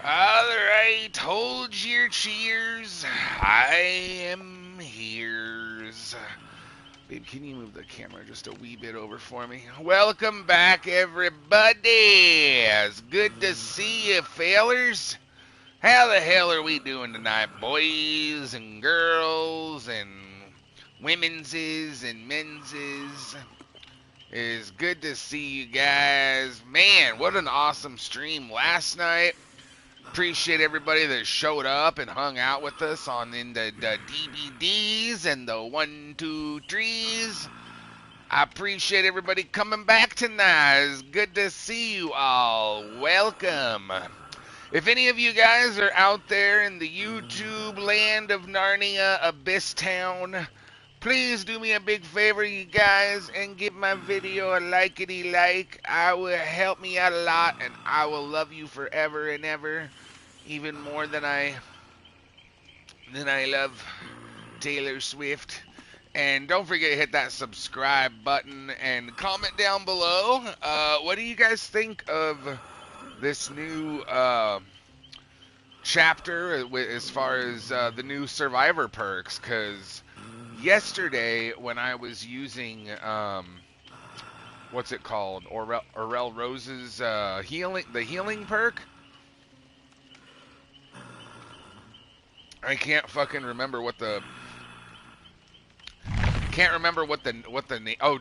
Alright, hold your cheers. I am here's. Babe, can you move the camera just a wee bit over for me? Welcome back, everybody. It's good to see you, fellers. How the hell are we doing tonight, boys and girls and womenses and menses? It's good to see you guys. Man, what an awesome stream last night. Appreciate everybody that showed up and hung out with us on the DVDs and the 1, 2, 3s. I appreciate everybody coming back tonight. It's good to see you all. Welcome. If any of you guys are out there in the YouTube land of Narnia, Abyss Town, please do me a big favor, you guys, and give my video a likety like. I will help me out a lot, and I will love you forever and ever, even more than I love Taylor Swift. And don't forget to hit that subscribe button and comment down below. What do you guys think of this new chapter as far as the new Survivor perks? Because yesterday when I was using what's it called, Orel Rose's the healing perk, I can't fucking remember what the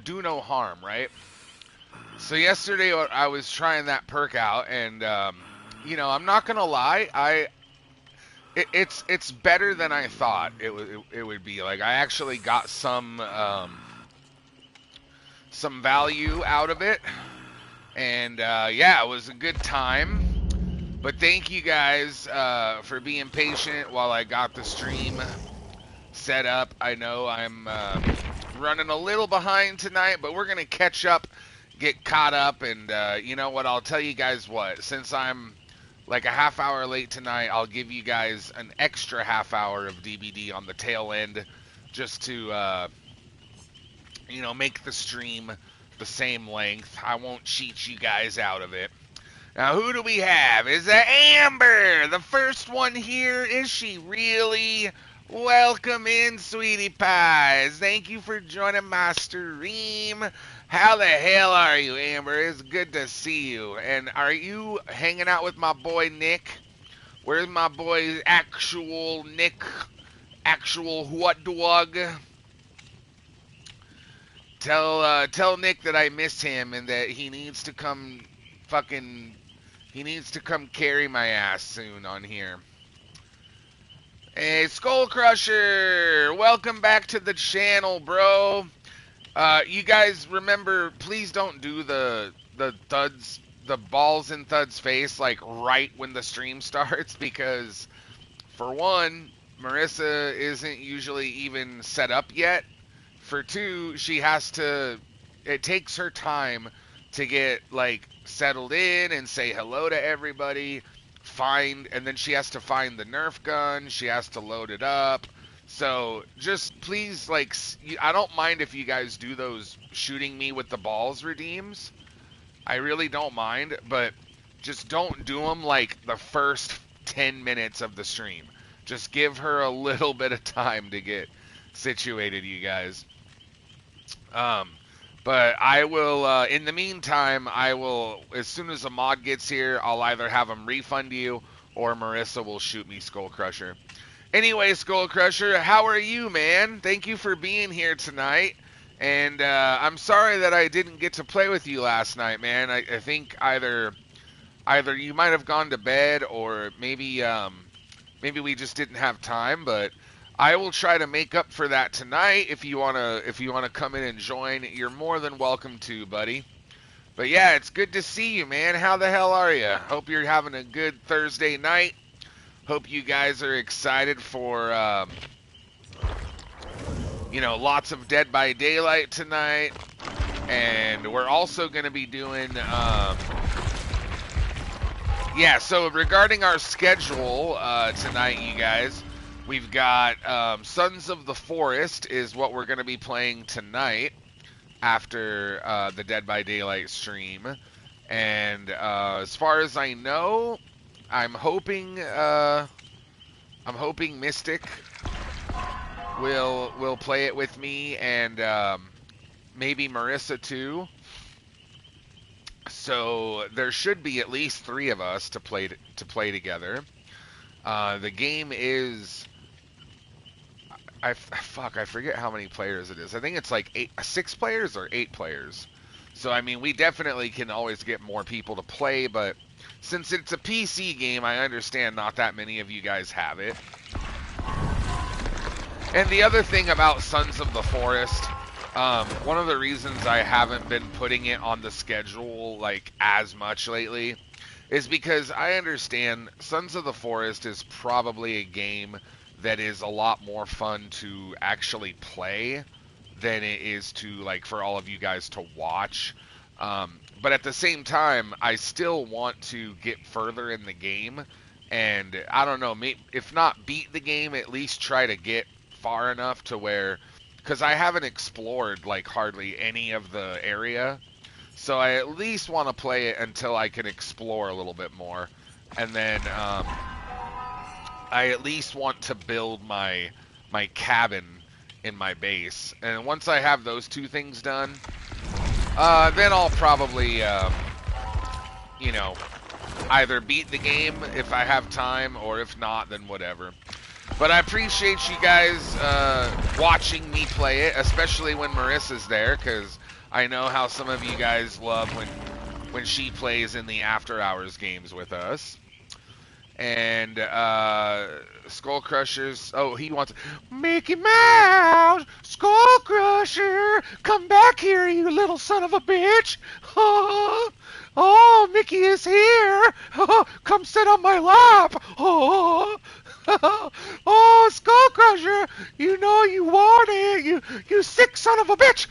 do no harm, right? So yesterday I was trying that perk out, and you know, I'm not gonna lie, it's better than I thought it would be. Like, I actually got some value out of it, and yeah, it was a good time. But thank you guys for being patient while I got the stream set up. I know I'm running a little behind tonight, but we're gonna catch up, get caught up, and you know what? I'll tell you guys what. Since I'm like a half hour late tonight, I'll give you guys an extra half hour of DVD on the tail end, just to you know, make the stream the same length. I won't cheat you guys out of it. Now, who do we have? Is it Amber, the first one here? Is she really? Welcome in, sweetie pies. Thank you for joining my stream. How the hell are you, Amber? It's good to see you. And are you hanging out with my boy Nick? Where's my boy actual Nick? Actual what dog? Tell Nick that I miss him and that he needs to come carry my ass soon on here. Hey, Skull Crusher, welcome back to the channel, bro. You guys remember, please don't do the thuds, the balls in Thud's face, like right when the stream starts, because for one, Marissa isn't usually even set up yet. For two, it takes her time to get like settled in and say hello to everybody, and then she has to find the Nerf gun, she has to load it up. So just please, like, I don't mind if you guys do those shooting me with the balls redeems. I really don't mind, but just don't do them like the first 10 minutes of the stream. Just give her a little bit of time to get situated, you guys. But I will, in the meantime, as soon as a mod gets here, I'll either have him refund you or Marissa will shoot me Skull Crusher. Anyway, Skull Crusher, how are you, man? Thank you for being here tonight. And I'm sorry that I didn't get to play with you last night, man. I think either you might have gone to bed, or maybe we just didn't have time, but I will try to make up for that tonight. If you wanna come in and join, you're more than welcome to, buddy. But yeah, it's good to see you, man. How the hell are you? Hope you're having a good Thursday night. Hope you guys are excited for you know, lots of Dead by Daylight tonight, and we're also gonna be doing yeah. So regarding our schedule tonight, you guys. We've got Sons of the Forest is what we're going to be playing tonight after the Dead by Daylight stream. And as far as I know, I'm hoping Mystic will play it with me, and maybe Marissa too. So there should be at least 3 of us to play together. The game is I forget how many players it is. I think it's like 6 players or 8 players. So I mean, we definitely can always get more people to play, but since it's a PC game, I understand not that many of you guys have it. And the other thing about Sons of the Forest, one of the reasons I haven't been putting it on the schedule like as much lately is because I understand Sons of the Forest is probably a game that is a lot more fun to actually play than it is to like for all of you guys to watch. But at the same time, I still want to get further in the game, and I don't know, if not beat the game, at least try to get far enough to where, because I haven't explored like hardly any of the area, so I at least want to play it until I can explore a little bit more, and then I at least want to build my cabin in my base, and once I have those 2 things done, then I'll probably you know, either beat the game if I have time, or if not, then whatever. But I appreciate you guys watching me play it, especially when Marissa's there, because I know how some of you guys love when she plays in the after hours games with us. And Skull Crushers, oh, he wants Mickey Mouse, Skull Crusher, come back here, you little son of a bitch. Oh, Mickey is here. Oh, come sit on my lap. Oh, oh, Skull Crusher, you know you want it, you sick son of a bitch.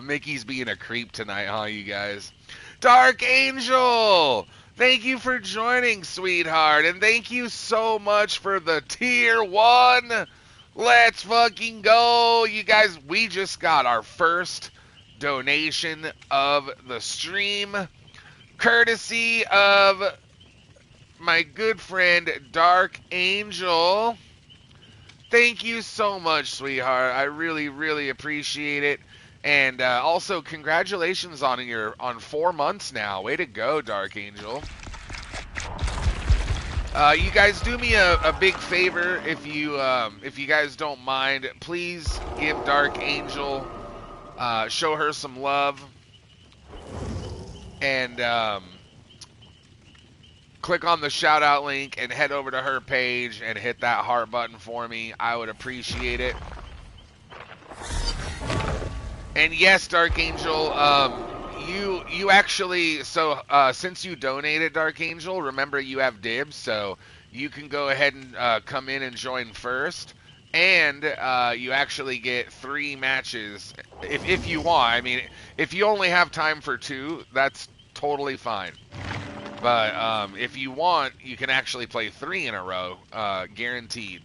Mickey's being a creep tonight, huh, you guys? Dark Angel, thank you for joining, sweetheart, and thank you so much for the tier 1. Let's fucking go, you guys. We just got our first donation of the stream, courtesy of my good friend Dark Angel. Thank you so much, sweetheart. I really, really appreciate it. And also, congratulations on 4 months now. Way to go, Dark Angel. You guys do me a big favor if you guys don't mind. Please give Dark Angel, show her some love, and click on the shout out link and head over to her page and hit that heart button for me. I would appreciate it. And yes, Dark Angel, you actually, so since you donated, Dark Angel, remember you have dibs, so you can go ahead and come in and join first, and you actually get 3 matches if you want. I mean, if you only have time for 2, that's totally fine. But if you want, you can actually play 3 in a row, guaranteed.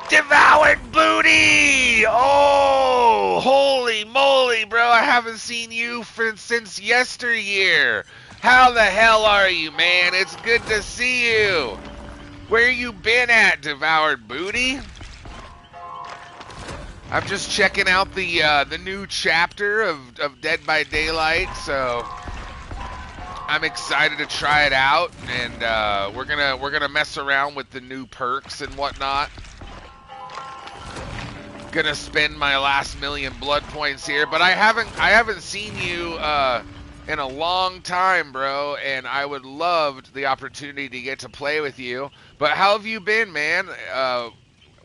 Devoured Booty! Oh, holy moly, bro. I haven't seen you since yesteryear. How the hell are you, man? It's good to see you. Where you been at, Devoured Booty? I'm just checking out the new chapter of Dead by Daylight, so I'm excited to try it out, and we're gonna mess around with the new perks and whatnot. Gonna spend my last million blood points here, but I haven't seen you in a long time, bro, and I would love the opportunity to get to play with you. But how have you been, man?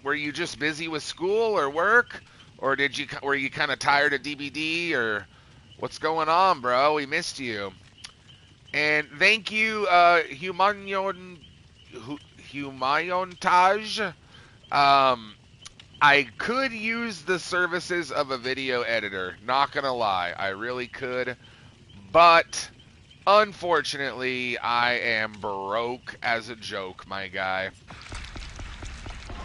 Were you just busy with school or work, or were you kind of tired of DBD, or what's going on, bro? We missed you. And thank you, Humayontage. I could use the services of a video editor, not gonna lie, I really could, but unfortunately, I am broke as a joke, my guy.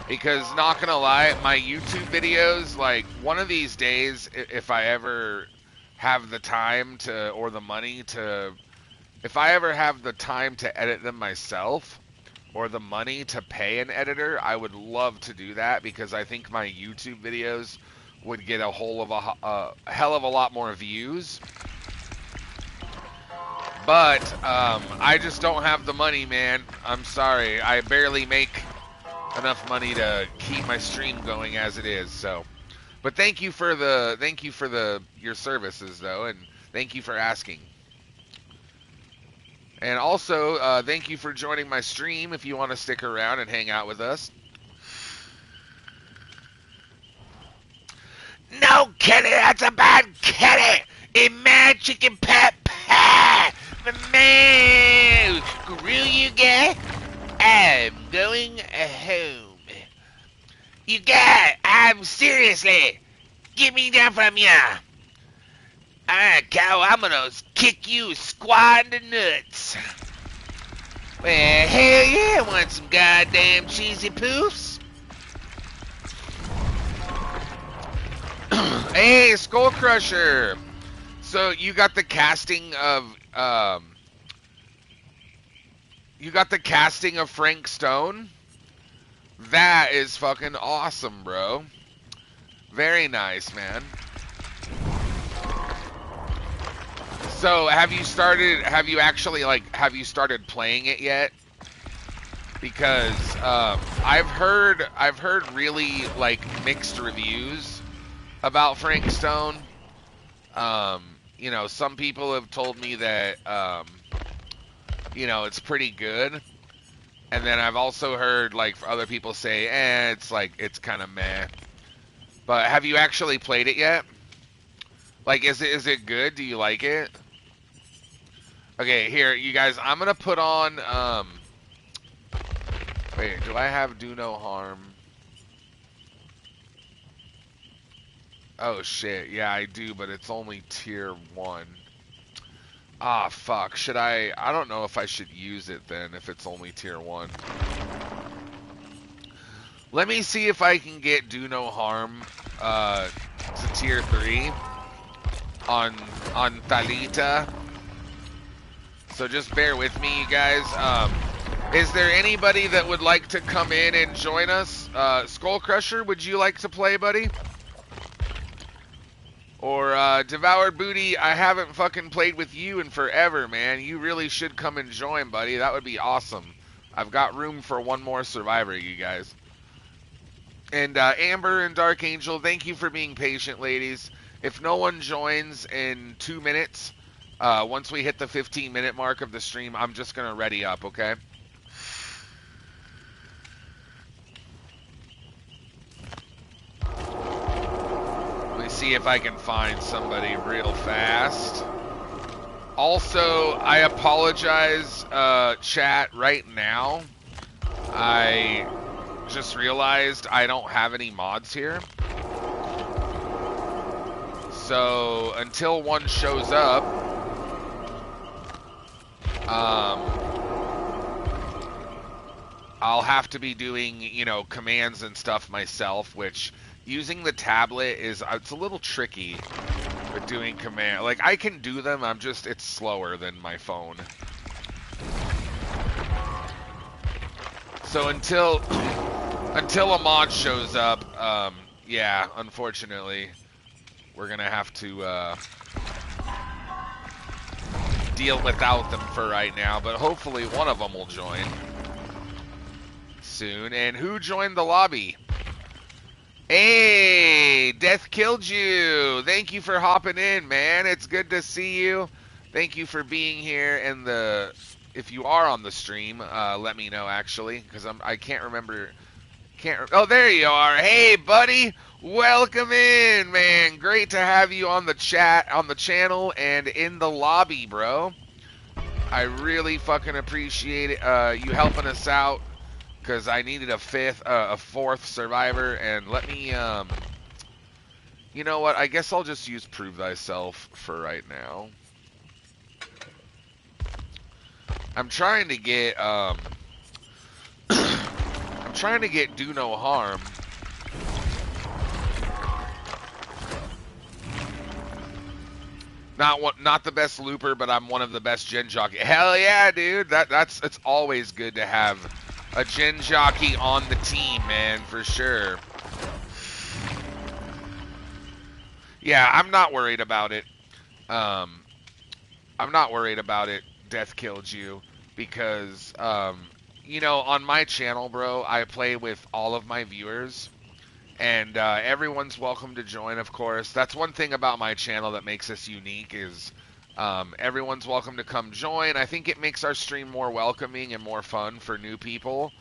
Because, not gonna lie, my YouTube videos, like, one of these days, if I ever have the time to, or the money to, if I ever have the time to edit them myself, or the money to pay an editor, I would love to do that, because I think my YouTube videos would get a hell of a lot more views. But I just don't have the money, man. I'm sorry. I barely make enough money to keep my stream going as it is. So, but thank you for your services, though, and thank you for asking. And also, thank you for joining my stream. If you want to stick around and hang out with us. No, Kenny, that's a bad Kenny. A mad chicken pet pie. Man, screw you guy. I'm going home. You guy, I'm seriously. Get me down from ya. Alright, cow, I'm gonna kick you squat in the nuts. Well, hell yeah, I want some goddamn cheesy poofs. Hey, Skull Crusher. So you got the casting of Frank Stone? That is fucking awesome, bro. Very nice, man. So have you started playing it yet? Because I've heard really like mixed reviews about Frank Stone. You know, some people have told me that, you know, it's pretty good. And then I've also heard, like, other people say, it's kind of meh. But have you actually played it yet? Like, is it good? Do you like it? Okay, here, you guys, I'm going to put on, wait, do I have Do No Harm? Oh shit, yeah I do, but it's only tier 1. Ah, fuck, should I don't know if I should use it then, if it's only tier 1. Let me see if I can get Do No Harm, to tier 3 on Thalita. So just bear with me, you guys. Is there anybody that would like to come in and join us? Skull Crusher, would you like to play, buddy? Or, Devoured Booty, I haven't fucking played with you in forever, man. You really should come and join, buddy. That would be awesome. I've got room for one more survivor, you guys. And, Amber and Dark Angel, thank you for being patient, ladies. If no one joins in 2 minutes, once we hit the 15-minute mark of the stream, I'm just gonna ready up, okay? See if I can find somebody real fast. Also, I apologize, chat, right now. I just realized I don't have any mods here. So, until one shows up, I'll have to be doing, you know, commands and stuff myself, which... Using the tablet it's a little tricky with doing command. Like, I can do them, it's slower than my phone. So until a mod shows up, yeah, unfortunately, we're gonna have to, deal without them for right now, but hopefully one of them will join soon. And who joined the lobby? Hey, Death Killed You. Thank you for hopping in, man. It's good to see you. Thank you for being here. And if you are on the stream, let me know actually, because I can't remember. Oh, there you are. Hey, buddy. Welcome in, man. Great to have you on the channel, and in the lobby, bro. I really fucking appreciate it. You helping us out. Because I needed a fourth survivor, and let me, you know what, I guess I'll just use Prove Thyself for right now. I'm trying to get, Do No Harm. Not the best looper, but I'm one of the best gen jockey. Hell yeah, dude. It's always good to have a gen jockey on the team, man, for sure. Yeah, I'm not worried about it. I'm not worried about it. Death killed you because you know, on my channel, bro, I play with all of my viewers. And everyone's welcome to join, of course. That's one thing about my channel that makes us unique is everyone's welcome to come join. I think it makes our stream more welcoming and more fun for new people.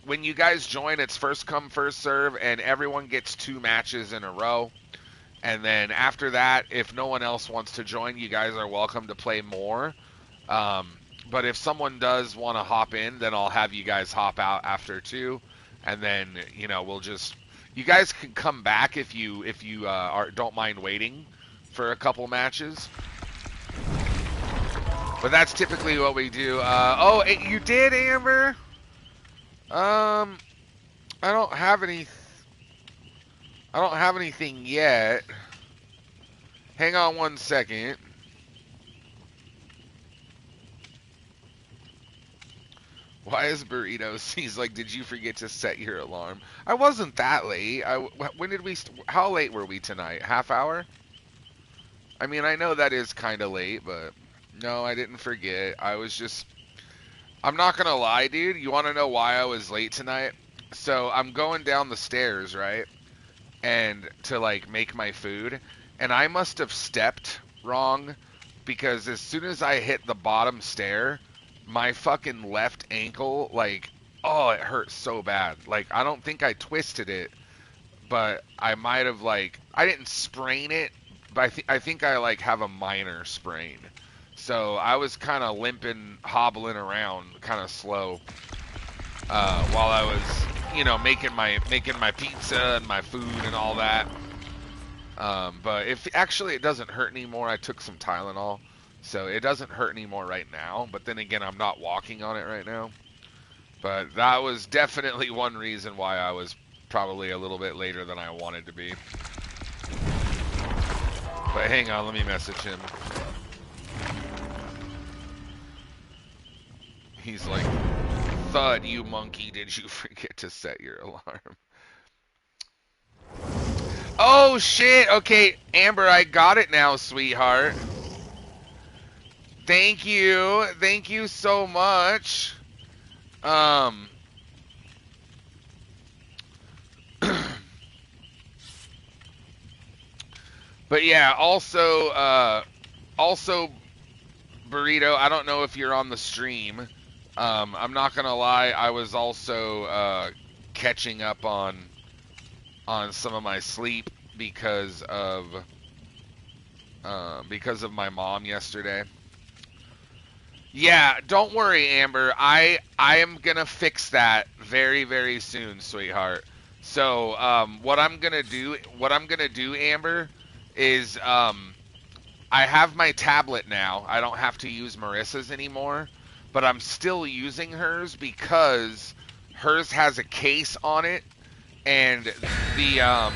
When you guys join, it's first come, first serve, and everyone gets 2 matches in a row. And then after that, if no one else wants to join, you guys are welcome to play more. But if someone does want to hop in, then I'll have you guys hop out after 2. And then, you know, we'll just... You guys can come back if you don't mind waiting for a couple matches. But that's typically what we do. Oh, you did, Amber? I don't have anything yet. Hang on one second. Why is Burritos? He's like, did you forget to set your alarm? I wasn't that late. When did we? How late were we tonight? Half hour? I mean, I know that is kind of late, but no, I didn't forget. I was just. I'm not gonna lie, dude. You want to know why I was late tonight? So I'm going down the stairs, right? And to like make my food, and I must have stepped wrong because as soon as I hit the bottom stair, my fucking left ankle, like, oh, it hurt so bad. Like, I don't think I twisted it, but I might have, like, I didn't sprain it, but I think I, like, have a minor sprain. So I was kind of limping, hobbling around, kind of slow, while I was, you know, making my pizza and my food and all that. But if actually it doesn't hurt anymore, I took some Tylenol. So it doesn't hurt anymore right now, but then again, I'm not walking on it right now. But that was definitely one reason why I was probably a little bit later than I wanted to be. But hang on, let me message him. He's like, Thud, you monkey, did you forget to set your alarm? Oh, shit! Okay, Amber, I got it now, sweetheart. Thank you. Thank you so much. But yeah, also Burrito, I don't know if you're on the stream. I'm not gonna lie, I was also catching up on some of my sleep because of my mom yesterday. Yeah, don't worry, Amber. I am gonna fix that very, very soon, sweetheart. So, what I'm gonna do, Amber, is I have my tablet now. I don't have to use Marissa's anymore, but I'm still using hers because hers has a case on it, and the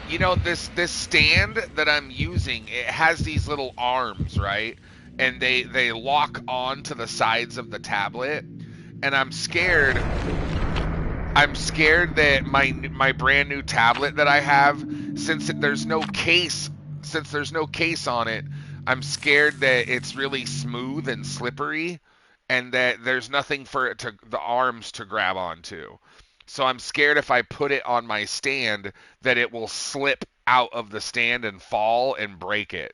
you know, this stand that I'm using, it has these little arms, right? And they lock on to the sides of the tablet, and I'm scared that my brand new tablet that I have, since there's no case on it, I'm scared that it's really smooth and slippery, and that there's nothing for the arms to grab onto. So I'm scared if I put it on my stand that it will slip out of the stand and fall and break it.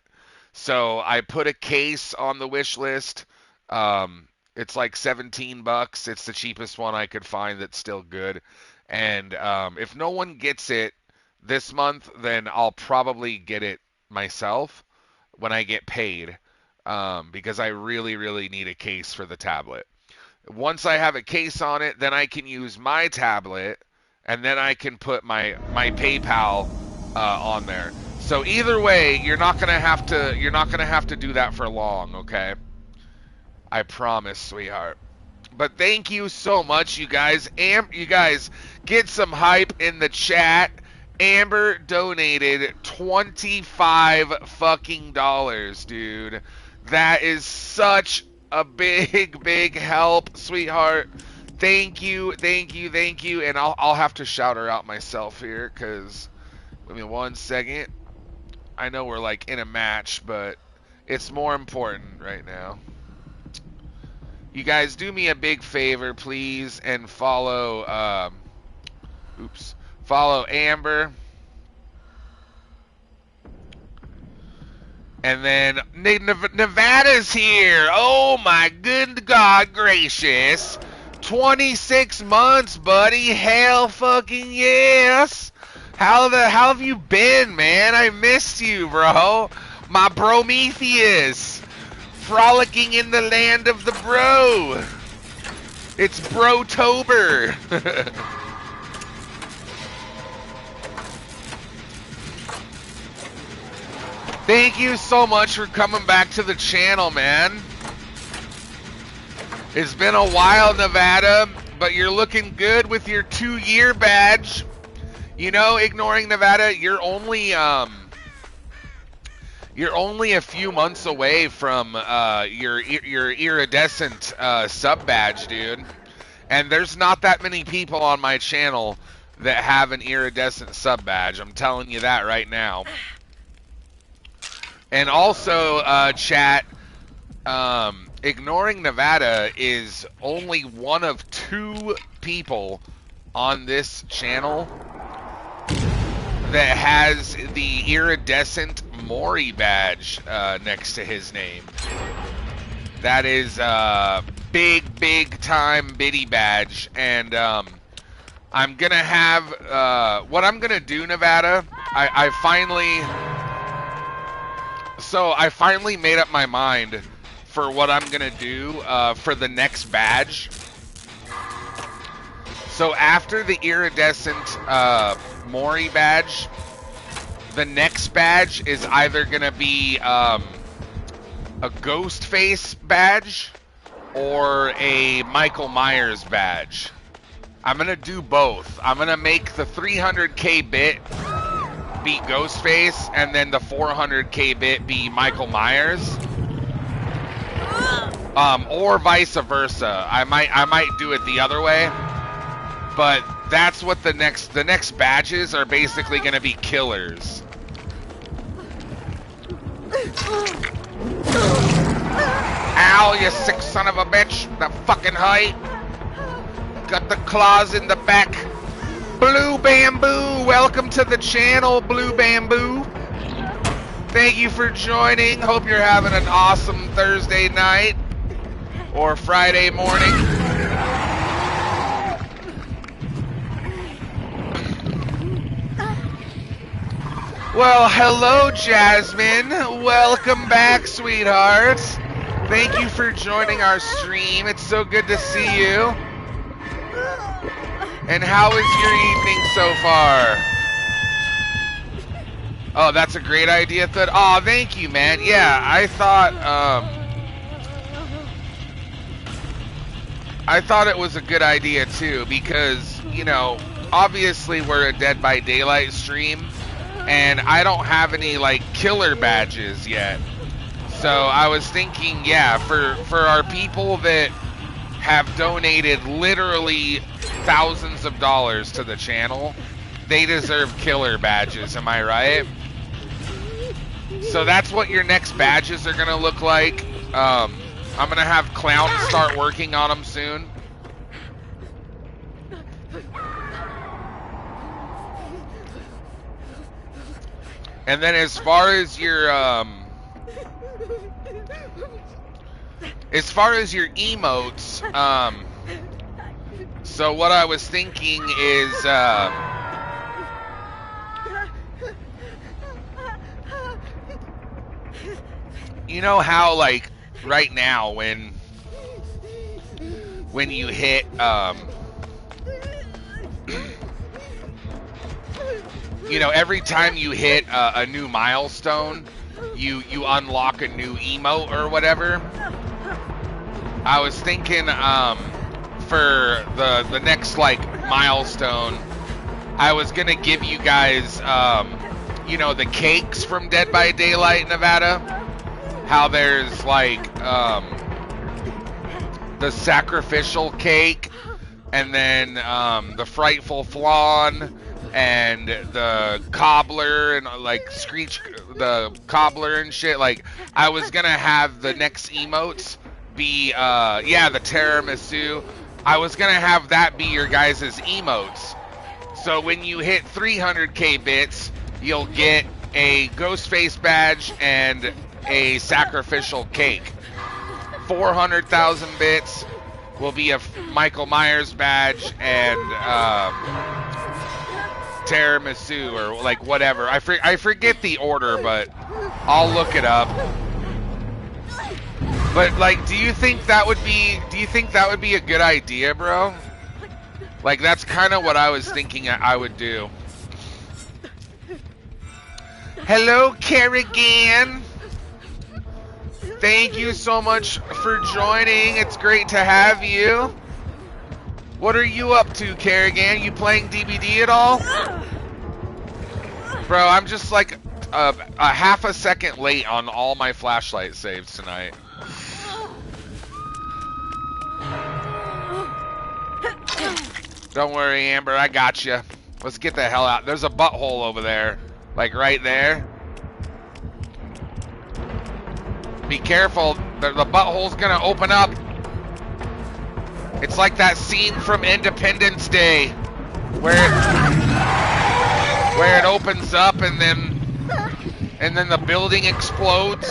So I put a case on the wish list. It's like $17. It's the cheapest one I could find that's still good. And if no one gets it this month, then I'll probably get it myself when I get paid, because I really, really need a case for the tablet. Once I have a case on it, then I can use my tablet, and then I can put my PayPal on there. So either way, you're not gonna have to do that for long, okay? I promise, sweetheart. But thank you so much, you guys. You guys get some hype in the chat, Amber donated $25 fucking dollars, dude. That is such a big help, sweetheart. Thank you, thank you, thank you. And I'll have to shout her out myself here, because give me 1 second. I know we're like in a match, but it's more important right now. You guys do me a big favor, please, and follow follow Amber. And then Nevada's here. Oh my good God gracious. 26 months, buddy. Hell fucking yes. How have you been, man? I missed you, bro. My Prometheus. Frolicking in the land of the bro. It's Brotober. Thank you so much for coming back to the channel, man. It's been a while, Nevada, but you're looking good with your 2-year badge. You know, ignoring Nevada, you're only a few months away from your iridescent sub badge, dude. And there's not that many people on my channel that have an iridescent sub badge. I'm telling you that right now. And also, chat, ignoring Nevada is only one of 2 people on this channel that has the iridescent Mori badge next to his name. That is a big time biddy badge. And I'm going to have, what I'm going to do, Nevada, I finally made up my mind for what I'm going to do for the next badge. So after the iridescent Mori badge, the next badge is either going to be a ghost face badge or a Michael Myers badge. I'm going to do both. I'm going to make the 300k bit be Ghostface, and then the 400k bit be Michael Myers, or vice versa. I might do it the other way, but that's what the next badges are basically going to be killers. Ow, you sick son of a bitch! The fucking height. Got the claws in the back. Blue Bamboo, welcome to the channel, Blue Bamboo. Thank you for joining. Hope you're having an awesome Thursday night or Friday morning. Well, hello, Jasmine. Welcome back, sweetheart. Thank you for joining our stream. It's so good to see you. And how is your evening so far? Oh, that's a great idea, Thud. Oh, thank you, man. Yeah, I thought it was a good idea too, because, you know, obviously we're a Dead by Daylight stream, and I don't have any like killer badges yet. So I was thinking, yeah, for our people that have donated literally thousands of dollars to the channel, they deserve killer badges, am I right? So that's what your next badges are gonna look like. I'm gonna have Clown start working on them soon. And then as far as your emotes, so what I was thinking is, you know how, like, right now when you hit, you know, every time you hit a new milestone, you unlock a new emote or whatever. I was thinking, for the next, like, milestone, I was gonna give you guys, you know, the cakes from Dead by Daylight, Nevada. How there's like the sacrificial cake, and then the frightful flan, and the cobbler, and like Screech the cobbler and shit. Like, I was gonna have the next emotes be yeah, the tiramisu. I was gonna have that be your guys' emotes. So when you hit 300k bits, you'll get a Ghostface badge and a sacrificial cake. 400,000 bits will be a Michael Myers badge and tiramisu, or like whatever. I forget the order, but I'll look it up. But like, do you think that would be a good idea, bro? Like, that's kind of what I was thinking I would do. Hello, Kerrigan. Thank you so much for joining. It's great to have you. What are you up to, Kerrigan? You playing DBD at all? Bro, I'm just like a half a second late on all my flashlight saves tonight. Don't worry, Amber, I got you. Let's get the hell out. There's a butthole over there. Like, right there. Be careful. The butthole's gonna open up. It's like that scene from Independence Day where it opens up and then the building explodes.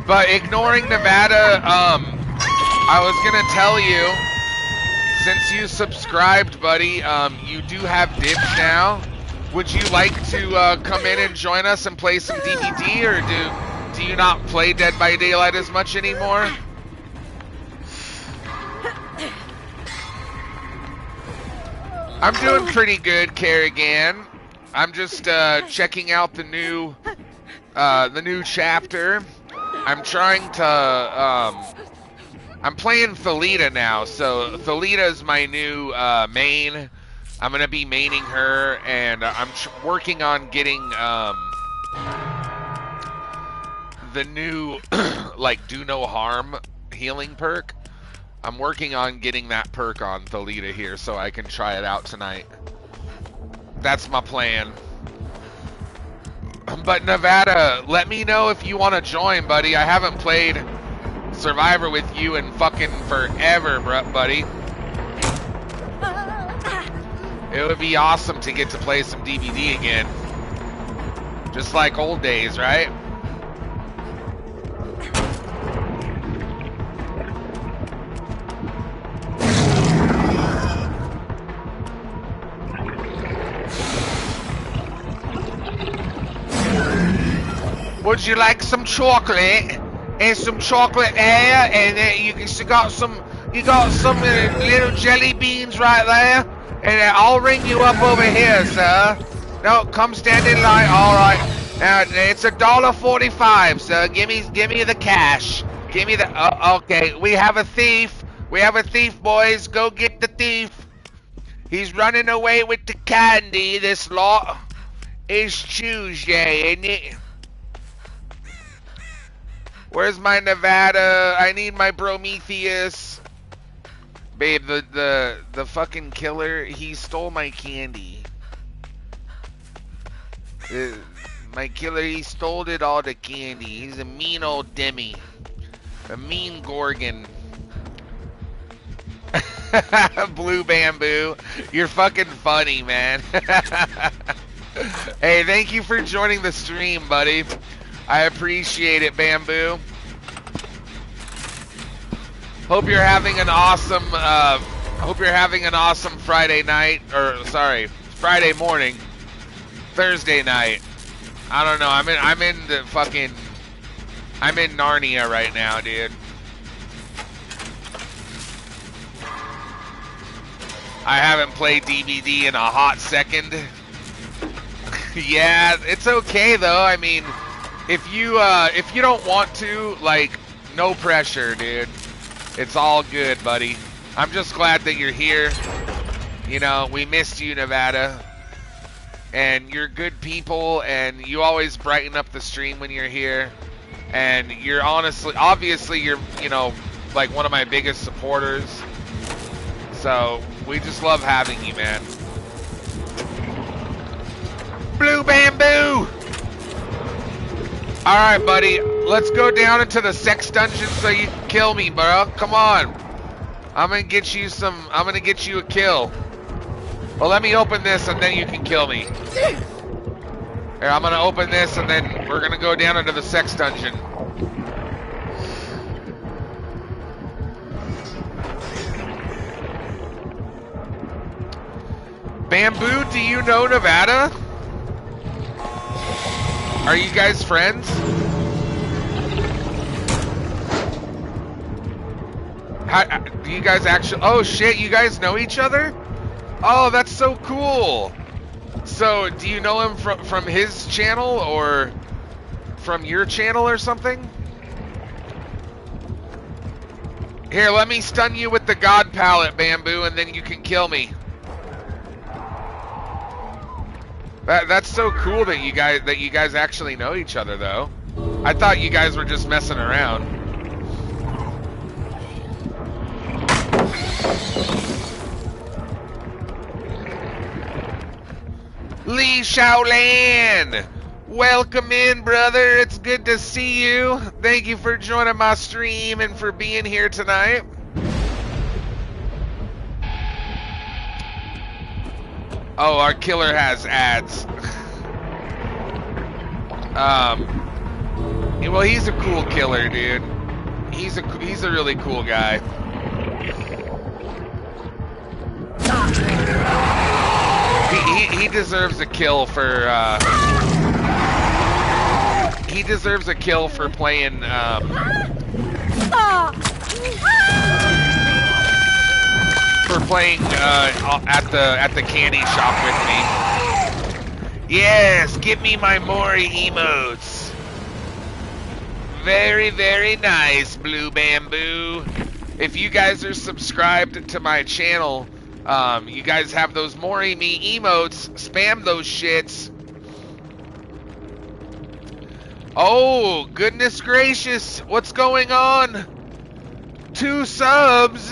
But ignoring Nevada, I was gonna tell you, since you subscribed, buddy, you do have dibs now. Would you like to come in and join us and play some DBD, or do you not play Dead by Daylight as much anymore? I'm doing pretty good, Kerrigan. I'm just checking out the new chapter. I'm trying to, I'm playing Thalita now, so Thalita is my new main. I'm going to be maining her, and I'm working on getting the new, like, do no harm healing perk. I'm working on getting that perk on Thalita here so I can try it out tonight. That's my plan. But Nevada, let me know if you want to join, buddy. I haven't played Survivor with you in fucking forever, buddy. It would be awesome to get to play some DBD again. Just like old days, right? Would you like some chocolate and some chocolate air, and you got some little jelly beans right there, and I'll ring you up over here, sir. No, come stand in line. All right, now it's $1.45, sir. Give me the cash. Give me the. Okay, we have a thief. We have a thief, boys. Go get the thief. He's running away with the candy. This lot is Tuesday, isn't it? Where's my Nevada? I need my Prometheus. Babe, the fucking killer, he stole my candy. My killer, he stole it all the candy. He's a mean old Demi. A mean Gorgon. Blue Bamboo. You're fucking funny, man. Hey, thank you for joining the stream, buddy. I appreciate it, Bamboo. Hope you're having an awesome Friday night, or sorry, Friday morning, Thursday night. I don't know. I'm in Narnia right now, dude. I haven't played DBD in a hot second. Yeah, it's okay though. I mean, if you don't want to, like, no pressure, dude. It's all good, buddy. I'm just glad that you're here. You know, we missed you, Nevada. And you're good people, and you always brighten up the stream when you're here. And you're obviously, you're, you know, like one of my biggest supporters. So, we just love having you, man. Blue Bamboo! Alright, buddy. Let's go down into the sex dungeon so you can kill me, bro. Come on. I'm gonna get you a kill. Well, let me open this and then you can kill me. Here, I'm gonna open this and then we're gonna go down into the sex dungeon. Bamboo, do you know Nevada? Are you guys friends? Do you guys actually... Oh, shit, you guys know each other? Oh, that's so cool. So, do you know him from his channel or from your channel or something? Here, let me stun you with the God Palette, Bamboo, and then you can kill me. That's so cool that you guys actually know each other, though. I thought you guys were just messing around. Lee Shaolan! Welcome in, brother. It's good to see you. Thank you for joining my stream and for being here tonight. Oh, our killer has ads. Well, he's a cool killer, dude. He's a really cool guy. He deserves a kill for playing at the candy shop with me. Yes, give me my Mori emotes. Very, very nice, Blue Bamboo. If you guys are subscribed to my channel, you guys have those Mori me emotes. Spam those shits. Oh, goodness gracious. What's going on? 2 subs.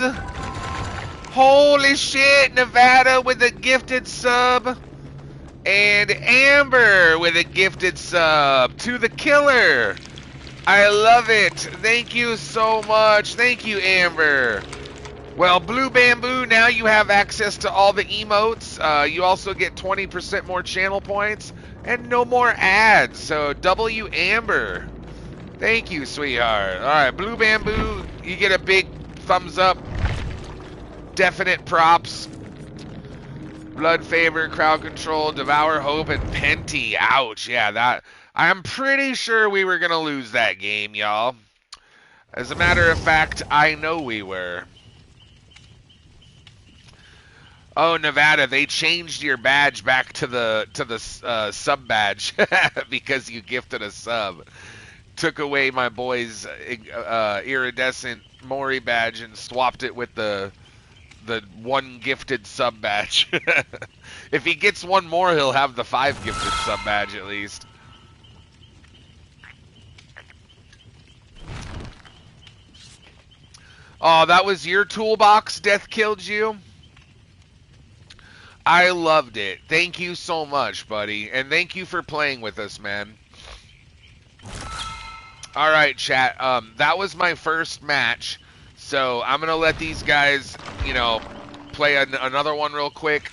Holy shit, Nevada with a gifted sub. And Amber with a gifted sub to the killer. I love it. Thank you so much. Thank you, Amber. Well, Blue Bamboo, now you have access to all the emotes. You also get 20% more channel points and no more ads. So, W Amber. Thank you, sweetheart. All right, Blue Bamboo, you get a big thumbs up. Definite props. Blood Favor, Crowd Control, Devour Hope, and Penty. Ouch. Yeah, that... I'm pretty sure we were going to lose that game, y'all. As a matter of fact, I know we were. Oh, Nevada, they changed your badge back to the sub badge because you gifted a sub. Took away my boy's iridescent Mori badge and swapped it with the one gifted sub badge. If he gets one more, he'll have the 5 gifted sub badge at least. Oh, that was your toolbox, Death Killed You? I loved it. Thank you so much, buddy. And thank you for playing with us, man. Alright, chat. That was my first match. So, I'm going to let these guys, you know, play another one real quick.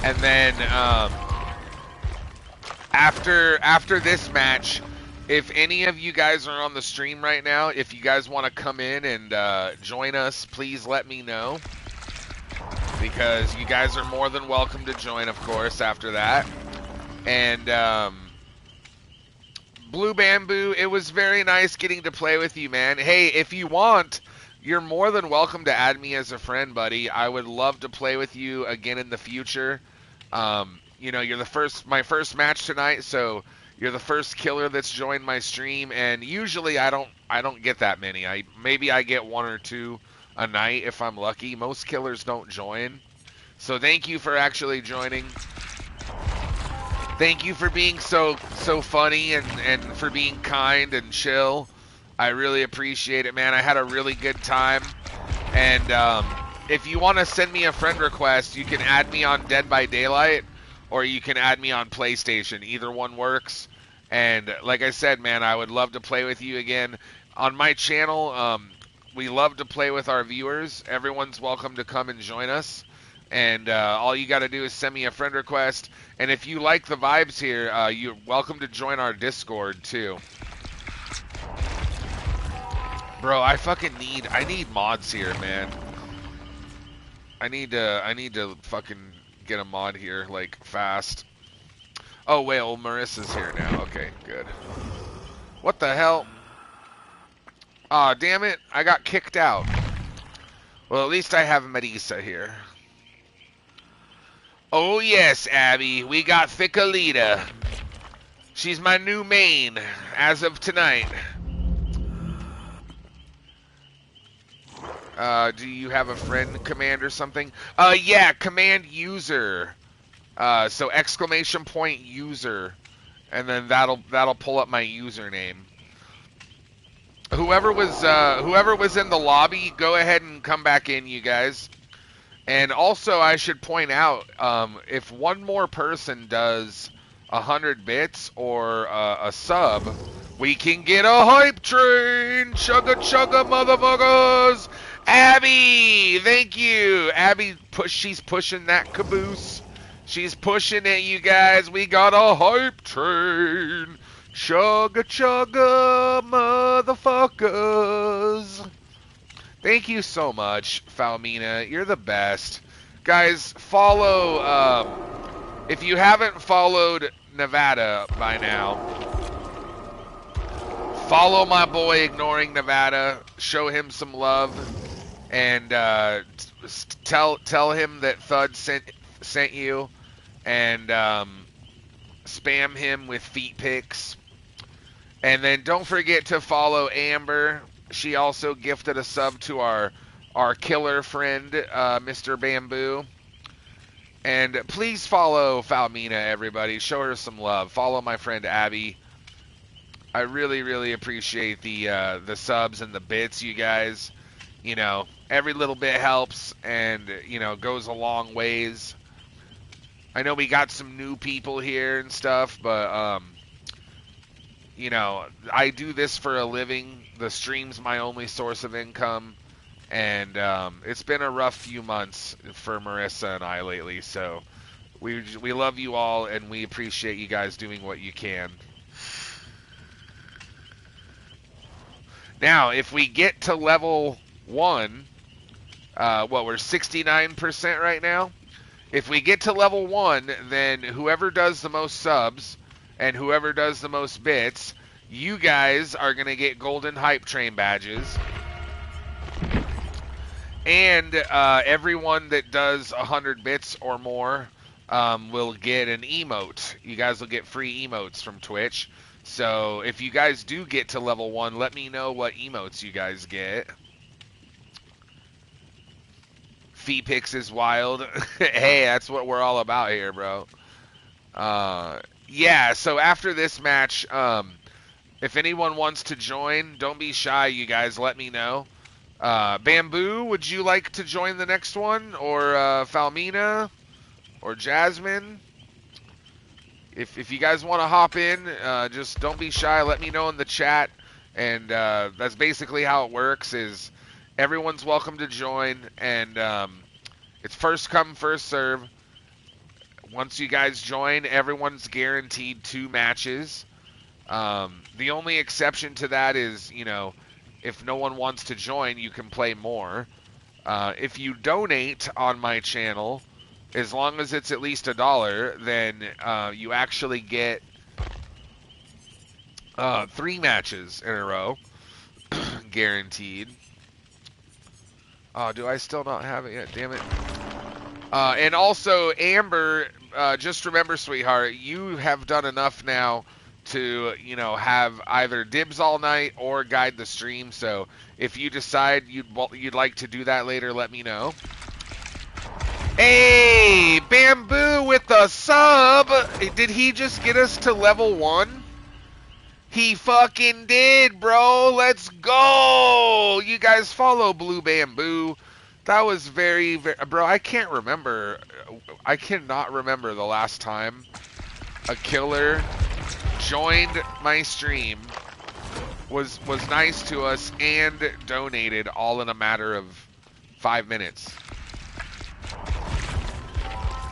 And then, after this match... If any of you guys are on the stream right now, if you guys want to come in and join us, please let me know. Because you guys are more than welcome to join, of course, after that. And Blue Bamboo, it was very nice getting to play with you, man. Hey, if you want, you're more than welcome to add me as a friend, buddy. I would love to play with you again in the future. You know, you're my first match tonight, so... You're the first killer that's joined my stream, and usually I don't get that many. Maybe I get 1 or 2 a night if I'm lucky. Most killers don't join. So thank you for actually joining. Thank you for being so funny and for being kind and chill. I really appreciate it, man. I had a really good time. And if you want to send me a friend request, you can add me on Dead by Daylight, or you can add me on PlayStation. Either one works. And like I said, man, I would love to play with you again. On my channel, we love to play with our viewers. Everyone's welcome to come and join us. And all you got to do is send me a friend request. And if you like the vibes here, you're welcome to join our Discord too. Bro, I need mods here, man. I need to fucking get a mod here, like, fast. Oh, wait, well, Marissa's here now. Okay, good. What the hell? Aw, damn it. I got kicked out. Well, at least I have Marisa here. Oh, yes, Abby. We got Ficalita. She's my new main as of tonight. Do you have a friend command or something? Yeah, command user. So exclamation point user, and then that'll pull up my username. Whoever was in the lobby, go ahead and come back in, you guys. And also, I should point out, if one more person does 100 bits or a sub, we can get a hype train. Chugga chugga, motherfuckers. Abby, thank you. Abby, she's pushing that caboose. She's pushing it, you guys. We got a hype train. Chugga chugga, motherfuckers. Thank you so much, Falmina. You're the best. Guys, follow, if you haven't followed Nevada by now, follow my boy Ignoring Nevada. Show him some love. And tell him that Thud sent you. And spam him with feet pics. And then don't forget to follow Amber. She also gifted a sub to our killer friend, Mr. Bamboo. And please follow Falmina, everybody. Show her some love. Follow my friend Abby. I really, really appreciate the subs and the bits, you guys. You know, every little bit helps and, you know, goes a long ways. I know we got some new people here and stuff, but, you know, I do this for a living. The stream's my only source of income. And it's been a rough few months for Marissa and I lately. So we love you all, and we appreciate you guys doing what you can. Now, if we get to level 1, we're 69% right now. If we get to level 1, then whoever does the most subs and whoever does the most bits, you guys are going to get golden hype train badges. And everyone that does 100 bits or more will get an emote. You guys will get free emotes from Twitch. So if you guys do get to level 1, let me know what emotes you guys get. Feepix is wild. Hey, that's what we're all about here, bro. Yeah, so after this match, if anyone wants to join, don't be shy, you guys. Let me know. Bamboo, would you like to join the next one? Or Falmina? Or Jasmine? If you guys want to hop in, just don't be shy. Let me know in the chat. And that's basically how it works, is everyone's welcome to join. And it's first come, first serve. Once you guys join, everyone's guaranteed 2 matches. The only exception to that is, you know, if no one wants to join, you can play more. If you donate on my channel, as long as it's at least $1, then you actually get 3 matches in a row, guaranteed. Oh, do I still not have it yet? Damn it. And also, Amber, just remember, sweetheart, you have done enough now to, you know, have either dibs all night or guide the stream. So if you decide you'd like to do that later, let me know. Hey, Bamboo with the sub. Did he just get us to level 1? He fucking did, bro. Let's go. You guys follow Blue Bamboo. That was very, bro, I can't remember. I cannot remember the last time a killer joined my stream, was nice to us, and donated all in a matter of 5 minutes.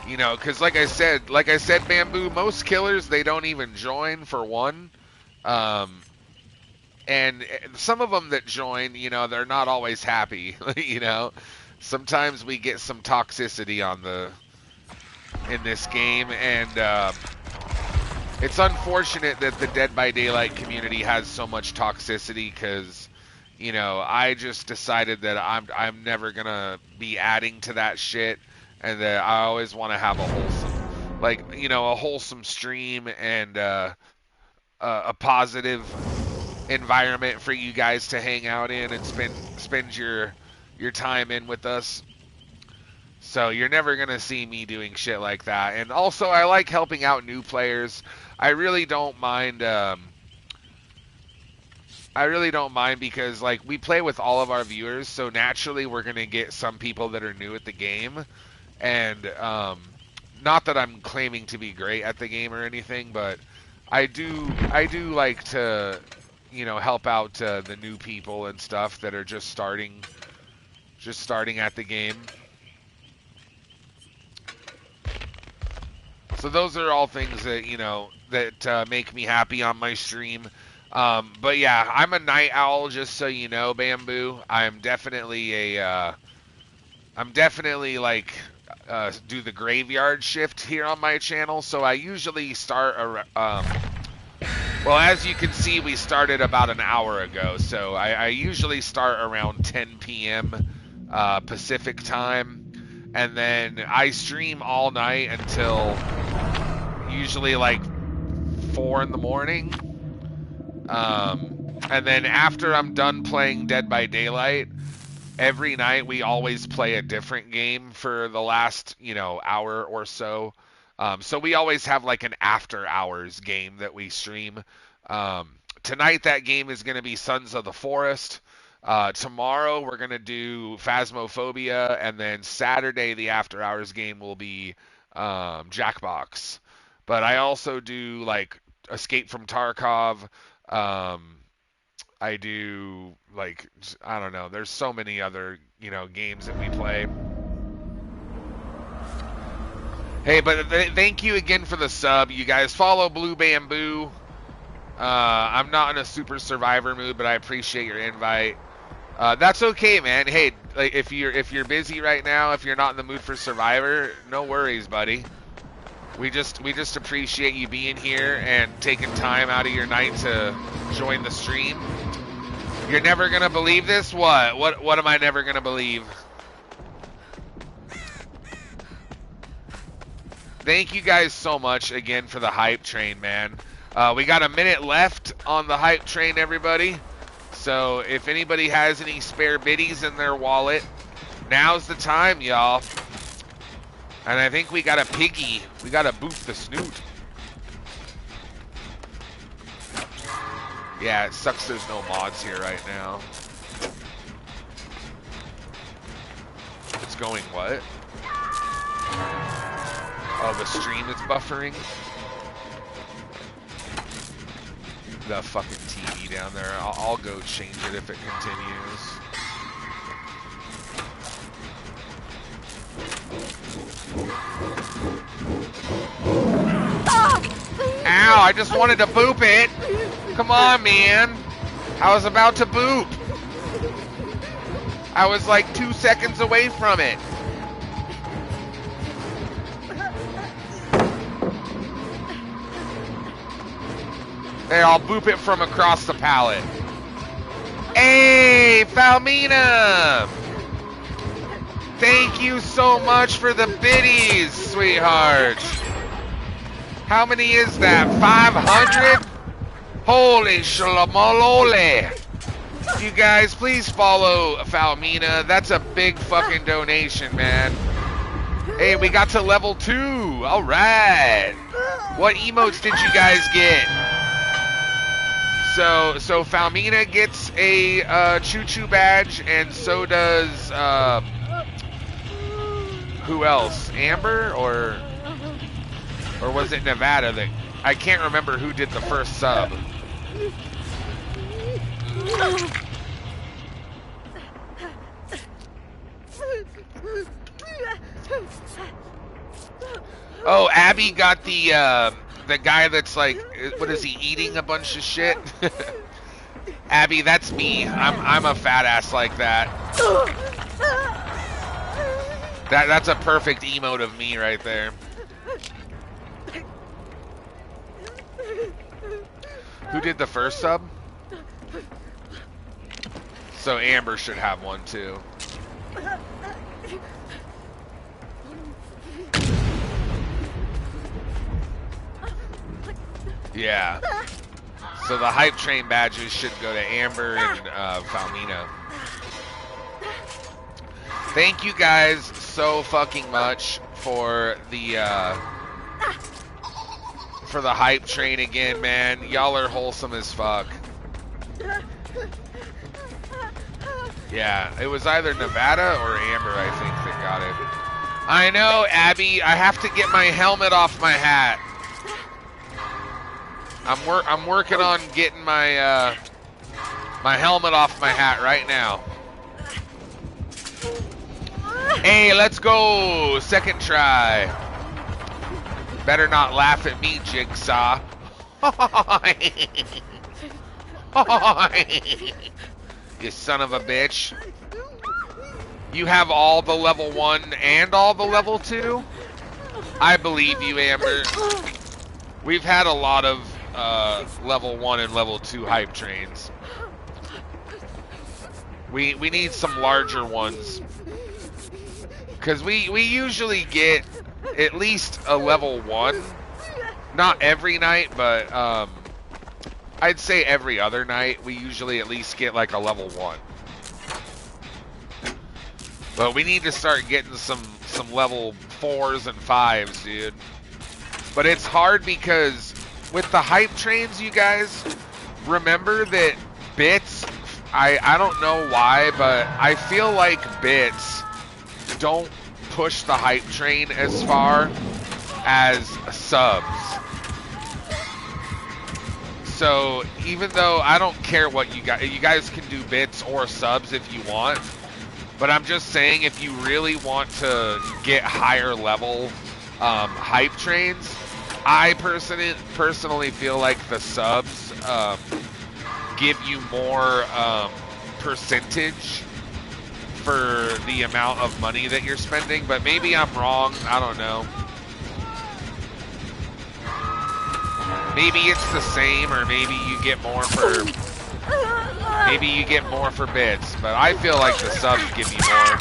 You know, because like I said, Bamboo, most killers, they don't even join for one. And some of them that join, you know, they're not always happy. You know, sometimes we get some toxicity in this game, and it's unfortunate that the Dead by Daylight community has so much toxicity, because, you know, I just decided that I'm never gonna be adding to that shit. And that I always want to have a wholesome, like, you know, a wholesome stream and a positive environment for you guys to hang out in and spend your time in with us. So you're never gonna see me doing shit like that. And also, I like helping out new players. I really don't mind. Because, like, we play with all of our viewers, so naturally we're gonna get some people that are new at the game. And not that I'm claiming to be great at the game or anything, but I do like to, you know, help out the new people and stuff that are just starting at the game. So those are all things that, you know, that make me happy on my stream. But yeah, I'm a night owl, just so you know, Bamboo. I'm definitely like do the graveyard shift here on my channel, so I usually start well, as you can see, we started about an hour ago, so I usually start around 10 p.m. Pacific time, and then I stream all night until usually like 4 in the morning, and then after I'm done playing Dead by Daylight, every night we always play a different game for the last, you know, hour or so. So we always have like an after hours game that we stream. Tonight that game is going to be Sons of the Forest. Tomorrow we're going to do Phasmophobia, and then Saturday the after hours game will be Jackbox. But I also do like Escape from Tarkov. I do, like, I don't know, there's so many other, you know, games that we play. Hey, but thank you again for the sub. You guys follow Blue Bamboo. I'm not in a super survivor mood, but I appreciate your invite. That's okay, man. Hey, like, if you're busy right now, if you're not in the mood for survivor, no worries, buddy. We just appreciate you being here and taking time out of your night to join the stream. You're never gonna believe this? What am I never gonna believe? Thank you guys so much again for the hype train, man. We got a minute left on the hype train, everybody. So if anybody has any spare biddies in their wallet, now's the time, y'all. And I think we got a piggy. We got to boot the snoot. Yeah, it sucks there's no mods here right now. It's going what? Oh, the stream is buffering? The fucking TV down there. I'll go change it if it continues. Ow, I just wanted to boop it. Come on, man. I was about to boop. I was like 2 seconds away from it. There, I'll boop it from across the pallet. Hey, Falmina! Thank you so much for the biddies, sweetheart. How many is that? 500? Holy shalamalole. You guys, please follow Falmina. That's a big fucking donation, man. Hey, we got to level 2. All right. What emotes did you guys get? So Falmina gets a choo-choo badge, and so does who else? Amber or was it Nevada? That I can't remember who did the first sub. Oh, Abby got the guy that's like, what is he, eating a bunch of shit? Abby, that's me. I'm a fat ass like that. That's a perfect emote of me right there. Who did the first sub? So Amber should have one too. Yeah. So the hype train badges should go to Amber and Falmina. Thank you guys so fucking much for the hype train again, man. Y'all are wholesome as fuck. Yeah, it was either Nevada or Amber, I think, that got it. I know, Abby. I have to get my helmet off my hat. I'm working on getting my my helmet off my hat right now. Hey, let's go. Second try. Better not laugh at me, Jigsaw. You son of a bitch. You have all the level 1 and all the level 2? I believe you, Amber. We've had a lot of level 1 and level 2 hype trains. We need some larger ones. Because we usually get at least a level 1. Not every night, but I'd say every other night we usually at least get like a level 1. But we need to start getting some level 4s and 5s, dude. But it's hard because with the hype trains, you guys, remember that bits, I don't know why, but I feel like bits don't push the hype train as far as subs. So even though I don't care what you guys can do bits or subs if you want, but I'm just saying if you really want to get higher level hype trains, I personally feel like the subs give you more percentage for the amount of money that you're spending, but maybe I'm wrong. I don't know. Maybe it's the same, or maybe you get more for bits, but I feel like the subs give you more.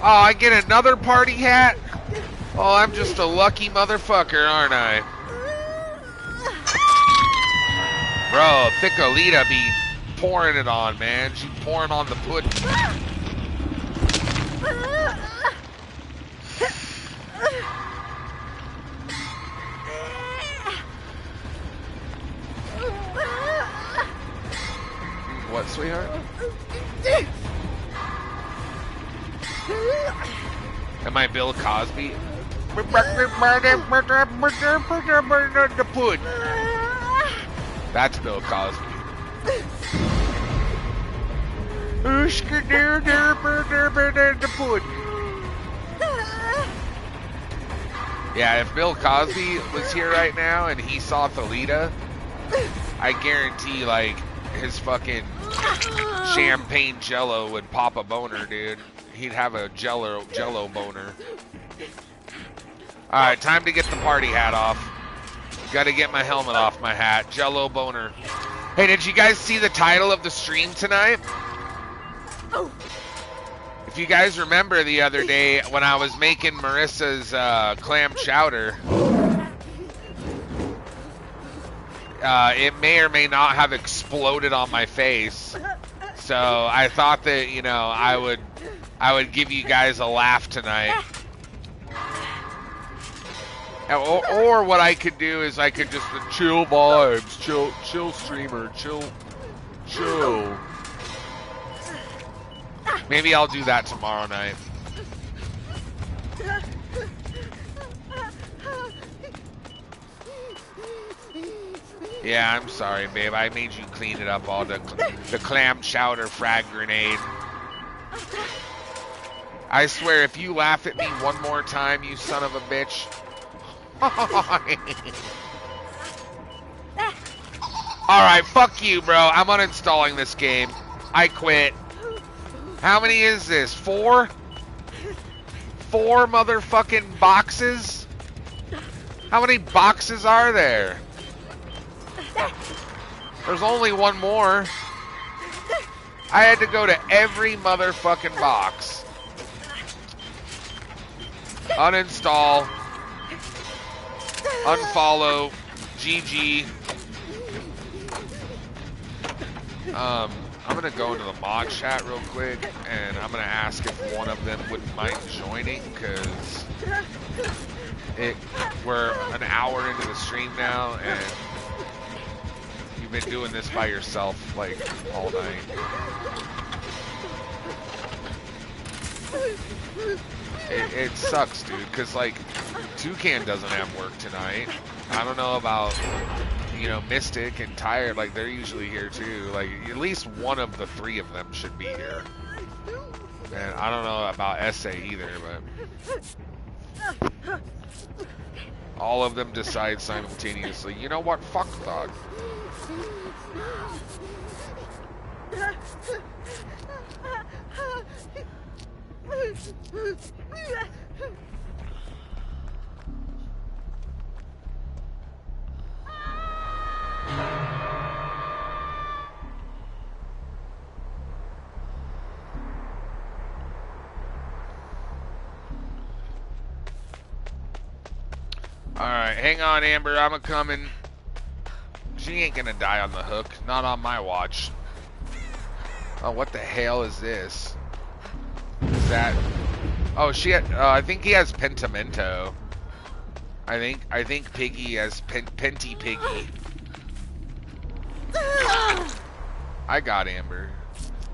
Oh, I get another party hat? Oh, I'm just a lucky motherfucker, aren't I? Bro, Thickolita be pouring it on, man. She's pouring on the pudding. What, sweetheart? Am I Bill Cosby? That's Bill Cosby. Yeah, if Bill Cosby was here right now and he saw Thalita, I guarantee, like, his fucking champagne jello would pop a boner, dude. He'd have a jello boner. Alright, time to get the party hat off. Gotta get my helmet off my hat. Jello boner. Hey, did you guys see the title of the stream tonight? If you guys remember the other day when I was making Marissa's clam chowder, it may or may not have exploded on my face. So I thought that, you know, I would give you guys a laugh tonight. Or what I could do is I could just chill vibes, chill streamer, chill. Maybe I'll do that tomorrow night. Yeah, I'm sorry, babe. I made you clean it up, all the clam chowder frag grenade. I swear, if you laugh at me one more time, you son of a bitch. Alright, fuck you, bro. I'm uninstalling this game. I quit. How many is this? 4? 4 motherfucking boxes? How many boxes are there? There's only one more. I had to go to every motherfucking box. Uninstall. Unfollow. GG. I'm gonna go into the mod chat real quick, and I'm gonna ask if one of them wouldn't mind joining, because we're an hour into the stream now, and you've been doing this by yourself, like, all night. It sucks, dude, because, like, Toucan doesn't have work tonight. I don't know about, you know, Mystic and Tired, like, they're usually here, too. Like, at least one of the 3 of them should be here. And I don't know about SA either, but all of them decide simultaneously, you know what, fuck dog. Alright, hang on, Amber, I'm a-coming. She ain't gonna die on the hook. Not on my watch. Oh, what the hell is this? Is that... Oh, she had... I think he has Pentimento. I think Piggy has Penty Piggy. I got Amber.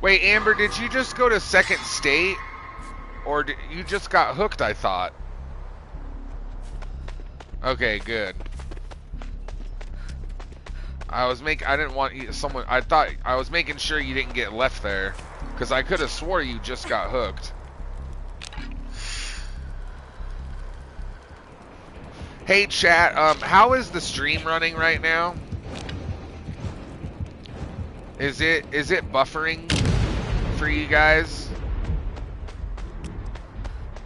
Wait, Amber, did you just go to second state? Or did you just got hooked, I thought? Okay, good. I didn't want someone, I thought, I was making sure you didn't get left there. Because I could have swore you just got hooked. Hey chat, how is the stream running right now? Is it buffering for you guys?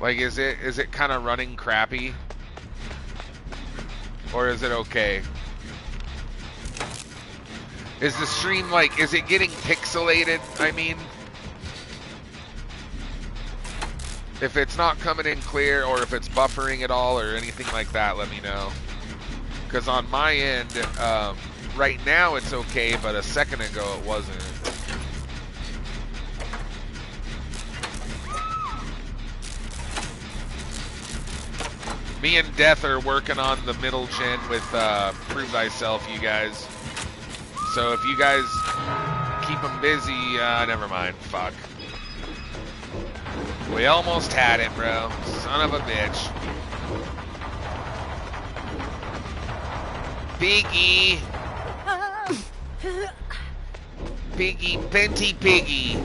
Like, is it kind of running crappy? Or is it okay? Is the stream, like, is it getting pixelated, I mean? If it's not coming in clear, or if it's buffering at all, or anything like that, let me know. Because on my end, right now it's okay, but a second ago it wasn't. Me and Death are working on the middle gen with Prove Thyself, you guys. So if you guys keep them busy, never mind, fuck. We almost had it, bro. Son of a bitch. Piggy. Piggy, Penty Piggy.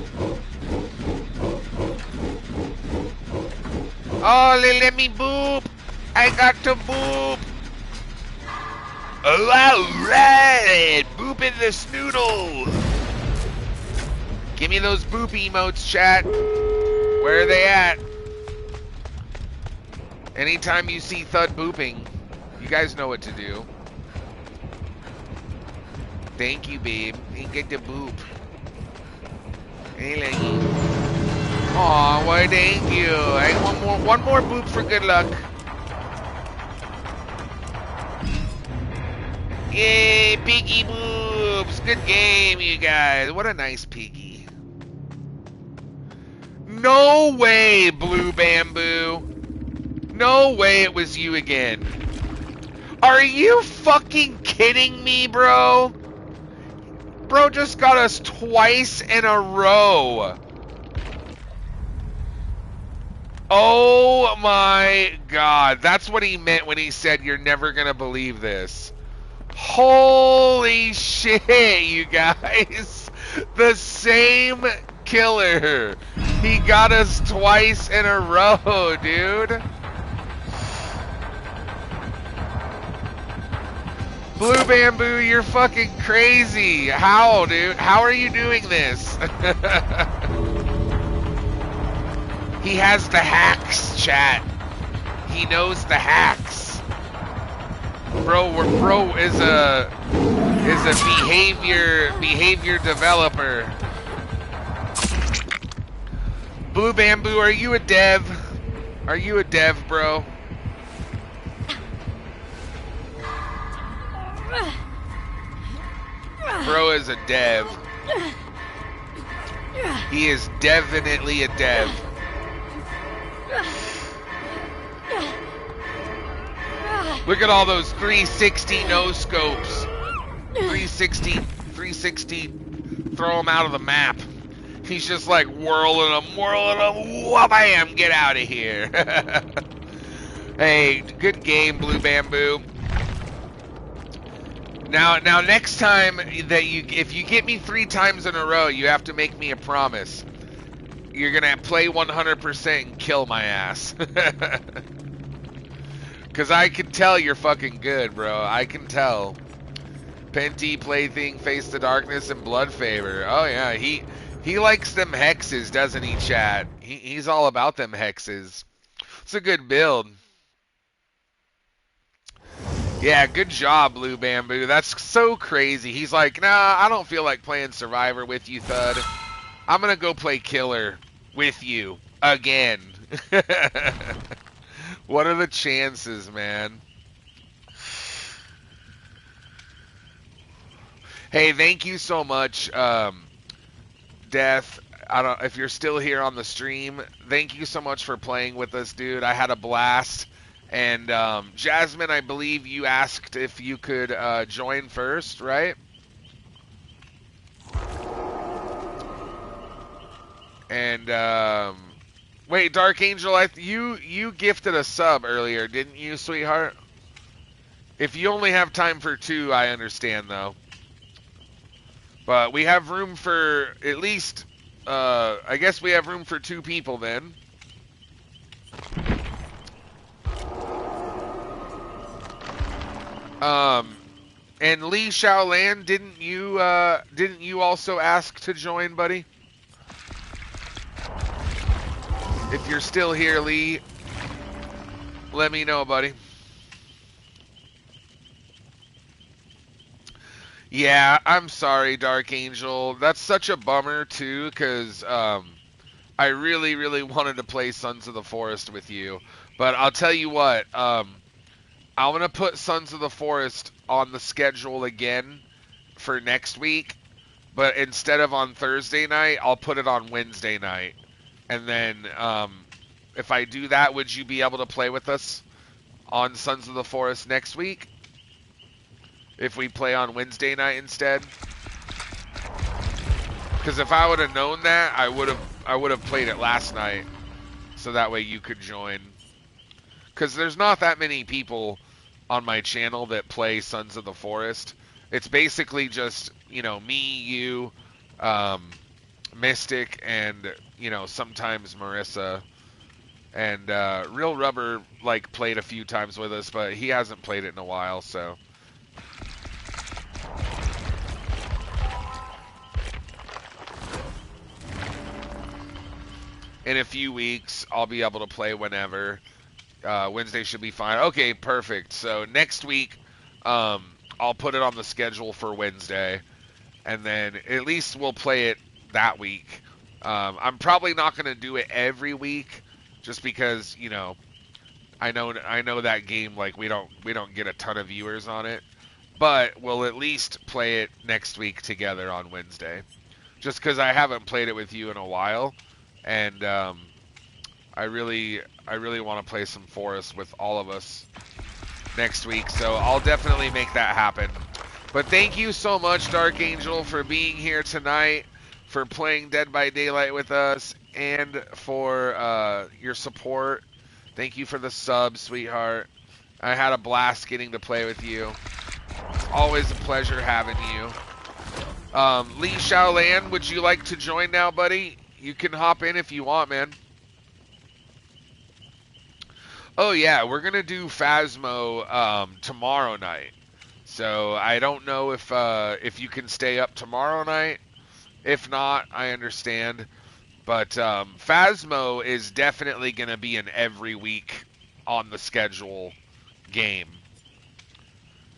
Oh, let me boop. I got to boop. Oh, alright. Boop in the snoodle. Give me those boop emotes, chat. Where are they at? Anytime you see Thud booping, you guys know what to do. Thank you, babe. You get the boop. Hey, lady. Aw, why thank you. Hey, one more boop for good luck. Yay, piggy boobs. Good game, you guys. What a nice piggy. No way, Blue Bamboo. No way it was you again. Are you fucking kidding me, bro? Bro just got us twice in a row. Oh my god. That's what he meant when he said you're never gonna believe this. Holy shit, you guys. The same killer. He got us twice in a row, dude. Blue Bamboo, you're fucking crazy. How, dude? How are you doing this? He has the hacks, chat. He knows the hacks. Bro is a behavior developer. Blue Bamboo, are you a dev? Are you a dev, bro? Bro is a dev. He is definitely a dev. Look at all those 360 no scopes. 360, throw him out of the map. He's just like whirling them, wha-bam, get out of here. Hey, good game, Blue Bamboo. Now next time that if you get me 3 times in a row, you have to make me a promise. You're gonna play 100% and kill my ass. Cause I can tell you're fucking good, bro. I can tell. Penty, Plaything, Face the Darkness, and Blood Favor. Oh yeah, he likes them hexes, doesn't he, chat? He's all about them hexes. It's a good build. Yeah, good job, Blue Bamboo. That's so crazy. He's like, nah, I don't feel like playing Survivor with you, Thud. I'm gonna go play Killer with you again. What are the chances, man? Hey, thank you so much, Death. I don't if you're still here on the stream. Thank you so much for playing with us, dude. I had a blast. And Jasmine, I believe you asked if you could join first, right? And wait, Dark Angel, you gifted a sub earlier, didn't you, sweetheart? If you only have time for 2, I understand though. But we have room for at least, I guess we have room for 2 people then. And Lee Shaolan, didn't you also ask to join, buddy? If you're still here, Lee, let me know, buddy. Yeah, I'm sorry, Dark Angel. That's such a bummer, too, because I really, really wanted to play Sons of the Forest with you. But I'll tell you what, I'm going to put Sons of the Forest on the schedule again for next week. But instead of on Thursday night, I'll put it on Wednesday night. And then if I do that, would you be able to play with us on Sons of the Forest next week? If we play on Wednesday night instead? Because if I would have known that, I would have played it last night. So that way you could join. Because there's not that many people on my channel that play Sons of the Forest. It's basically just, you know, me, you, Mystic, and, you know, sometimes Marissa. And Real Rubber, like, played a few times with us, but he hasn't played it in a while, so. In a few weeks, I'll be able to play whenever. Wednesday should be fine. Okay, perfect. So next week, I'll put it on the schedule for Wednesday, and then at least we'll play it that week. I'm probably not going to do it every week, just because, you know, I know that game, like, we don't get a ton of viewers on it. but we'll at least play it next week together on Wednesday. Just because I haven't played it with you in a while, and I really want to play some Forest with all of us next week, so I'll definitely make that happen. But thank you so much, Dark Angel, for being here tonight, for playing Dead by Daylight with us, and for your support. Thank you for the sub, sweetheart. I had a blast getting to play with you. It's always a pleasure having you. Lee Shaolan, would you like to join now, buddy? You can hop in if you want, man. Oh yeah, we're gonna do Phasmo tomorrow night. So I don't know if you can stay up tomorrow night. If not, I understand. But Phasmo is definitely gonna be an every week on the schedule game.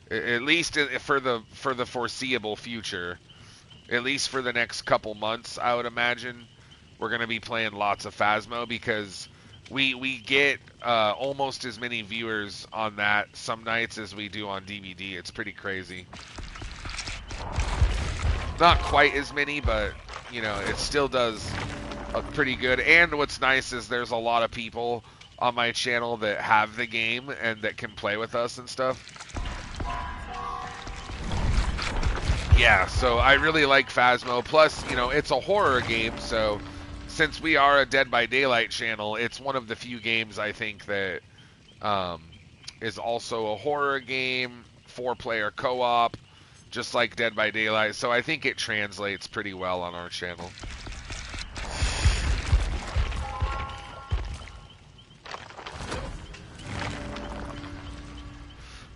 At least for the foreseeable future. At least for the next couple months, I would imagine we're going to be playing lots of Phasmo because we get almost as many viewers on that some nights as we do on DVD. It's pretty crazy. Not quite as many, but, you know, it still does pretty good. And what's nice is there's a lot of people on my channel that have the game and that can play with us and stuff. Yeah, so I really like Phasmo. Plus, you know, it's a horror game, so since we are a Dead by Daylight channel, it's one of the few games I think that is also a horror game, 4-player co-op, just like Dead by Daylight. So I think it translates pretty well on our channel.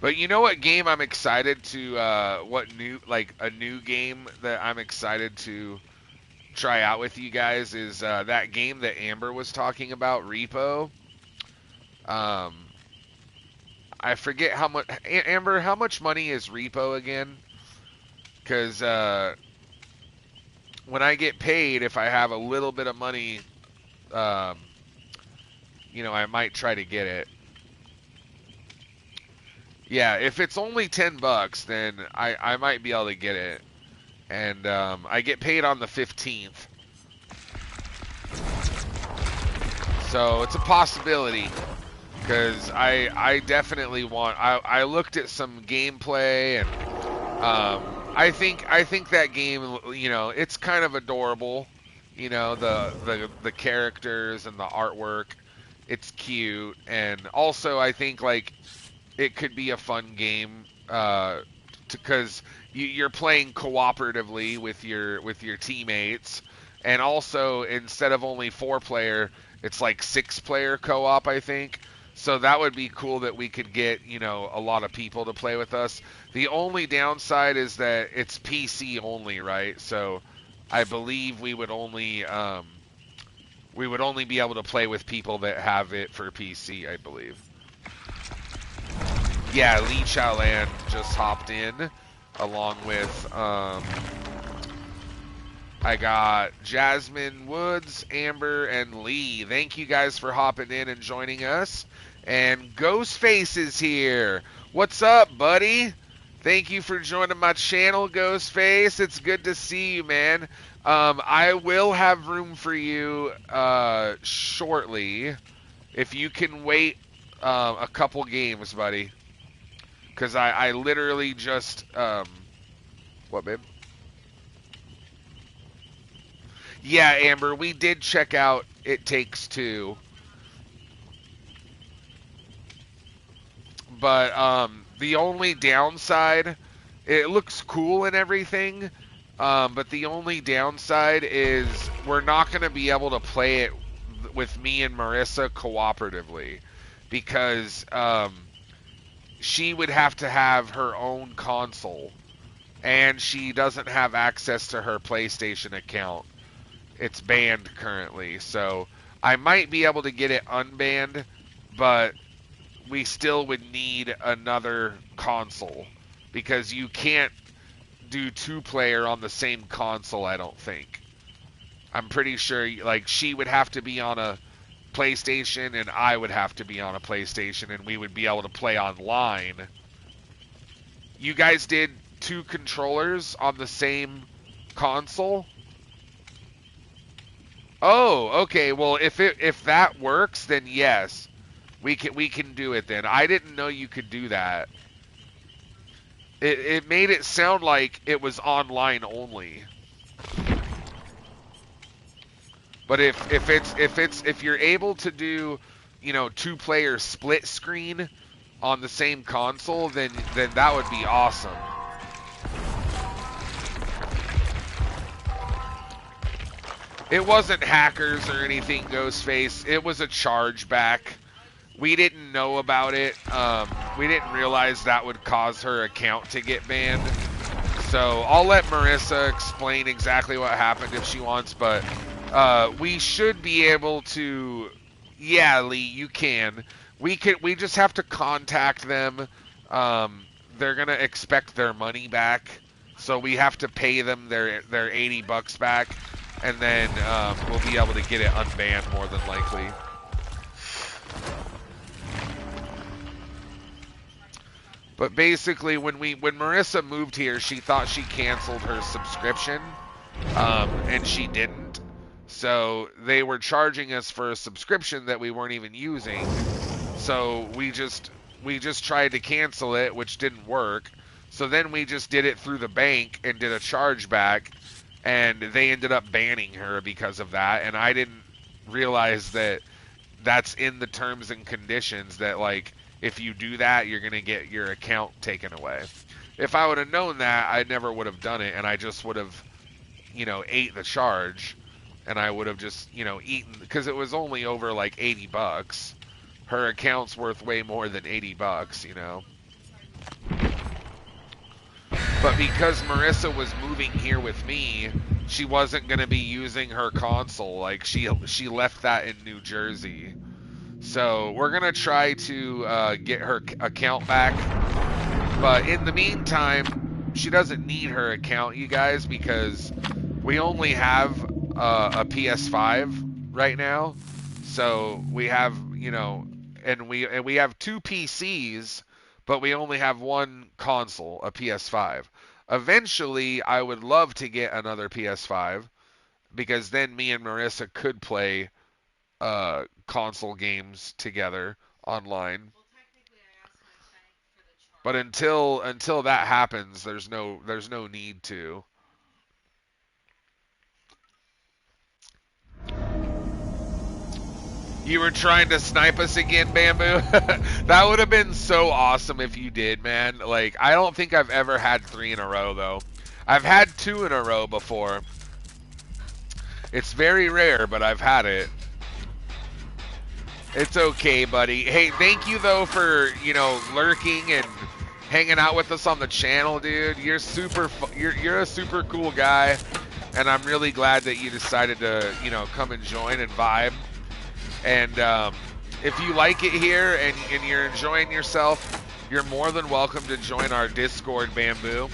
But you know what game I'm excited to, a new game that I'm excited to try out with you guys is that game that Amber was talking about, Repo. I forget how much, Amber, how much money is Repo again? Because when I get paid, if I have a little bit of money, you know, I might try to get it. Yeah, if it's only $10, then I might be able to get it. And I get paid on the 15th. So it's a possibility. Because I definitely want... I looked at some gameplay, and I think that game, you know, it's kind of adorable. You know, the characters and the artwork. It's cute. And also, I think, like... it could be a fun game because you're playing cooperatively with your teammates, and also instead of only 4-player, it's like 6-player co-op, I think. So that would be cool that we could get, you know, a lot of people to play with us. The only downside is that it's PC only, right? So I believe we would only be able to play with people that have it for PC, I believe. Yeah, Lee Chaolan just hopped in, along with, I got Jasmine Woods, Amber, and Lee. Thank you guys for hopping in and joining us. And Ghostface is here. What's up, buddy? Thank you for joining my channel, Ghostface. It's good to see you, man. I will have room for you shortly, if you can wait a couple games, buddy. Because I literally just, what, babe? Yeah, Amber, we did check out It Takes Two. But, the only downside, it looks cool and everything, but the only downside is we're not going to be able to play it with me and Marissa cooperatively. Because, she would have to have her own console, and she doesn't have access to her PlayStation account. It's banned currently, so I might be able to get it unbanned, but we still would need another console, because you can't do 2-player on the same console, I don't think. I'm pretty sure, like, she would have to be on a PlayStation, and I would have to be on a PlayStation, and we would be able to play online. You guys did 2 controllers on the same console? Oh, okay. Well, if that works, then yes, we can do it. Then I didn't know you could do that. It made it sound like it was online only. But if you're able to do, 2-player split screen on the same console, then that would be awesome. It wasn't hackers or anything, Ghostface. It was a chargeback. We didn't know about it. We didn't realize that would cause her account to get banned. So I'll let Marissa explain exactly what happened if she wants, but we should be able to. Yeah, Lee, you can. We just have to contact them. They're gonna expect their money back, so we have to pay them their $80 back, and then we'll be able to get it unbanned more than likely. But basically, when Marissa moved here, she thought she canceled her subscription, and she didn't. So they were charging us for a subscription that we weren't even using. So we just tried to cancel it, which didn't work. So then we just did it through the bank and did a chargeback, and they ended up banning her because of that. And I didn't realize that that's in the terms and conditions that, like, if you do that, you're going to get your account taken away. If I would have known that, I never would have done it, and I just would have, ate the charge, and I would have just, eaten, because it was only over, like, $80. Her account's worth way more than $80, But because Marissa was moving here with me, she wasn't going to be using her console. Like, she left that in New Jersey. So we're going to try to get her account back. But in the meantime, she doesn't need her account, you guys, because we only have a PS5 right now. So we have, and we have 2 PCs, but we only have 1 console, a PS5. Eventually, I would love to get another PS5, because then me and Marissa could play console games together online. But until that happens, there's no need to. You were trying to snipe us again, Bamboo? That would have been so awesome if you did, man. Like, I don't think I've ever had 3 in a row, though. I've had 2 in a row before. It's very rare, but I've had it. It's okay, buddy. Hey, thank you, though, for, lurking and hanging out with us on the channel, dude. You're you're a super cool guy, and I'm really glad that you decided to, come and join and vibe. And if you like it here and you're enjoying yourself, you're more than welcome to join our Discord, Bamboo.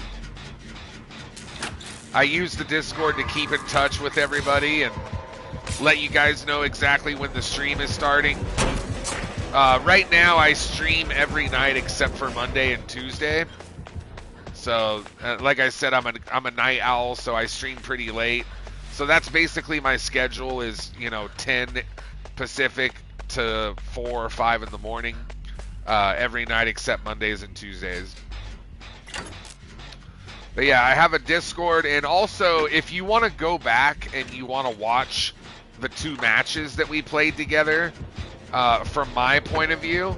I use the Discord to keep in touch with everybody and let you guys know exactly when the stream is starting. Right now, I stream every night except for Monday and Tuesday. So, like I said, I'm a night owl, so I stream pretty late. So that's basically my schedule is, 10 Pacific to 4 or 5 in the morning every night except Mondays and Tuesdays. But yeah, I have a Discord, and also if you want to go back and you want to watch the 2 matches that we played together, from my point of view,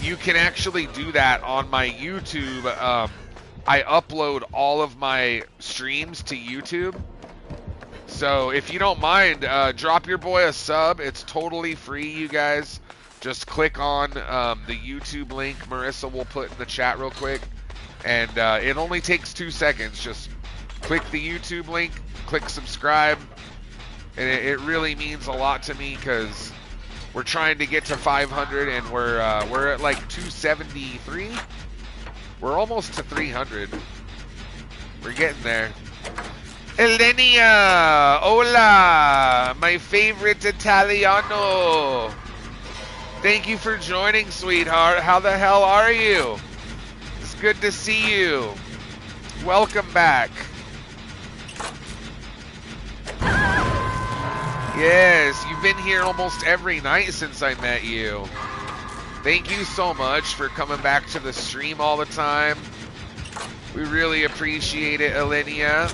you can actually do that on my YouTube. I upload all of my streams to YouTube. So if you don't mind, drop your boy a sub. It's totally free, you guys. Just click on the YouTube link Marissa will put in the chat real quick. And it only takes 2 seconds. Just click the YouTube link, click subscribe. And it really means a lot to me because we're trying to get to 500 and we're at like 273. We're almost to 300. We're getting there. Elenia, hola, my favorite Italiano. Thank you for joining, sweetheart. How the hell are you? It's good to see you. Welcome back. Yes, you've been here almost every night since I met you. Thank you so much for coming back to the stream all the time. We really appreciate it, Alinea.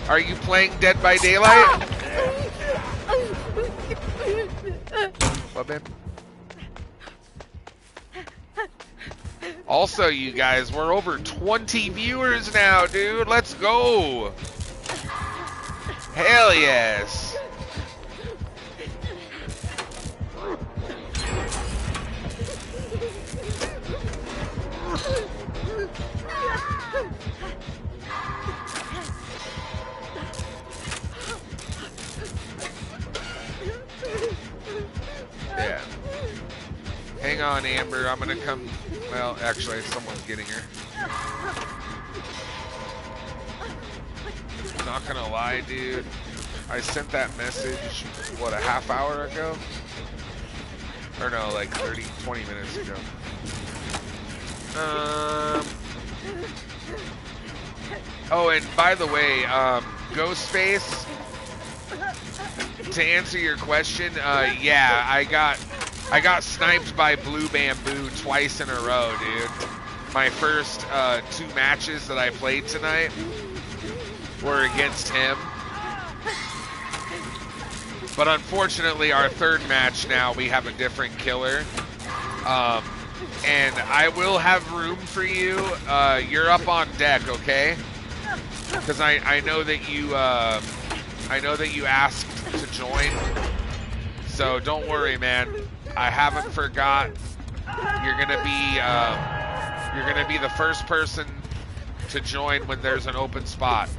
Are you playing Dead by Daylight? What, babe? Also, you guys, we're over 20 viewers now, dude. Let's go. Hell yes. Yeah. Hang on, Amber. I'm gonna come. Well, actually, someone's getting her. Not gonna lie, dude. I sent that message, what, a half hour ago? Or no, like 30, 20 minutes ago. Oh, and by the way, Ghostface, to answer your question, yeah, I got sniped by Blue Bamboo twice in a row, dude. My first 2 matches that I played tonight were against him. But unfortunately, our 3rd match now, we have a different killer. And I will have room for you. You're up on deck, okay? Because I know that you asked to join. So don't worry, man. I haven't forgot. You're gonna be the first person to join when there's an open spot.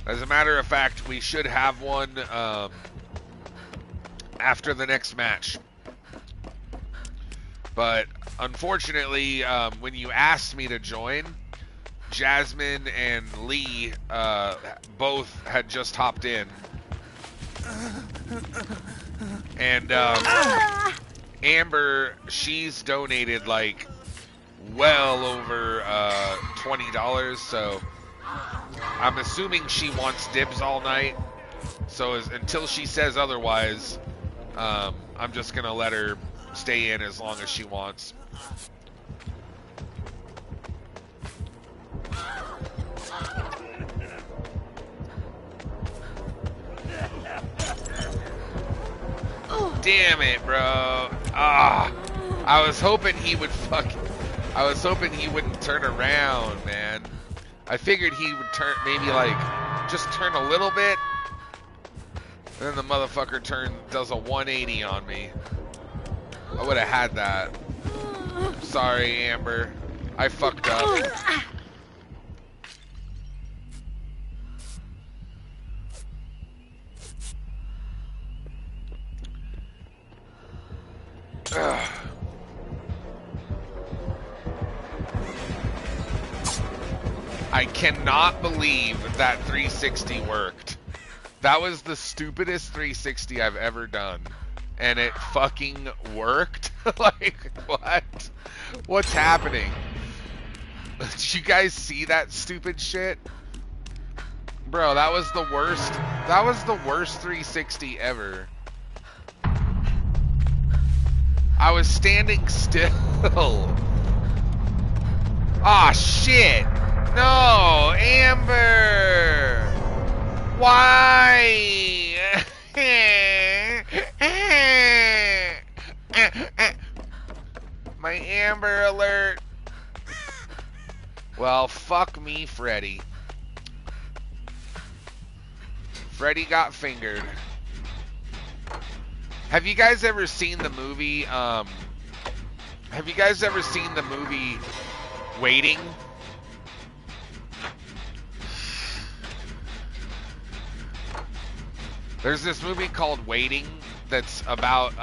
As a matter of fact, we should have one after the next match. But unfortunately, when you asked me to join, Jasmine and Lee both had just hopped in. And Amber, she's donated like well over $20, so I'm assuming she wants dibs all night. So until she says otherwise, I'm just gonna let her stay in as long as she wants. Damn it, bro. I was hoping he would I was hoping he wouldn't turn around, man. I figured he would turn, maybe like, just turn a little bit. And then the motherfucker does a 180 on me. I would have had that. Sorry, Amber. I fucked up. Ugh. I cannot believe that 360 worked. That was the stupidest 360 I've ever done. And it fucking worked? Like, what? What's happening? Did you guys see that stupid shit? Bro, that was the worst. That was the worst 360 ever. I was standing still. Aw, shit. No, Amber. Why? My Amber alert. Well, fuck me, Freddy. Freddy got fingered. Have you guys ever seen the movie, Waiting? There's this movie called Waiting that's about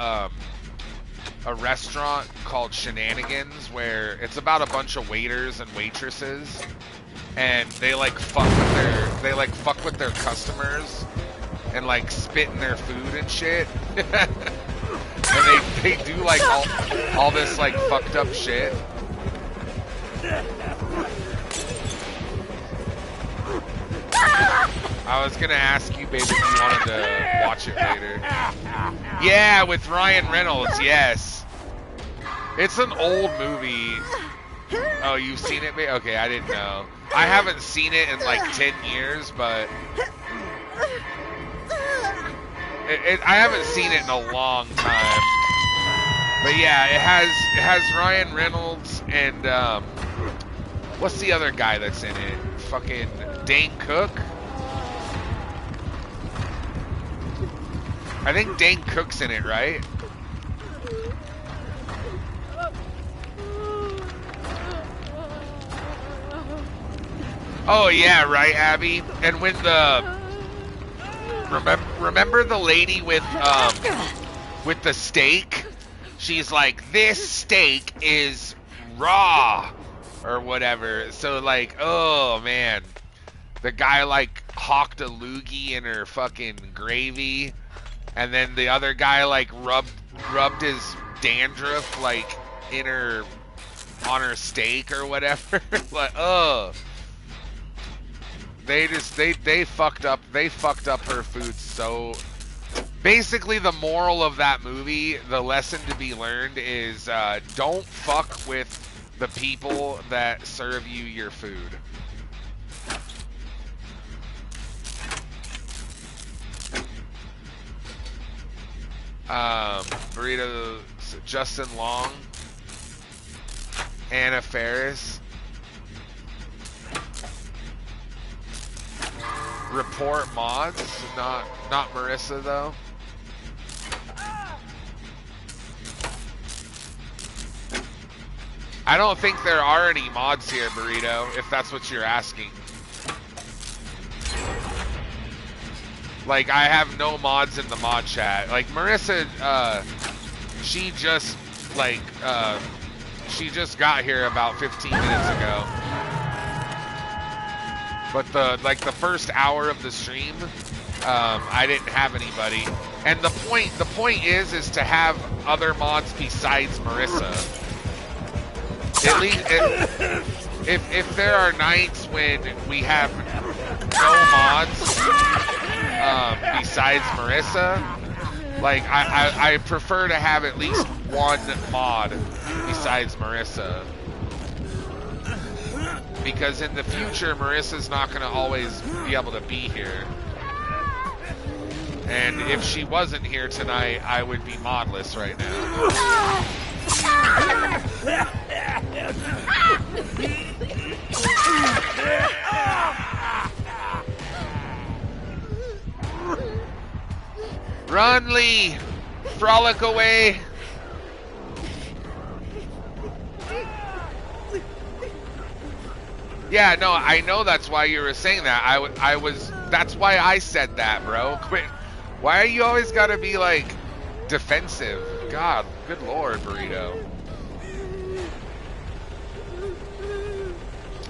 a restaurant called Shenanigans, where it's about a bunch of waiters and waitresses, and they like fuck with their customers and like spit in their food and shit. and they do like all this like fucked up shit. I was gonna ask you, babe, if you wanted to watch it later. Yeah, with Ryan Reynolds, yes. It's an old movie. Oh, you've seen it, babe? Okay, I didn't know. I haven't seen it in like 10 years, but I haven't seen it in a long time. But yeah, it has Ryan Reynolds and what's the other guy that's in it? Fucking Dane Cook. I think Dane Cook's in it, right? Oh yeah, right, Abby. And when the remember the lady with the steak? She's like, this steak is raw or whatever. So like, oh man, the guy like hawked a loogie in her fucking gravy, and then the other guy like rubbed his dandruff like on her steak or whatever. Like, oh. They fucked up her food. So basically the moral of that movie, the lesson to be learned is don't fuck with the people that serve you your food. Burrito, Justin Long, Anna Faris. Report mods, not Marissa though. I don't think there are any mods here, Burrito, if that's what you're asking. Like, I have no mods in the mod chat. Like, Marissa, she just got here about 15 minutes ago. But the first hour of the stream, I didn't have anybody. And the point is to have other mods besides Marissa. At least if there are nights when we have no mods besides Marissa, like I prefer to have at least one mod besides Marissa. Because in the future, Marissa's not going to always be able to be here. And if she wasn't here tonight, I would be modless right now. Run, Lee! Frolic away! Yeah, no, I know that's why you were saying that. That's why I said that, bro. Quit. Why you always gotta be, like, defensive? God, good lord, Burrito.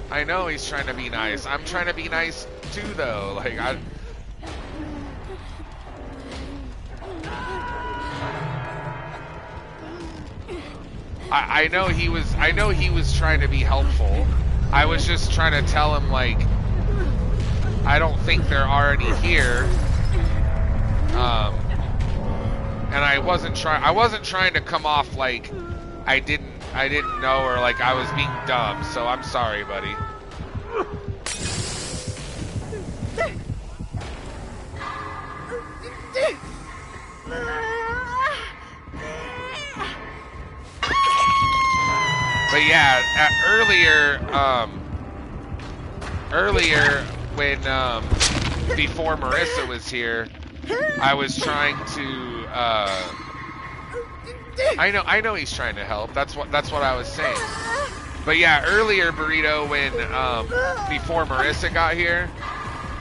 I know he's trying to be nice. I'm trying to be nice, too, though. Like, I know he was trying to be helpful. I was just trying to tell him, like, I don't think there are any here. And I wasn't trying to come off like I didn't know, or like I was being dumb, so I'm sorry, buddy. But yeah, earlier when before Marissa was here, I was trying to I know he's trying to help. That's what I was saying. But yeah, earlier, Burrito, when before Marissa got here,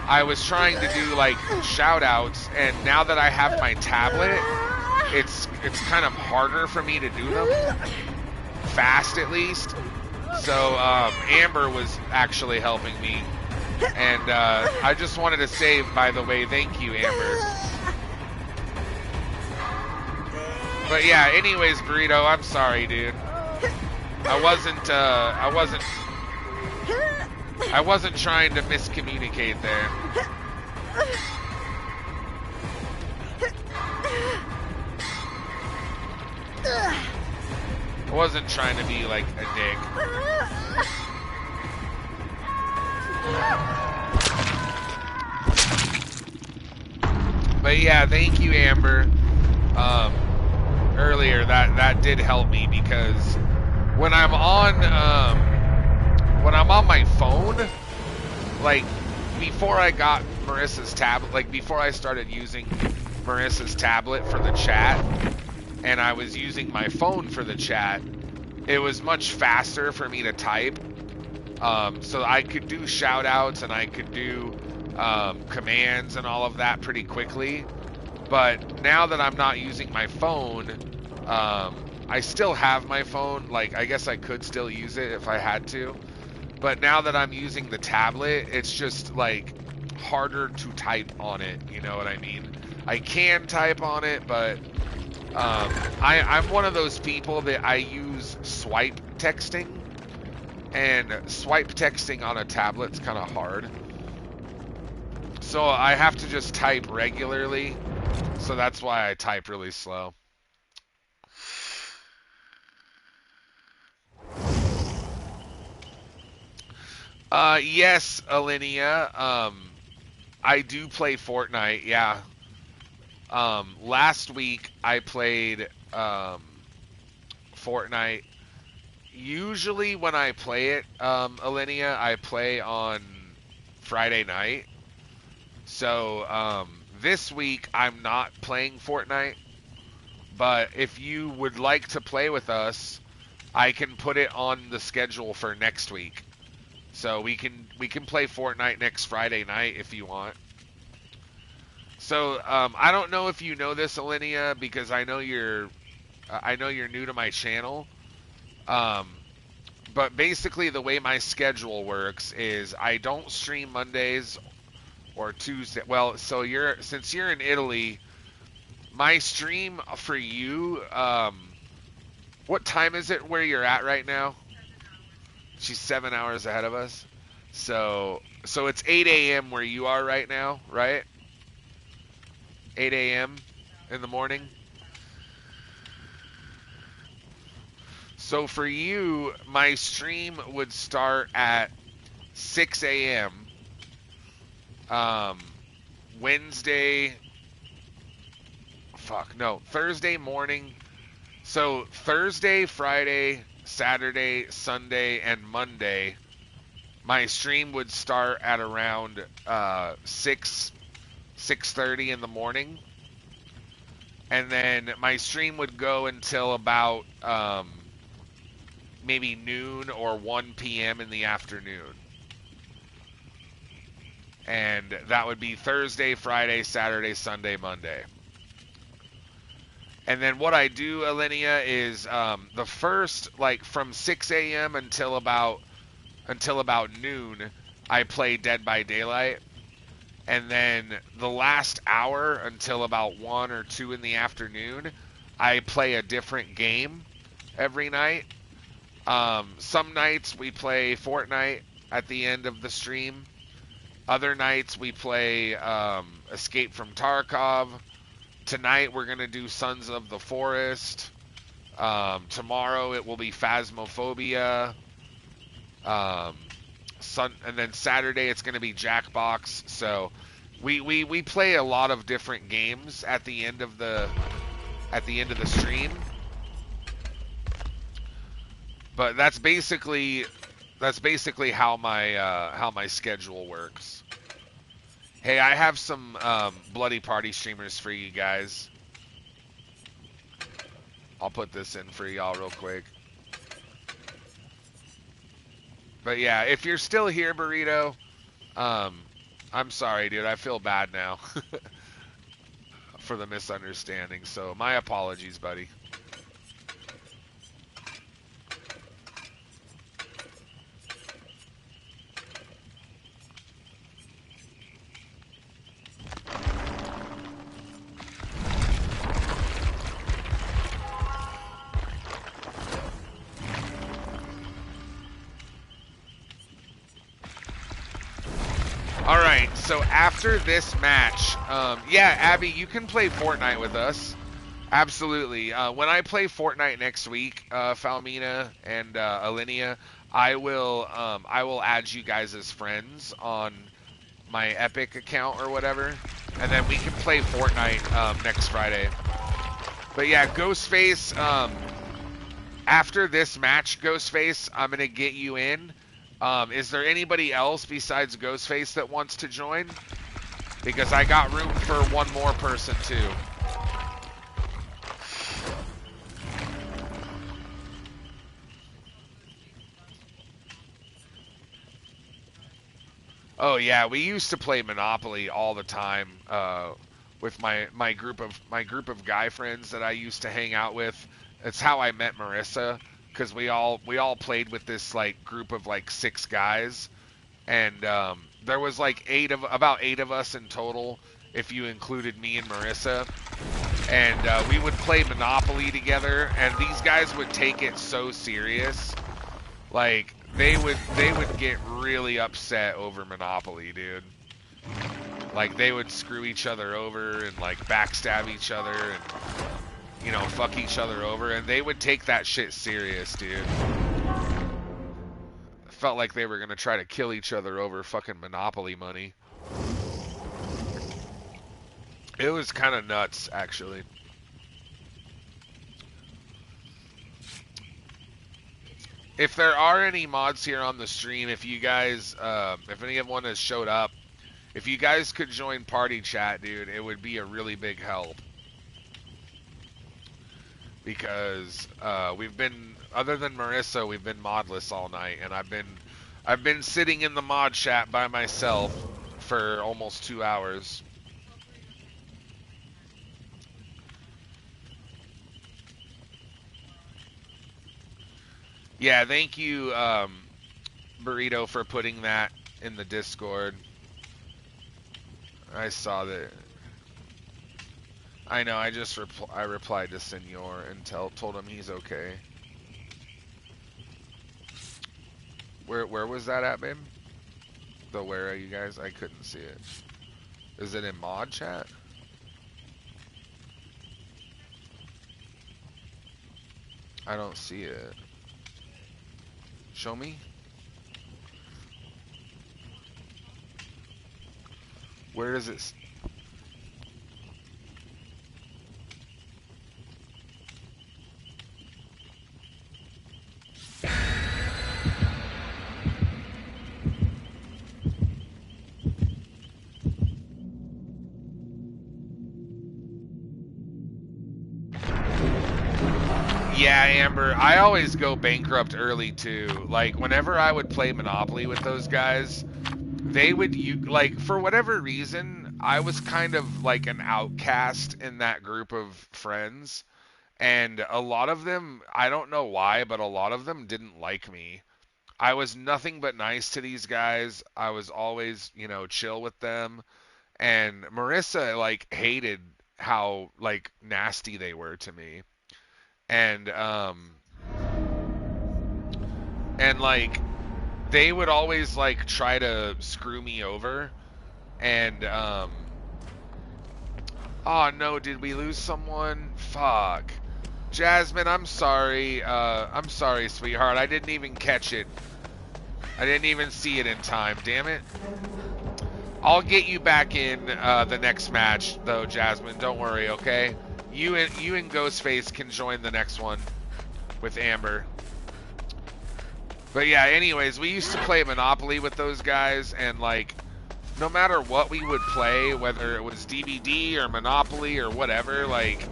I was trying to do like shout outs, and now that I have my tablet, it's kind of harder for me to do them fast, at least. So Amber was actually helping me, and I just wanted to say, by the way, thank you, Amber. But yeah, anyways, Burrito, I'm sorry, dude. I wasn't trying to miscommunicate there. I wasn't trying to be like a dick. But yeah, thank you, Amber. Earlier that did help me, because when I'm on my phone, like before I got Marissa's tablet, like before I started using Marissa's tablet for the chat, and I was using my phone for the chat, it was much faster for me to type. So I could do shout outs and I could do commands and all of that pretty quickly. But now that I'm not using my phone, I still have my phone. Like, I guess I could still use it if I had to. But now that I'm using the tablet, it's just like harder to type on it. You know what I mean? I can type on it, but I'm one of those people that I use swipe texting. And swipe texting on a tablet's kind of hard. So I have to just type regularly. So that's why I type really slow. Yes, Alinea. I do play Fortnite, yeah. Last week I played Fortnite. Usually when I play it, Alinea, I play on Friday night. So this week I'm not playing Fortnite. But if you would like to play with us, I can put it on the schedule for next week. So we can play Fortnite next Friday night if you want. So I don't know if you know this, Alinea, because I know you're new to my channel. But basically the way my schedule works is I don't stream Mondays or Tuesday. Well, so since you're in Italy, my stream for you, what time is it where you're at right now? She's 7 hours ahead of us. So it's 8 a.m. where you are right now, right? 8 a.m. in the morning. So for you, my stream would start at 6 a.m. Thursday morning. So Thursday, Friday, Saturday, Sunday, and Monday, my stream would start at around 6:30 in the morning. And then my stream would go until about maybe noon or 1 p.m. in the afternoon. And that would be Thursday, Friday, Saturday, Sunday, Monday. And then what I do, Alinea, is the first, like from 6 a.m. until about noon, I play Dead by Daylight. And then the last hour until about 1 or 2 in the afternoon, I play a different game every night. Some nights we play Fortnite at the end of the stream. Other nights we play Escape from Tarkov. Tonight we're going to do Sons of the Forest. Tomorrow it will be Phasmophobia. And then Saturday it's going to be Jackbox. So we play a lot of different games at the end of the stream. But that's basically how my schedule works. Hey, I have some Bloody Party streamers for you guys. I'll put this in for y'all real quick. But yeah, if you're still here, Burrito, I'm sorry, dude. I feel bad now for the misunderstanding. So my apologies, buddy. All right, so after this match, yeah, Abby, you can play Fortnite with us. Absolutely. When I play Fortnite next week, Falmina and Alinea, I will add you guys as friends on my Epic account or whatever, and then we can play Fortnite next Friday. But yeah, Ghostface, after this match, Ghostface, I'm gonna get you in. Is there anybody else besides Ghostface that wants to join? Because I got room for one more person too. Oh yeah, we used to play Monopoly all the time with my group of guy friends that I used to hang out with. It's how I met Marissa, because we all played with this like group of like 6 guys, and there was like about eight of us in total if you included me and Marissa, and we would play Monopoly together, and these guys would take it so serious, like they would get really upset over Monopoly, dude. Like they would screw each other over and like backstab each other and, you know, fuck each other over, and they would take that shit serious, dude. It felt like they were gonna try to kill each other over fucking Monopoly money. It was kind of nuts, actually. If there are any mods here on the stream, if you guys, if anyone has showed up, if you guys could join party chat, dude, it would be a really big help. Because we've been, other than Marissa, we've been modless all night, and I've been sitting in the mod chat by myself for almost 2 hours. Yeah, thank you, Burrito, for putting that in the Discord. I saw that. I know, I just I replied to Senor and told him he's okay. Where was that at, babe? Where are you guys? I couldn't see it. Is it in mod chat? I don't see it. Show me. Where does it? Yeah, Amber, I always go bankrupt early too. Like, whenever I would play Monopoly with those guys, they would, like, for whatever reason, I was kind of like an outcast in that group of friends. And a lot of them, I don't know why, but a lot of them didn't like me. I was nothing but nice to these guys. I was always, you know, chill with them. And Marissa, like, hated how, like, nasty they were to me. And like they would always like try to screw me over, and oh no, did we lose someone? Fuck. Jasmine, I'm sorry, sweetheart, I didn't even catch it. I didn't even see it in time, damn it. I'll get you back in the next match though, Jasmine, don't worry, okay? You and Ghostface can join the next one with Amber. But yeah, anyways, we used to play Monopoly with those guys, and like, no matter what we would play, whether it was DBD or Monopoly or whatever, like,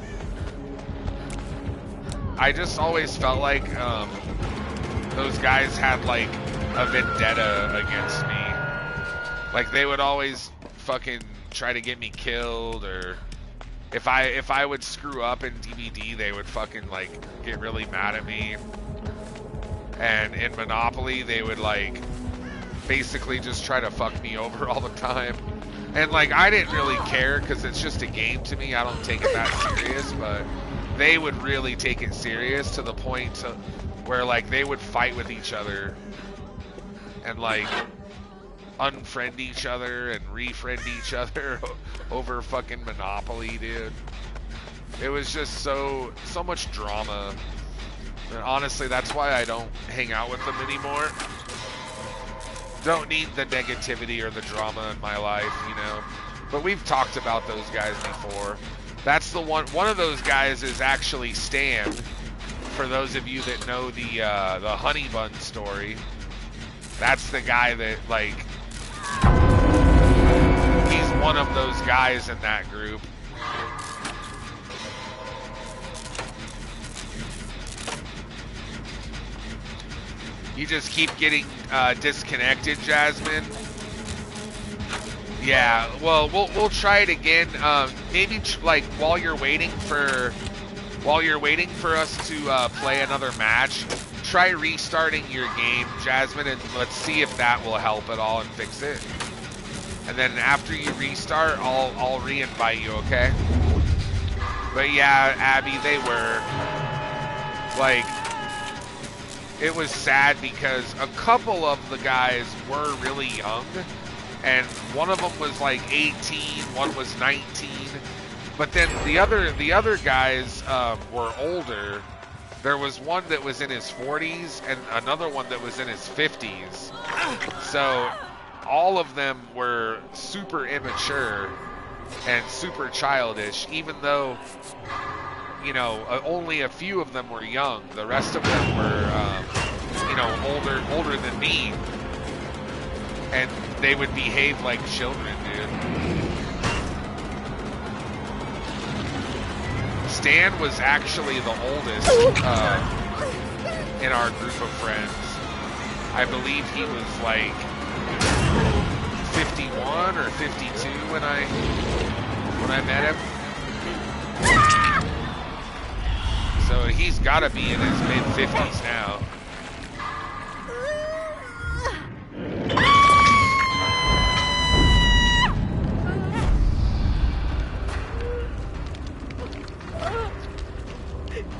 I just always felt like those guys had like a vendetta against me. Like, they would always fucking try to get me killed, or if I would screw up in DBD, they would fucking like get really mad at me. And in Monopoly, they would like basically just try to fuck me over all the time. And like, I didn't really care because it's just a game to me. I don't take it that serious, but they would really take it serious to the point where like they would fight with each other. And like, unfriend each other and refriend each other over fucking Monopoly, dude. It was just so much drama. And honestly, that's why I don't hang out with them anymore. Don't need the negativity or the drama in my life, you know. But we've talked about those guys before. That's the one of those guys is actually Stan. For those of you that know the honey bun story, that's the guy that, like, he's one of those guys in that group. You just keep getting disconnected, Jasmine. Yeah, well, we'll try it again. Maybe like while you're waiting for us to play another match, try restarting your game, Jasmine, and let's see if that will help at all and fix it. And then after you restart, I'll re-invite you, okay? But yeah, Abby, they were like, it was sad because a couple of the guys were really young, and one of them was like 18, one was 19, but then the other guys were older. There was one that was in his 40s and another one that was in his 50s. So all of them were super immature and super childish, even though, you know, only a few of them were young. The rest of them were, you know, older than me. And they would behave like children, dude. Stan was actually the oldest in our group of friends. I believe he was like 51 or 52 when I met him. So he's got to be in his mid-50s now.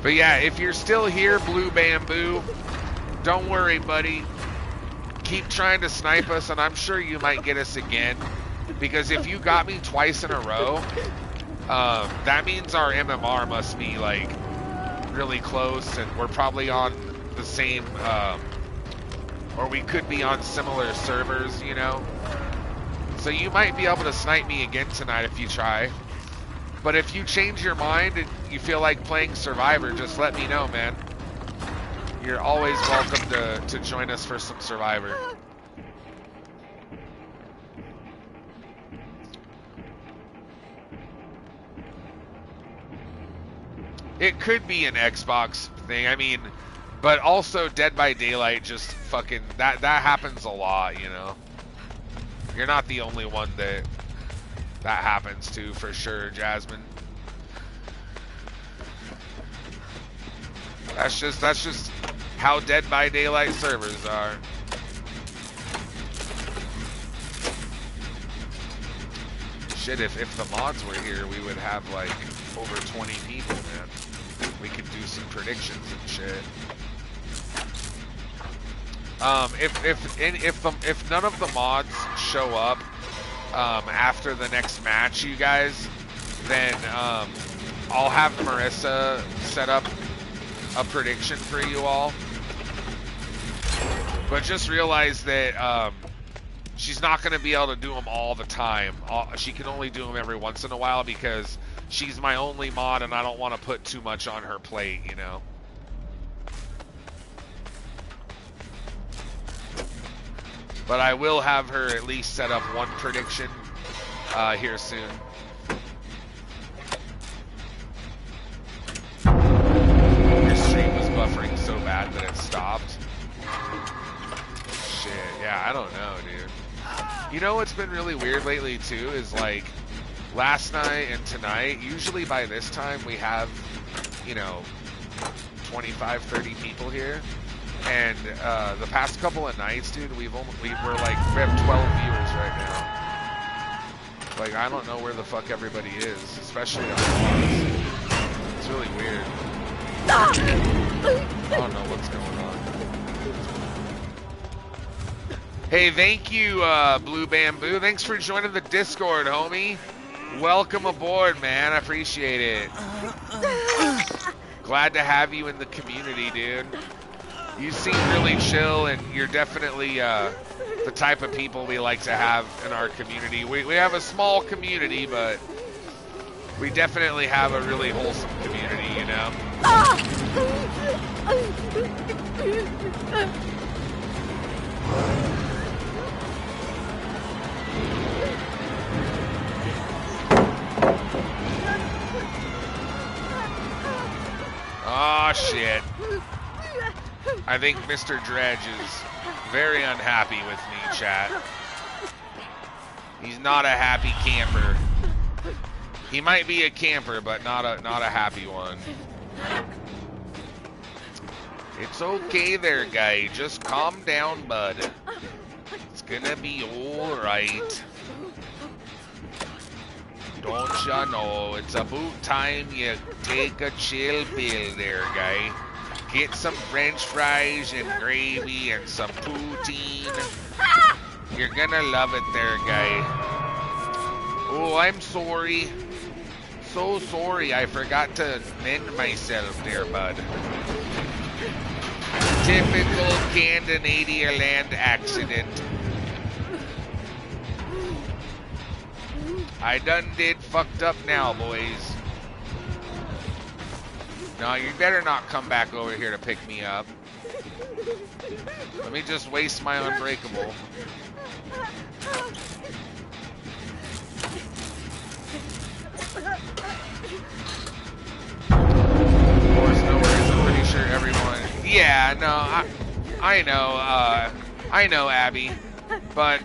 But yeah, if you're still here, Blue Bamboo, don't worry, buddy. Keep trying to snipe us, and I'm sure you might get us again. Because if you got me twice in a row, that means our MMR must be, like, really close, and we're probably on the same, or we could be on similar servers, you know? So you might be able to snipe me again tonight if you try. But if you change your mind and you feel like playing Survivor, just let me know, man. You're always welcome to join us for some Survivor. It could be an Xbox thing, I mean, but also Dead by Daylight just fucking, that happens a lot, you know? You're not the only one that happens to, for sure, Jasmine. That's just how Dead by Daylight servers are. Shit, if the mods were here, we would have like over 20 people, man. We could do some predictions and shit. If none of the mods show up after the next match, you guys, then I'll have Marissa set up a prediction for you all. But just realize that she's not going to be able to do them all the time. She can only do them every once in a while because she's my only mod and I don't want to put too much on her plate, you know. But I will have her at least set up one prediction here soon. Your stream was buffering so bad that it stopped. Shit, yeah, I don't know, dude. You know what's been really weird lately, too, is like last night and tonight, usually by this time we have, you know, 25, 30 people here. And the past couple of nights, dude, we have 12 viewers right now. Like, I don't know where the fuck everybody is, especially on the It's really weird. I don't know what's going on. Hey, thank you, Blue Bamboo. Thanks for joining the Discord, homie. Welcome aboard, man. I appreciate it. Glad to have you in the community, dude. You seem really chill, and you're definitely the type of people we like to have in our community. We have a small community, but we definitely have a really wholesome community, you know? Oh, shit. I think Mr. Dredge is very unhappy with me, chat. He's not a happy camper. He might be a camper, but not a happy one. It's okay there, guy. Just calm down, bud. It's gonna be alright. Don't ya know, it's about time you take a chill pill there, guy. Get some french fries and gravy and some poutine. You're gonna love it there, guy. Oh, I'm sorry. So sorry, I forgot to mend myself there, bud. Typical Canadian land accident. I done did fucked up now, boys. No, you better not come back over here to pick me up. Let me just waste my unbreakable. Of course, no worries. I'm pretty sure everyone... Yeah, no, I know, Abby. But,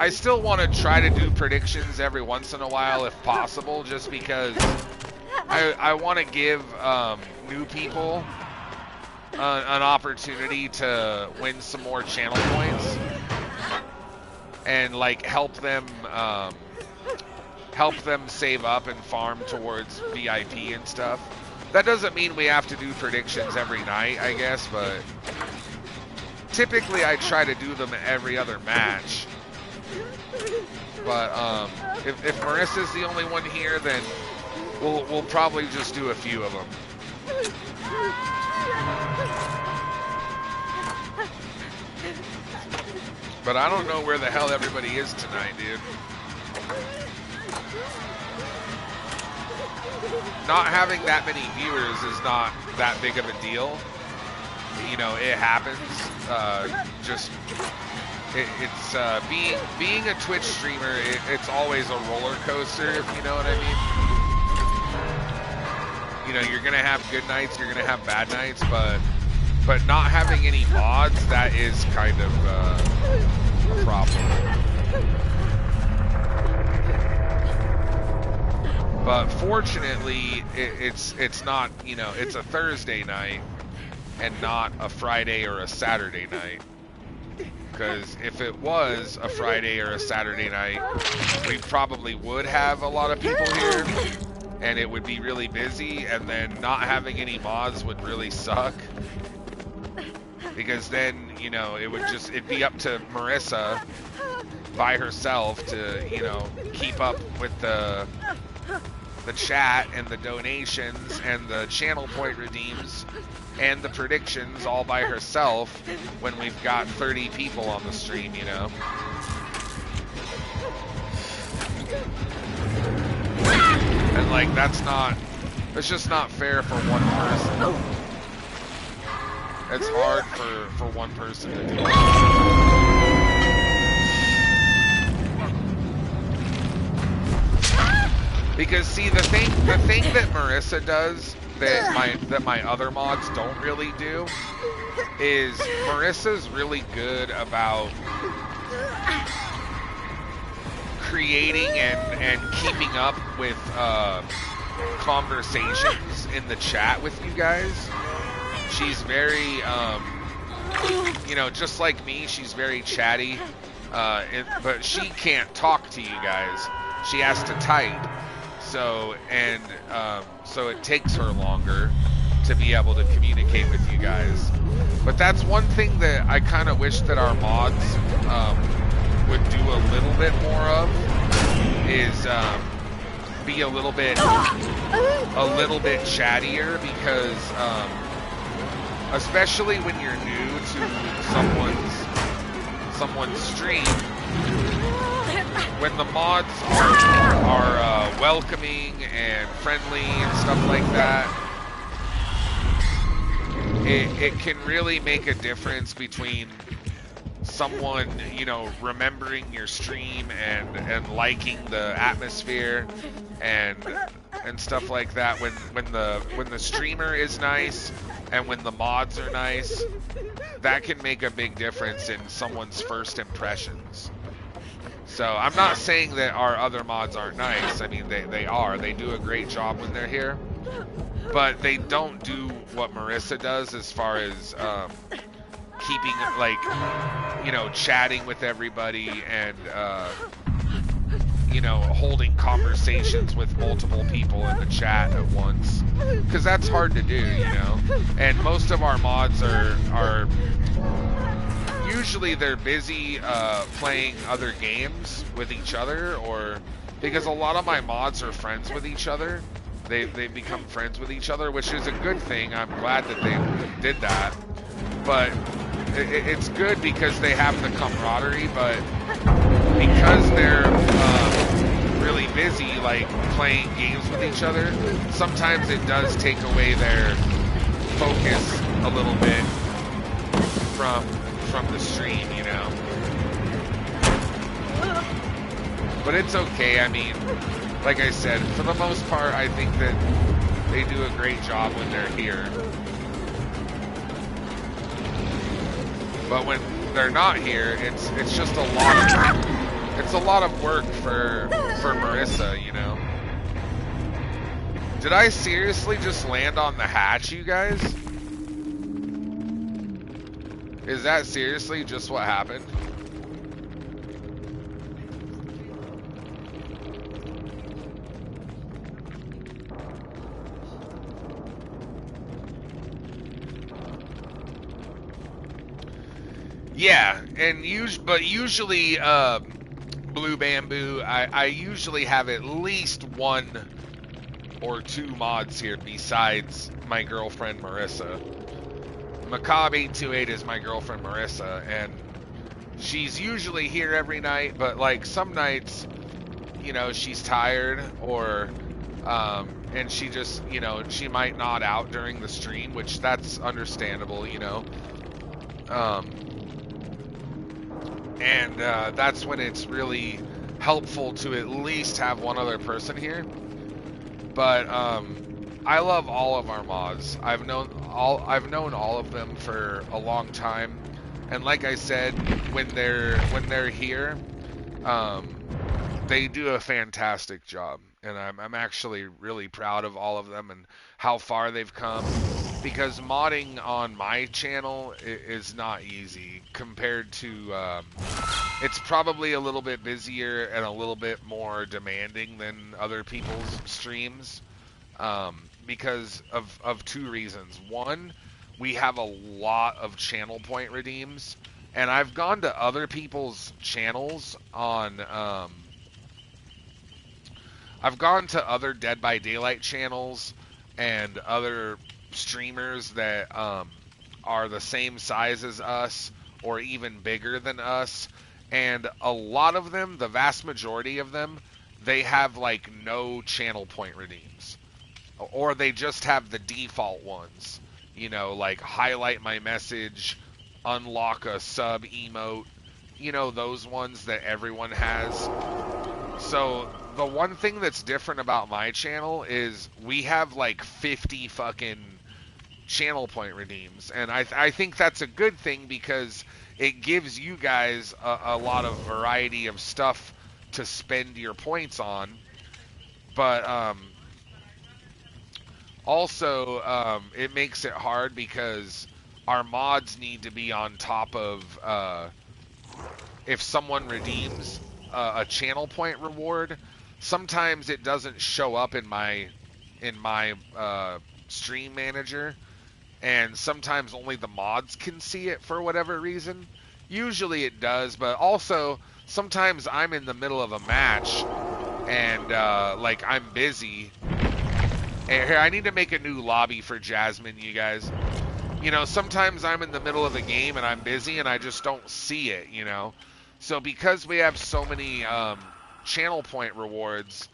I still want to try to do predictions every once in a while if possible, just because I want to give new people an opportunity to win some more channel points and like help them save up and farm towards VIP and stuff. That doesn't mean we have to do predictions every night, I guess, but typically I try to do them every other match. But if Marissa's the only one here, then we'll probably just do a few of them. But I don't know where the hell everybody is tonight, dude. Not having that many viewers is not that big of a deal. You know, it happens. Being a Twitch streamer, it's always a roller coaster, if you know what I mean. You know, you're gonna have good nights, you're gonna have bad nights, but not having any mods, that is kind of a problem. But fortunately, it's not, you know, it's a Thursday night and not a Friday or a Saturday night. Because if it was a Friday or a Saturday night, we probably would have a lot of people here, and it would be really busy, and then not having any mods would really suck. Because then, you know, it'd be up to Marissa by herself to, you know, keep up with the chat and the donations and the channel point redeems and the predictions all by herself when we've got 30 people on the stream, you know. And like that's just not fair for one person. It's hard for one person to do. Because see, the thing that Marissa does that my other mods don't really do is Marissa's really good about creating and keeping up with conversations in the chat with you guys. She's very, you know, just like me, she's very chatty, but she can't talk to you guys. She has to type. So it takes her longer to be able to communicate with you guys. But that's one thing that I kind of wish that our mods would do a little bit more of, is be a little bit chattier, because especially when you're new to someone's stream, when the mods are welcoming and friendly and stuff like that, it can really make a difference between someone, you know, remembering your stream and liking the atmosphere and stuff like that. When the streamer is nice and when the mods are nice, that can make a big difference in someone's first impressions. So I'm not saying that our other mods aren't nice. I mean, they are. They do a great job when they're here. But they don't do what Marissa does as far as keeping, like, you know, chatting with everybody and, you know, holding conversations with multiple people in the chat at once. Because that's hard to do, you know. And most of our mods are usually they're busy playing other games with each other, or because a lot of my mods are friends with each other. They become friends with each other, which is a good thing. I'm glad that they did that. But it's good because they have the camaraderie, but because they're really busy, like, playing games with each other, sometimes it does take away their focus a little bit from the stream, you know. But it's okay. I mean, like I said, for the most part, I think that they do a great job when they're here. But when they're not here, it's just a lot of work for Marissa, you know. Did I seriously just land on the hatch, you guys? Is that seriously just what happened? Yeah, and usually, Blue Bamboo, I usually have at least one or two mods here besides my girlfriend Marissa. Macabre828 is my girlfriend Marissa, and she's usually here every night, but like some nights, you know, she's tired, or and she just, you know, she might nod out during the stream, which that's understandable, you know. And that's when it's really helpful to at least have one other person here. But I love all of our mods. I've known all of them for a long time, and like I said, when they're here, they do a fantastic job, and I'm actually really proud of all of them and how far they've come. Because modding on my channel is not easy compared to, it's probably a little bit busier and a little bit more demanding than other people's streams, because of two reasons. One, we have a lot of channel point redeems, and I've gone to other people's channels on, I've gone to other Dead by Daylight channels and other streamers that are the same size as us or even bigger than us, and a lot of them, the vast majority of them, they have like no channel point redeems, or they just have the default ones, you know, like highlight my message, unlock a sub emote, you know, those ones that everyone has. So the one thing that's different about my channel is we have like 50 fucking channel point redeems, and I think that's a good thing because it gives you guys a lot of variety of stuff to spend your points on. But also it makes it hard because our mods need to be on top of if someone redeems a channel point reward, sometimes it doesn't show up in my stream manager, and sometimes only the mods can see it for whatever reason. Usually it does, but also sometimes I'm in the middle of a match and like I'm busy. And here, I need to make a new lobby for Jasmine, you guys. You know, sometimes I'm in the middle of a game and I'm busy and I just don't see it, you know. So because we have so many channel point rewards,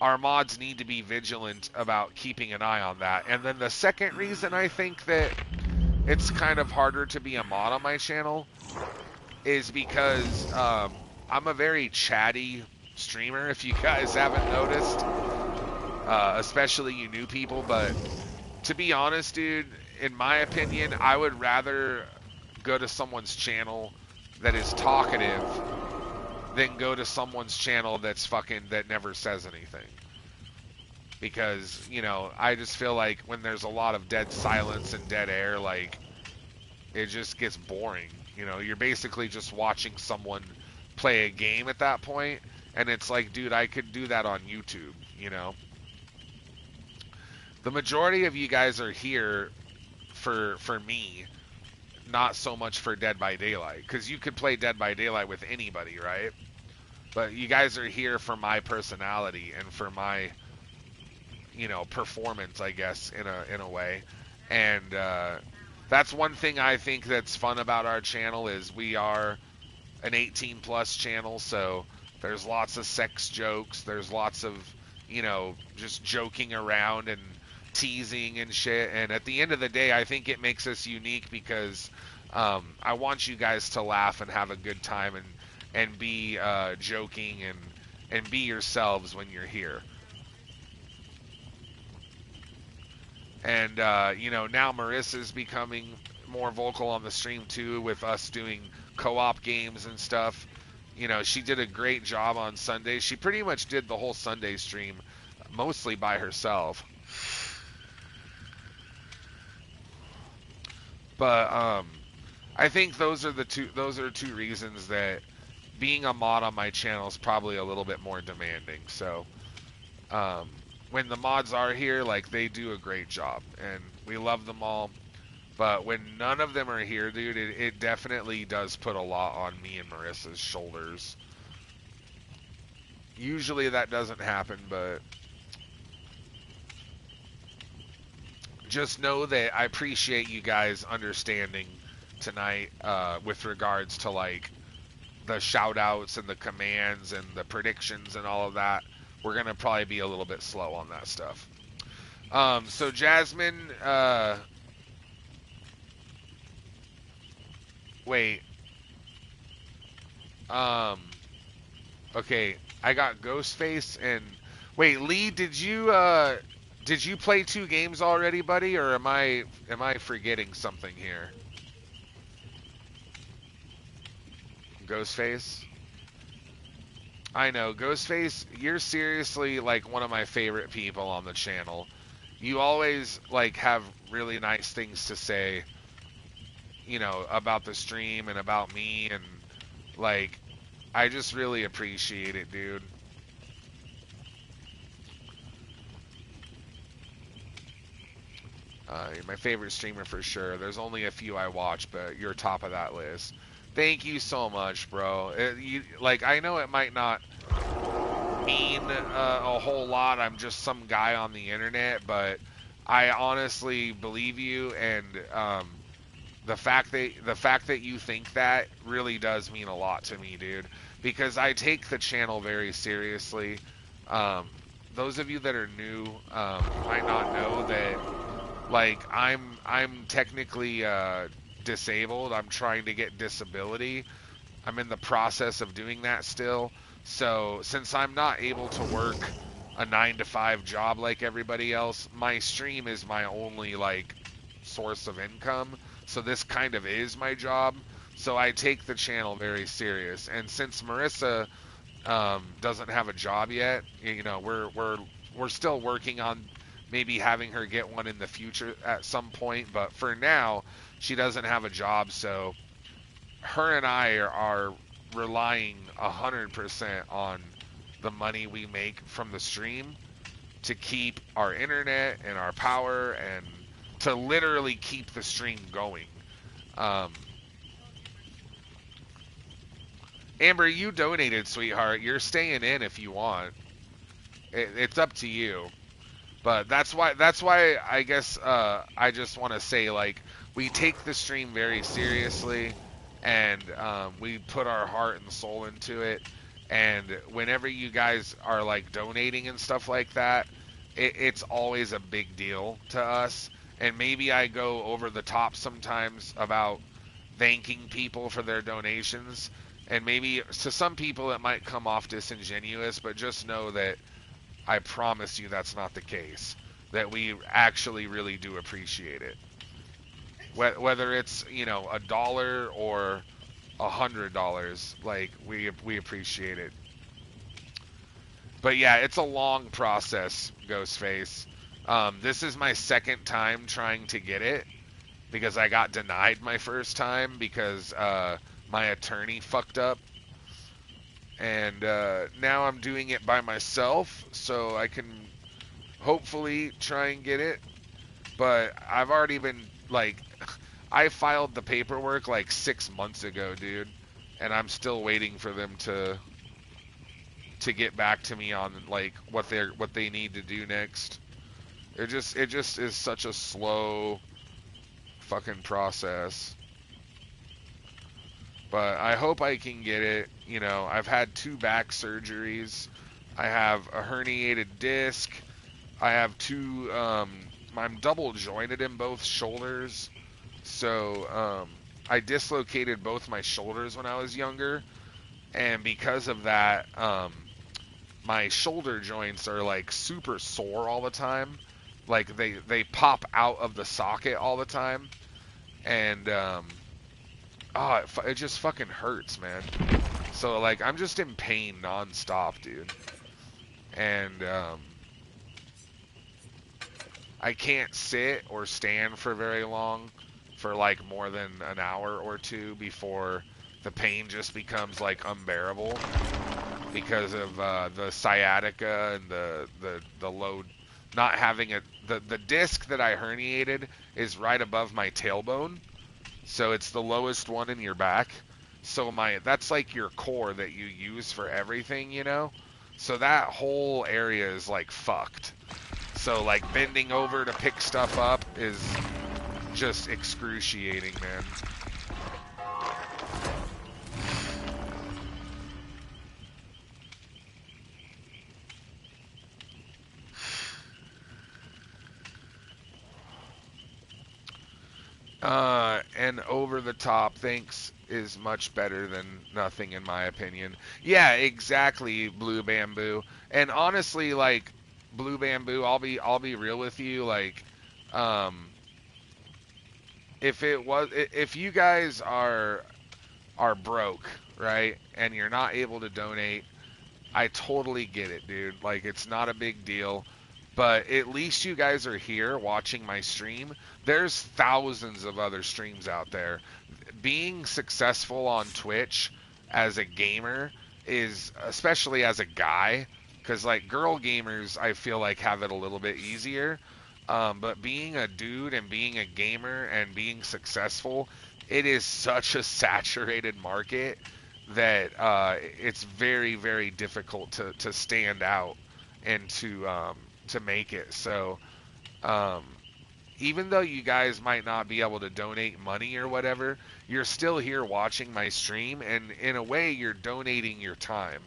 our mods need to be vigilant about keeping an eye on that. And then the second reason I think that it's kind of harder to be a mod on my channel is because I'm a very chatty streamer, if you guys haven't noticed, especially you new people. But to be honest, dude, in my opinion, I would rather go to someone's channel that is talkative than go to someone's channel that's that never says anything. Because, you know, I just feel like when there's a lot of dead silence and dead air, like, it just gets boring. You know, you're basically just watching someone play a game at that point, and it's like, dude, I could do that on YouTube, you know? The majority of you guys are here for me, not so much for Dead by Daylight, because you could play Dead by Daylight with anybody, right? But you guys are here for my personality and for my, you know, performance, I guess, in a way. And that's one thing I think that's fun about our channel is we are an 18 plus channel, so there's lots of sex jokes, there's lots of, you know, just joking around and teasing and shit. And at the end of the day, I think it makes us unique because I want you guys to laugh and have a good time and be joking and be yourselves when you're here. And you know, now Marissa's becoming more vocal on the stream too, with us doing co-op games and stuff. You know, she did a great job on Sunday. She pretty much did the whole Sunday stream mostly by herself. But I think those are two reasons that being a mod on my channel is probably a little bit more demanding. So when the mods are here, like, they do a great job and we love them all. But when none of them are here, dude, it definitely does put a lot on me and Marissa's shoulders. Usually that doesn't happen, but just know that I appreciate you guys understanding tonight with regards to, like, the shout-outs and the commands and the predictions and all of that. We're going to probably be a little bit slow on that stuff. So Jasmine, wait. Okay, I got Ghostface and wait, Lee, did you play 2 games already, buddy, or am I forgetting something here? Ghostface? I know, Ghostface, you're seriously, like, one of my favorite people on the channel. You always, like, have really nice things to say, you know, about the stream and about me, and, like, I just really appreciate it, dude. You're my favorite streamer for sure. There's only a few I watch, but you're top of that list. Thank you so much, bro. Like, I know it might not mean a whole lot. I'm just some guy on the internet, but I honestly believe you, and the fact that you think that really does mean a lot to me, dude. Because I take the channel very seriously. Those of you that are new might not know that, like, I'm technically disabled. I'm trying to get disability. I'm in the process of doing that still. So since I'm not able to work a 9-to-5 job like everybody else, my stream is my only, like, source of income. So this kind of is my job. So I take the channel very serious. And since Marissa doesn't have a job yet, you know, we're still working on maybe having her get one in the future at some point, but for now she doesn't have a job, so her and I are relying 100% on the money we make from the stream, to keep our internet and our power and to literally keep the stream going. Amber, you donated, sweetheart. You're staying in if you want. It's up to you. But that's why I guess I just want to say, like, we take the stream very seriously, and we put our heart and soul into it. And whenever you guys are like donating and stuff like that, it's always a big deal to us. And maybe I go over the top sometimes about thanking people for their donations. And maybe to some people it might come off disingenuous, but just know that I promise you that's not the case. That we actually really do appreciate it. Whether it's, you know, $1 or $100, like, we appreciate it. But yeah, it's a long process, Ghostface. This is my second time trying to get it because I got denied my first time because my attorney fucked up. And now I'm doing it by myself, so I can hopefully try and get it. But I've already been, like, I filed the paperwork like 6 months ago, dude, and I'm still waiting for them to get back to me on, like, what they need to do next. It just is such a slow fucking process. But I hope I can get it. You know, I've had 2 back surgeries. I have a herniated disc. I have 2, I'm double jointed in both shoulders. So, I dislocated both my shoulders when I was younger. And because of that, my shoulder joints are like super sore all the time. Like they pop out of the socket all the time. And, it just fucking hurts, man. So, like, I'm just in pain nonstop, dude. And, I can't sit or stand for very long, for, like, more than an hour or 2 before the pain just becomes, like, unbearable because of, the sciatica and the load, not having the disc that I herniated is right above my tailbone. So it's the lowest one in your back. So that's like your core that you use for everything, you know? So that whole area is like fucked. So like bending over to pick stuff up is just excruciating, man. And over the top, thanks, is much better than nothing, in my opinion. Yeah, exactly, Blue Bamboo. And honestly, like, Blue Bamboo, I'll be real with you, like, if you guys are broke, right, and you're not able to donate, I totally get it, dude. Like, it's not a big deal. But at least you guys are here watching my stream. There's thousands of other streams out there. Being successful on Twitch as a gamer is, especially as a guy, because like girl gamers I feel like have it a little bit easier. But being a dude and being a gamer and being successful, it is such a saturated market that it's very, very difficult to stand out and to make it. So even though you guys might not be able to donate money or whatever, you're still here watching my stream, and in a way you're donating your time.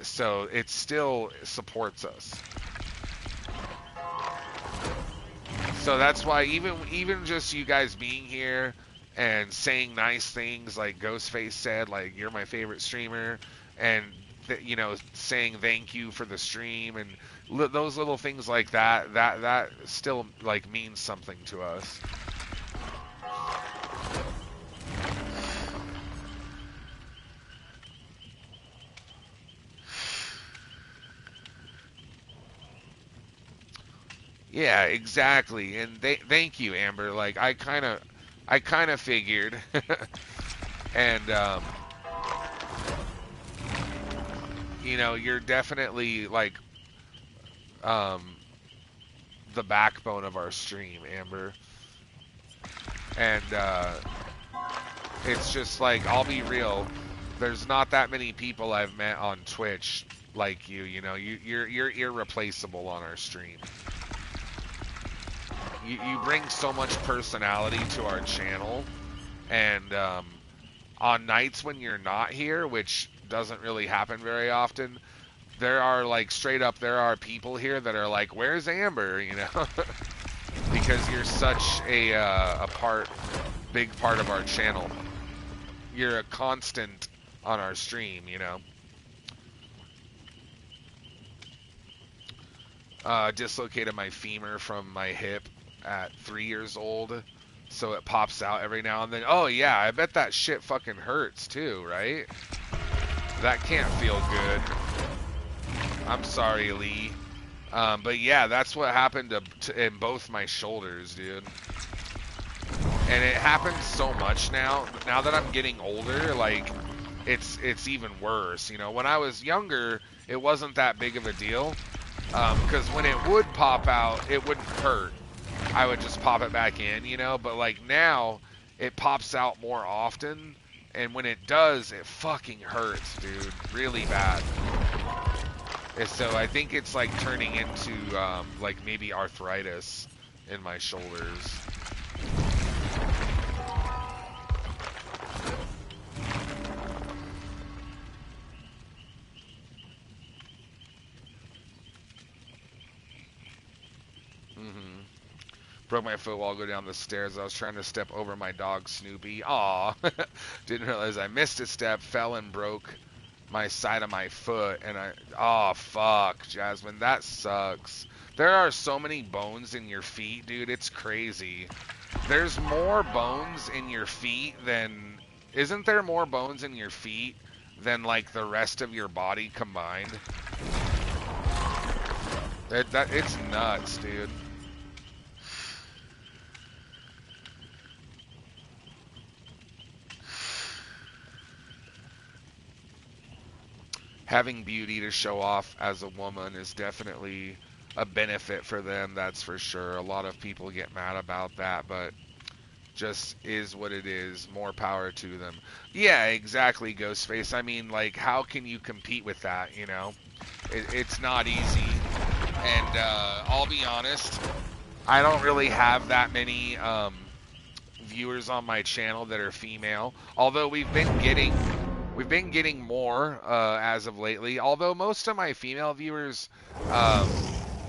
So it still supports us. So that's why even just you guys being here and saying nice things like Ghostface said, like, you're my favorite streamer, and you know, saying thank you for the stream, and those little things like that still like means something to us. Yeah, exactly. And thank you, Amber. Like, I kind of figured. And you know, you're definitely like the backbone of our stream, Amber. And it's just like, I'll be real, there's not that many people I've met on Twitch like you. You know, you're irreplaceable on our stream. You bring so much personality to our channel, and on nights when you're not here, which doesn't really happen very often, there are like straight up there are people here that are like, where's Amber, you know? Because you're such a big part of our channel. You're a constant on our stream, you know. Dislocated my femur from my hip at 3 years old, so it pops out every now and then. Oh yeah, I bet that shit fucking hurts too, right? That can't feel good. I'm sorry, Lee. But yeah, that's what happened in both my shoulders, dude. And it happens so much now. Now that I'm getting older, like, it's even worse. You know, when I was younger, it wasn't that big of a deal. Because when it would pop out, it wouldn't hurt. I would just pop it back in, you know? But, like, now, it pops out more often. And when it does, it fucking hurts, dude. Really bad. And so I think it's, like, turning into, like, maybe arthritis in my shoulders. Broke my foot while I go down the stairs. I was trying to step over my dog Snoopy. Aw. Didn't realize I missed a step, fell and broke my side of my foot. And oh, fuck, Jasmine. That sucks. There are so many bones in your feet, dude. It's crazy. There's more bones in your feet than... Isn't there more bones in your feet than, like, the rest of your body combined? It's nuts, dude. Having beauty to show off as a woman is definitely a benefit for them, that's for sure. A lot of people get mad about that, but just is what it is. More power to them. Yeah, exactly, Ghostface. I mean, like, how can you compete with that, you know? It's not easy. And I'll be honest, I don't really have that many viewers on my channel that are female, although we've been getting more as of lately. Although most of my female viewers,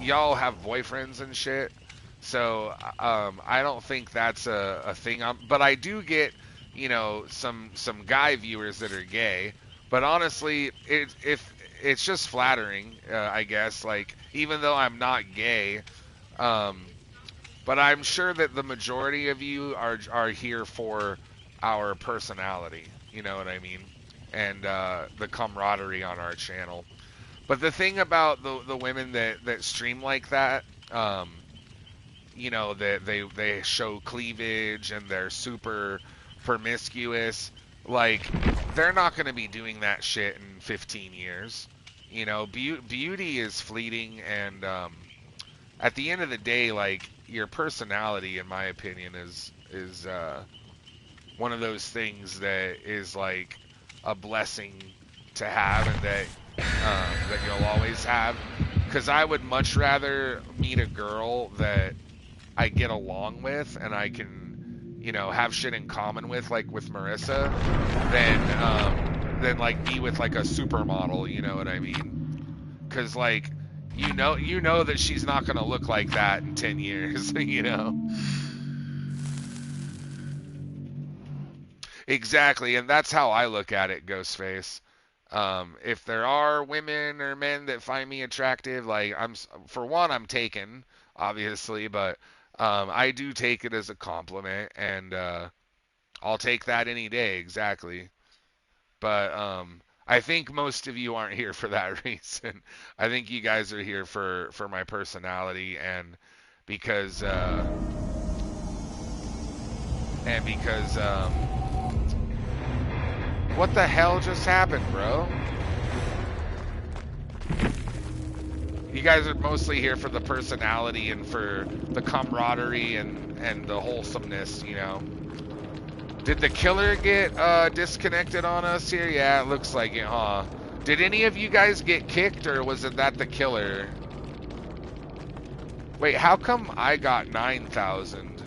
y'all have boyfriends and shit, so I don't think that's a thing. But I do get, you know, some guy viewers that are gay. But honestly, it's just flattering, I guess. Like, even though I'm not gay, but I'm sure that the majority of you are here for our personality. You know what I mean? And the camaraderie on our channel. But the thing about the women that stream like that, you know, that they show cleavage and they're super promiscuous, like, they're not going to be doing that shit in 15 years. You know, beauty is fleeting, and at the end of the day, like, your personality, in my opinion, is one of those things that is, like, a blessing to have, and that you'll always have. Because I would much rather meet a girl that I get along with and I can, you know, have shit in common with, like with Marissa, than like be with like a supermodel. You know what I mean? Because, like, you know that she's not gonna look like that in 10 years. You know. Exactly, and that's how I look at it, Ghostface. If there are women or men that find me attractive, like, for one, I'm taken, obviously, but I do take it as a compliment, and I'll take that any day, exactly. But I think most of you aren't here for that reason. I think you guys are here for my personality, and because what the hell just happened, bro? You guys are mostly here for the personality and for the camaraderie and the wholesomeness, you know. Did the killer get disconnected on us here? Yeah, it looks like it, huh? Did any of you guys get kicked, or was it that the killer? Wait, how come I got 9,000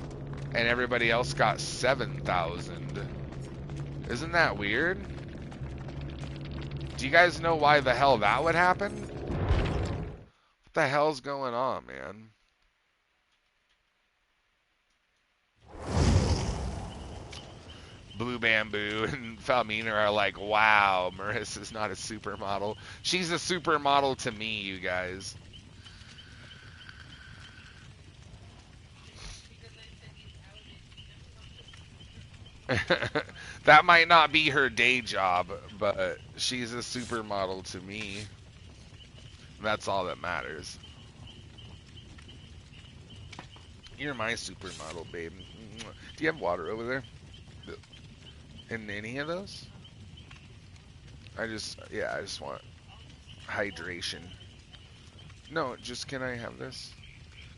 and everybody else got 7,000? Isn't that weird? Do you guys know why the hell that would happen? What the hell's going on, man? Blue Bamboo and Falmina are like, wow, Marissa's not a supermodel. She's a supermodel to me, you guys. That might not be her day job, but she's a supermodel to me. That's all that matters. You're my supermodel, babe. Do you have water over there? In any of those? I just want hydration. No, just can I have this?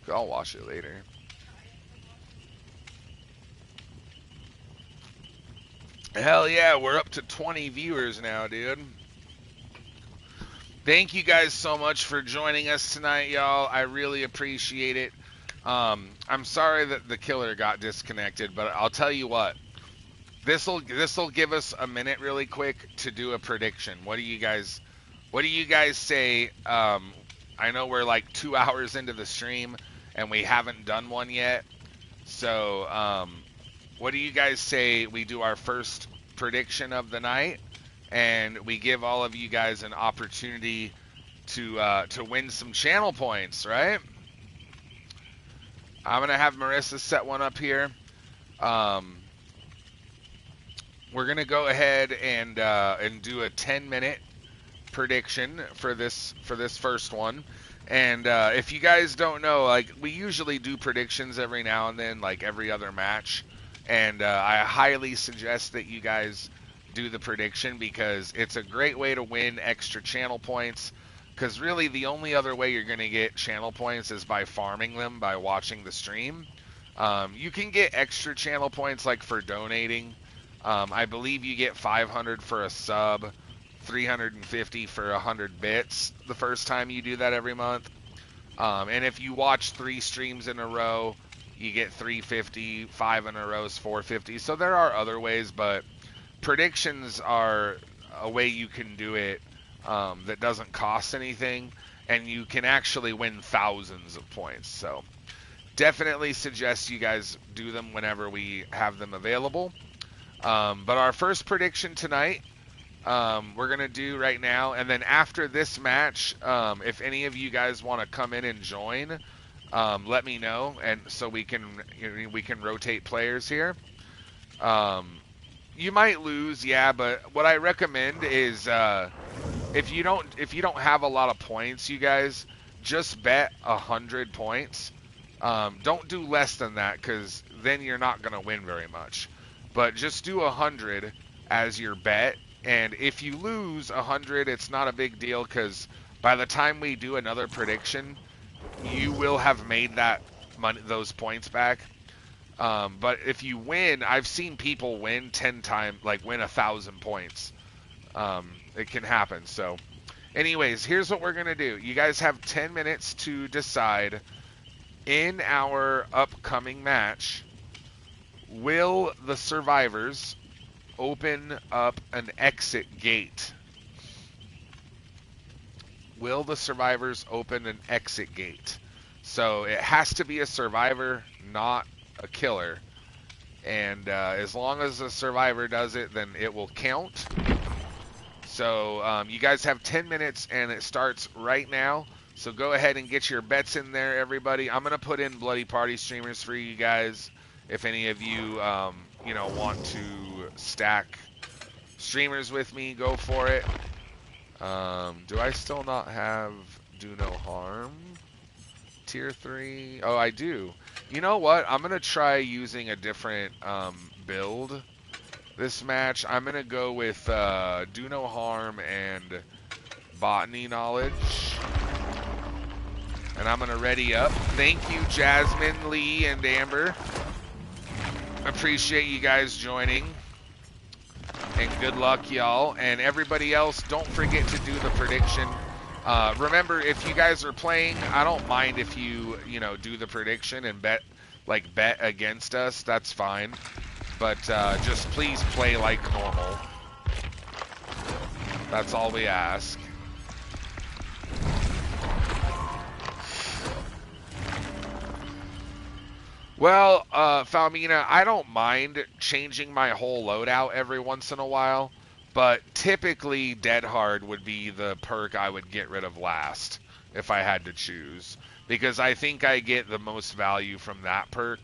I'll wash it later. Hell yeah, we're up to 20 viewers now, dude. Thank you guys so much for joining us tonight, y'all. I really appreciate it. I'm sorry that the killer got disconnected, but I'll tell you what. This'll give us a minute really quick to do a prediction. What do you guys say? I know we're like 2 hours into the stream and we haven't done one yet. So, what do you guys say we do our first prediction of the night, and we give all of you guys an opportunity to win some channel points, right? I'm gonna have Marissa set one up here. We're gonna go ahead and do a 10-minute prediction for this first one. And if you guys don't know, like, we usually do predictions every now and then, like every other match. And I highly suggest that you guys do the prediction because it's a great way to win extra channel points. Because really the only other way you're going to get channel points is by farming them by watching the stream. You can get extra channel points like for donating. I believe you get 500 for a sub, 350 for 100 bits the first time you do that every month. And if you watch 3 streams in a row, you get 350, 5 in a row is 450. So there are other ways, but predictions are a way you can do it that doesn't cost anything, and you can actually win thousands of points. So definitely suggest you guys do them whenever we have them available. But our first prediction tonight, we're going to do right now, and then after this match, if any of you guys want to come in and join, let me know, and so we can rotate players here. You might lose, yeah, but what I recommend is if you don't have a lot of points, you guys just bet 100 points. Don't do less than that because then you're not going to win very much. But just do 100 as your bet, and if you lose 100, it's not a big deal because by the time we do another prediction, you will have made that money, those points back. But if you win, I've seen people win 10 times, like win 1,000 points. It can happen. So anyways, here's what we're going to do. You guys have 10 minutes to decide in our upcoming match, will the survivors open up an exit gate? Will the survivors open an exit gate? So it has to be a survivor, not a killer. And as long as the survivor does it, then it will count. So you guys have 10 minutes, and it starts right now. So go ahead and get your bets in there, everybody. I'm going to put in Bloody Party streamers for you guys. If any of you, want to stack streamers with me, go for it. Do I still not have Do No Harm? Tier 3? Oh, I do. You know what? I'm going to try using a different build this match. I'm going to go with Do No Harm and Botany Knowledge. And I'm going to ready up. Thank you, Jasmine, Lee, and Amber. Appreciate you guys joining. And good luck, y'all. And everybody else, don't forget to do the prediction. Remember, if you guys are playing, I don't mind if you do the prediction and bet against us. That's fine. But just please play like normal. That's all we ask. Well, Falmina, I don't mind changing my whole loadout every once in a while, but typically Dead Hard would be the perk I would get rid of last if I had to choose, because I think I get the most value from that perk,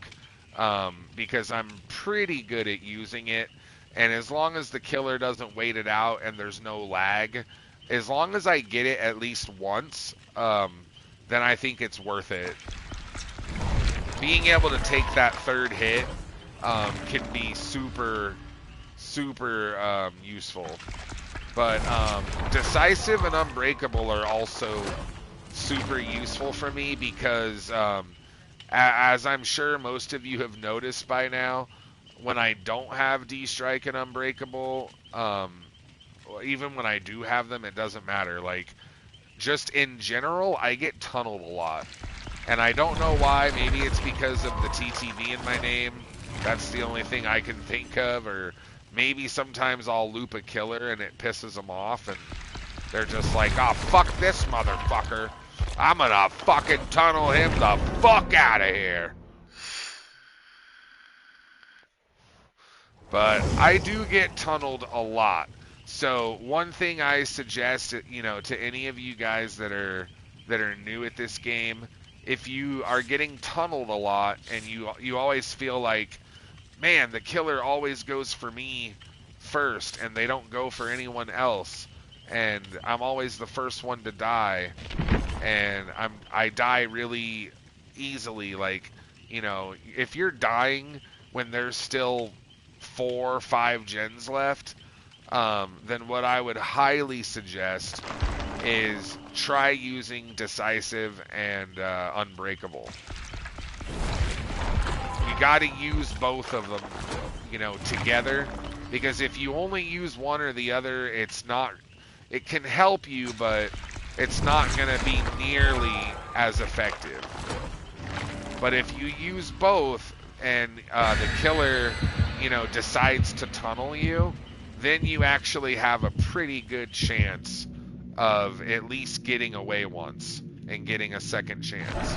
because I'm pretty good at using it, and as long as the killer doesn't wait it out and there's no lag, as long as I get it at least once, then I think it's worth it. Being able to take that third hit can be super useful. But Decisive and Unbreakable are also super useful for me because, as I'm sure most of you have noticed by now, when I don't have D-Strike and Unbreakable, even when I do have them, it doesn't matter. Like, just in general, I get tunneled a lot. And I don't know why. Maybe it's because of the TTV in my name. That's the only thing I can think of. Or maybe sometimes I'll loop a killer and it pisses them off. And they're just like, oh, fuck this motherfucker. I'm gonna fucking tunnel him the fuck out of here. But I do get tunneled a lot. So one thing I suggest, to any of you guys that are new at this game, if you are getting tunneled a lot and you always feel like, man, the killer always goes for me first and they don't go for anyone else, and I'm always the first one to die, and I die really easily. Like, if you're dying when there's still 4 or 5 gens left, then what I would highly suggest is try using Decisive and Unbreakable. You got to use both of them, together, because if you only use one or the other, it can help you, but it's not going to be nearly as effective. But if you use both and the killer, decides to tunnel you, then you actually have a pretty good chance of at least getting away once and getting a second chance.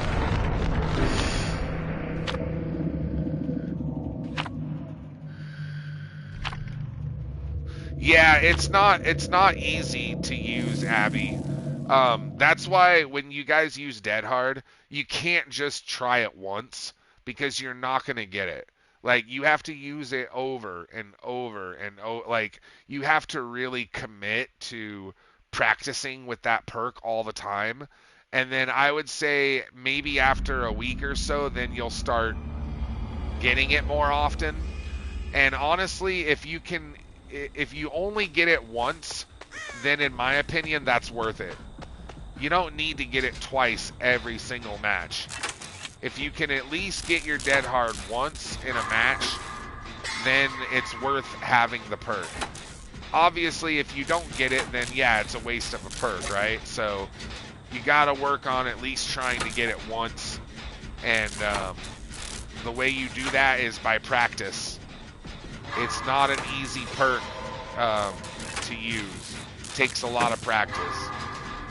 Yeah, it's not easy to use Abby. That's why when you guys use Dead Hard, you can't just try it once, because you're not going to get it. Like, you have to use it over and over and over. Like, you have to really commit to practicing with that perk all the time. And then I would say maybe after a week or so, then you'll start getting it more often. And honestly, if you only get it once, then in my opinion, that's worth it. You don't need to get it twice every single match. If you can at least get your Dead Hard once in a match, then it's worth having the perk. Obviously, if you don't get it, then yeah, it's a waste of a perk, right? So you got to work on at least trying to get it once. And the way you do that is by practice. It's not an easy perk to use. It takes a lot of practice.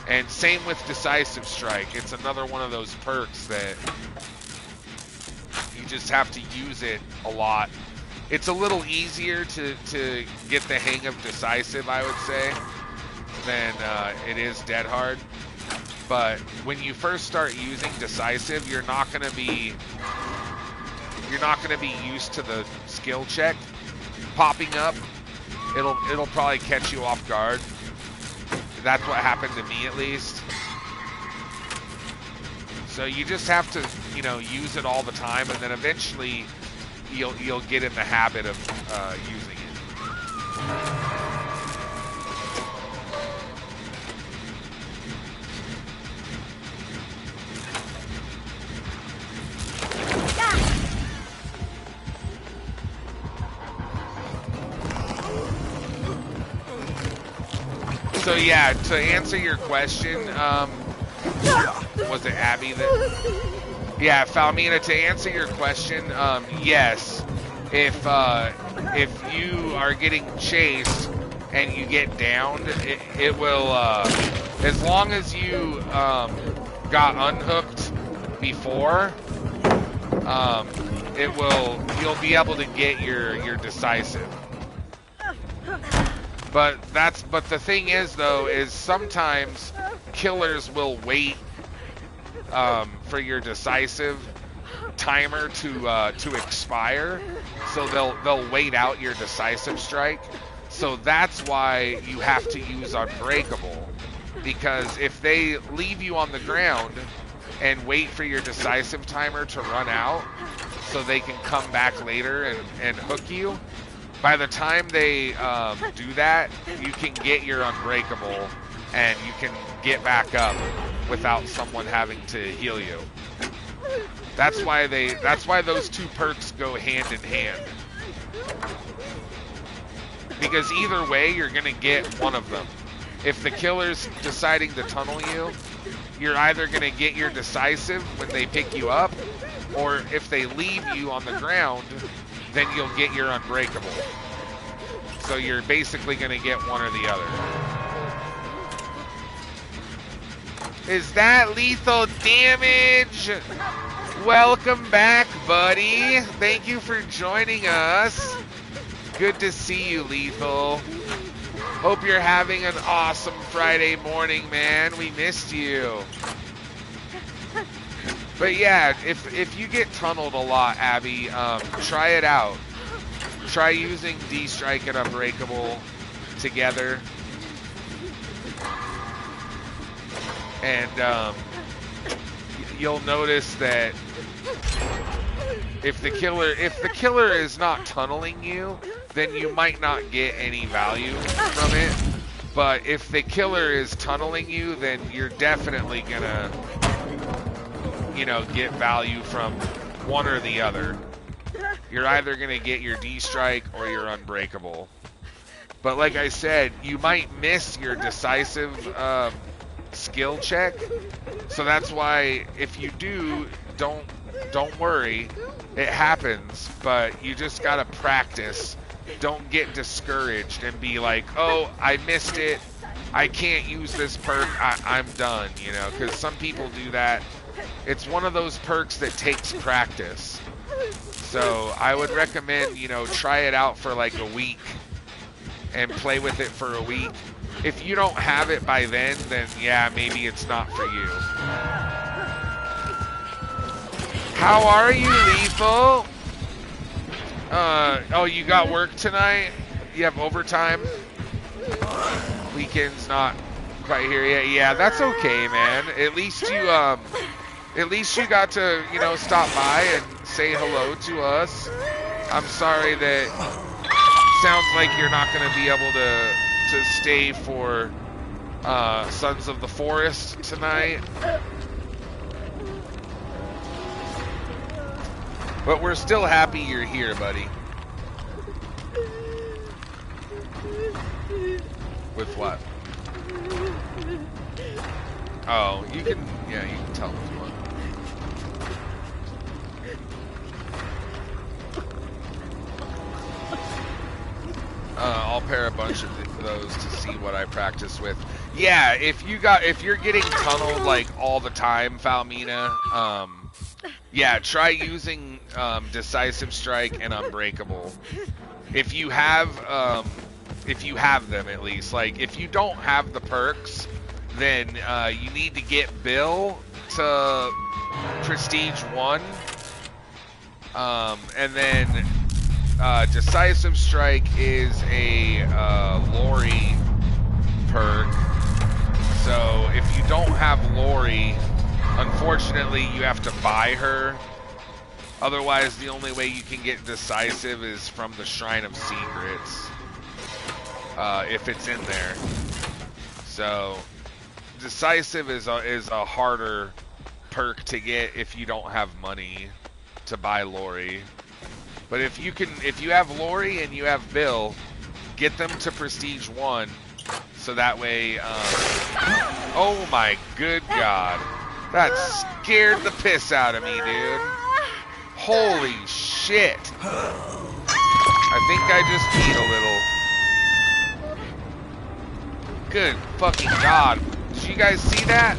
And same with Decisive Strike. It's another one of those perks that you just have to use it a lot. It's a little easier to get the hang of Decisive, I would say, than it is Dead Hard. But when you first start using Decisive, you're not going to be used to the skill check popping up. It'll probably catch you off guard. That's what happened to me, at least. So you just have to, use it all the time, and then eventually you'll get in the habit of using it. So yeah, to answer your question, was it Abby that? Yeah, Falmina, to answer your question, yes. If you are getting chased and you get downed, it will, as long as you got unhooked before, you'll be able to get your decisive. But the thing is though, is sometimes killers will wait for your decisive timer to expire, so they'll wait out your decisive strike. So that's why you have to use Unbreakable, because if they leave you on the ground and wait for your decisive timer to run out so they can come back later and hook you, by the time they do that, you can get your Unbreakable and you can get back up without someone having to heal you. That's why those two perks go hand in hand. Because either way, you're gonna get one of them. If the killer's deciding to tunnel you, you're either gonna get your decisive when they pick you up, or if they leave you on the ground, then you'll get your Unbreakable. So you're basically gonna get one or the other. Is that lethal damage? Welcome back, buddy. Thank you for joining us. Good to see you, Lethal. Hope you're having an awesome Friday morning, man. We missed you. But yeah, if you get tunneled a lot, Abby, try it out. Try using D-Strike and Unbreakable together. And you'll notice that if the killer is not tunneling you, then you might not get any value from it. But if the killer is tunneling you, then you're definitely gonna, get value from one or the other. You're either gonna get your D-Strike or your Unbreakable. But like I said, you might miss your decisive skill check, so that's why if you do, don't worry, it happens, but you just gotta practice. Don't get discouraged and be like, oh, I missed it, I can't use this perk, I'm done, because some people do that. It's one of those perks that takes practice. So I would recommend, try it out for like a week and play with it for a week. If you don't have it by then yeah, maybe it's not for you. How are you, Lethal? Oh, you got work tonight? You have overtime? Weekend's not quite here yet. Yeah, that's okay, man. At least you got to, stop by and say hello to us. I'm sorry that sounds like you're not going to be able to stay for Sons of the Forest tonight. But we're still happy you're here, buddy. With what? Oh, you can tell them if you want. I'll pair a bunch of those to see what I practice with. Yeah, if you're getting tunneled like all the time, Falmina, yeah, try using Decisive Strike and Unbreakable. If you have them at least. Like if you don't have the perks, then you need to get Bill to Prestige 1, and then Decisive Strike is a Lori perk. So if you don't have Lori, unfortunately you have to buy her. Otherwise, the only way you can get Decisive is from the Shrine of Secrets, if it's in there. So Decisive is a harder perk to get if you don't have money to buy Lori. But if you have Lori and you have Bill, get them to Prestige 1 so that way, oh my good God. That scared the piss out of me, dude. Holy shit. I think I just peed a little. Good fucking God. Did you guys see that?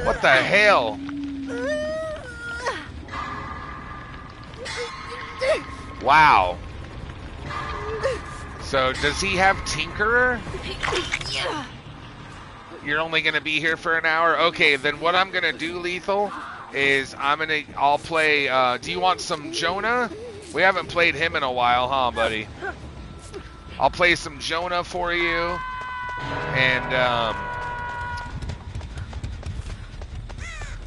What the hell? Wow. So, does he have Tinkerer? You're only going to be here for an hour? Okay, then what I'm going to do, Lethal, is I'll play, do you want some Jonah? We haven't played him in a while, huh, buddy? I'll play some Jonah for you.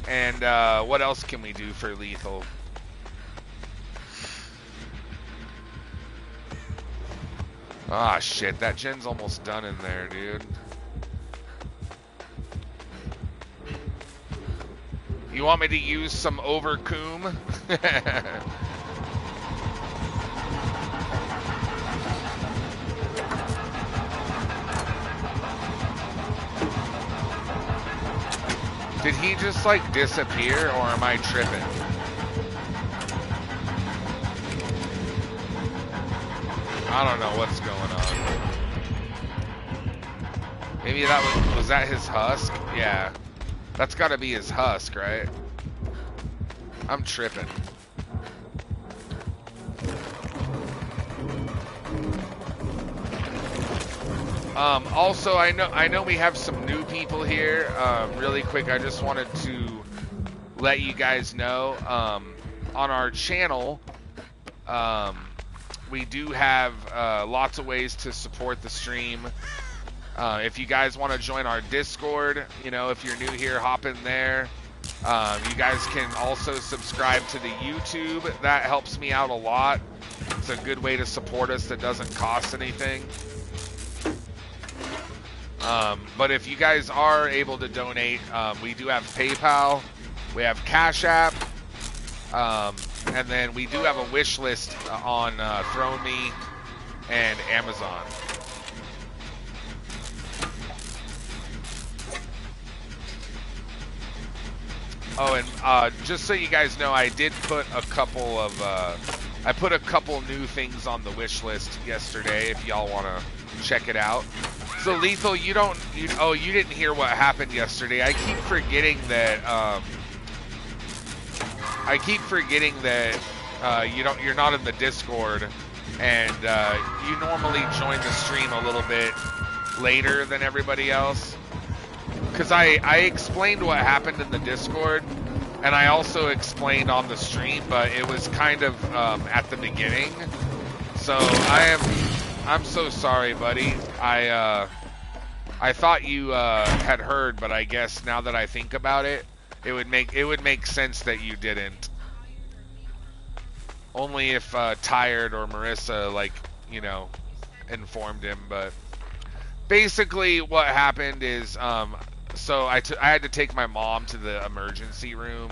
And what else can we do for Lethal? Ah, shit, that gen's almost done in there, dude. You want me to use some Overcoom? Did he just, like, disappear, or am I tripping? I don't know what's going on. Maybe that was that his husk? Yeah. That's gotta be his husk, right? I'm tripping. Also, I know we have some new people here. Really quick, I just wanted to let you guys know, on our channel, we do have lots of ways to support the stream. If you guys want to join our Discord, you know, if you're new here, hop in there. You guys can also subscribe to the YouTube. That helps me out a lot. It's a good way to support us that doesn't cost anything. But if you guys are able to donate, we do have PayPal, we have Cash App, and then we do have a wish list on ThroneMe and Amazon. Oh, and just so you guys know, I did put a couple of I put a couple new things on the wish list yesterday. If y'all want to check it out. So Lethal, you didn't hear what happened yesterday. I keep forgetting that you're not in the Discord, and you normally join the stream a little bit later than everybody else. Because I explained what happened in the Discord, and I also explained on the stream, but it was kind of at the beginning. So I'm so sorry, buddy. I thought you had heard, but I guess now that I think about it, it would make sense that you didn't. Only if Tired or Marissa, like, you know, informed him. But basically, what happened is, so I had to take my mom to the emergency room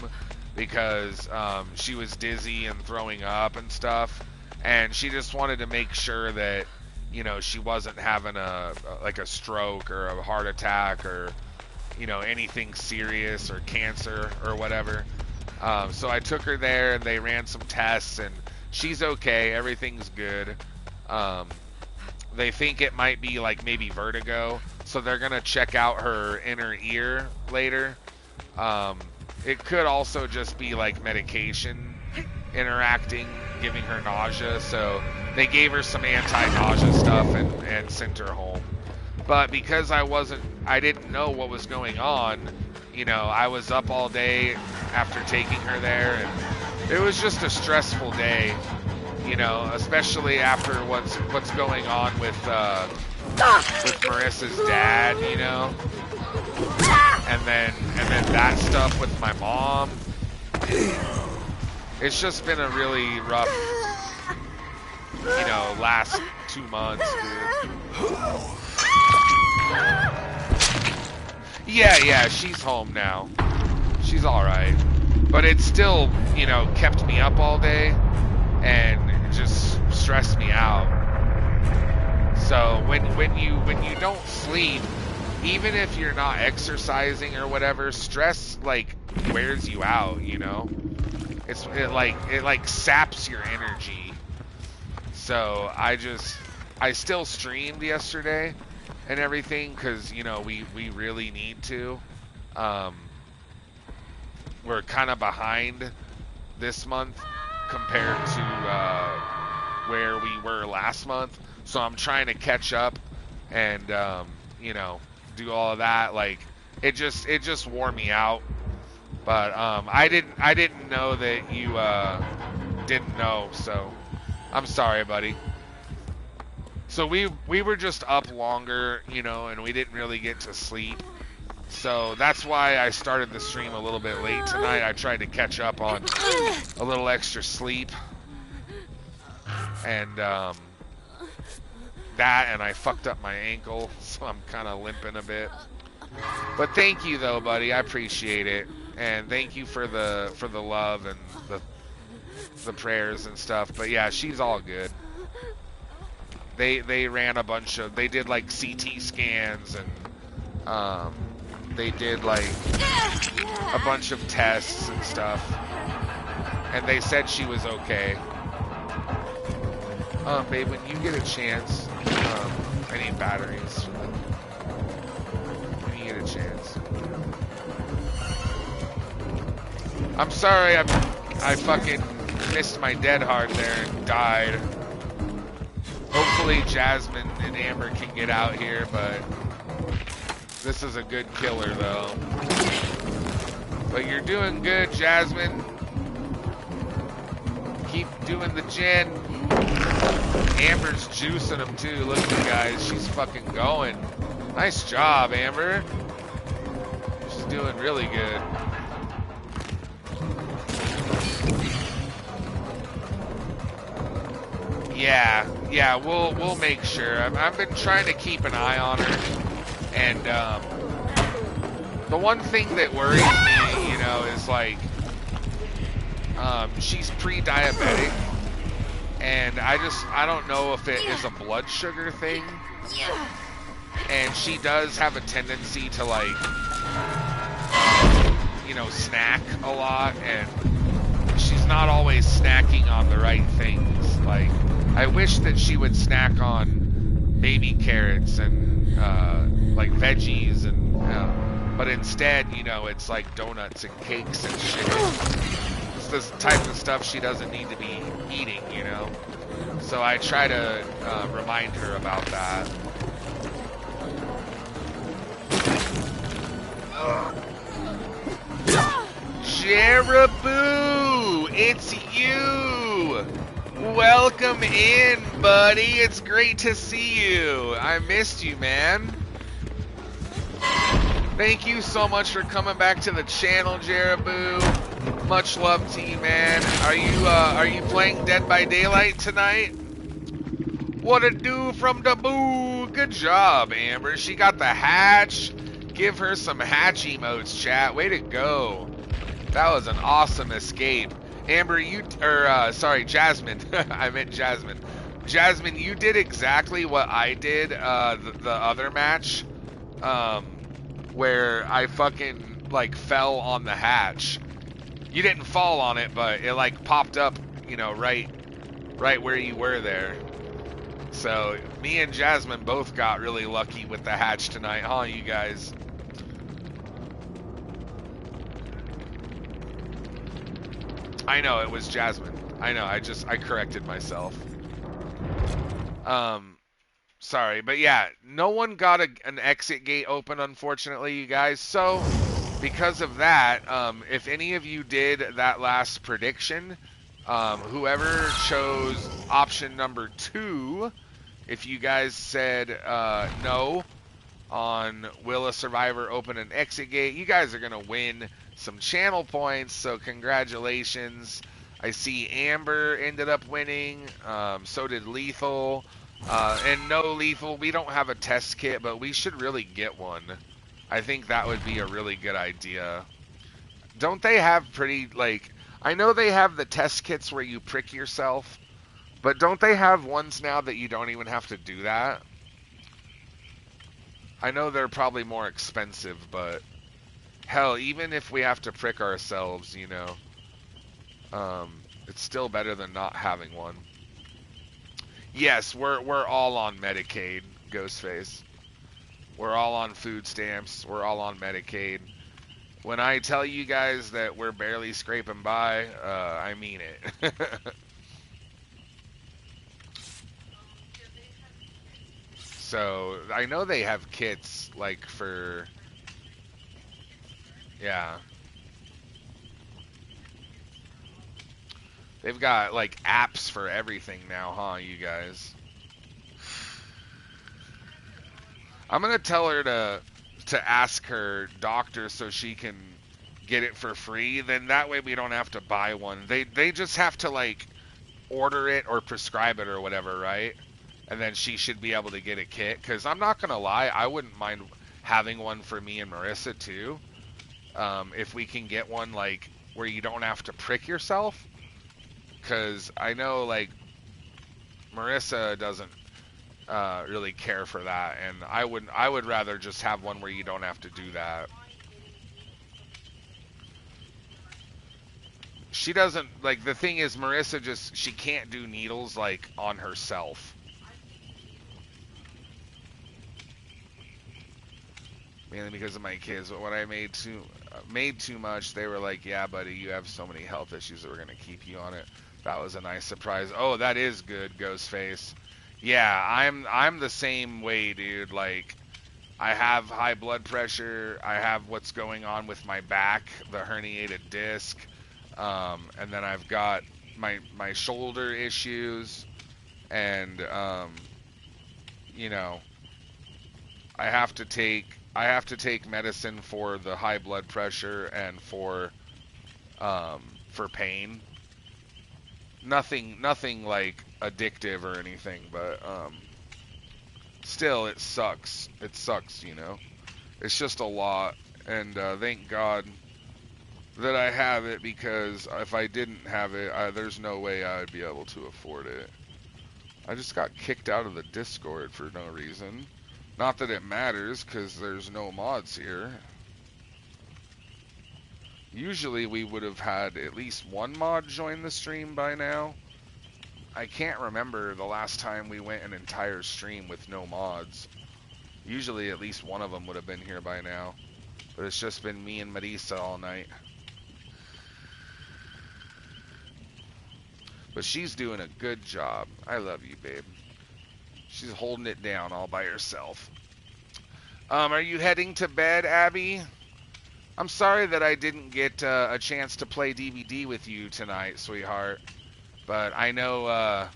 because she was dizzy and throwing up and stuff, and she just wanted to make sure that, you know, she wasn't having a stroke or a heart attack or, you know, anything serious or cancer or whatever. So I took her there and they ran some tests and she's okay. Everything's good. They think it might be like maybe vertigo. So they're going to check out her inner ear later. It could also just be like medication interacting, giving her nausea. So they gave her some anti-nausea stuff and sent her home. But because I didn't know what was going on, you know, I was up all day after taking her there, and it was just a stressful day, you know, especially after what's going on with Marissa's dad, you know, and then that stuff with my mom. It's just been a really rough, you know, last 2 months, dude. Yeah, she's home now. She's alright. But it still, you know, kept me up all day and just stressed me out. So when you don't sleep, even if you're not exercising or whatever, stress like wears you out, you know? It like saps your energy. So I still streamed yesterday and everything because, you know, we really need to. We're kind of behind this month compared to where we were last month. So I'm trying to catch up and, you know, do all of that. Like, it just wore me out. But I didn't know that you didn't know, so I'm sorry, buddy. So we were just up longer, you know, and we didn't really get to sleep. So that's why I started the stream a little bit late tonight. I tried to catch up on a little extra sleep. And that, and I fucked up my ankle, so I'm kind of limping a bit. But thank you though, buddy. I appreciate it. And thank you for the love and the prayers and stuff. But yeah, she's all good. They ran a bunch of, they did like CT scans and they did like a bunch of tests and stuff. And they said she was okay. Babe, when you get a chance, I need batteries. When you get a chance. I'm sorry, I fucking missed my dead hard there and died. Hopefully Jasmine and Amber can get out here, but this is a good killer though. But you're doing good, Jasmine. Keep doing the gen. Amber's juicing them too. Look at you guys, she's fucking going. Nice job, Amber. She's doing really good. Yeah, we'll make sure. I've been trying to keep an eye on her, and the one thing that worries me, you know, is like she's pre-diabetic, and I don't know if it is a blood sugar thing, and she does have a tendency to like, you know, snack a lot, and she's not always snacking on the right things. Like, I wish that she would snack on baby carrots and like veggies, and but instead, you know, it's like donuts and cakes and shit. It's this type of stuff she doesn't need to be eating, you know. So I try to remind her about that. Jeraboo, it's you. Welcome in, buddy. It's great to see you. I missed you, man. Thank you so much for coming back to the channel, Jeraboo. Much love to you, man. Are you playing Dead by Daylight tonight? What a do from the boo. Good job, Amber. She got the hatch. Give her some hatch emotes, chat. Way to go. That was an awesome escape. Amber, sorry, Jasmine. I meant Jasmine. Jasmine, you did exactly what I did the other match, where I fucking, like, fell on the hatch. You didn't fall on it, but it, like, popped up, you know, right where you were there. So, me and Jasmine both got really lucky with the hatch tonight, huh, you guys? I know, it was Jasmine. I know, I corrected myself. Sorry, but yeah, no one got an exit gate open, unfortunately, you guys. So, because of that, if any of you did that last prediction, whoever chose option number 2, if you guys said no on will a survivor open an exit gate, you guys are going to win some channel points, so congratulations. I see Amber ended up winning, so did Lethal, and no Lethal, we don't have a test kit, but we should really get one. I think that would be a really good idea. Don't they have pretty, like, I know they have the test kits where you prick yourself, but don't they have ones now that you don't even have to do that? I know they're probably more expensive, but hell, even if we have to prick ourselves, you know, it's still better than not having one. Yes, we're all on Medicaid, Ghostface. We're all on food stamps. We're all on Medicaid. When I tell you guys that we're barely scraping by, I mean it. So I know they have kits like for, yeah. They've got like apps for everything now, huh, you guys? I'm gonna tell her to ask her doctor so she can get it for free. Then that way we don't have to buy one. They just have to like order it or prescribe it or whatever, right? And then she should be able to get a kit. Because I'm not gonna lie, I wouldn't mind having one for me and Marissa too. If we can get one like where you don't have to prick yourself. Because I know like Marissa doesn't really care for that, and I would rather just have one where you don't have to do that. She doesn't like, the thing is Marissa she can't do needles like on herself. Mainly because of my kids, but when I made too much, they were like, "Yeah, buddy, you have so many health issues that we're gonna keep you on it." That was a nice surprise. Oh, that is good, Ghostface. Yeah, I'm the same way, dude. Like, I have high blood pressure. I have what's going on with my back, the herniated disc, and then I've got my shoulder issues, and you know, I have to take medicine for the high blood pressure and for pain. Nothing like addictive or anything, but still it sucks. It sucks, you know. It's just a lot, and thank God that I have it, because if I didn't have it, there's no way I'd be able to afford it. I just got kicked out of the Discord for no reason. Not that it matters, because there's no mods here. Usually we would have had at least one mod join the stream by now. I can't remember the last time we went an entire stream with no mods. Usually at least one of them would have been here by now. But it's just been me and Marisa all night. But she's doing a good job. I love you, babe. She's holding it down all by herself. Are you heading to bed, Abby? I'm sorry that I didn't get a chance to play DVD with you tonight, sweetheart. But I know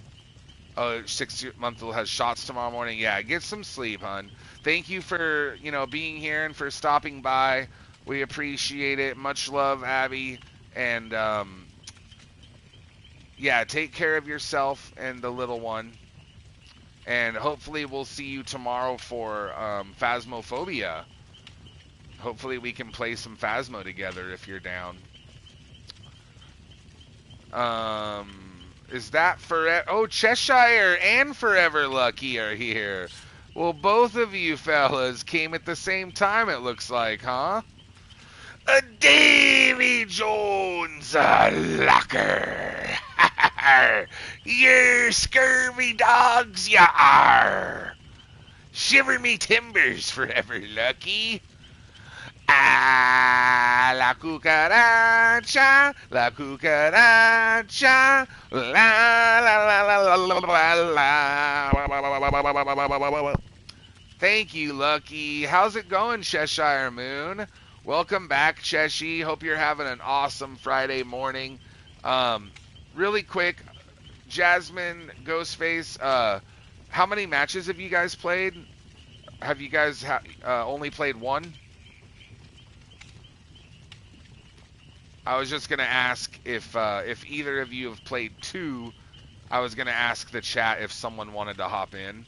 6-month-old has shots tomorrow morning. Yeah, get some sleep, hon. Thank you for, you know, being here and for stopping by. We appreciate it. Much love, Abby. And, yeah, take care of yourself and the little one. And hopefully we'll see you tomorrow for Phasmophobia. Hopefully we can play some Phasmo together if you're down. Is that forever? Oh, Cheshire and Forever Lucky are here. Well, both of you fellas came at the same time, it looks like, huh? A Davy Jones locker. You scurvy dogs, ya are. Shiver me timbers, Forever Lucky. Ah, la cucaracha, la cucaracha, la la la la la la. Thank you, Lucky. How's it going, Cheshire Moon? Welcome back, Cheshi. Hope you're having an awesome Friday morning. Really quick, Jasmine, Ghostface, how many matches have you guys played? Have you guys only played one? I was just going to ask if either of you have played two. I was going to ask the chat if someone wanted to hop in.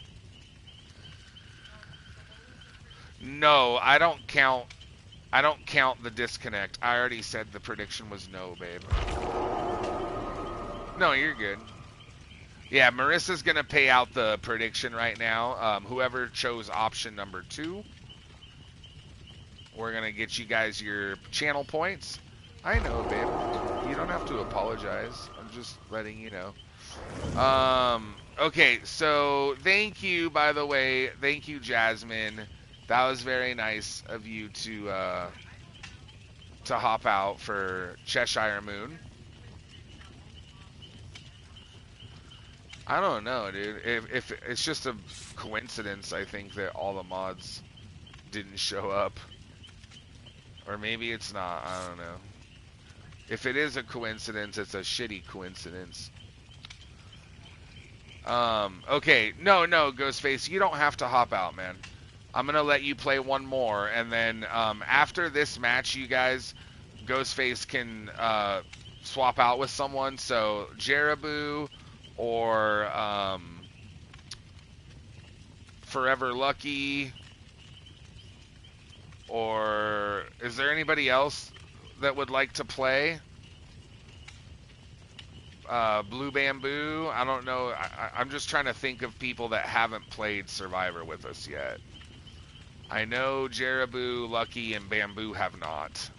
No, I don't count the disconnect. I already said the prediction was no, babe. No, you're good. Yeah, Marissa's going to pay out the prediction right now. Whoever chose option number 2. we're gonna get you guys your channel points. I know, babe. You don't have to apologize. I'm just letting you know. Okay, so thank you, by the way. Thank you, Jasmine. That was very nice of you to hop out for Cheshire Moon. I don't know, dude. If it's just a coincidence, I think that all the mods didn't show up. Or maybe it's not. I don't know. If it is a coincidence, it's a shitty coincidence. Okay. No, Ghostface, you don't have to hop out, man. I'm going to let you play one more, and then after this match, you guys, Ghostface can swap out with someone. So, Jeraboo or Forever Lucky, or is there anybody else that would like to play? Blue Bamboo, I don't know. I'm just trying to think of people that haven't played Survivor with us yet. I know Jeraboo, Lucky, and Bamboo have not.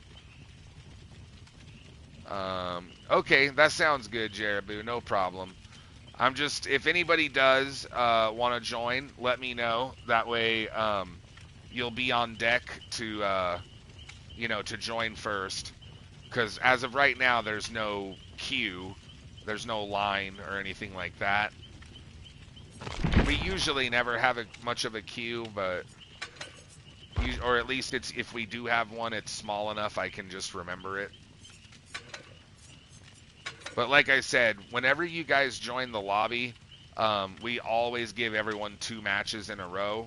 Okay, that sounds good, Jeraboo. No problem. I'm just, if anybody does want to join, let me know. That way, you'll be on deck to, to join first. Because as of right now, there's no queue. There's no line or anything like that. We usually never have much of a queue, but... or at least it's if we do have one, it's small enough I can just remember it. But like I said, whenever you guys join the lobby, we always give everyone 2 matches in a row.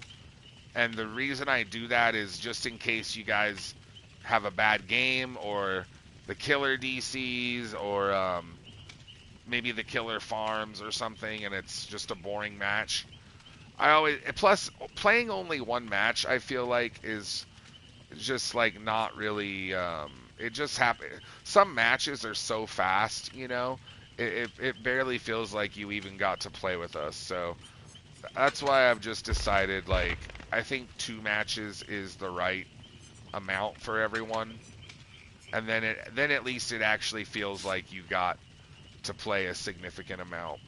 And the reason I do that is just in case you guys have a bad game, or the killer DCs, or maybe the killer farms or something, and it's just a boring match. Plus, playing only one match, I feel like, is just, like, not really, it just happens. Some matches are so fast, it barely feels like you even got to play with us. So that's why I've just decided, like, I think 2 matches is the right amount for everyone. And then at least it actually feels like you got to play a significant amount.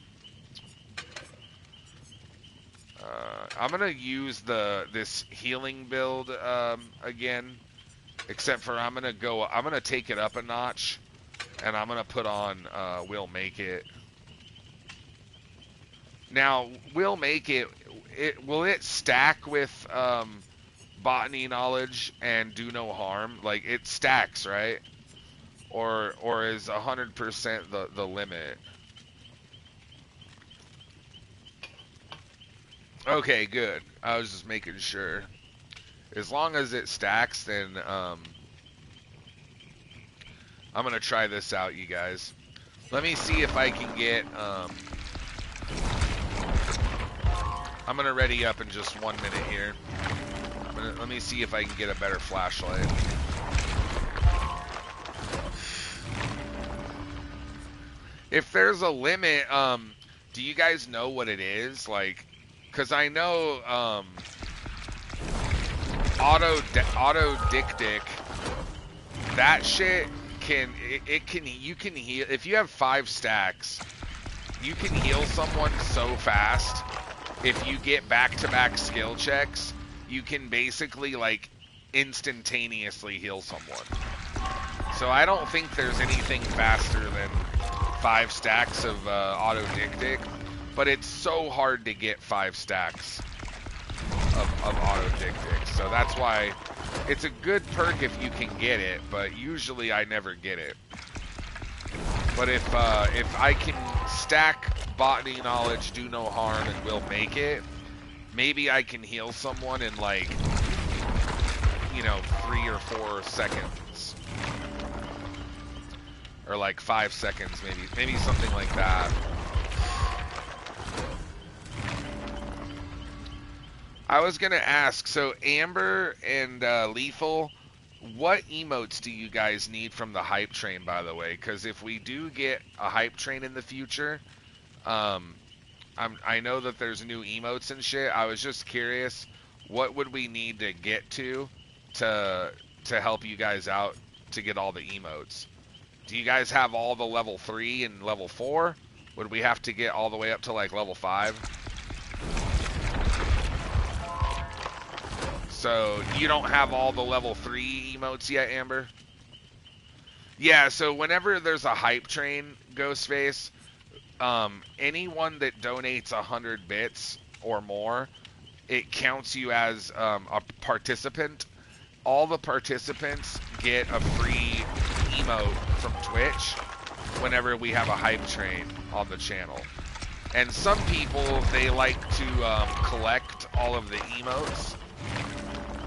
I'm gonna use this healing build again, except for I'm gonna take it up a notch, and I'm gonna put on We'll Make It. Now, We'll Make It. Will it stack with botany knowledge and do no harm? Like, it stacks, right? Or is 100% the limit? Okay, good. I was just making sure. As long as it stacks, then I'm gonna try this out, you guys. Let me see if I can get. I'm gonna ready up in just 1 minute here. Let me see if I can get a better flashlight. If there's a limit, do you guys know what it is? Like, because I know auto dick, that shit you can heal if you have 5 stacks. You can heal someone so fast. If you get back-to-back skill checks, you can basically, like, instantaneously heal someone. So I don't think there's anything faster than 5 stacks of auto dick, but it's so hard to get 5 stacks of auto dick. So that's why it's a good perk if you can get it, but usually I never get it. But if I can stack botany knowledge, do no harm, and Will Make It, maybe I can heal someone in, like, 3 or 4 seconds. Or like 5 seconds, maybe something like that. I was gonna ask, so Amber and Lethal, what emotes do you guys need from the hype train, by the way? Because if we do get a hype train in the future, I know that there's new emotes and shit. I was just curious, what would we need to get to to help you guys out to get all the emotes. Do you guys have all the level 3 and level 4? Would we have to get all the way up to like level 5? So you don't have all the level 3 emotes yet, Amber? Yeah, so whenever there's a hype train, Ghostface, anyone that donates 100 bits or more, it counts you as a participant. All the participants get a free emote from Twitch whenever we have a hype train on the channel. And some people, they like to collect all of the emotes.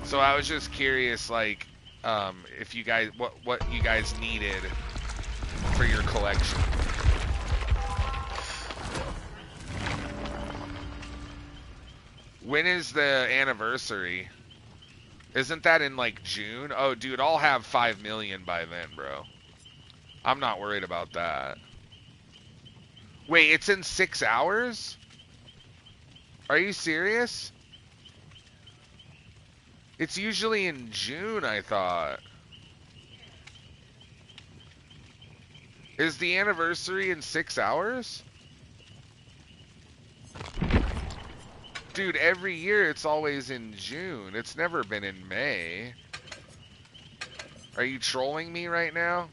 So I was just curious, like, if you guys, what you guys needed for your collection. When is the anniversary? Isn't that in like June? Oh, dude, I'll have 5 million by then, bro. I'm not worried about that. Wait, it's in 6 hours? Are you serious? It's usually in June, I thought. Is the anniversary in 6 hours? Dude, every year it's always in June. It's never been in May. Are you trolling me right now?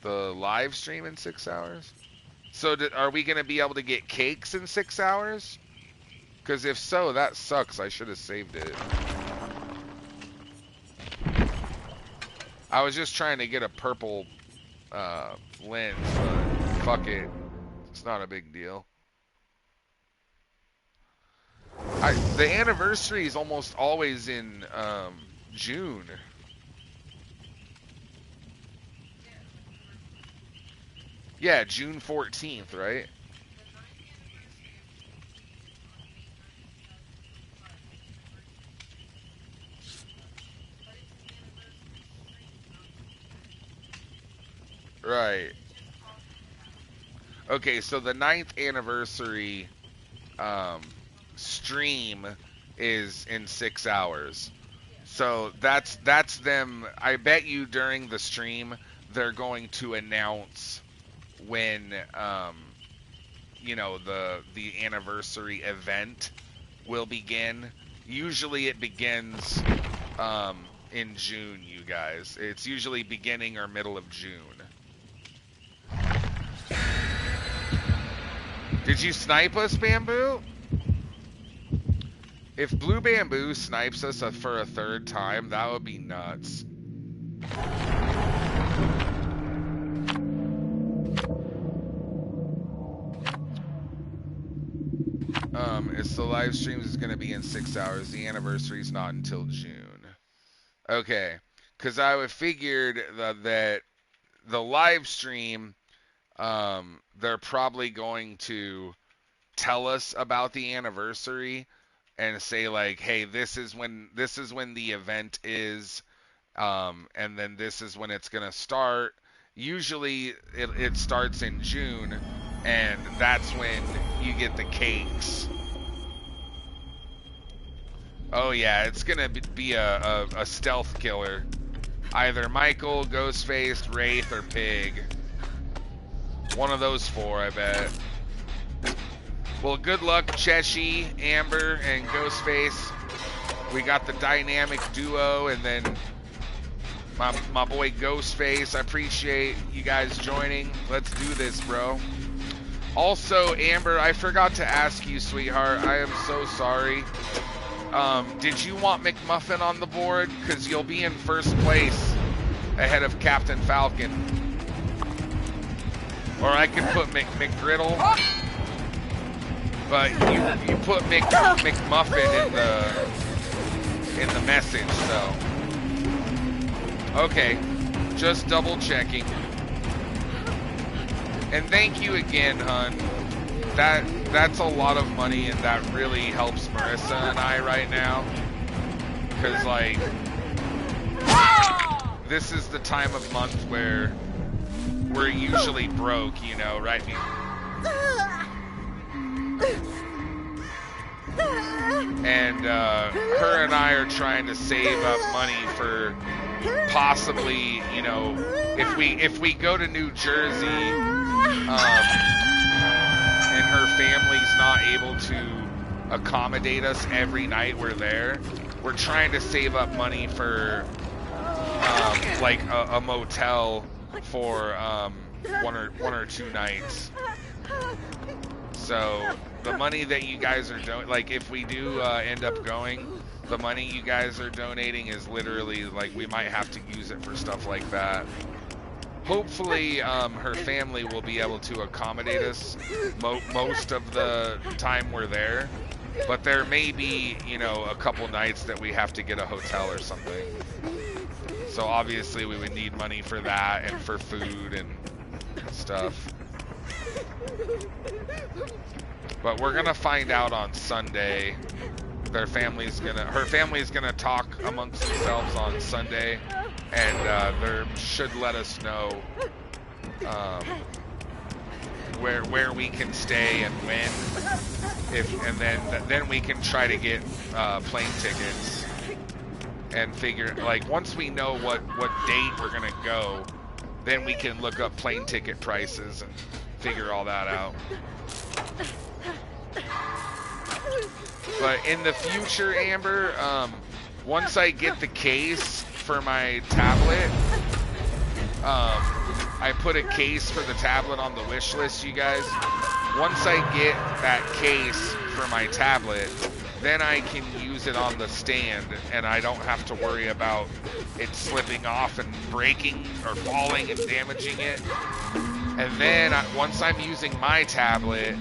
The live stream in 6 hours? So are we going to be able to get cakes in 6 hours? Because if so, that sucks. I should have saved it. I was just trying to get a purple lens, but fuck it. It's not a big deal. The anniversary is almost always in June. Yeah, June 14th, right? Right. Okay, so the 9th anniversary stream is in 6 hours. So that's them. I bet you during the stream they're going to announce when you know, the anniversary event will begin. Usually it begins in June, you guys. It's usually beginning or middle of June. Did you snipe us, Bamboo? If Blue Bamboo snipes us for a 3rd time, that would be nuts. It's the live streams is going to be in 6 hours. The anniversary is not until June. Okay. Because I would figured that the live stream, they're probably going to tell us about the anniversary and say like, hey, this is when the event is, and then this is when it's gonna start. Usually it starts in June, and that's when you get the cakes. Oh yeah, it's gonna be a stealth killer, either Michael, Ghostface, Wraith, or Pig. One of those 4, I bet. Well, good luck, Cheshi, Amber, and Ghostface. We got the dynamic duo, and then my boy Ghostface. I appreciate you guys joining. Let's do this, bro. Also, Amber, I forgot to ask you, sweetheart. I am so sorry. Did you want McMuffin on the board? Because you'll be in 1st place ahead of Captain Falcon. Or I could put McGriddle. But you put McMuffin in the message, so. Okay. Just double checking. And thank you again, hun. That's a lot of money, and that really helps Marissa and I right now. Because, like, this is the time of month where we're usually broke, you know, right? and her and I are trying to save up money for possibly, you know, if we go to New Jersey, and her family's not able to accommodate us every night we're there, we're trying to save up money for like a motel for one or two nights. So the money that you guys are doing, like if we do end up going, the money you guys are donating is literally like we might have to use it for stuff like that. Hopefully her family will be able to accommodate us most of the time we're there, but there may be, you know, a couple nights that we have to get a hotel or something. So obviously we would need money for that and for food and stuff. But we're gonna find out on Sunday. Her family's gonna talk amongst themselves on Sunday, and they should let us know where we can stay and when. And then we can try to get plane tickets and figure, like, once we know what date we're gonna go, then we can look up plane ticket prices and figure all that out. But in the future, Amber, once I get the case for my tablet, I put a case for the tablet on the wish list, you guys. Once I get that case for my tablet, then I can use it on the stand, and I don't have to worry about it slipping off and breaking or falling and damaging it. And then once I'm using my tablet,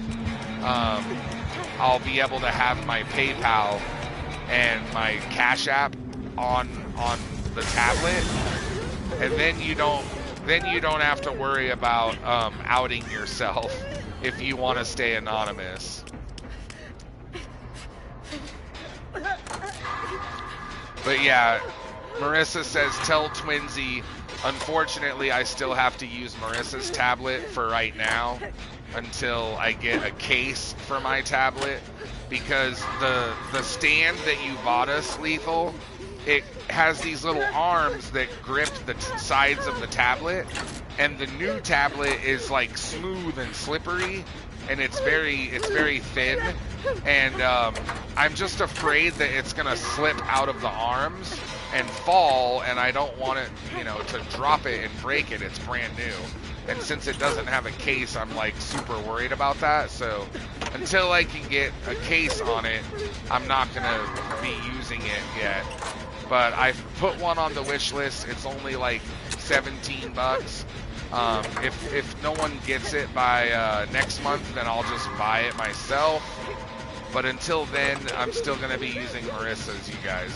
I'll be able to have my PayPal and my Cash App on the tablet, and then you don't have to worry about outing yourself if you want to stay anonymous. But yeah, Marissa says, tell Twinsy, unfortunately I still have to use Marissa's tablet for right now until I get a case for my tablet, because the stand that you bought us, Lethal, it has these little arms that grip the sides of the tablet, and the new tablet is like smooth and slippery, and it's very thin, and I'm just afraid that it's gonna slip out of the arms and fall, and I don't want it, you know, to drop it and break it. It's brand new, and since it doesn't have a case, I'm like super worried about that. So until I can get a case on it, I'm not gonna be using it yet. But I've put one on the wish list. It's only like $17. If no one gets it by next month, then I'll just buy it myself. But until then, I'm still gonna be using Marissa's, you guys.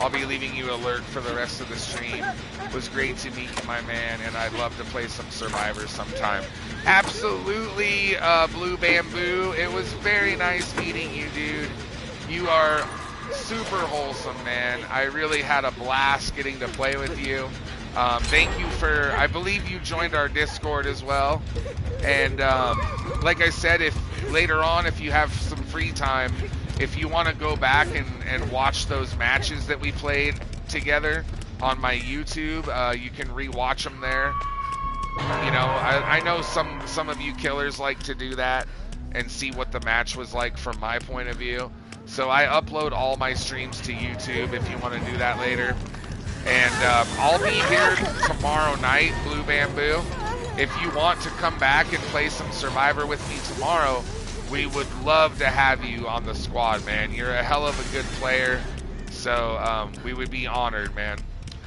I'll be leaving you alert for the rest of the stream. It was great to meet you, my man, and I'd love to play some Survivor sometime. Absolutely, Blue Bamboo. It was very nice meeting you, dude. You are super wholesome, man. I really had a blast getting to play with you. Thank you for, I believe you joined our Discord as well. And like I said, if later on, if you have some free time, if you want to go back and watch those matches that we played together on my YouTube, you can rewatch them there. You know, I know some of you killers like to do that and see what the match was like from my point of view. So I upload all my streams to YouTube if you want to do that later. And I'll be here tomorrow night, Blue Bamboo. If you want to come back and play some Survivor with me tomorrow, we would love to have you on the squad, man. You're a hell of a good player, so we would be honored, man.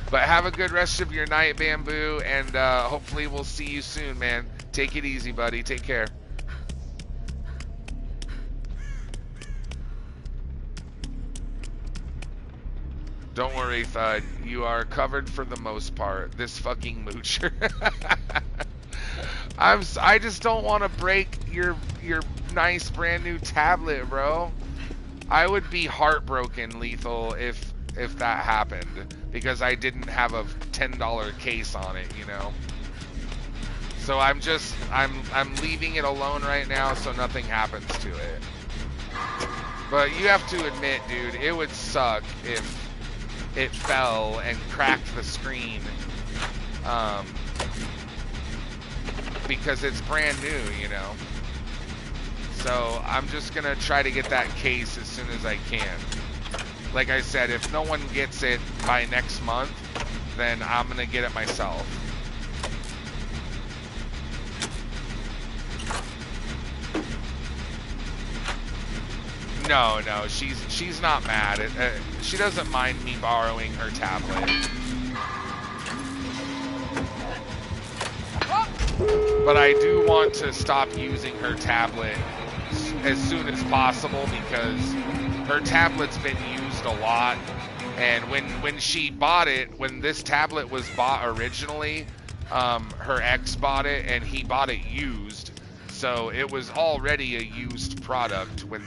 But have a good rest of your night, Bamboo, and hopefully we'll see you soon, man. Take it easy, buddy. Take care. Don't worry, Thud. You are covered for the most part. This fucking moocher. I just don't want to break your nice brand new tablet, bro. I would be heartbroken, Lethal, if if that happened, because I didn't have a $10 case on it, you know. So I'm leaving it alone right now so nothing happens to it. But you have to admit, dude, it would suck if it fell and cracked the screen, because it's brand new, you know. So I'm just gonna try to get that case as soon as I can. Like I said, if no one gets it by next month, then I'm gonna get it myself. No, she's not mad. She doesn't mind me borrowing her tablet. But I do want to stop using her tablet as soon as possible, because her tablet's been used a lot. And when she bought it, when this tablet was bought originally, her ex bought it and he bought it used. So it was already a used product when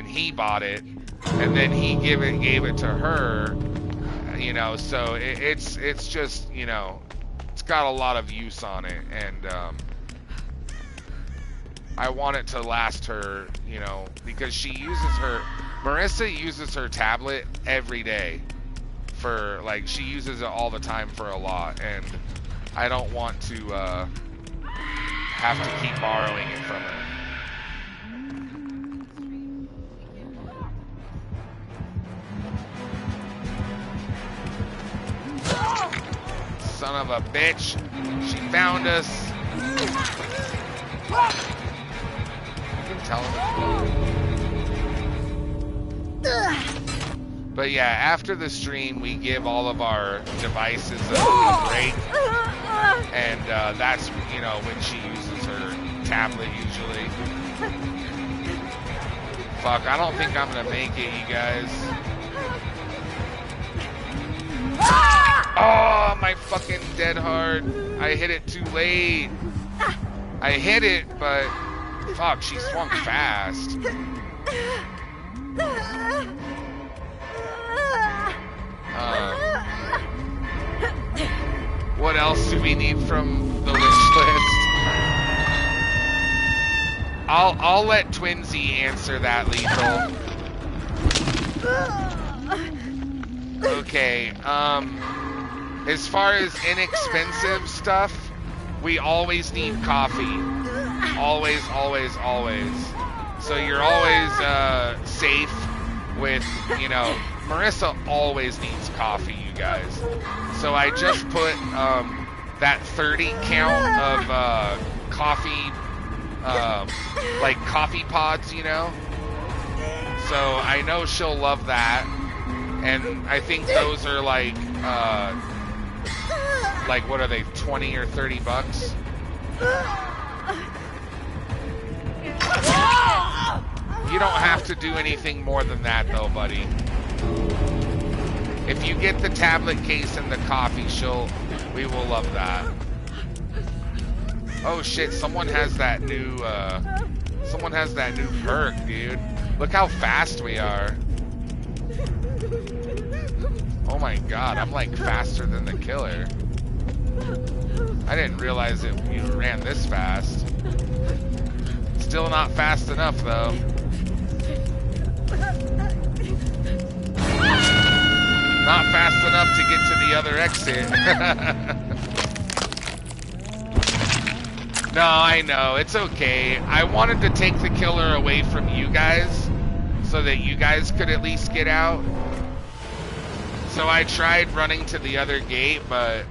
he bought it, and then he gave it to her, you know. So it's just, you know, it's got a lot of use on it, and I want it to last her, you know, because Marissa uses her tablet every day for, like, she uses it all the time for a lot, and I don't want to have to keep borrowing it from her. Son of a bitch. She found us. I can tell him. But yeah, after the stream, we give all of our devices a break. And that's, you know, when she uses her tablet usually. Fuck, I don't think I'm gonna make it, you guys. Oh, my fucking dead hard. I hit it too late. I hit it, but fuck, she swung fast. What else do we need from the wish list? I'll let Twinsy answer that, Lethal. Okay, as far as inexpensive stuff, we always need coffee. Always, always, always. So you're always safe with, you know, Marissa always needs coffee, you guys. So I just put that 30 count of coffee, like coffee pods, you know? So I know she'll love that. And I think those are like what are they, 20 or 30 bucks? You don't have to do anything more than that though, buddy. If you get the tablet case and the coffee, we will love that. Oh shit, someone has that new perk, dude. Look how fast we are. Oh my god, I'm like faster than the killer. I didn't realize that you ran this fast. Still not fast enough though. Not fast enough to get to the other exit. No, I know, it's okay. I wanted to take the killer away from you guys so that you guys could at least get out. So I tried running to the other gate, but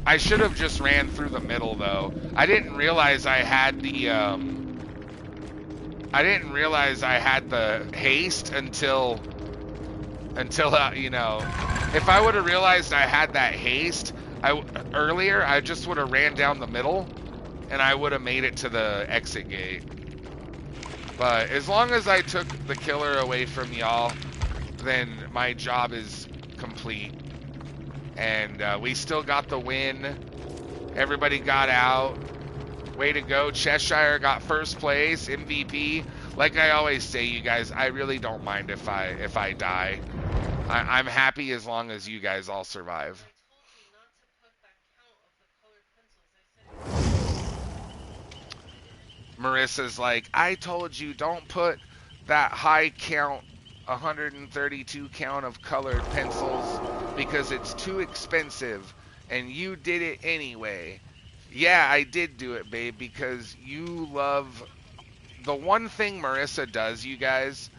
I should have just ran through the middle though. I didn't realize I had the haste until you know, if I would have realized I had that haste earlier, I just would have ran down the middle and I would have made it to the exit gate. But as long as I took the killer away from y'all, then my job is complete. And we still got the win. Everybody got out. Way to go. Cheshire got first place, MVP. Like I always say, you guys, I really don't mind if I die. I'm happy as long as you guys all survive. Marissa's like, I told you don't put that high count, 132 count of colored pencils because it's too expensive, and you did it anyway. Yeah, I did do it, babe, because you love the one thing Marissa does, you guys,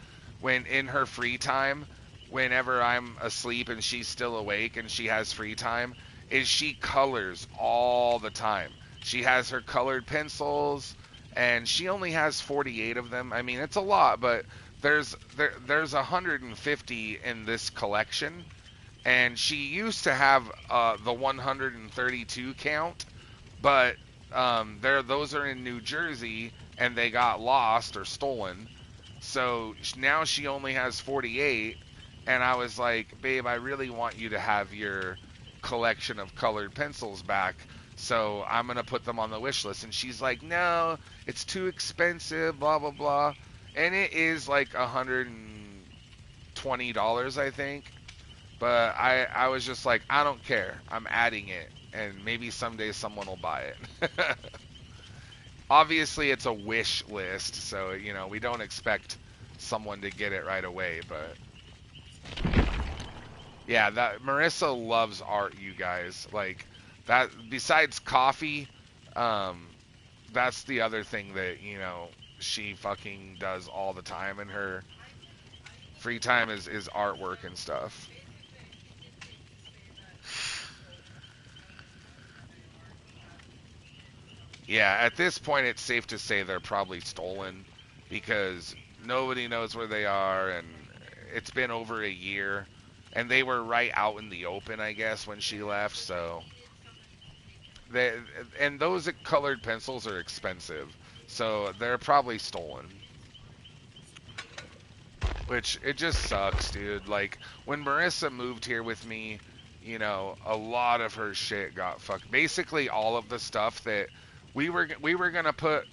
when in her free time, whenever I'm asleep and she's still awake and she has free time, is she colors all the time. She has her colored pencils, and she only has 48 of them. I mean, it's a lot, but there's 150 in this collection, and she used to have the 132 count, but those are in New Jersey and they got lost or stolen. So now she only has 48, and I was like, babe, I really want you to have your collection of colored pencils back. So I'm gonna put them on the wish list, and she's like, "No, it's too expensive." Blah blah blah, and it is like $120, I think. But I was just like, I don't care. I'm adding it, and maybe someday someone will buy it. Obviously, it's a wish list, so we don't expect someone to get it right away. But yeah, that Marissa loves art, you guys. Like that. Besides coffee, that's the other thing that she fucking does all the time in her free time is artwork and stuff. Yeah, at this point, it's safe to say they're probably stolen because nobody knows where they are, and it's been over a year, and they were right out in the open, I guess, when she left. So, they and those colored pencils are expensive, so they're probably stolen. Which it just sucks, dude. Like when Marissa moved here with me, a lot of her shit got fucked. Basically, all of the stuff that we were gonna put,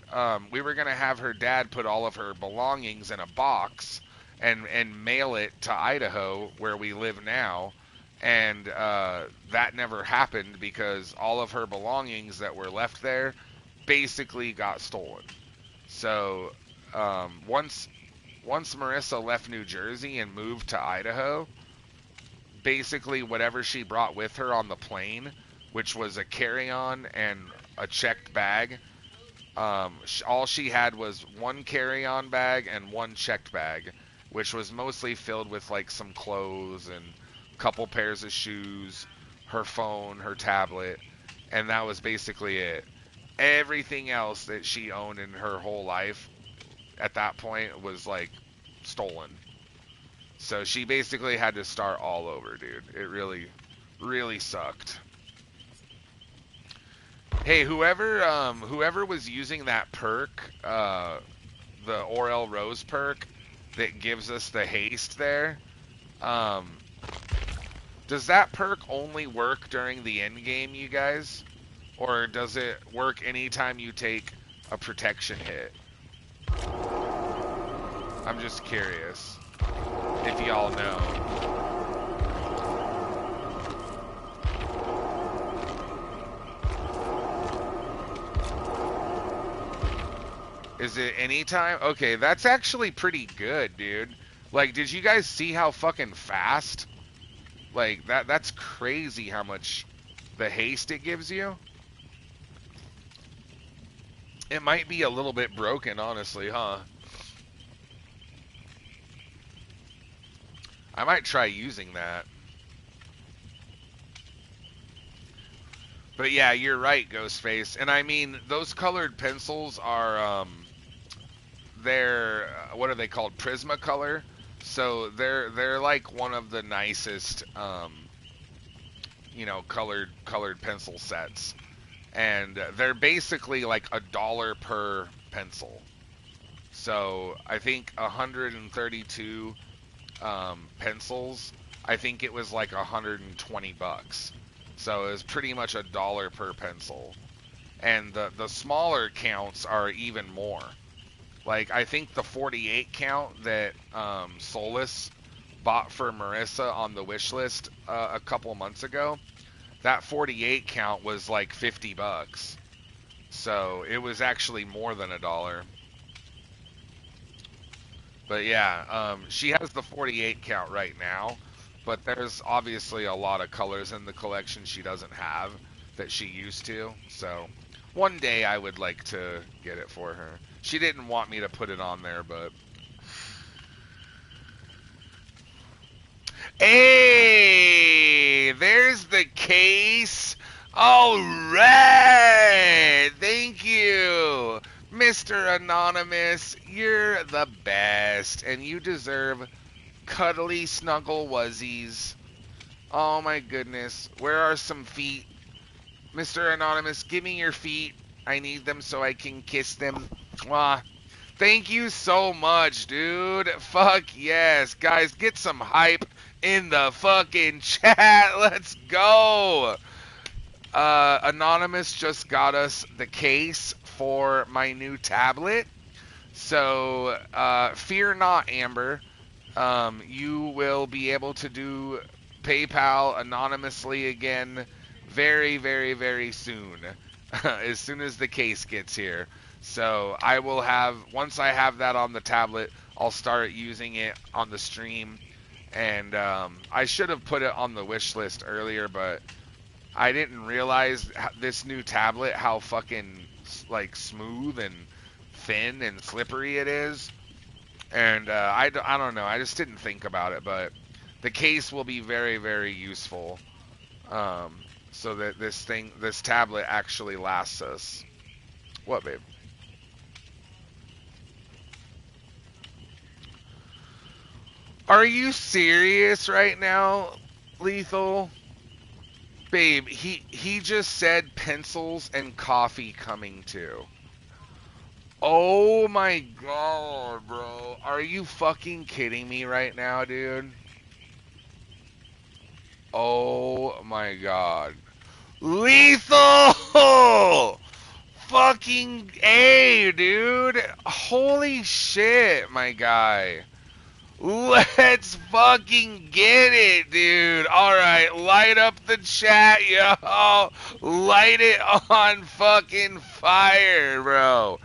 we were gonna have her dad put all of her belongings in a box and mail it to Idaho where we live now, and that never happened because all of her belongings that were left there basically got stolen. So once Marissa left New Jersey and moved to Idaho, basically whatever she brought with her on the plane, which was a carry-on and a checked bag, all she had was one carry-on bag and one checked bag, which was mostly filled with like some clothes and a couple pairs of shoes, her phone, her tablet, and that was basically it. Everything else that she owned in her whole life at that point was like stolen. So she basically had to start all over, dude. It really, really sucked. Hey, whoever was using that perk, the Orel Rose perk that gives us the haste there, um, does that perk only work during the end game, you guys? Or does it work anytime you take a protection hit? I'm just curious if y'all know. Is it anytime? Okay, that's actually pretty good, dude. Like, did you guys see how fucking fast? Like, that's crazy how much the haste it gives you. It might be a little bit broken, honestly, huh? I might try using that. But yeah, you're right, Ghostface. And I mean, those colored pencils are, they're, what are they called? Prismacolor. So they're like one of the nicest, colored pencil sets. And they're basically like $1 per pencil. So I think 132 pencils, I think it was like $120. So it was pretty much $1 per pencil. And the smaller counts are even more. Like I think the 48 count that Solus bought for Marissa on the wish list a couple months ago, that 48 count was like $50. So it was actually more than $1. But yeah, she has the 48 count right now, but there's obviously a lot of colors in the collection she doesn't have that she used to. So one day I would like to get it for her. She didn't want me to put it on there, but hey, there's the case. All right. Thank you, Mr. Anonymous. You're the best, and you deserve cuddly snuggle wuzzies. Oh my goodness. Where are some feet? Mr. Anonymous, give me your feet. I need them so I can kiss them. Mwah. Thank you so much, dude. Fuck yes. Guys, get some hype in the fucking chat. Let's go. Anonymous just got us the case for my new tablet. So, fear not, Amber. You will be able to do PayPal anonymously again very, very, very soon. As soon as the case gets here. So I will have, once I have that on the tablet, I'll start using it on the stream. And I should have put it on the wish list earlier, but I didn't realize this new tablet, how fucking like smooth and thin and slippery it is. And I don't know, I just didn't think about it, but the case will be very, very useful. So that this tablet actually lasts us. What, babe? Are you serious right now, Lethal? Babe, he just said pencils and coffee coming too. Oh my god, bro. Are you fucking kidding me right now, dude? Oh my god. Lethal! Fucking A, dude. Holy shit, my guy. Let's fucking get it, dude. Alright, light up the chat, yo. Light it on fucking fire, bro.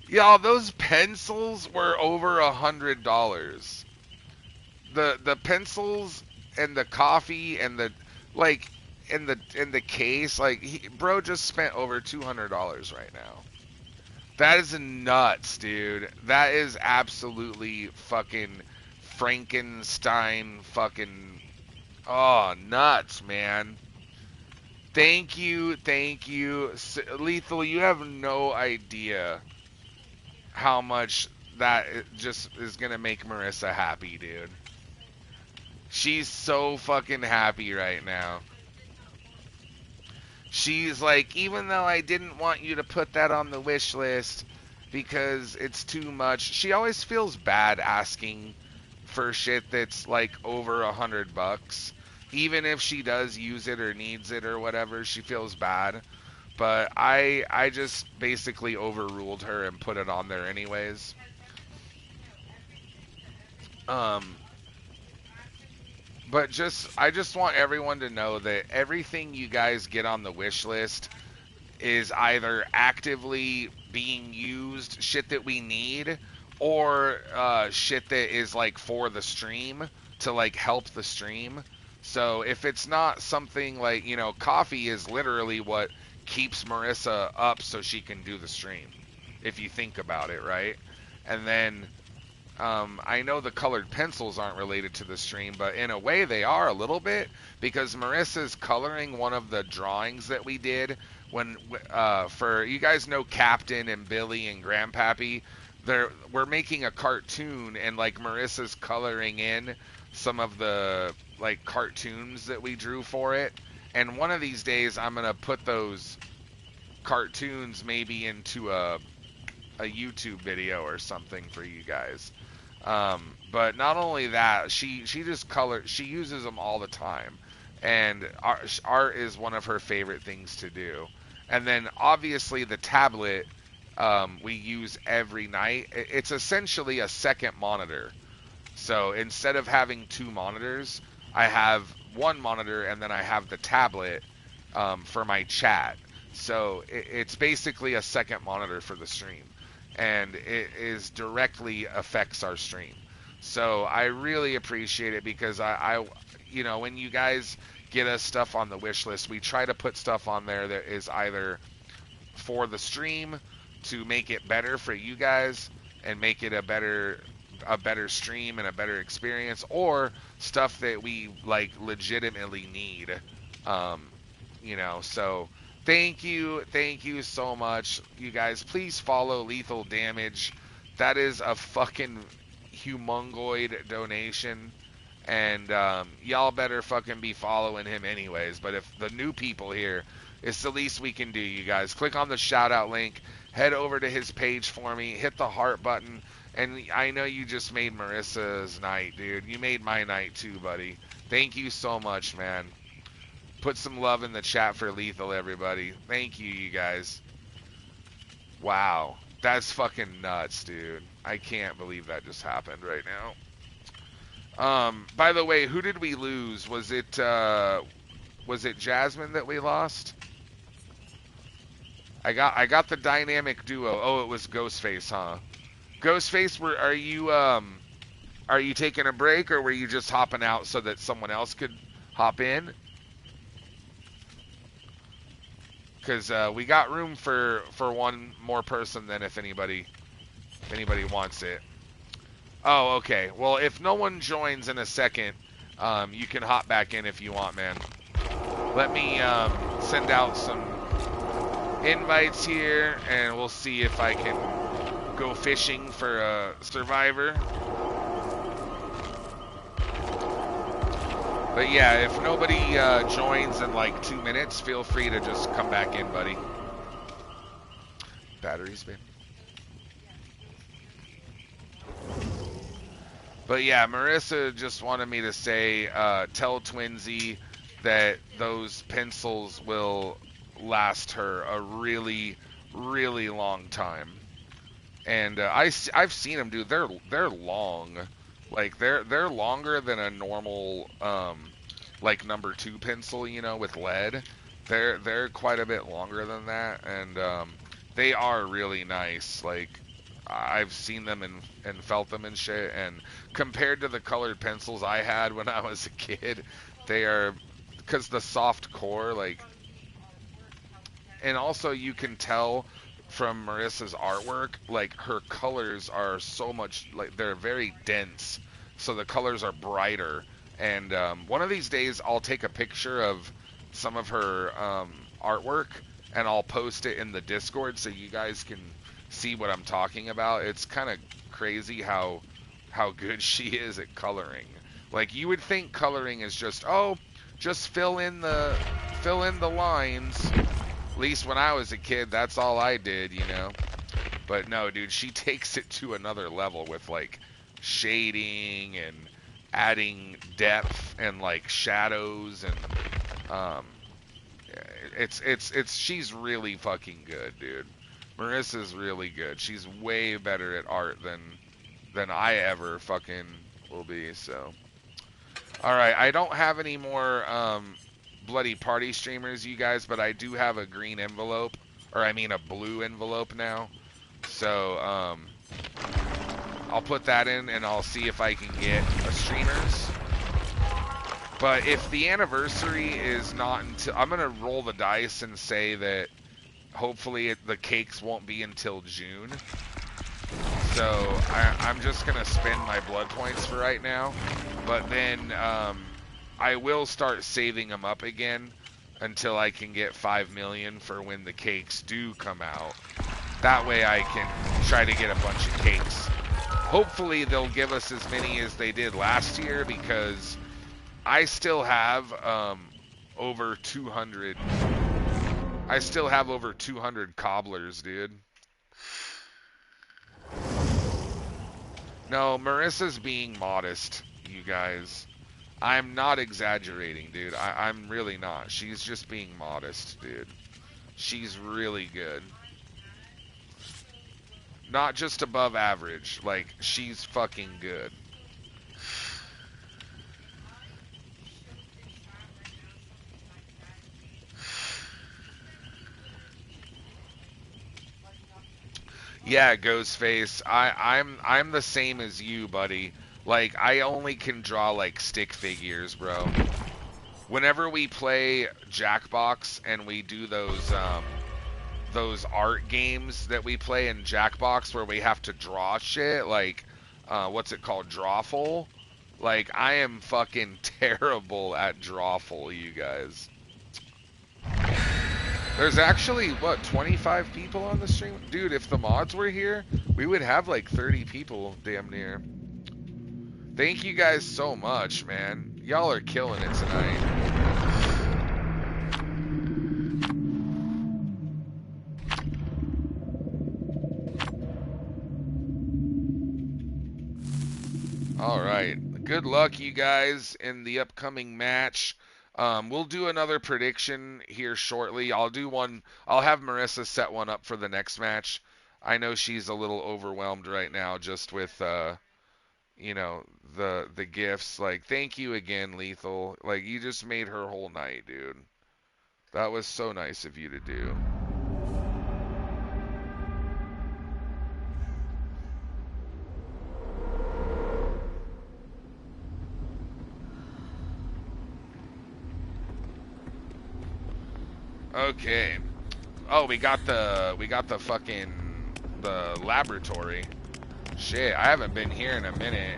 Y'all, those pencils were over $100. The pencils and the coffee and the like in the case, like bro just spent over $200 right now. That is nuts, dude. That is absolutely fucking Frankenstein fucking, oh, nuts, man. Thank you. Lethal, you have no idea how much that just is gonna make Marissa happy, dude. She's so fucking happy right now. She's like, even though I didn't want you to put that on the wish list because it's too much, she always feels bad asking for shit that's like over $100. Even if she does use it or needs it or whatever, she feels bad. But I just basically overruled her and put it on there anyways. But I just want everyone to know that everything you guys get on the wish list is either actively being used, shit that we need, or shit that is like for the stream to like help the stream. So if it's not something like, you know, coffee is literally what keeps Marissa up so she can do the stream, if you think about it, right? And then I know the colored pencils aren't related to the stream, but in a way they are a little bit, because Marissa's coloring one of the drawings that we did when, for, you guys know Captain and Billy and Grandpappy, we're making a cartoon, and like Marissa's coloring in some of the like cartoons that we drew for it, and one of these days I'm gonna put those cartoons maybe into a YouTube video or something for you guys. But not only that, she just she uses them all the time, and art is one of her favorite things to do. And then obviously the tablet we use every night. It's essentially a second monitor. So instead of having 2 monitors, I have 1 monitor and then I have the tablet for my chat. So it's basically a second monitor for the stream, and it is directly affects our stream. So I really appreciate it because I you know, when you guys get us stuff on the wish list, we try to put stuff on there that is either for the stream to make it better for you guys and make it a better stream and a better experience, or stuff that we like legitimately need. You know, so thank you so much, you guys. Please follow Lethal Damage. That is a fucking humongoid donation, and y'all better fucking be following him anyways. But if the new people here, it's the least we can do, you guys. Click on the shout out link, head over to his page for me, hit the heart button, and I know you just made Marissa's night, dude. You made my night too, buddy. Thank you so much, man. Put some love in the chat for Lethal, everybody. Thank you, you guys. Wow. That's fucking nuts, dude. I can't believe that just happened right now. By the way, who did we lose? Was it Jasmine that we lost? I got the dynamic duo. Oh, it was Ghostface, huh? Ghostface, are you taking a break, or were you just hopping out so that someone else could hop in? Because we got room for one more person then if anybody wants it. Oh, okay. Well, if no one joins in a second, you can hop back in if you want, man. Let me send out some invites here, and we'll see if I can go fishing for a survivor. But yeah, if nobody joins in like 2 minutes, feel free to just come back in, buddy. Batteries, babe. But yeah, Marissa just wanted me to say, tell Twinsy that those pencils will last her a really, really long time. And I've seen them, dude. They're long. Like they're longer than a normal like number 2 pencil, you know, with lead. They're quite a bit longer than that, and they are really nice. Like I've seen them and felt them and shit, and compared to the colored pencils I had when I was a kid, they are, because the soft core, like, and also you can tell from Marissa's artwork, like her colors are so much, like they're very dense, so the colors are brighter. And one of these days I'll take a picture of some of her artwork and I'll post it in the Discord so you guys can see what I'm talking about. It's kind of crazy how good she is at coloring. Like you would think coloring is just fill in the lines. At least when I was a kid, that's all I did, you know. But no, dude, she takes it to another level with like shading and adding depth and like shadows, and it's she's really fucking good, dude. Marissa's really good. She's way better at art than I ever fucking will be. So, all right, I don't have any more bloody party streamers, you guys, but I do have a green envelope, or I mean a blue envelope now. So I'll put that in and I'll see if I can get a streamers. But if the anniversary is not until, I'm gonna roll the dice and say that hopefully the cakes won't be until June. So I'm just gonna spend my blood points for right now, but then I will start saving them up again until I can get 5 million for when the cakes do come out. That way I can try to get a bunch of cakes. Hopefully they'll give us as many as they did last year, because I still have over 200. I still have over 200 cobblers, dude. No, Marissa's being modest, you guys. I'm not exaggerating, dude. I'm really not. She's just being modest, dude. She's really good. Not just above average. Like, she's fucking good. Yeah, Ghostface. I'm the same as you, buddy. Like, I only can draw like stick figures, bro. Whenever we play Jackbox and we do those art games that we play in Jackbox where we have to draw shit, like what's it called, Drawful? Like, I am fucking terrible at Drawful, you guys. There's actually, what, 25 people on the stream? Dude, if the mods were here, we would have like 30 people, damn near. Thank you guys so much, man. Y'all are killing it tonight. Alright. Good luck, you guys, in the upcoming match. We'll do another prediction here shortly. I'll have Marissa set one up for the next match. I know she's a little overwhelmed right now just with, you know, the gifts. Like, thank you again, Lethal. Like, you just made her whole night, dude. That was so nice of you to do. Okay. Oh, we got the fucking the laboratory. Shit, I haven't been here in a minute.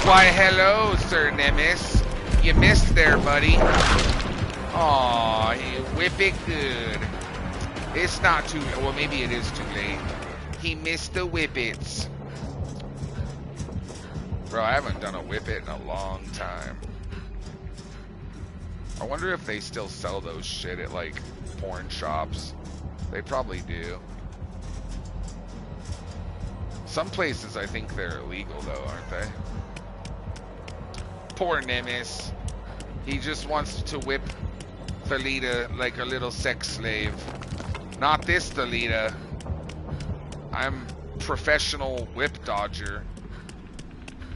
Why, hello, Sir Nemesis. You missed there, buddy. Aw, you whip it good. It's not too, well, maybe it is too late. He missed the whippets. Bro, I haven't done a whippet in a long time. I wonder if they still sell those shit at, like, porn shops. They probably do. Some places I think they're illegal, though, aren't they? Poor Nemesis. He just wants to whip Thalita like a little sex slave. Not this Thalita. I'm professional whip dodger.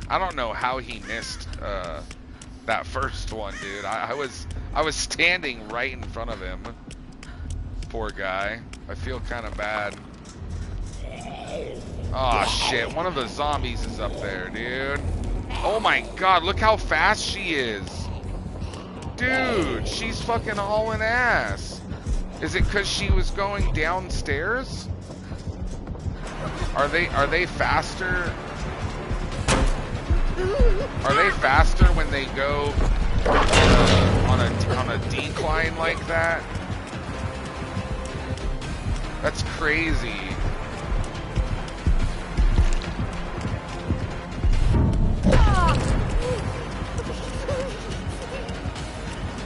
I don't know how he missed that first one, dude. I was standing right in front of him. Poor guy. I feel kind of bad. Oh shit, one of the zombies is up there, dude. Oh my god, look how fast she is. Dude, she's fucking hauling ass. Is it because she was going downstairs? Are they faster? Are they faster when they go on a decline like that? That's crazy.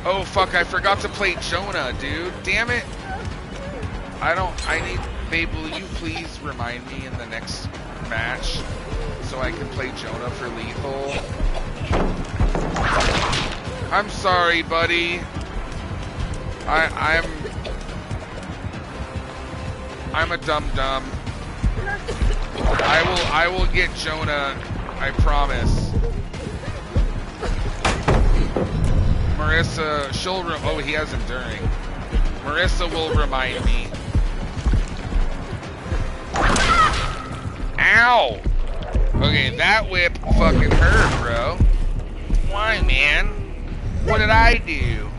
Oh fuck, I forgot to play Jonah, dude. Damn it. Babe, will you please remind me in the next match so I can play Jonah for lethal? I'm sorry, buddy. I'm a dum-dum. I will get Jonah, I promise. Marissa, oh, he has Enduring. Marissa will remind me. Ow! Okay, that whip fucking hurt, bro. Why, man? What did I do?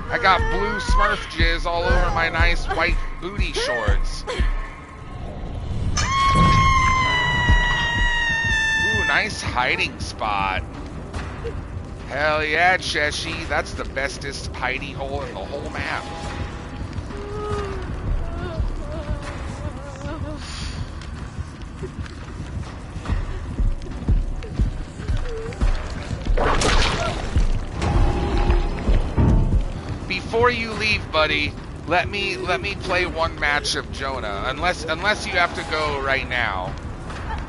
I got blue Smurf jizz all over my nice white booty shorts. Ooh, nice hiding spot. Hell yeah, Cheshi. That's the bestest hidey hole in the whole map. Before you leave, buddy, let me play one match of Jonah. Unless you have to go right now.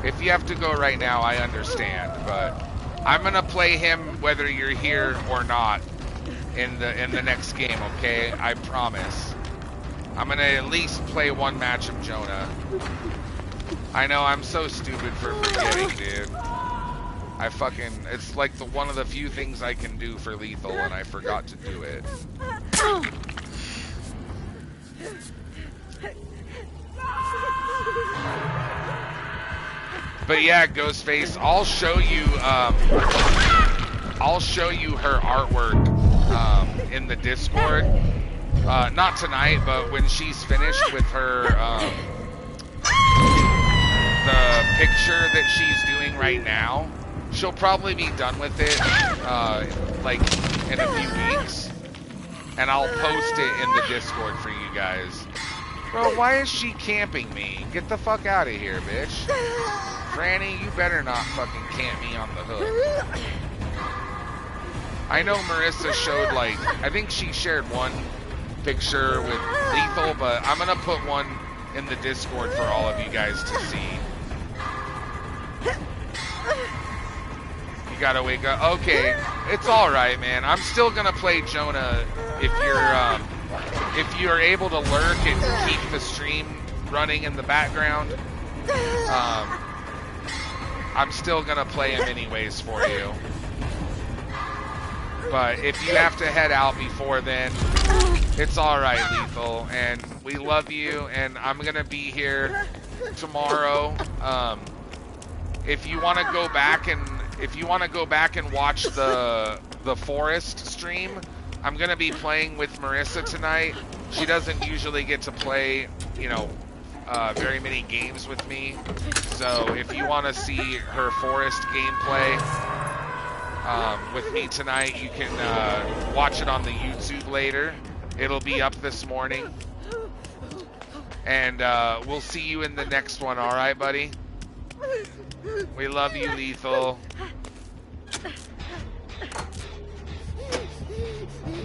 If you have to go right now, I understand, but I'm gonna play him whether you're here or not in the next game, okay? I promise. I'm gonna at least play one match of Jonah. I know I'm so stupid for forgetting, dude. It's like one of the few things I can do for lethal, and I forgot to do it. But yeah, Ghostface, I'll show you her artwork in the Discord. Not tonight, but when she's finished with her the picture that she's doing right now. She'll probably be done with it, like, in a few weeks. And I'll post it in the Discord for you guys. Bro, why is she camping me? Get the fuck out of here, bitch. Franny, you better not fucking camp me on the hook. I know Marissa showed, like, I think she shared one picture with Lethal, but I'm gonna put one in the Discord for all of you guys to see. You gotta wake up. Okay, it's all right, man. I'm still gonna play Jonah if you're able to lurk and keep the stream running in the background. I'm still gonna play him anyways for you. But if you have to head out before then, it's all right, Lethal. And we love you. And I'm gonna be here tomorrow. If you want to go back and watch the forest stream, I'm gonna be playing with Marissa tonight. She doesn't usually get to play, you know, very many games with me. So if you want to see her forest gameplay with me tonight, you can watch it on the YouTube later. It'll be up this morning. And we'll see you in the next one, all right, buddy? We love you, Lethal.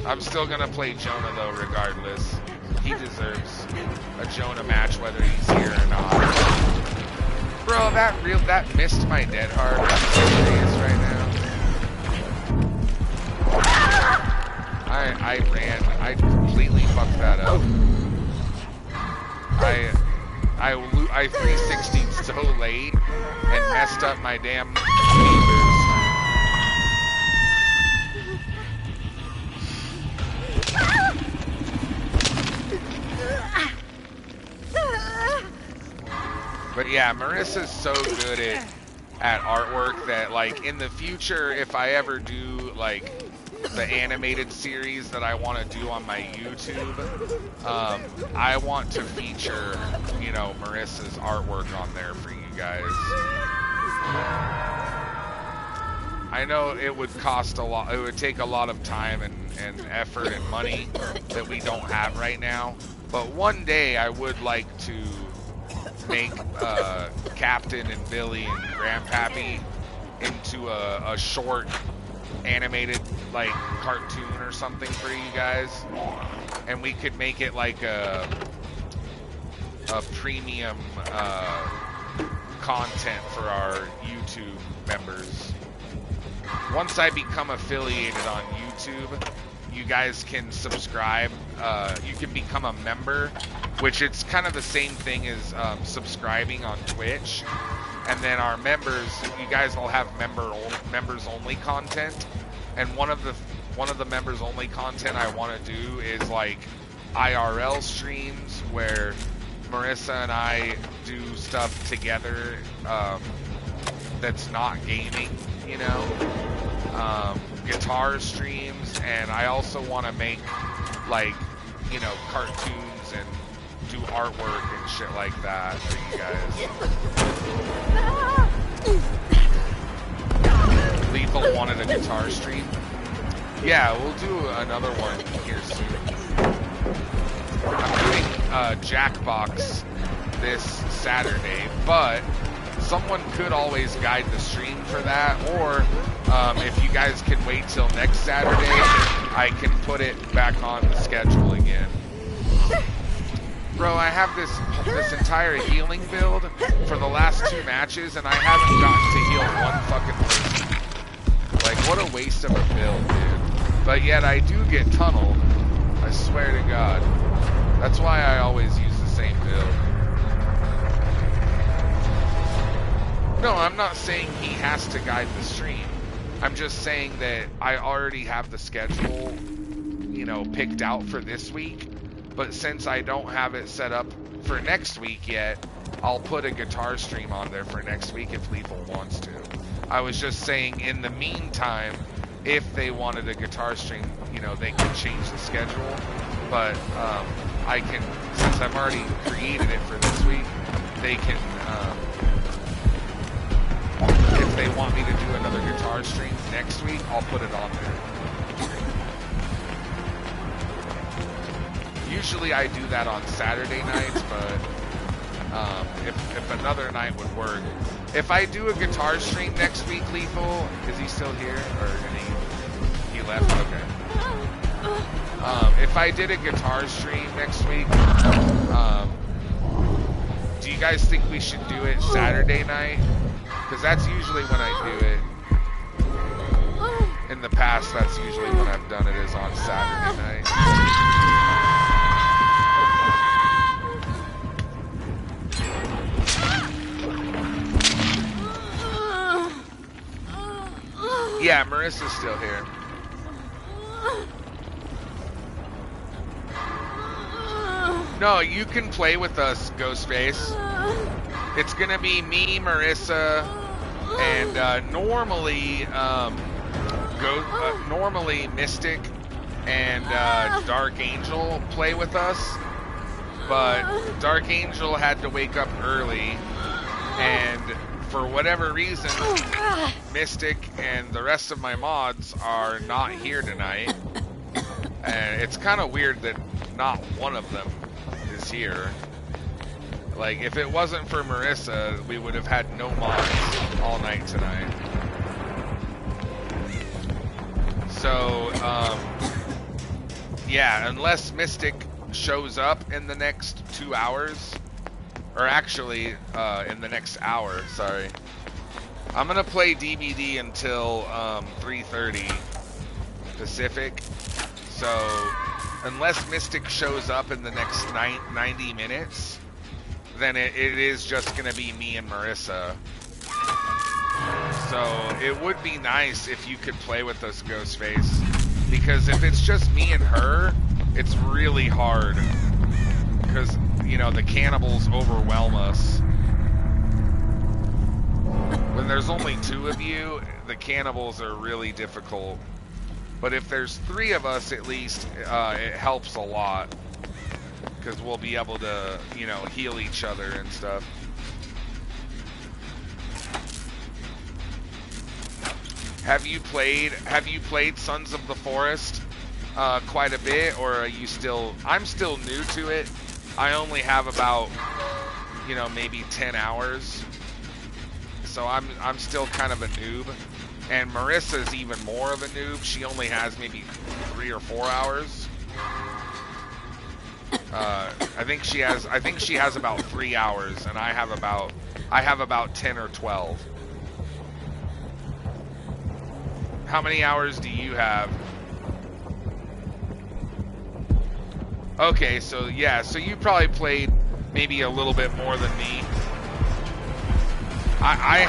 I'm still gonna play Jonah though, regardless. He deserves a Jonah match, whether he's here or not. Bro, that missed my dead hard. I'm serious right now. I completely fucked that up. I 360'd so late and messed up my damn beavers. But yeah, Marissa's so good at artwork that, like, in the future, if I ever do, like, the animated series that I want to do on my YouTube, I want to feature, you know, Marissa's artwork on there for you guys. I know it would cost a lot, it would take a lot of time and effort and money that we don't have right now, but one day I would like to make Captain and Billy and Grandpappy into a short animated, like, cartoon or something for you guys, and we could make it like a premium content for our YouTube members. Once I become affiliated on YouTube, you guys can subscribe. You can become a member, which it's kind of the same thing as subscribing on Twitch. And then our members, you guys will have members only content. And one of the members only content I want to do is like IRL streams where Marissa and I do stuff together that's not gaming, you know. Guitar streams, and I also want to make, like, you know, cartoons and do artwork and shit like that for you guys. Lethal wanted a guitar stream. Yeah, we'll do another one here soon. I'm doing Jackbox this Saturday, but someone could always guide the stream for that, or if you guys can wait till next Saturday, I can put it back on the schedule again. Bro, I have this entire healing build for the last 2 matches, and I haven't gotten to heal one fucking person. Like, what a waste of a build, dude. But yet I do get tunneled. I swear to God. That's why I always use the same build. No, I'm not saying he has to guide the stream. I'm just saying that I already have the schedule, you know, picked out for this week. But since I don't have it set up for next week yet, I'll put a guitar stream on there for next week if Lethal wants to. I was just saying in the meantime, if they wanted a guitar stream, you know, they could change the schedule. But I can, since I've already created it for this week, they can, if they want me to do another guitar stream next week, I'll put it on there. Usually I do that on Saturday nights, but if another night would work. If I do a guitar stream next week, Lethal, is he still here? Or he left? Okay. If I did a guitar stream next week, do you guys think we should do it Saturday night? Because that's usually when I do it. In the past, that's usually when I've done it, is on Saturday night. Yeah, Marissa's still here. No, you can play with us, Ghostface. It's gonna be me, Marissa, and normally Mystic and Dark Angel play with us, but Dark Angel had to wake up early, and for whatever reason, Mystic and the rest of my mods are not here tonight. And it's kind of weird that not one of them is here. Like, if it wasn't for Marissa, we would have had no mods all night tonight. So, yeah, unless Mystic shows up in the next 2 hours, or actually, in the next hour, sorry. I'm gonna play DBD until 3:30 Pacific. So, unless Mystic shows up in the next 90 minutes, then it is just gonna be me and Marissa. So, it would be nice if you could play with us, Ghostface. Because if it's just me and her, it's really hard. Because, you know, the cannibals overwhelm us. When there's only 2 of you, the cannibals are really difficult. But if there's 3 of us at least, it helps a lot. Because we'll be able to, you know, heal each other and stuff. Have you played Sons of the Forest quite a bit, or are you still... I'm still new to it. I only have about, you know, maybe 10 hours. So I'm still kind of a noob. And Marissa's even more of a noob. She only has maybe 3 or 4 hours. I think she has about 3 hours, and I have about 10 or 12. How many hours do you have? Okay, so yeah, so you probably played maybe a little bit more than me. I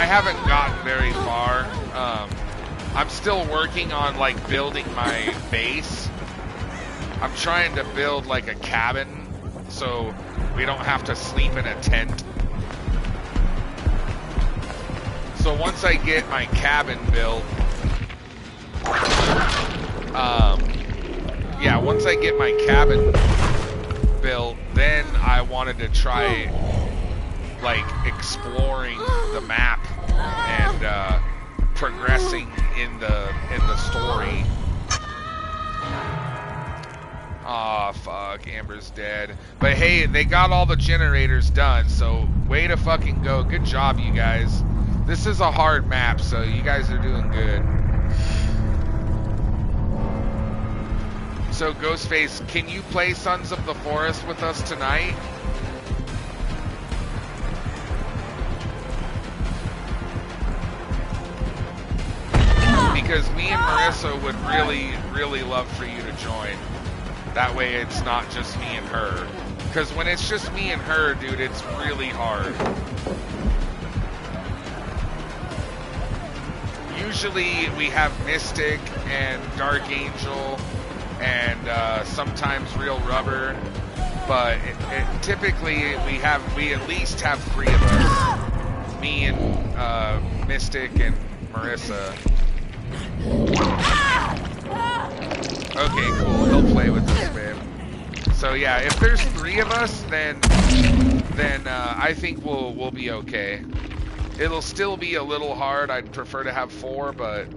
haven't gotten very far. I'm still working on like building my base. I'm trying to build like a cabin so we don't have to sleep in a tent. So once I get my cabin built, yeah, once I get my cabin built, then I wanted to try like exploring the map and progressing in the story. Aw, fuck, Amber's dead. But hey, they got all the generators done, so way to fucking go. Good job, you guys. This is a hard map, so you guys are doing good. So, Ghostface, can you play Sons of the Forest with us tonight? Because me and Marissa would really, really love for you to join. That way it's not just me and her. Because when it's just me and her, dude, it's really hard. usually we have Mystic and Dark Angel and sometimes Real Rubber, but typically we at least have 3 of us. Me and Mystic and Marissa. Okay, cool. He'll play with this, babe. So yeah, if there's 3 of us, then I think we'll be okay. It'll still be a little hard. I'd prefer to have 4, but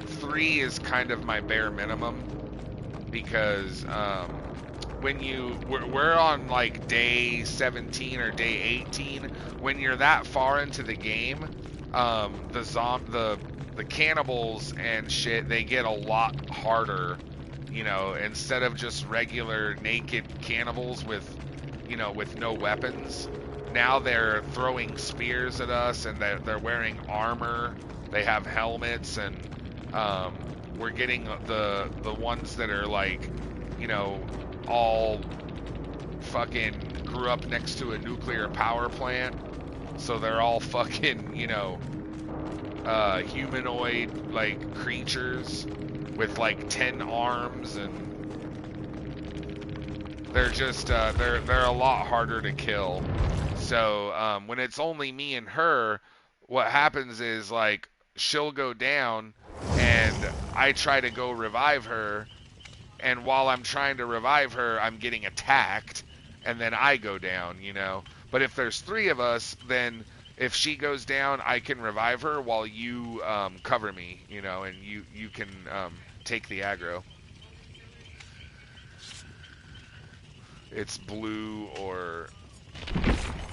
3 is kind of my bare minimum, because we're on like day 17 or day 18. When you're that far into the game, the cannibals and shit, they get a lot harder. You know, instead of just regular naked cannibals with no weapons, now they're throwing spears at us, and they're wearing armor. They have helmets, and we're getting the ones that are like, all fucking grew up next to a nuclear power plant, so they're all fucking, humanoid like creatures with like 10 arms, and they're just they're a lot harder to kill. So when it's only me and her, what happens is like she'll go down and I try to go revive her, and while I'm trying to revive her, I'm getting attacked, and then I go down, But if there's 3 of us, then if she goes down, I can revive her while you cover me, and you can take the aggro. It's blue or...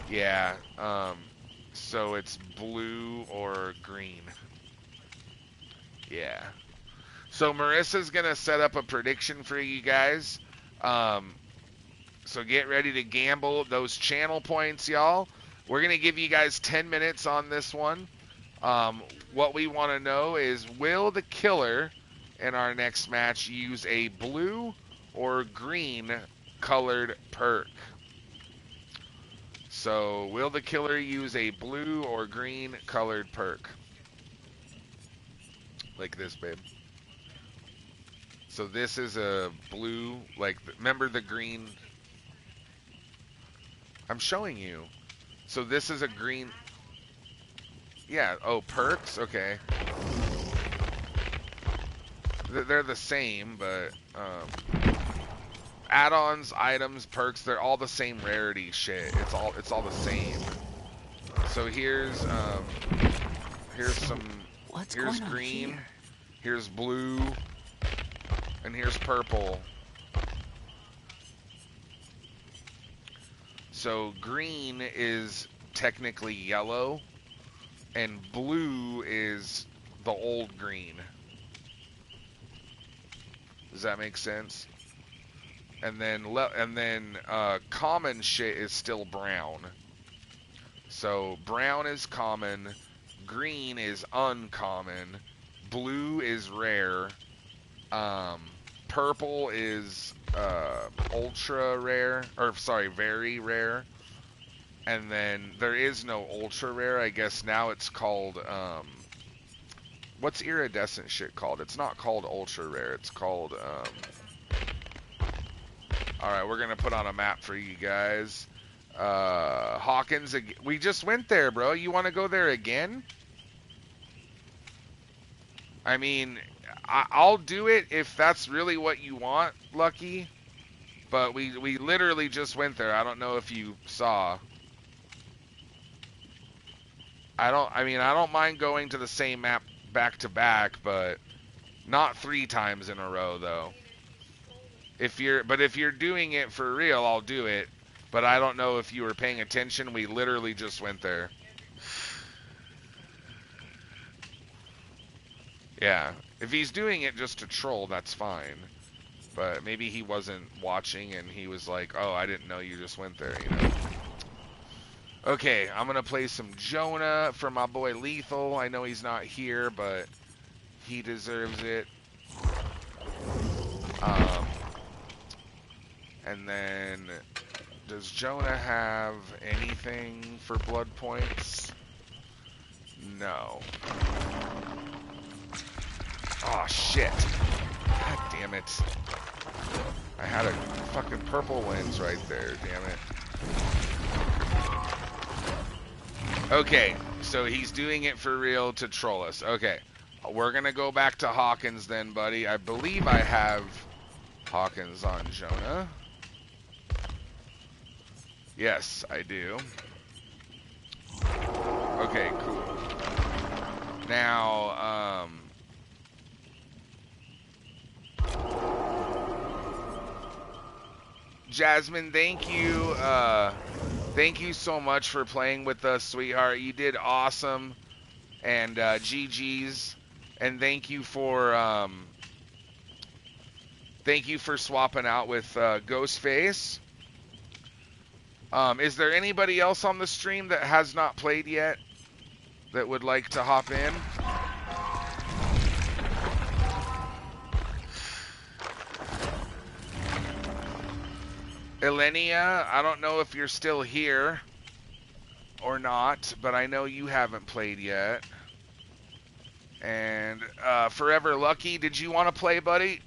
Yeah, so it's blue or green. Yeah. So Marissa's going to set up a prediction for you guys. So get ready to gamble those channel points, y'all. We're going to give you guys 10 minutes on this one. What we want to know is, will the killer in our next match use a blue or green colored perk? So, will the killer use a blue or green colored perk? Like this, babe. So this is a blue, like, remember the green? I'm showing you. So this is a green. Yeah, oh, perks? Okay. They're the same, but add-ons, items, perks, they're all the same rarity shit. It's all the same. So here's some. Here's green. Here's blue. And here's purple. So green is technically yellow, and blue is the old green. Does that make sense? And then common shit is still brown. So brown is common, green is uncommon, blue is rare, purple is ultra rare, or sorry, very rare, and then there is no ultra rare. I guess now it's called what's iridescent shit called? It's not called ultra rare. It's called all right, we're gonna put on a map for you guys. Hawkins, we just went there, bro. You want to go there again? I mean, I'll do it if that's really what you want, Lucky. But we literally just went there. I don't know if you saw. I don't mind going to the same map back to back, but not 3 times in a row though. If you're doing it for real, I'll do it. But I don't know if you were paying attention. We literally just went there. Yeah. If he's doing it just to troll, that's fine. But maybe he wasn't watching and he was like, oh, I didn't know you just went there, Okay, I'm going to play some Jonah for my boy Lethal. I know he's not here, but he deserves it. And then, does Jonah have anything for blood points? No. Oh, shit. God damn it. I had a fucking purple lens right there, damn it. Okay, so he's doing it for real to troll us. Okay, we're going to go back to Hawkins then, buddy. I believe I have Hawkins on Jonah. Yes, I do. Okay, cool. Now, Jasmine, thank you. Thank you so much for playing with us, sweetheart. You did awesome. And GG's. And thank you for swapping out with Ghostface. Is there anybody else on the stream that has not played yet that would like to hop in? Elenia, I don't know if you're still here or not, but I know you haven't played yet. And Forever Lucky, did you want to play, buddy?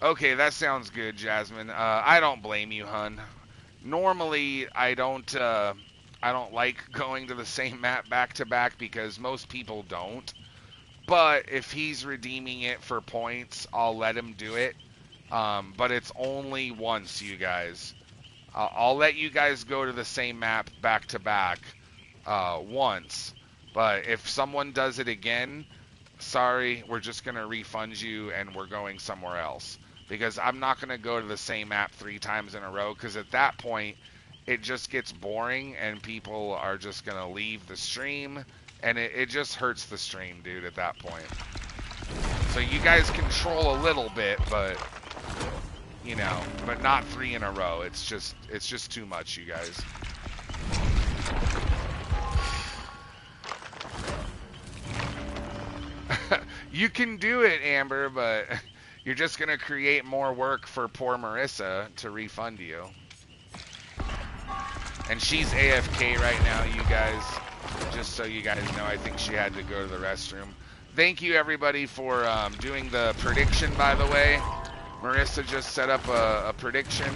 Okay, that sounds good, Jasmine. I don't blame you, hun. Normally, I don't like going to the same map back to back because most people don't. But if he's redeeming it for points, I'll let him do it. But it's only once, you guys. I'll let you guys go to the same map back to back once. But if someone does it again, sorry, we're just going to refund you and we're going somewhere else. Because I'm not going to go to the same map 3 times in a row, because at that point, it just gets boring and people are just going to leave the stream. And it just hurts the stream, dude, at that point. So you guys control a little bit, but, you know, but not 3 in a row. It's just too much, you guys. You can do it, Amber, but you're just going to create more work for poor Marissa to refund you. And she's AFK right now, you guys. Just so you guys know, I think she had to go to the restroom. Thank you, everybody, for doing the prediction, by the way. Marissa just set up a prediction.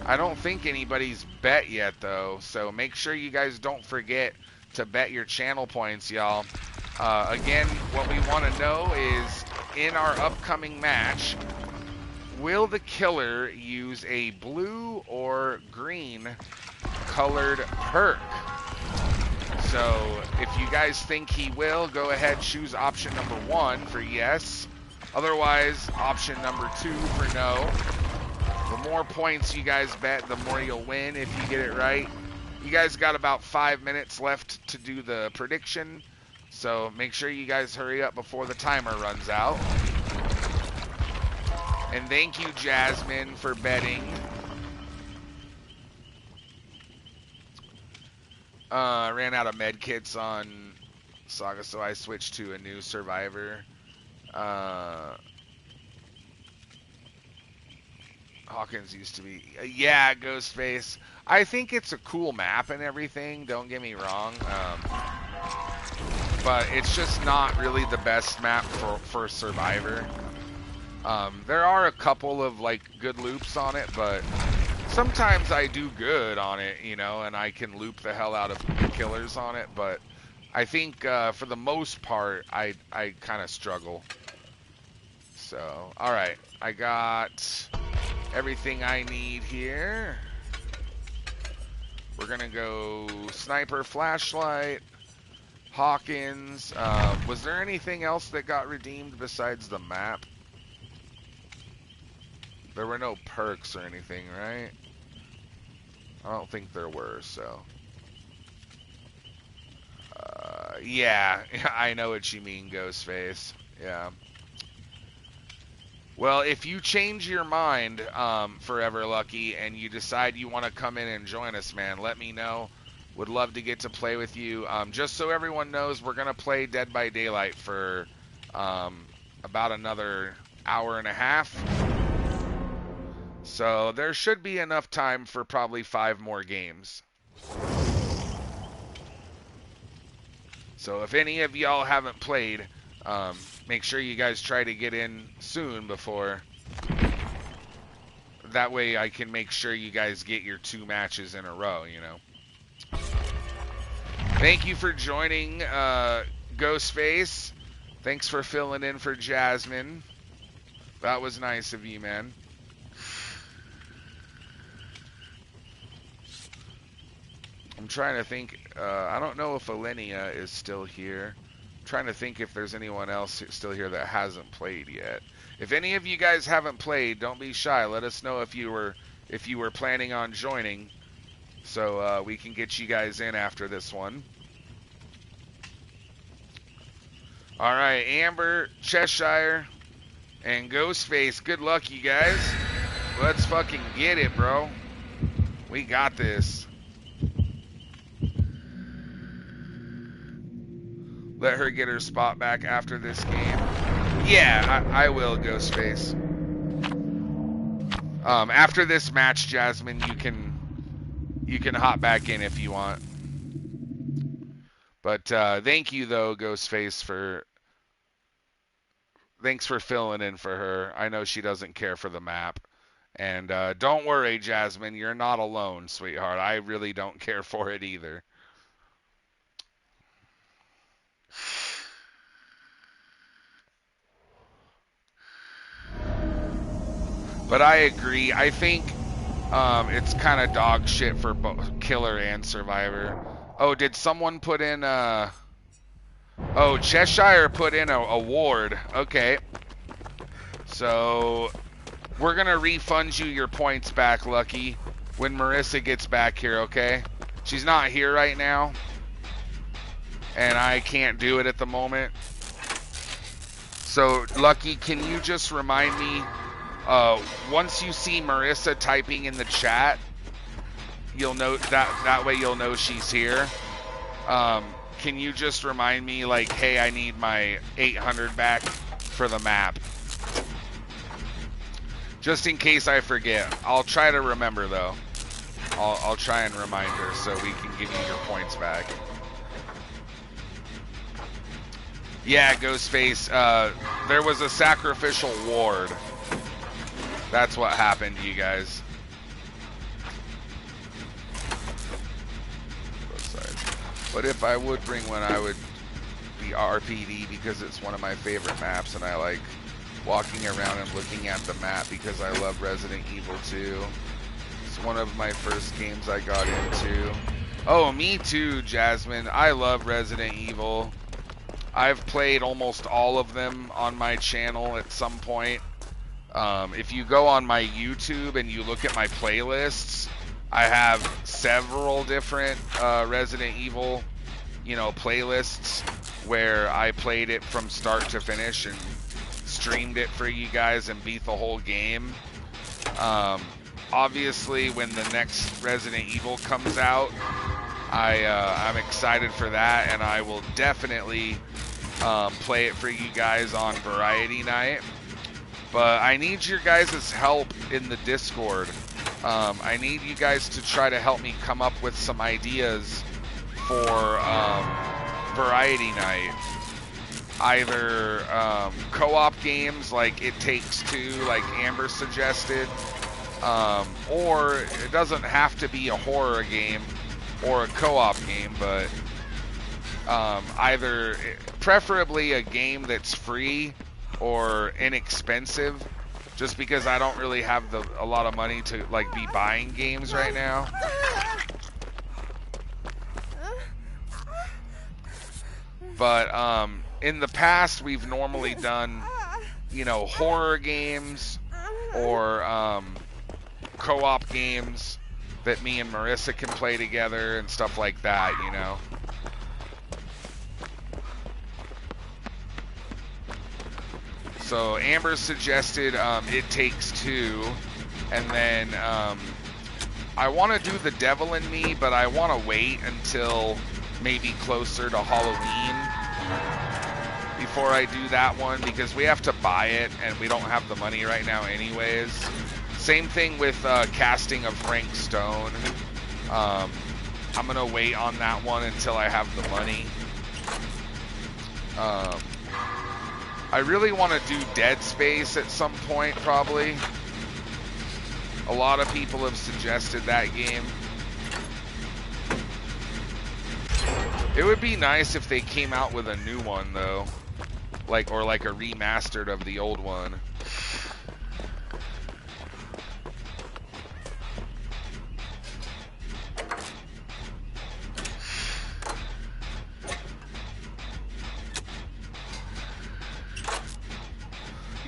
I don't think anybody's bet yet, though, so make sure you guys don't forget to bet your channel points, y'all. Again, what we want to know is, in our upcoming match, will the killer use a blue or green colored perk? So, if you guys think he will, go ahead, choose option number 1 for yes. Otherwise, option number 2 for no. The more points you guys bet, the more you'll win if you get it right. You guys got about 5 minutes left to do the prediction. So, make sure you guys hurry up before the timer runs out. And thank you, Jasmine, for betting. Ran out of med kits on Saga, so I switched to a new survivor. Hawkins used to be... yeah, Ghostface. I think it's a cool map and everything, don't get me wrong. But it's just not really the best map for survivor. There are a couple of, like, good loops on it, but... sometimes I do good on it, you know, and I can loop the hell out of killers on it, but I think for the most part, I kind of struggle. So, alright, I got everything I need here. We're going to go Sniper, Flashlight, Hawkins. Was there anything else that got redeemed besides the map? There were no perks or anything, right? I don't think there were, so. Yeah, I know what you mean, Ghostface. Yeah. Well, if you change your mind, Forever Lucky, and you decide you want to come in and join us, man, let me know. Would love to get to play with you. Just so everyone knows, we're going to play Dead by Daylight for about another hour and a half. So there should be enough time for probably 5 more games. So if any of y'all haven't played, make sure you guys try to get in soon before. That way I can make sure you guys get your 2 matches in a row, you know. Thank you for joining, Ghostface. Thanks for filling in for Jasmine. That was nice of you, man. I'm trying to think. I don't know if Alenia is still here. I'm trying to think if there's anyone else still here that hasn't played yet. If any of you guys haven't played, don't be shy. Let us know if you were planning on joining, so we can get you guys in after this one. All right, Amber, Cheshire, and Ghostface. Good luck, you guys. Let's fucking get it, bro. We got this. Let her get her spot back after this game. Yeah, I will, Ghostface. After this match, Jasmine, you can hop back in if you want. But thank you though, Ghostface, thanks for filling in for her. I know she doesn't care for the map. And don't worry, Jasmine, you're not alone, sweetheart. I really don't care for it either. But I agree. I think it's kind of dog shit for both Killer and Survivor. Oh, did someone put in oh, Cheshire put in a ward. Okay. So we're going to refund you your points back, Lucky, when Marissa gets back here, okay? She's not here right now, and I can't do it at the moment. So, Lucky, can you just remind me, once you see Marissa typing in the chat, you'll know that way you'll know she's here. Can you just remind me, like, hey, I need my 800 back for the map? Just in case I forget. I'll try to remember, though. I'll try and remind her so we can give you your points back. Yeah, Ghostface, there was a sacrificial ward. That's what happened, you guys. Both sides. But if I would bring one, I would be RPD because it's one of my favorite maps, and I like walking around and looking at the map because I love Resident Evil 2. It's one of my first games I got into. Oh, me too, Jasmine. I love Resident Evil. I've played almost all of them on my channel at some point. If you go on my YouTube and you look at my playlists, I have several different Resident Evil, playlists where I played it from start to finish and streamed it for you guys and beat the whole game. Obviously, when the next Resident Evil comes out, I'm excited for that, and I will definitely play it for you guys on Variety Night. But I need your guys' help in the Discord. I need you guys to try to help me come up with some ideas for Variety Night. Either co-op games like It Takes Two, like Amber suggested, or it doesn't have to be a horror game or a co-op game, but either, preferably a game that's free or inexpensive, just because I don't really have a lot of money to be buying games right now. But in the past, we've normally done, horror games or co-op games that me and Marissa can play together and stuff like that, So Amber suggested It Takes Two, and then I want to do The Devil in Me, but I want to wait until maybe closer to Halloween before I do that one, because we have to buy it and we don't have the money right now anyways. Same thing with casting of Frank Stone. I'm going to wait on that one until I have the money. I really want to do Dead Space at some point, probably. A lot of people have suggested that game. It would be nice if they came out with a new one, though. Or like a remastered of the old one.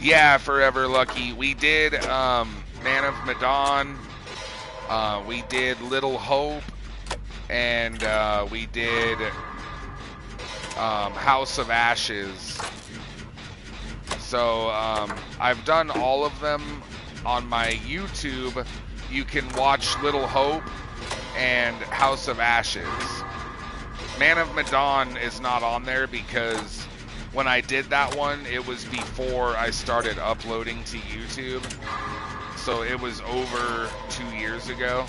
Yeah, Forever Lucky. We did Man of Medan. We did Little Hope. And we did House of Ashes. So I've done all of them on my YouTube. You can watch Little Hope and House of Ashes. Man of Medan is not on there because when I did that one, it was before I started uploading to YouTube. So it was over 2 years ago.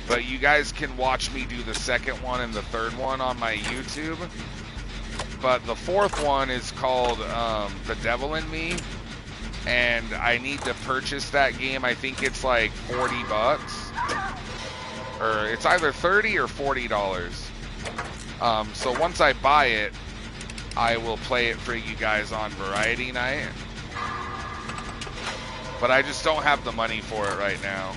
But you guys can watch me do the second one and the third one on my YouTube. But the fourth one is called The Devil in Me. And I need to purchase that game. I think it's like 40 bucks. Or it's either 30 or $40. So once I buy it, I will play it for you guys on Variety Night. But I just don't have the money for it right now.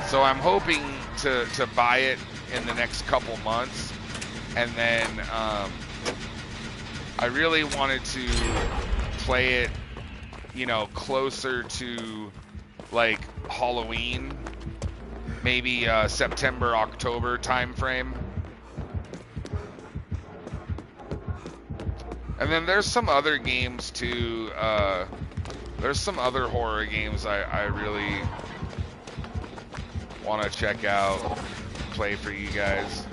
So I'm hoping to buy it in the next couple months. And then I really wanted to play it, you know, closer to like Halloween. Maybe September, October time frame. And then there's some other games too. There's some other horror games I really want to check out, play for you guys.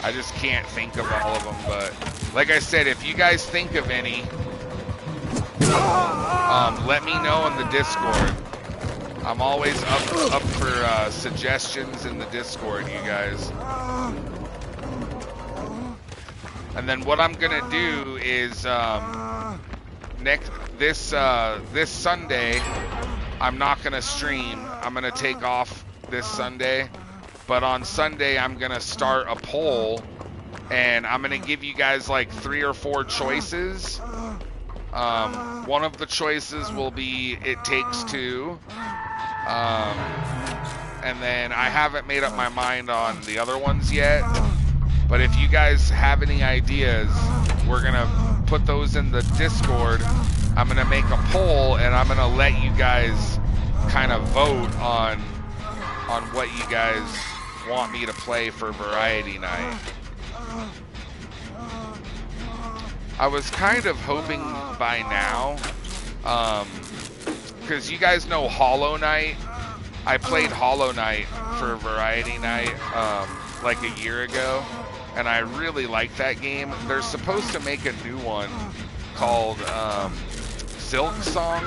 I just can't think of all of them, but like I said, if you guys think of any, let me know in the Discord. I'm always up for suggestions in the Discord, you guys. And then what I'm gonna do is this Sunday, I'm not gonna stream. I'm gonna take off this Sunday, but on Sunday I'm gonna start a poll, and I'm gonna give you guys like 3 or 4 choices. One of the choices will be It Takes Two, and then I haven't made up my mind on the other ones yet. But if you guys have any ideas, we're gonna put those in the Discord. I'm gonna make a poll, and I'm gonna let you guys kind of vote on what you guys want me to play for Variety Night. I was kind of hoping by now, because you guys know Hollow Knight. I played Hollow Knight for Variety Night like a year ago, and I really like that game. They're supposed to make a new one called Silk Song,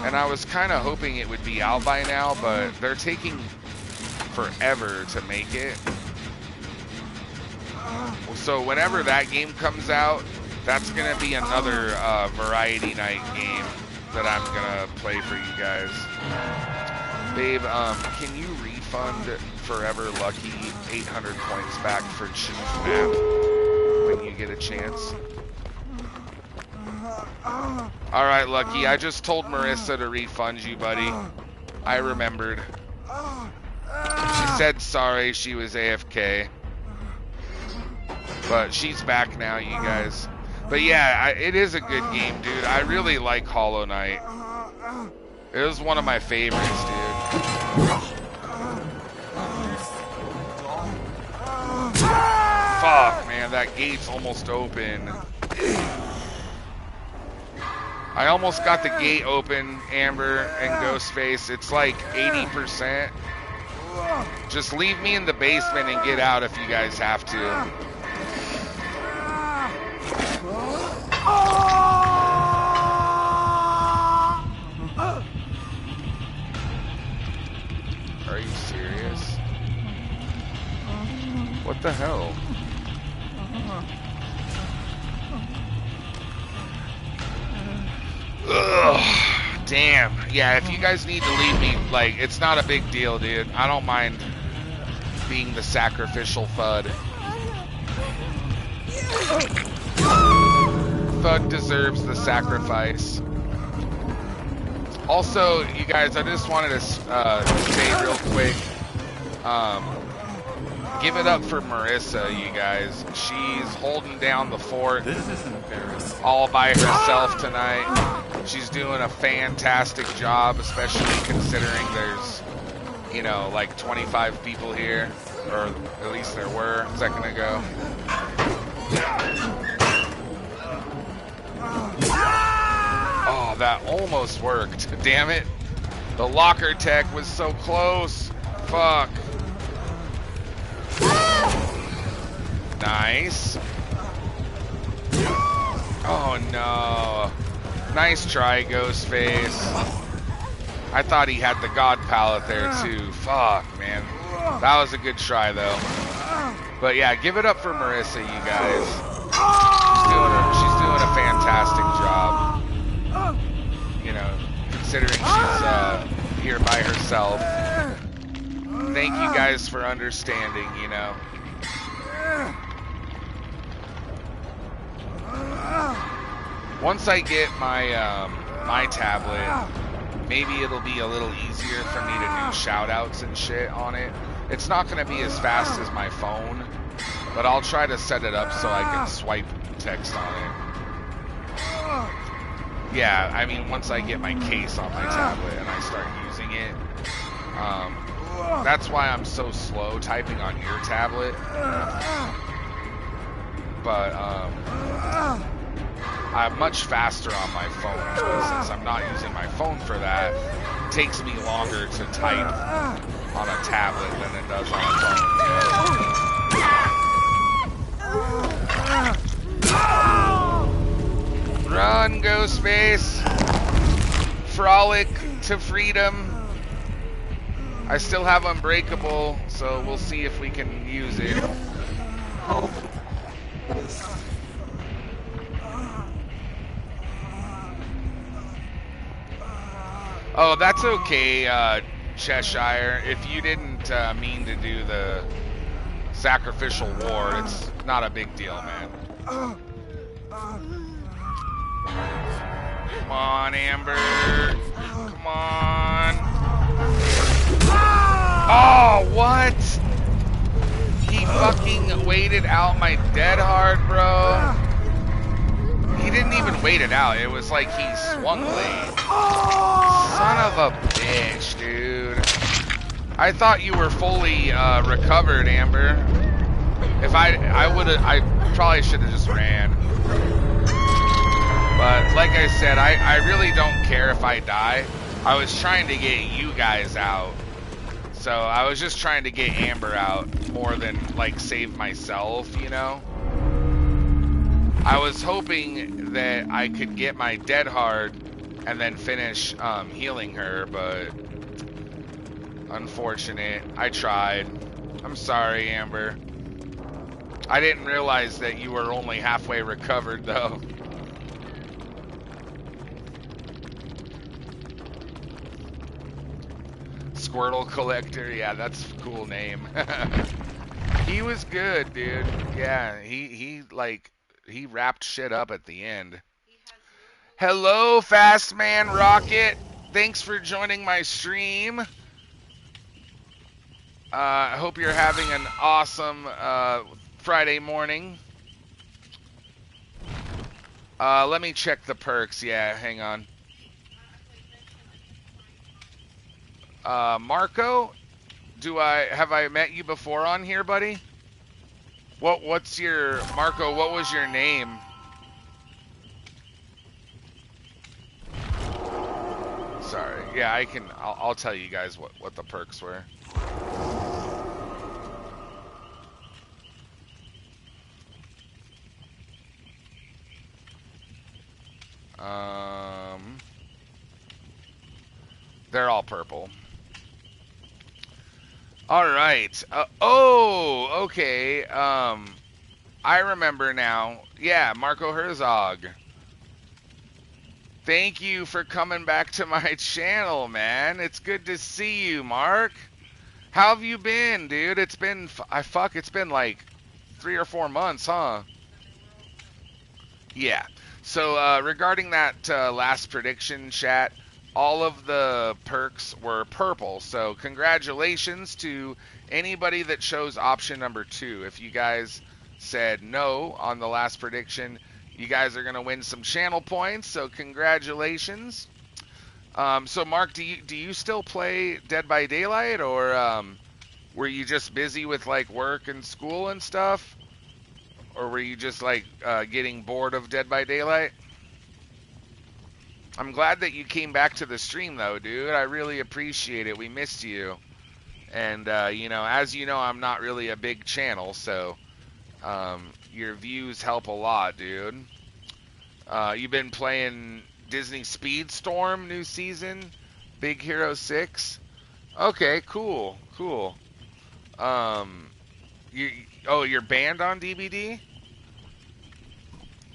and I was kind of hoping it would be out by now, but they're taking forever to make it. So whenever that game comes out, that's going to be another Variety Night game that I'm going to play for you guys. Babe, can you refund Forever Lucky 800 points back for Choose Map when you get a chance? Alright, Lucky, I just told Marissa to refund you, buddy. I remembered. She said sorry, she was AFK. But she's back now, you guys. But yeah, it is a good game, dude. I really like Hollow Knight. It was one of my favorites, dude. Fuck, man, that gate's almost open. I almost got the gate open, Amber and Ghostface. It's like 80%. Just leave me in the basement and get out if you guys have to. Are you serious? What the hell? Ugh, damn. Yeah, if you guys need to leave me, like, it's not a big deal, dude. I don't mind being the sacrificial FUD. FUD deserves the sacrifice. Also, you guys, I just wanted to say real quick, give it up for Marissa, you guys. She's holding down the fort all by herself tonight. She's doing a fantastic job, especially considering there's, you know, like 25 people here, or at least there were a second ago. Oh, that almost worked. Damn it. The locker tech was so close. Fuck. Nice. Oh, no. Nice try, Ghostface. I thought he had the God Palette there, too. Fuck, man. That was a good try, though. But, yeah, give it up for Marissa, you guys. She's doing a fantastic job. You know, considering she's here by herself. Thank you guys for understanding, you know. Once I get my my tablet, maybe it'll be a little easier for me to do shoutouts and shit on it. It's not going to be as fast as my phone, but I'll try to set it up so I can swipe text on it. Yeah, I mean, once I get my case on my tablet and I start using it, that's why I'm so slow typing on your tablet. But I'm much faster on my phone, since I'm not using my phone for that. It takes me longer to type on a tablet than it does on a phone. Run, Ghostface! Frolic to freedom. I still have Unbreakable, so we'll see if we can use it. Oh, that's okay, Cheshire. If you didn't mean to do the sacrificial war, it's not a big deal, man. Come on, Amber. Come on. Oh, what? He fucking waited out my dead hard, bro. He didn't even wait it out. It was like he swung late. Son of a bitch, dude. I thought you were fully recovered, Amber. If I probably should have just ran. But like I said, I really don't care if I die. I was trying to get you guys out. So I was just trying to get Amber out more than like save myself, you know? I was hoping that I could get my dead hard and then finish healing her, but unfortunate. I tried. I'm sorry, Amber. I didn't realize that you were only halfway recovered, though. Squirtle Collector, yeah, that's a cool name. He was good, dude. Yeah, he wrapped shit up at the end. Hello, Fast Man Rocket. Thanks for joining my stream. I hope you're having an awesome Friday morning. Let me check the perks. Yeah, hang on. Marco, have I met you before on here, buddy? What's your Marco? What was your name? Sorry. Yeah, I'll tell you guys what the perks were. They're all purple. All right. Oh, okay. I remember now. Yeah, Marco Herzog. Thank you for coming back to my channel, man. It's good to see you, Mark. How have you been, dude? It's been it's been like 3 or 4 months, huh? Yeah. So regarding that last prediction, chat, all of the perks were purple. So congratulations to anybody that chose option number 2. If you guys said no on the last prediction, you guys are gonna win some channel points. So congratulations. So Mark, do you still play Dead by Daylight, or were you just busy with like work and school and stuff? Or were you just like getting bored of Dead by Daylight? I'm glad that you came back to the stream though, dude. I really appreciate it. We missed you. And as you know, I'm not really a big channel, so your views help a lot, dude. You've been playing Disney Speedstorm new season, Big Hero 6. Okay, cool. Um, you're banned on DBD?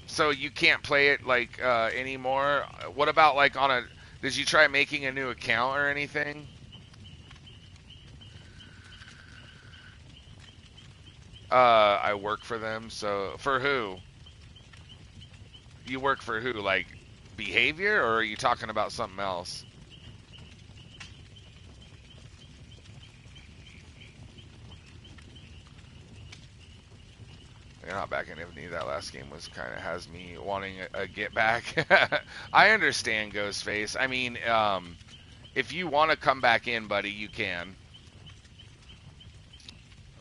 So you can't play it like anymore. What about like on a? Did you try making a new account or anything? I work for them. So for who? You work for who? Like behavior, or are you talking about something else? They're not back in Ivney. That last game was kind of has me wanting a get back. I understand, Ghostface. I mean, if you want to come back in, buddy, you can.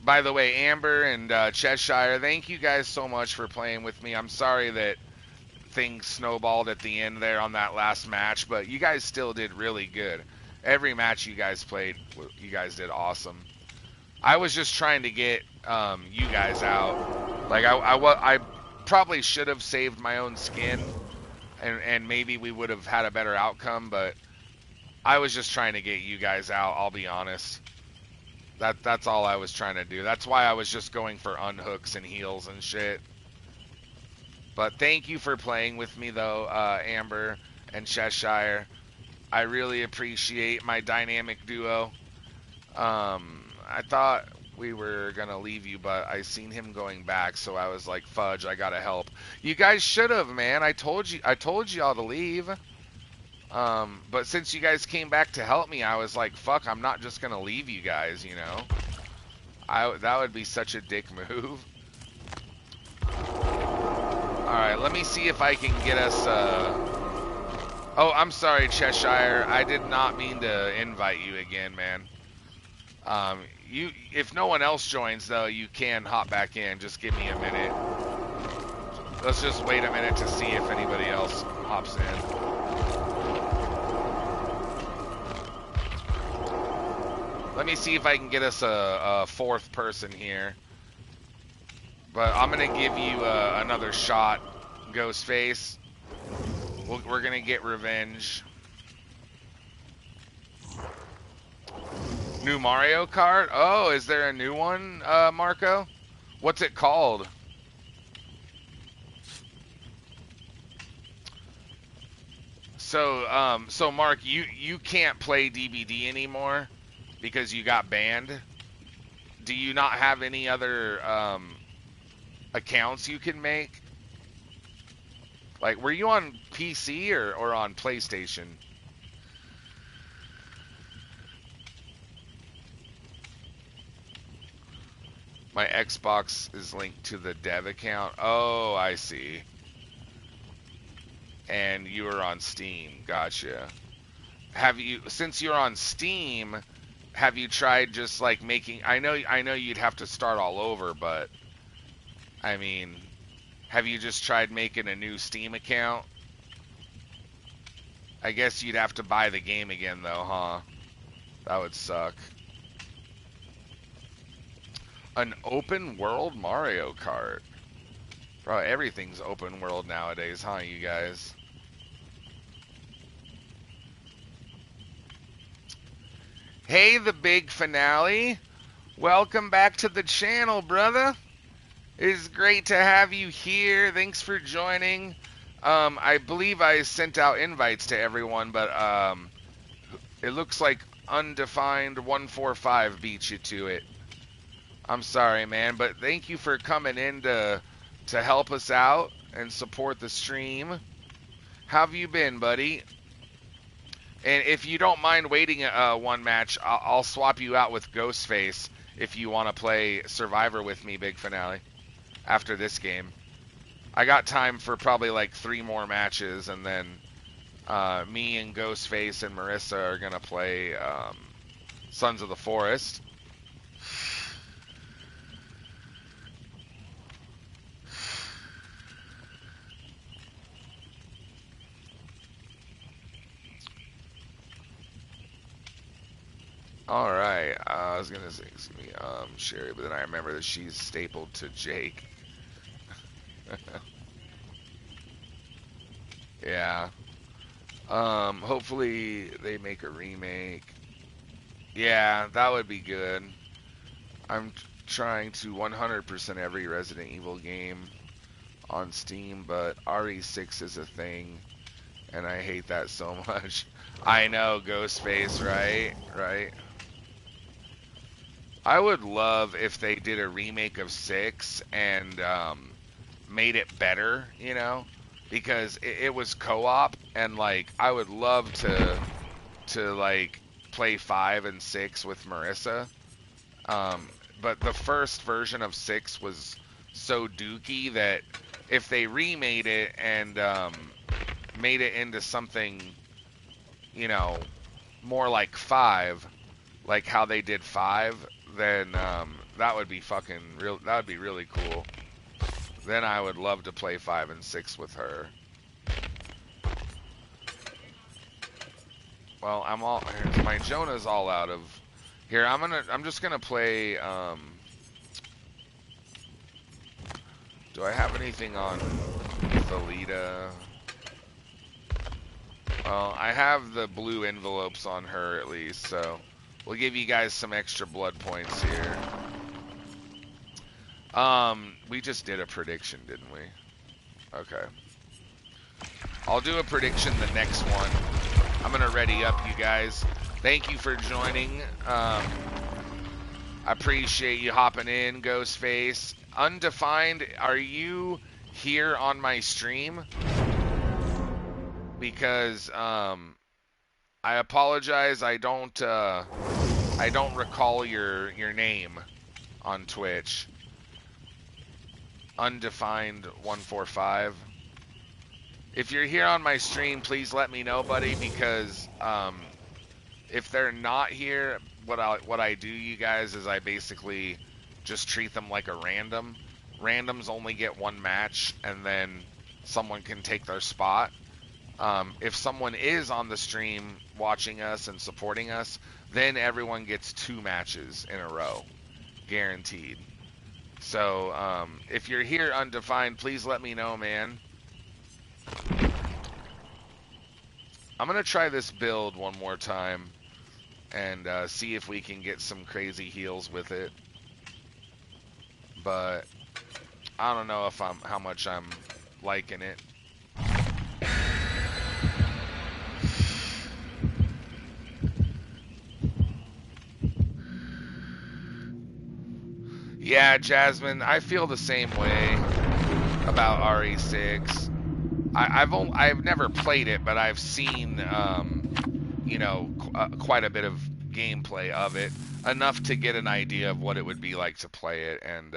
By the way, Amber and Cheshire, thank you guys so much for playing with me. I'm sorry that things snowballed at the end there on that last match, but you guys still did really good. Every match you guys played, you guys did awesome. I was just trying to get you guys out. Like I probably should have saved my own skin, and maybe we would have had a better outcome. But I was just trying to get you guys out. I'll be honest. That's all I was trying to do. That's why I was just going for unhooks and heals and shit. But thank you for playing with me though, Amber and Cheshire. I really appreciate my dynamic duo. I thought we were gonna leave you, but I seen him going back, so I was like, fudge, I gotta help. You guys should have, man. I told y'all to leave. But since you guys came back to help me, I was like, fuck, I'm not just gonna leave you guys, you know? That would be such a dick move. Alright, let me see if I can get us, Oh, I'm sorry, Cheshire. I did not mean to invite you again, man. If no one else joins, though, you can hop back in. Just give me a minute. Let's just wait a minute to see if anybody else hops in. Let me see if I can get us a fourth person here. But I'm going to give you another shot, Ghostface. We're going to get revenge. New Mario Kart? Oh, is there a new one, Marco? What's it called? So Mark, you can't play DBD anymore because you got banned. Do you not have any other accounts you can make? Like, were you on PC or on PlayStation? My Xbox is linked to the dev account. Oh, I see. And you were on Steam. Gotcha. Have you, since you're on Steam, have you tried just like making, I know you'd have to start all over, but I mean, have you just tried making a new Steam account? I guess you'd have to buy the game again though, huh? That would suck. An open world Mario Kart. Bro, everything's open world nowadays, huh, you guys? Hey, the big finale. Welcome back to the channel, brother. It's great to have you here. Thanks for joining. I believe I sent out invites to everyone, but it looks like Undefined 145 beat you to it. I'm sorry, man, but thank you for coming in to help us out and support the stream. How have you been, buddy? And if you don't mind waiting one match, I'll swap you out with Ghostface if you want to play Survivor with me, Big Finale, after this game. I got time for probably like 3 more matches, and then me and Ghostface and Marissa are going to play Sons of the Forest. All right, I was gonna say, excuse me, Sherry, but then I remember that she's stapled to Jake. Yeah. Hopefully they make a remake. Yeah, that would be good. I'm trying to 100% every Resident Evil game on Steam, but RE6 is a thing, and I hate that so much. I know, Ghostface, right? Right. I would love if they did a remake of 6 and made it better, you know, because it was co-op, and like I would love to like play 5 and 6 with Marissa. But the first version of 6 was so dookie that if they remade it and made it into something, you know, more like 5, like how they did 5, then that would be fucking real. That would be really cool. Then I would love to play 5 and 6 with her. Well, my Jonah's all out of here. I'm just gonna play. Do I have anything on Thalita? Well, I have the blue envelopes on her at least, so we'll give you guys some extra blood points here. We just did a prediction, didn't we? Okay. I'll do a prediction the next one. I'm gonna ready up, you guys. Thank you for joining. I appreciate you hopping in, Ghostface. Undefined, are you here on my stream? Because I apologize, I don't recall your name on Twitch. Undefined 145. If you're here on my stream, please let me know, buddy, because if they're not here, what I do, you guys, is I basically just treat them like a random. Randoms only get 1 match, and then someone can take their spot. If someone is on the stream watching us and supporting us, then everyone gets 2 matches in a row, guaranteed. So if you're here, Undefined, please let me know, man. I'm going to try this build one more time and see if we can get some crazy heals with it. But I don't know if how much I'm liking it. Yeah, Jasmine, I feel the same way about RE6. I've never played it, but I've seen you know, quite a bit of gameplay of it, enough to get an idea of what it would be like to play it, and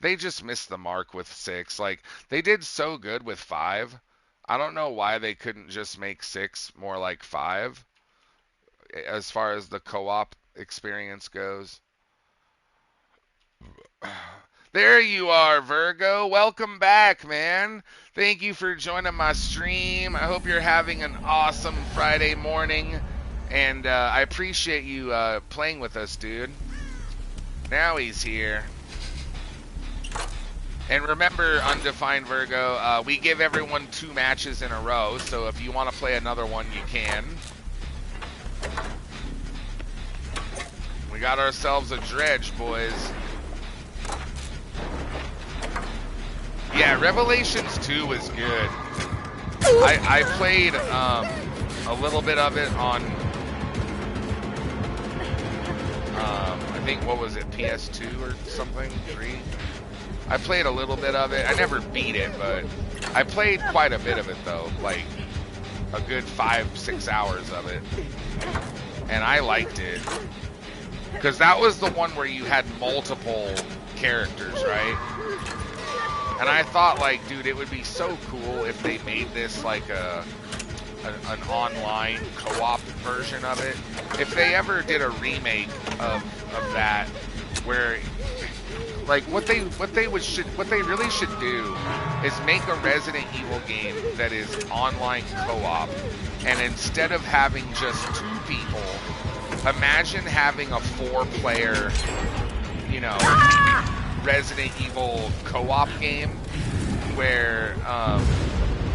they just missed the mark with 6. Like, they did so good with 5. I don't know why they couldn't just make 6 more like 5 as far as the co-op experience goes. There you are, Virgo. Welcome back, man. Thank you for joining my stream. I hope you're having an awesome Friday morning, and I appreciate you playing with us, dude. Now he's here. And remember, Undefined Virgo, we give everyone 2 matches in a row, so if you want to play another one, you can. We got ourselves a dredge, boys. Yeah, Revelations 2 was good. I played a little bit of it on, I think, what was it, PS2 or something, 3? I played a little bit of it. I never beat it, but I played quite a bit of it, though. Like, a good 5-6 hours of it. And I liked it. Because that was the one where you had multiple characters, right? And I thought, like, dude, it would be so cool if they made this like an online co-op version of it. If they ever did a remake of that, where, like, what they really should do is make a Resident Evil game that is online co-op, and instead of having just 2 people, imagine having a 4-player, you know, Resident Evil co-op game where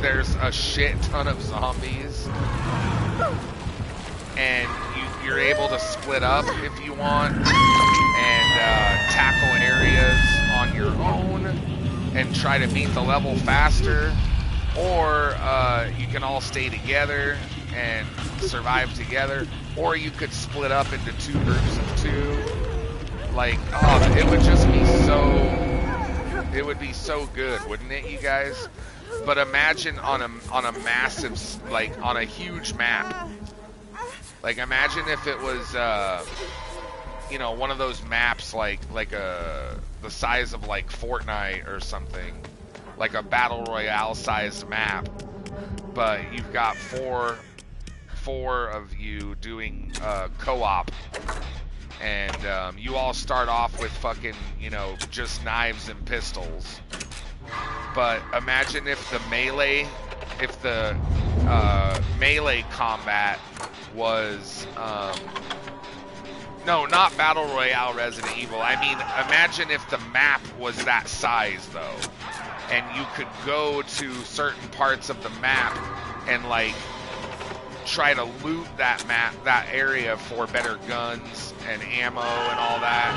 there's a shit ton of zombies and you're able to split up if you want and tackle areas on your own and try to beat the level faster, or you can all stay together and survive together, or you could split up into 2 groups of 2. Like, oh, it would just be it would be so good, wouldn't it, you guys? But imagine on a massive, like, on a huge map. Like, imagine if it was, you know, one of those maps like the size of, like, Fortnite or something. Like a Battle Royale sized map. But you've got four of you doing co-op. And you all start off with fucking, you know, just knives and pistols. But imagine if the melee combat was, no, not Battle Royale Resident Evil. I mean, imagine if the map was that size, though. And you could go to certain parts of the map and, like, try to loot that area for better guns and ammo and all that.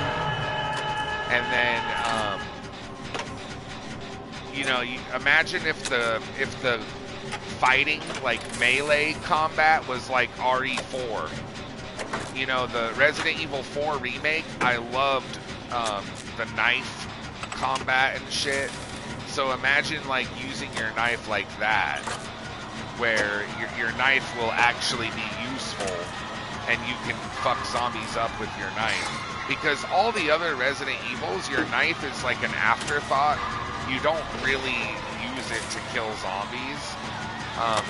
And then, you know, imagine if the fighting, like, melee combat was like RE4. You know, the Resident Evil 4 remake, I loved the knife combat and shit. So imagine, like, using your knife like that, where your knife will actually be useful and you can fuck zombies up with your knife. Because all the other Resident Evils, your knife is like an afterthought. You don't really use it to kill zombies.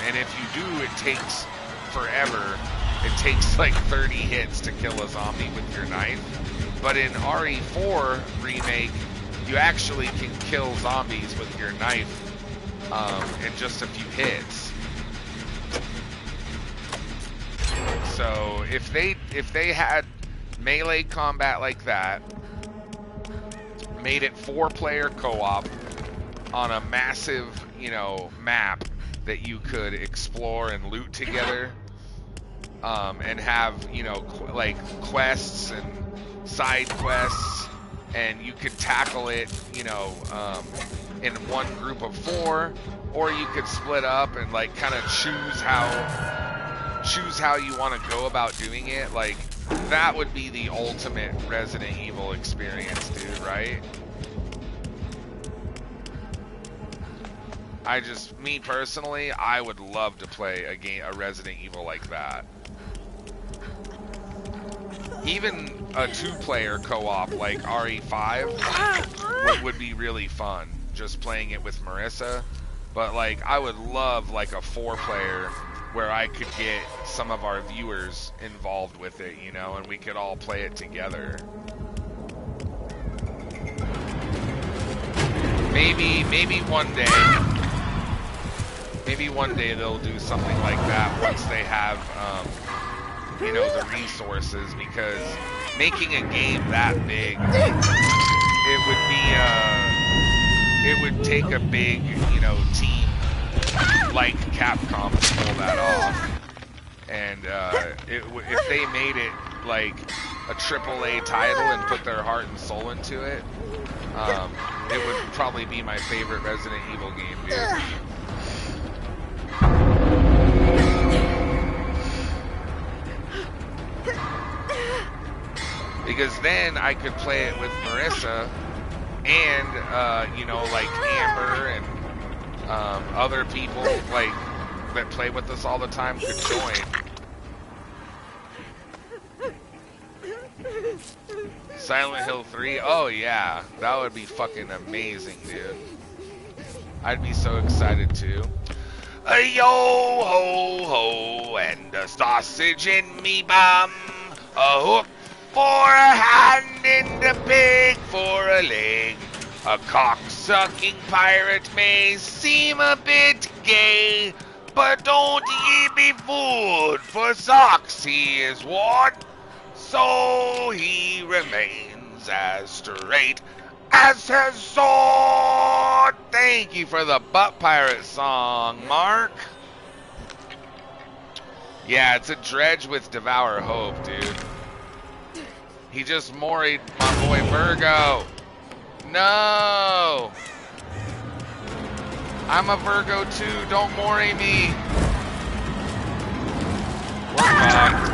And if you do, it takes forever. It takes like 30 hits to kill a zombie with your knife. But in RE4 remake, you actually can kill zombies with your knife in just a few hits. So if they had melee combat like that, made it 4-player co-op on a massive, you know, map that you could explore and loot together, and have, you know, like quests and side quests, and you could tackle it, you know, in one group of 4, or you could split up and, like, kind of choose how you want to go about doing it. Like, that would be the ultimate Resident Evil experience, dude, right? Me personally, I would love to play a Resident Evil like that. Even a 2-player co-op like RE5 would be really fun, just playing it with Marissa. But, like, I would love, like, a 4-player where I could get some of our viewers involved with it, you know, and we could all play it together. Maybe one day they'll do something like that once they have, you know, the resources, because making a game that big, it would take a big, you know, team like Capcom to pull that off. And if they made it like a AAA title and put their heart and soul into it, it would probably be my favorite Resident Evil game, dude. Because then I could play it with Marissa and, you know, like Amber and other people like that play with us all the time could join. Silent Hill 3? Oh yeah, that would be fucking amazing, dude. I'd be so excited too. A yo ho ho and a sausage in me bum, a hook for a hand and a pig for a leg. A cock-sucking pirate may seem a bit gay, but don't ye be fooled, for socks he is worn, so he remains as straight as his sword. Thank you for the Butt Pirate song, Mark. Yeah, it's a dredge with Devour Hope, dude. He just moried my boy Virgo. No! I'm a Virgo too, don't mori me. We're fucked.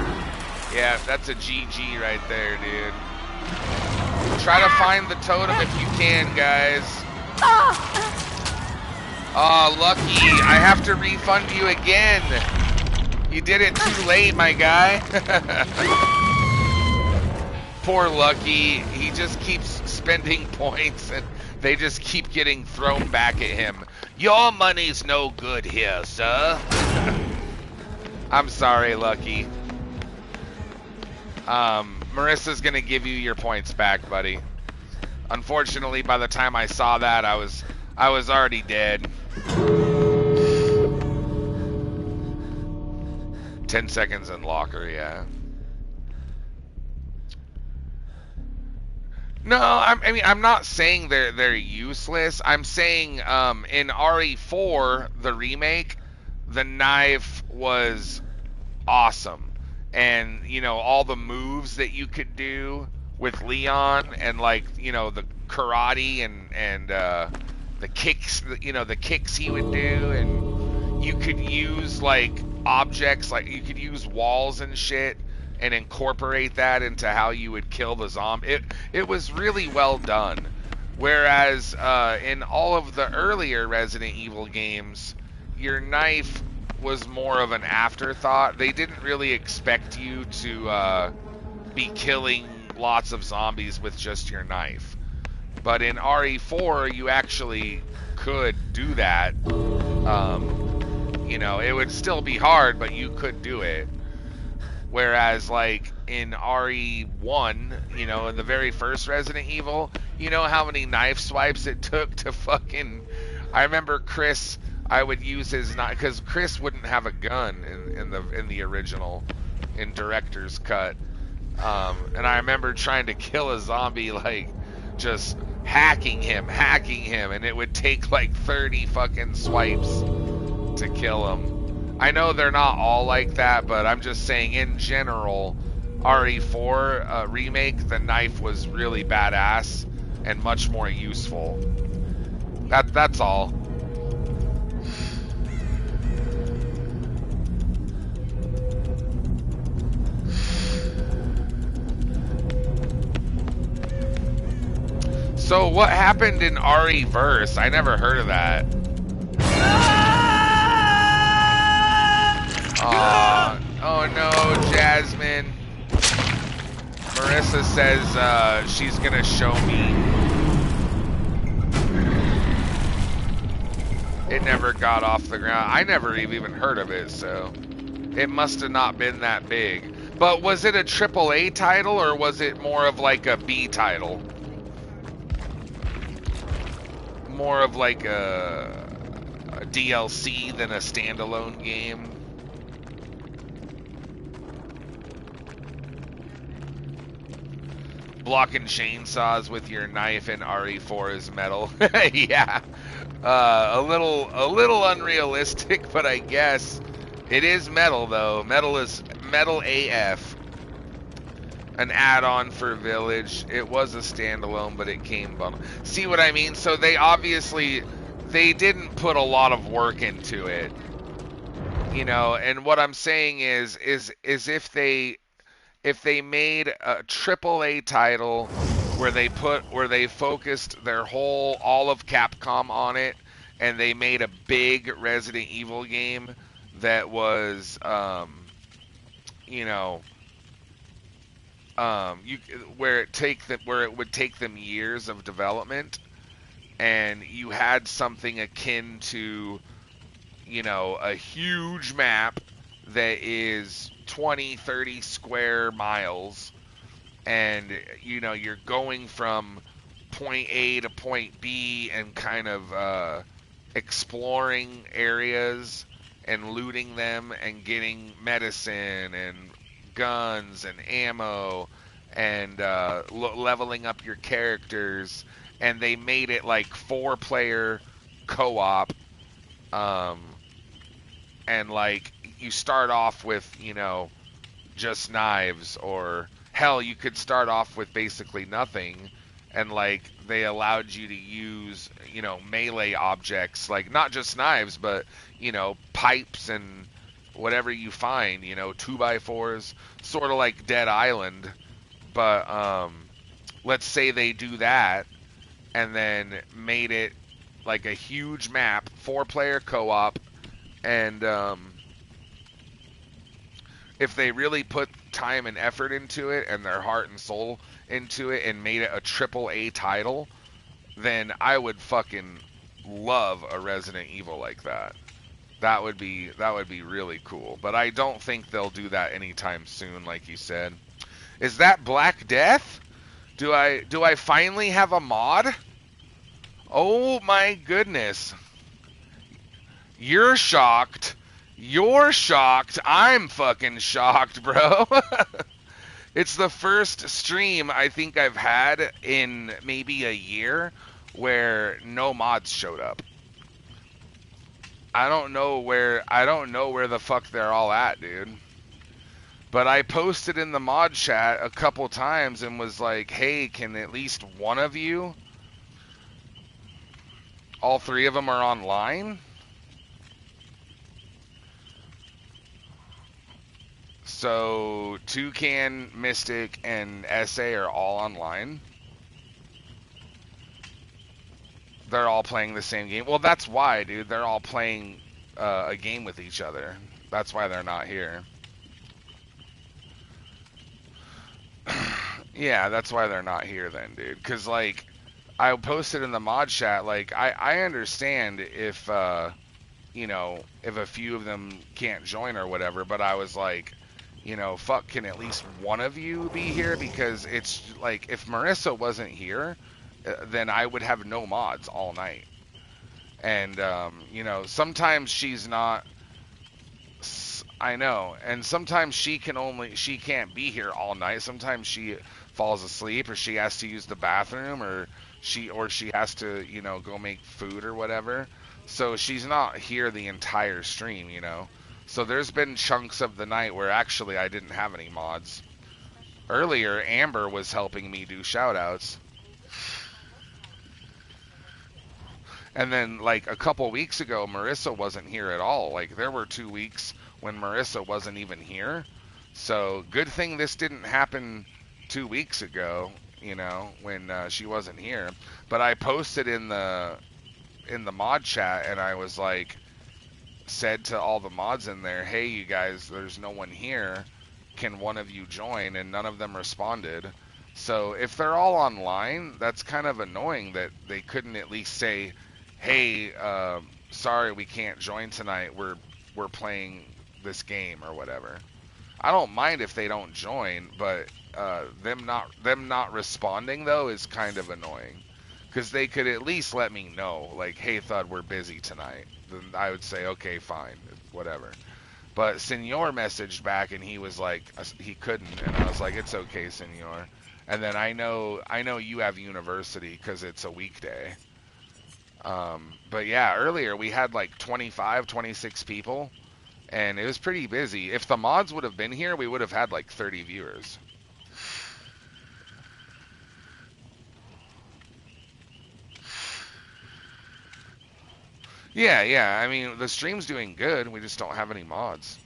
Yeah, that's a GG right there, dude. Try to find the totem if you can, guys. Oh, Lucky, I have to refund you again. You did it too late, my guy. Poor Lucky, he just keeps spending points and they just keep getting thrown back at him. Your money's no good here, sir. I'm sorry, Lucky. Marissa's gonna give you your points back, buddy. Unfortunately, by the time I saw that, I was already dead. 10 seconds in locker, yeah. No, I mean, I'm not saying they're useless. I'm saying in RE4, the remake, the knife was awesome. And, you know, all the moves that you could do with Leon and, like, you know, the karate and the kicks, you know, the kicks he would do. And you could use, like, objects, like, you could use walls and shit and incorporate that into how you would kill the zombie. It was really well done. Whereas in all of the earlier Resident Evil games, your knife was more of an afterthought. They didn't really expect you to be killing lots of zombies with just your knife. But in RE4, you actually could do that. You know, it would still be hard, but you could do it. Whereas, like, in RE1, you know, in the very first Resident Evil, you know how many knife swipes it took to fucking... I remember Chris, I would use his knife, because Chris wouldn't have a gun in the original, in Director's Cut. And I remember trying to kill a zombie, like, just hacking him, and it would take, like, 30 fucking swipes to kill him. I know they're not all like that, but I'm just saying in general, RE4 remake, the knife was really badass and much more useful. That's all. So what happened in RE-verse? I never heard of that. Oh no, Jasmine. Marissa says she's gonna show me. It never got off the ground. I never even heard of it, so it must have not been that big. But was it a AAA title or was it more of like a B title? More of like a DLC than a standalone game? Blocking chainsaws with your knife in RE4 is metal. Yeah, a little unrealistic, but I guess it is metal though. Metal is metal AF. an add-on for Village. It was a standalone, but it came bundled. See what I mean? So they obviously they didn't put a lot of work into it, you know. And what I'm saying is if they made a AAA title where they focused their whole all of Capcom on it, and they made a big Resident Evil game that was you know you where it would take them years of development, and you had something akin to, you know, a huge map that is 20, 30 square miles, and you know you're going from point A to point B and kind of exploring areas and looting them and getting medicine and guns and ammo and leveling up your characters. And they made it like 4-player co-op, and like you start off with, you know, just knives, or hell, you could start off with basically nothing, and like they allowed you to use, you know, melee objects, like not just knives, but, you know, pipes and whatever you find, you know, 2x4s, sort of like Dead Island. But let's say they do that and then made it like a huge map, 4-player co-op, and if they really put time and effort into it and their heart and soul into it and made it a AAA title, then I would fucking love a Resident Evil like that. That would be really cool. But I don't think they'll do that anytime soon, like you said. Is that Black Death? Do I finally have a mod? Oh my goodness. You're shocked. You're shocked. I'm fucking shocked, bro. It's the first stream I think I've had in maybe a year where no mods showed up. I don't know where the fuck they're all at, dude. But I posted in the mod chat a couple times and was like, "Hey, can at least one of you?" All 3 of them are online. So Toucan, Mystic, and SA are all online. They're all playing the same game. Well, that's why, dude. They're all playing a game with each other. That's why they're not here. Yeah, that's why they're not here then, dude. Because, like, I posted in the mod chat, like, I understand if, you know, if a few of them can't join or whatever, but I was like, you know, fuck, can at least one of you be here? Because it's, like, if Marissa wasn't here, then I would have no mods all night. And, you know, sometimes she's not... I know, and sometimes she can't be here all night. Sometimes she falls asleep, or she has to use the bathroom, or she has to, you know, go make food or whatever. So she's not here the entire stream, you know. So there's been chunks of the night where actually I didn't have any mods. Earlier, Amber was helping me do shoutouts. And then, like, a couple weeks ago, Marissa wasn't here at all. Like, there were 2 weeks when Marissa wasn't even here. So, good thing this didn't happen 2 weeks ago, you know, when she wasn't here. But I posted in the mod chat, and I was like, said to all the mods in there, "Hey, you guys, there's no one here. Can one of you join?" And none of them responded. So, if they're all online, that's kind of annoying that they couldn't at least say, "Hey, sorry, we can't join tonight. We're playing this game," or whatever. I don't mind if they don't join, but them not responding though is kind of annoying, because they could at least let me know, like, "Hey, Thud, we're busy tonight." Then I would say, "Okay, fine, whatever." But Senor messaged back and he was like, he couldn't, and I was like, "It's okay, Senor." And then I know you have university because it's a weekday. But yeah, earlier we had like 25, 26 people, and it was pretty busy. If the mods would have been here, we would have had like 30 viewers. Yeah. I mean, the stream's doing good. We just don't have any mods.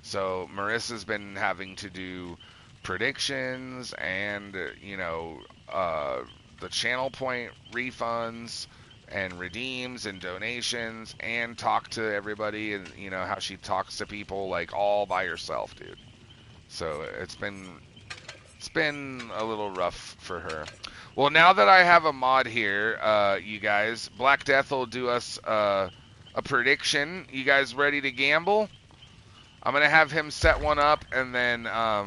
So Marissa's been having to do predictions and, the channel point refunds and redeems and donations and talk to everybody and, how she talks to people like all by herself, dude. So it's been a little rough for her. Well, now that I have a mod here, you guys, Black Death will do us a prediction. You guys ready to gamble? I'm going to have him set one up, and then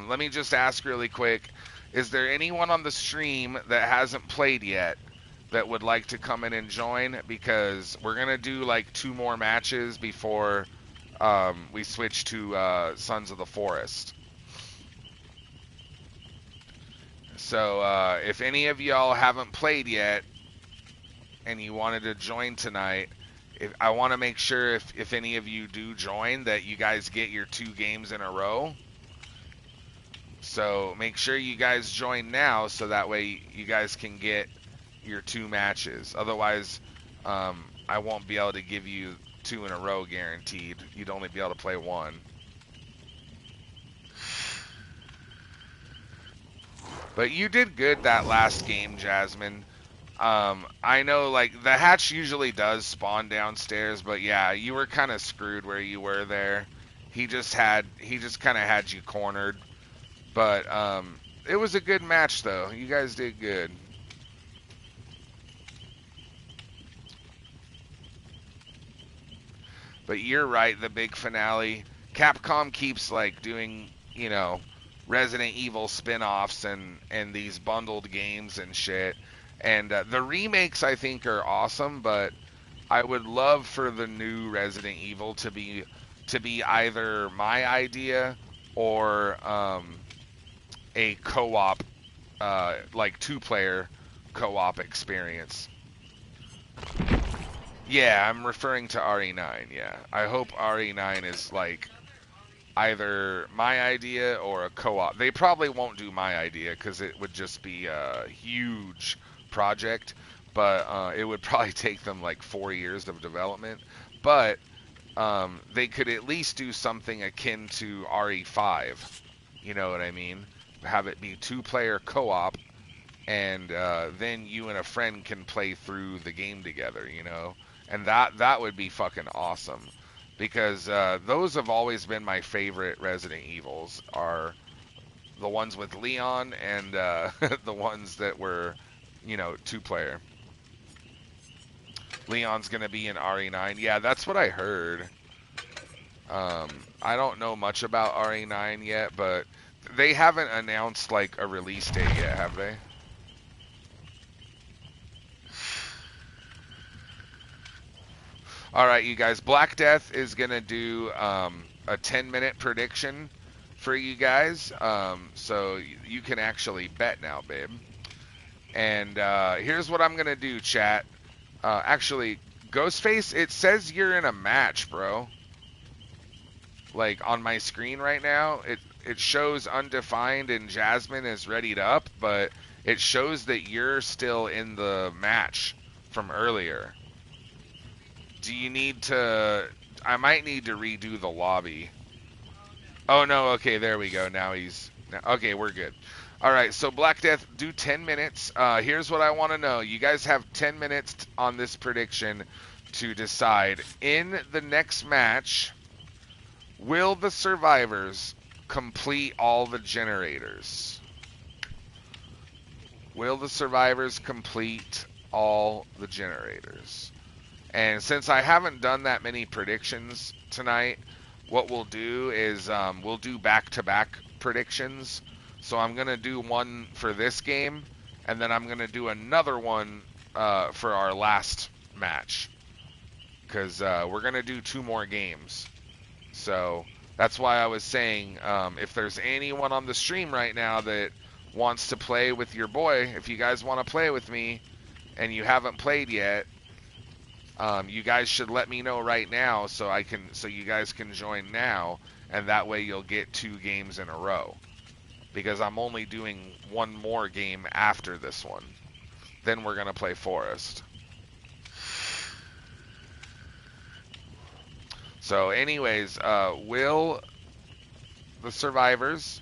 let me just ask really quick, is there anyone on the stream that hasn't played yet that would like to come in and join? Because we're going to do like 2 more matches before we switch to Sons of the Forest. So if any of y'all haven't played yet and you wanted to join tonight, I want to make sure if any of you do join that you guys get your 2 games in a row. So make sure you guys join now so that way you guys can get your 2 matches. Otherwise, I won't be able to give you 2 in a row guaranteed. You'd only be able to play 1. But you did good that last game, Jasmine. I know, like, the hatch usually does spawn downstairs, but yeah, you were kind of screwed where you were there. He just kind of had you cornered. But it was a good match, though. You guys did good. But you're right, the big finale. Capcom keeps, like, doing, Resident Evil spin-offs and these bundled games and shit. And the remakes, I think, are awesome, but I would love for the new Resident Evil to be either my idea or a co-op, like 2-player co-op experience. Yeah, I'm referring to RE9, yeah. I hope RE9 is, like, either my idea or a co-op. They probably won't do my idea because it would just be a huge project, but it would probably take them like 4 years of development. But they could at least do something akin to RE5. You know what I mean? Have it be 2-player co-op, and then you and a friend can play through the game together, And that would be fucking awesome. Because those have always been my favorite Resident Evils, are the ones with Leon and the ones that were, 2-player. Leon's going to be in RE9. Yeah, that's what I heard. I don't know much about RE9 yet, but they haven't announced, like, a release date yet, have they? All right, you guys. Black Death is going to do a 10-minute prediction for you guys. So you can actually bet now, babe. And here's what I'm going to do, chat. Actually, Ghostface, it says you're in a match, bro. Like, on my screen right now, it shows undefined and Jasmine is readied up, but it shows that you're still in the match from earlier. Do you need to... I might need to redo the lobby. Oh, no, okay, there we go. Now he's... Okay, we're good. All right, so Black Death, do 10 minutes. Here's what I want to know. You guys have 10 minutes on this prediction to decide. In the next match, will the survivors complete all the generators? Will the survivors complete all the generators? And since I haven't done that many predictions tonight, what we'll do is we'll do back-to-back predictions. So I'm going to do one for this game, and then I'm going to do another one for our last match. Because we're going to do 2 more games. So that's why I was saying, if there's anyone on the stream right now that wants to play with your boy, if you guys want to play with me, and you haven't played yet, you guys should let me know right now so you guys can join now, and that way you'll get 2 games in a row. Because I'm only doing 1 more game after this one. Then we're going to play Forest. So anyways, will the survivors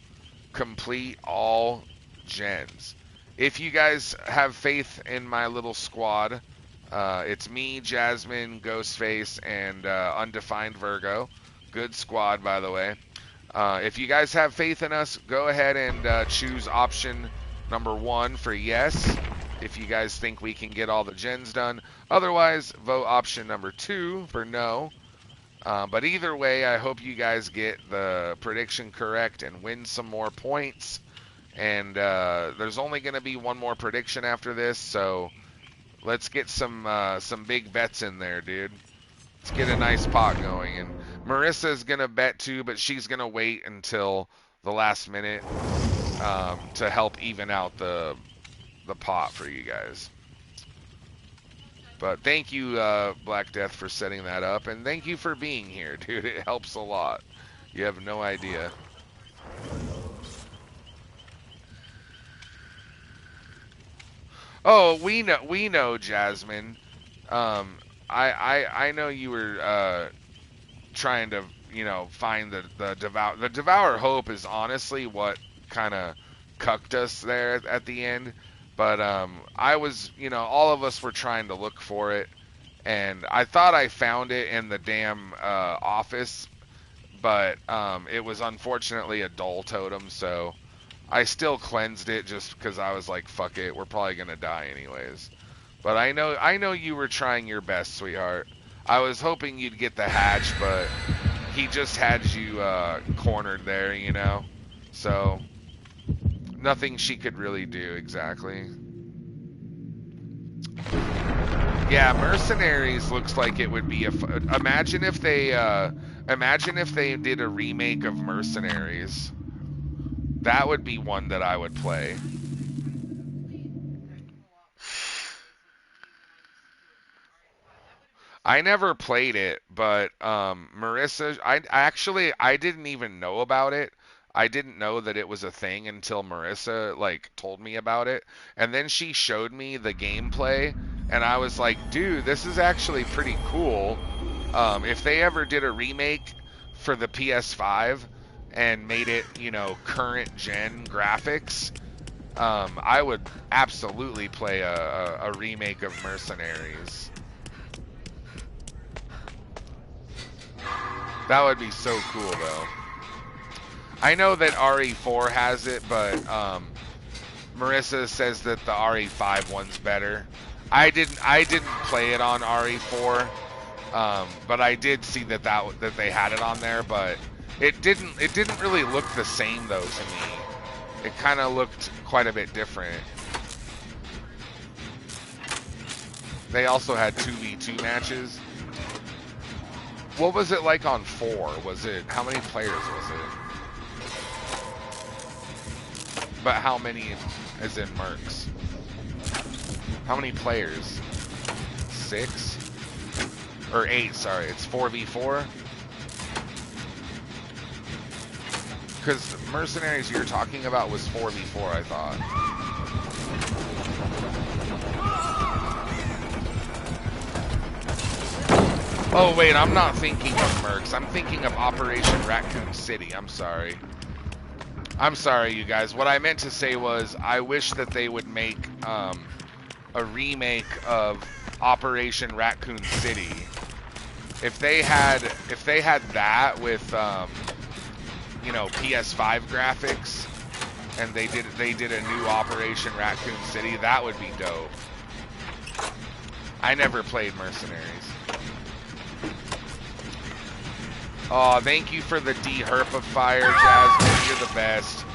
complete all gens? If you guys have faith in my little squad, it's me, Jasmine, Ghostface, and Undefined Virgo. Good squad, by the way. If you guys have faith in us, go ahead and choose option number 1 for yes, if you guys think we can get all the gens done. Otherwise, vote option number 2 for no. But either way, I hope you guys get the prediction correct and win some more points. And there's only going to be one more prediction after this, so let's get some big bets in there, dude. Let's get a nice pot going. And Marissa's going to bet too, but she's going to wait until the last minute to help even out the pot for you guys. But thank you, Black Death, for setting that up. And thank you for being here, dude. It helps a lot. You have no idea. Oh, we know, Jasmine. I know you were trying to, find the Devour. The Devour Hope is honestly what kind of cucked us there at the end. But I was, all of us were trying to look for it, and I thought I found it in the damn office, but it was unfortunately a dull totem, so I still cleansed it just because I was like, fuck it, we're probably gonna die anyways. But I know you were trying your best, sweetheart. I was hoping you'd get the hatch, but he just had you cornered there, so nothing she could really do exactly. Yeah, Mercenaries looks like it would be imagine if they did a remake of Mercenaries. That would be one that I would play. I never played it, but Marissa, I didn't even know about it. I didn't know that it was a thing until Marissa told me about it, and then she showed me the gameplay, and I was like, dude, this is actually pretty cool. If they ever did a remake for the PS5 and made it, current gen graphics, I would absolutely play a remake of Mercenaries. That would be so cool, though. I know that RE4 has it, but Marissa says that the RE5 one's better. I didn't play it on RE4, but I did see that they had it on there, but it didn't really look the same though to me. It kind of looked quite a bit different. They also had 2v2 matches. What was it like on 4? How many players was it? But how many, as in mercs? How many players? 6? Or 8, sorry. It's 4v4? Because Mercenaries you're talking about was 4v4, I thought. Oh, wait, I'm not thinking of mercs. I'm thinking of Operation Raccoon City. I'm sorry. I'm sorry, you guys. What I meant to say was I wish that they would make a remake of Operation Raccoon City. If they had that with PS5 graphics, and they did a new Operation Raccoon City, that would be dope. I never played Mercenaries. Oh, thank you for the de-herpifier, Jasmine. You're the best.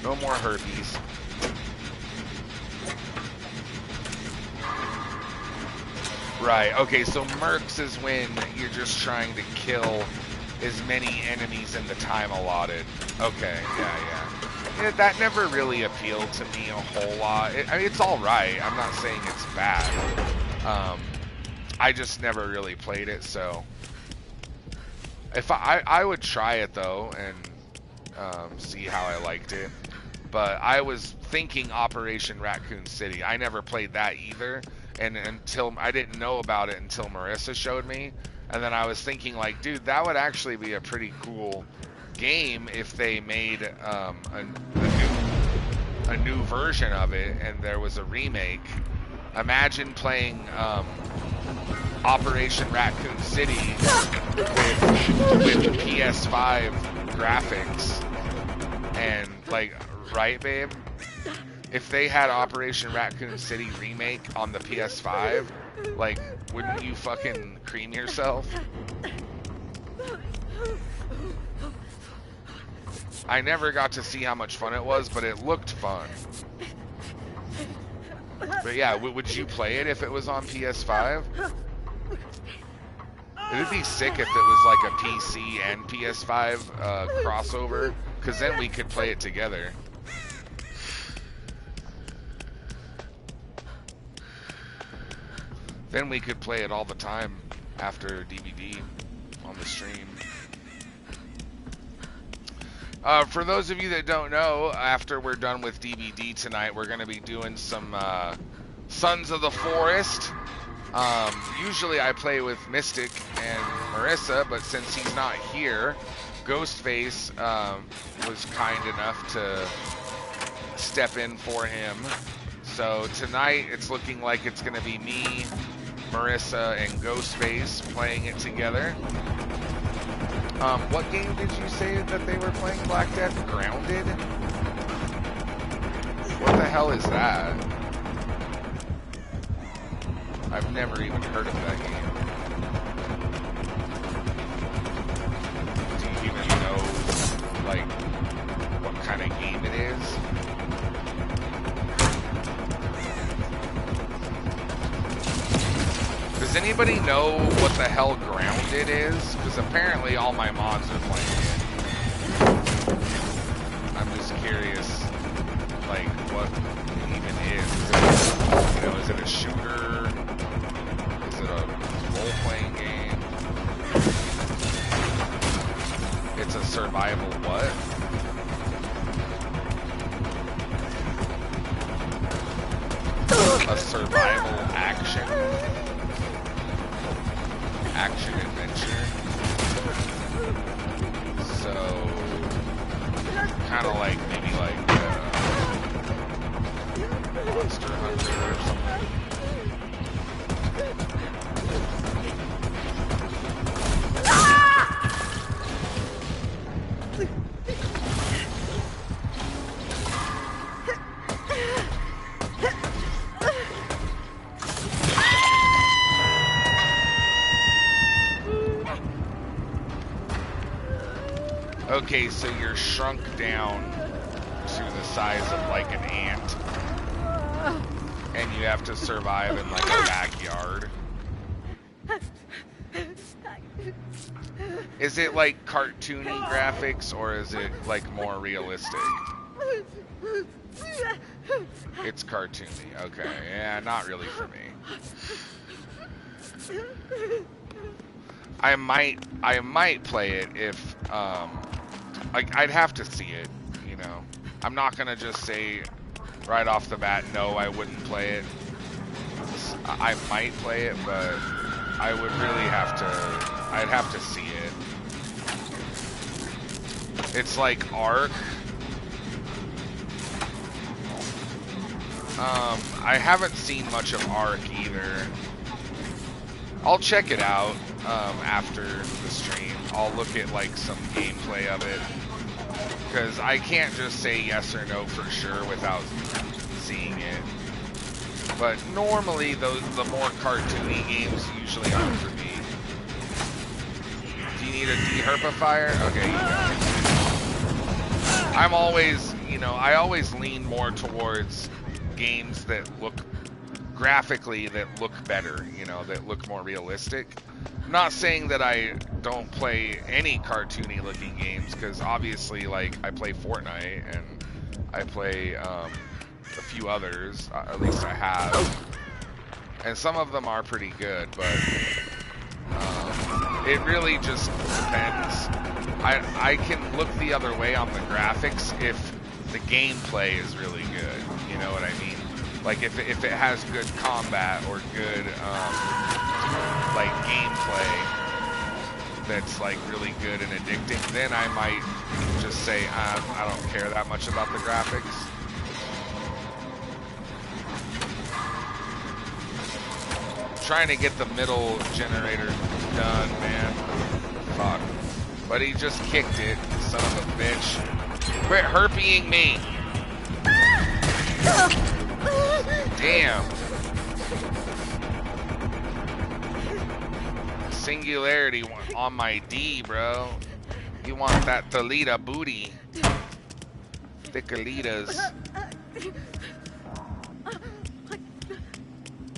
No more herpes. Right, okay, so mercs is when you're just trying to kill as many enemies in the time allotted. Okay, yeah. That never really appealed to me a whole lot. It's alright. I'm not saying it's bad. I just never really played it, so... If I would try it though and see how I liked it, but I was thinking Operation Raccoon City. I never played that either, and until I didn't know about it until Marissa showed me, And then I was thinking, like, dude, that would actually be a pretty cool game if they made a new version of it and there was a remake. Imagine playing Operation Raccoon City with PS5 graphics and, like, right, babe? If they had Operation Raccoon City remake on the PS5, like, wouldn't you fucking cream yourself? I never got to see how much fun it was, but it looked fun. But yeah, would you play it if it was on PS5? It'd be sick if it was like a PC and PS5 crossover, because then we could play it together. Then we could play it all the time after DVD on the stream. For those of you that don't know, after we're done with DVD tonight, we're going to be doing some Sons of the Forest. Usually I play with Mystic and Marissa, but since he's not here, Ghostface was kind enough to step in for him. So tonight it's looking like it's going to be me, Marissa, and Ghostface playing it together. What game did you say that they were playing, Black Death? Grounded? What the hell is that? I've never even heard of that game. Do you even know, like, what kind of game it is? Does anybody know what the hell Grounded is? Because apparently all my mods are playing it. I'm just curious, like, what it even is. Is it a shooter? Is it a role-playing game? It's a survival what? A survival action adventure. So kind of like maybe like Monster Hunter or something. Okay, so you're shrunk down to the size of like an ant, and you have to survive in like a backyard. Is it like cartoony graphics, or is it like more realistic? It's cartoony, okay. Yeah, not really for me. I might play it if, like, I'd have to see it, you know. I'm not gonna just say right off the bat, no, I wouldn't play it. I might play it, but I would really I'd have to see it. It's like Ark. I haven't seen much of Ark either. I'll check it out after the stream. I'll look at like some gameplay of it, because I can't just say yes or no for sure without seeing it. But normally the more cartoony games usually aren't for me. Do you need a deherpifier? Okay, you got it. I'm always, I always lean more towards games that look graphically better, that look more realistic. I'm not saying that I don't play any cartoony looking games, because obviously, like, I play Fortnite and I play a few others, at least I have, and some of them are pretty good, but it really just depends. I can look the other way on the graphics if the gameplay is really good, you know what I mean? Like if it has good combat or good like gameplay, that's like really good and addicting, then I might just say I don't care that much about the graphics. Trying to get the middle generator done, man. Fuck. But he just kicked it, son of a bitch. Quit herpying me. Damn. Singularity on my D, bro. You want that Thalita booty. Thickalitas.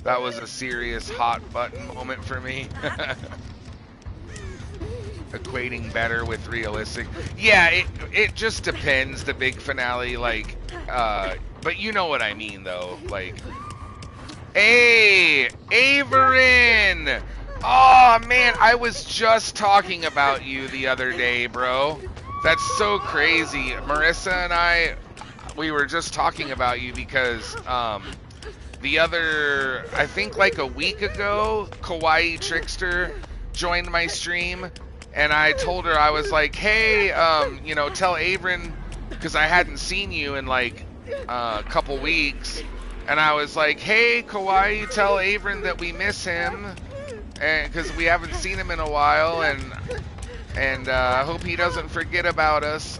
That was a serious hot button moment for me. Equating better with realistic. Yeah, it just depends, the big finale, like, but you know what I mean, though. Like, hey, Averin! Oh, man, I was just talking about you the other day, bro. That's so crazy. Marissa and I, we were just talking about you because, the other, I think like a week ago, Kawaii Trickster joined my stream, and I told her, I was like, hey, you know, tell Averin, because I hadn't seen you in like a couple weeks, and I was like, hey, Kawaii, tell Averin that we miss him, and because we haven't seen him in a while, and I hope he doesn't forget about us.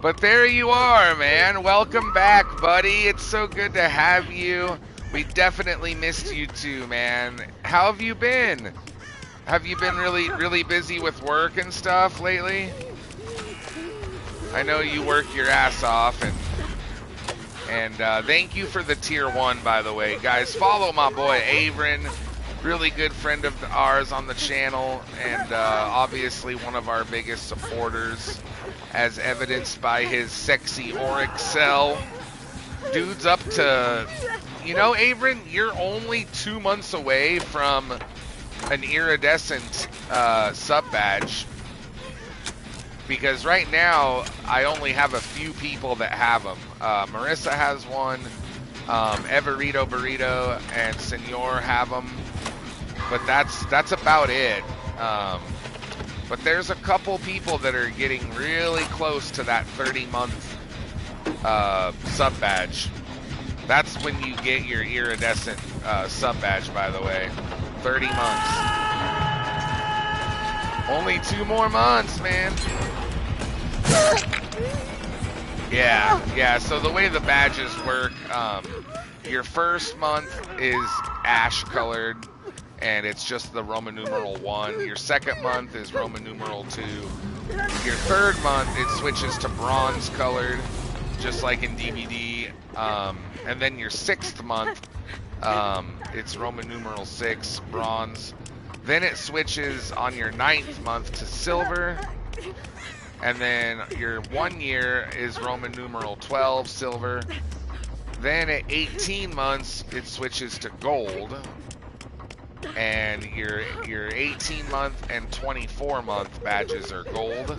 But there you are, man. Welcome back, buddy. It's so good to have you. We definitely missed you too, man. How have you been? Have you been really busy with work and stuff lately? I know you work your ass off, and thank you for the tier 1, by the way. Guys, follow my boy Averin. Really good friend of ours on the channel, and obviously one of our biggest supporters, as evidenced by his sexy auric cell. Dude's up to, you know, Averin, you're only 2 months away from an iridescent sub badge, because right now I only have a few people that have them. Marissa has one, Everito Burrito and Senor have them, but that's about it. But there's a couple people that are getting really close to that 30-month sub badge. That's when you get your iridescent sub badge, by the way. 30 months. Only 2 more months, man. Yeah, so the way the badges work, your first month is ash colored, and it's just the Roman numeral 1. Your second month is Roman numeral 2. Your third month, it switches to bronze colored, just like in DVD. And then your 6th month, it's Roman numeral 6, bronze. Then it switches on your 9th month to silver. And then your 1 year is Roman numeral 12, silver. Then at 18 months, it switches to gold. And your 18 month and 24 month badges are gold.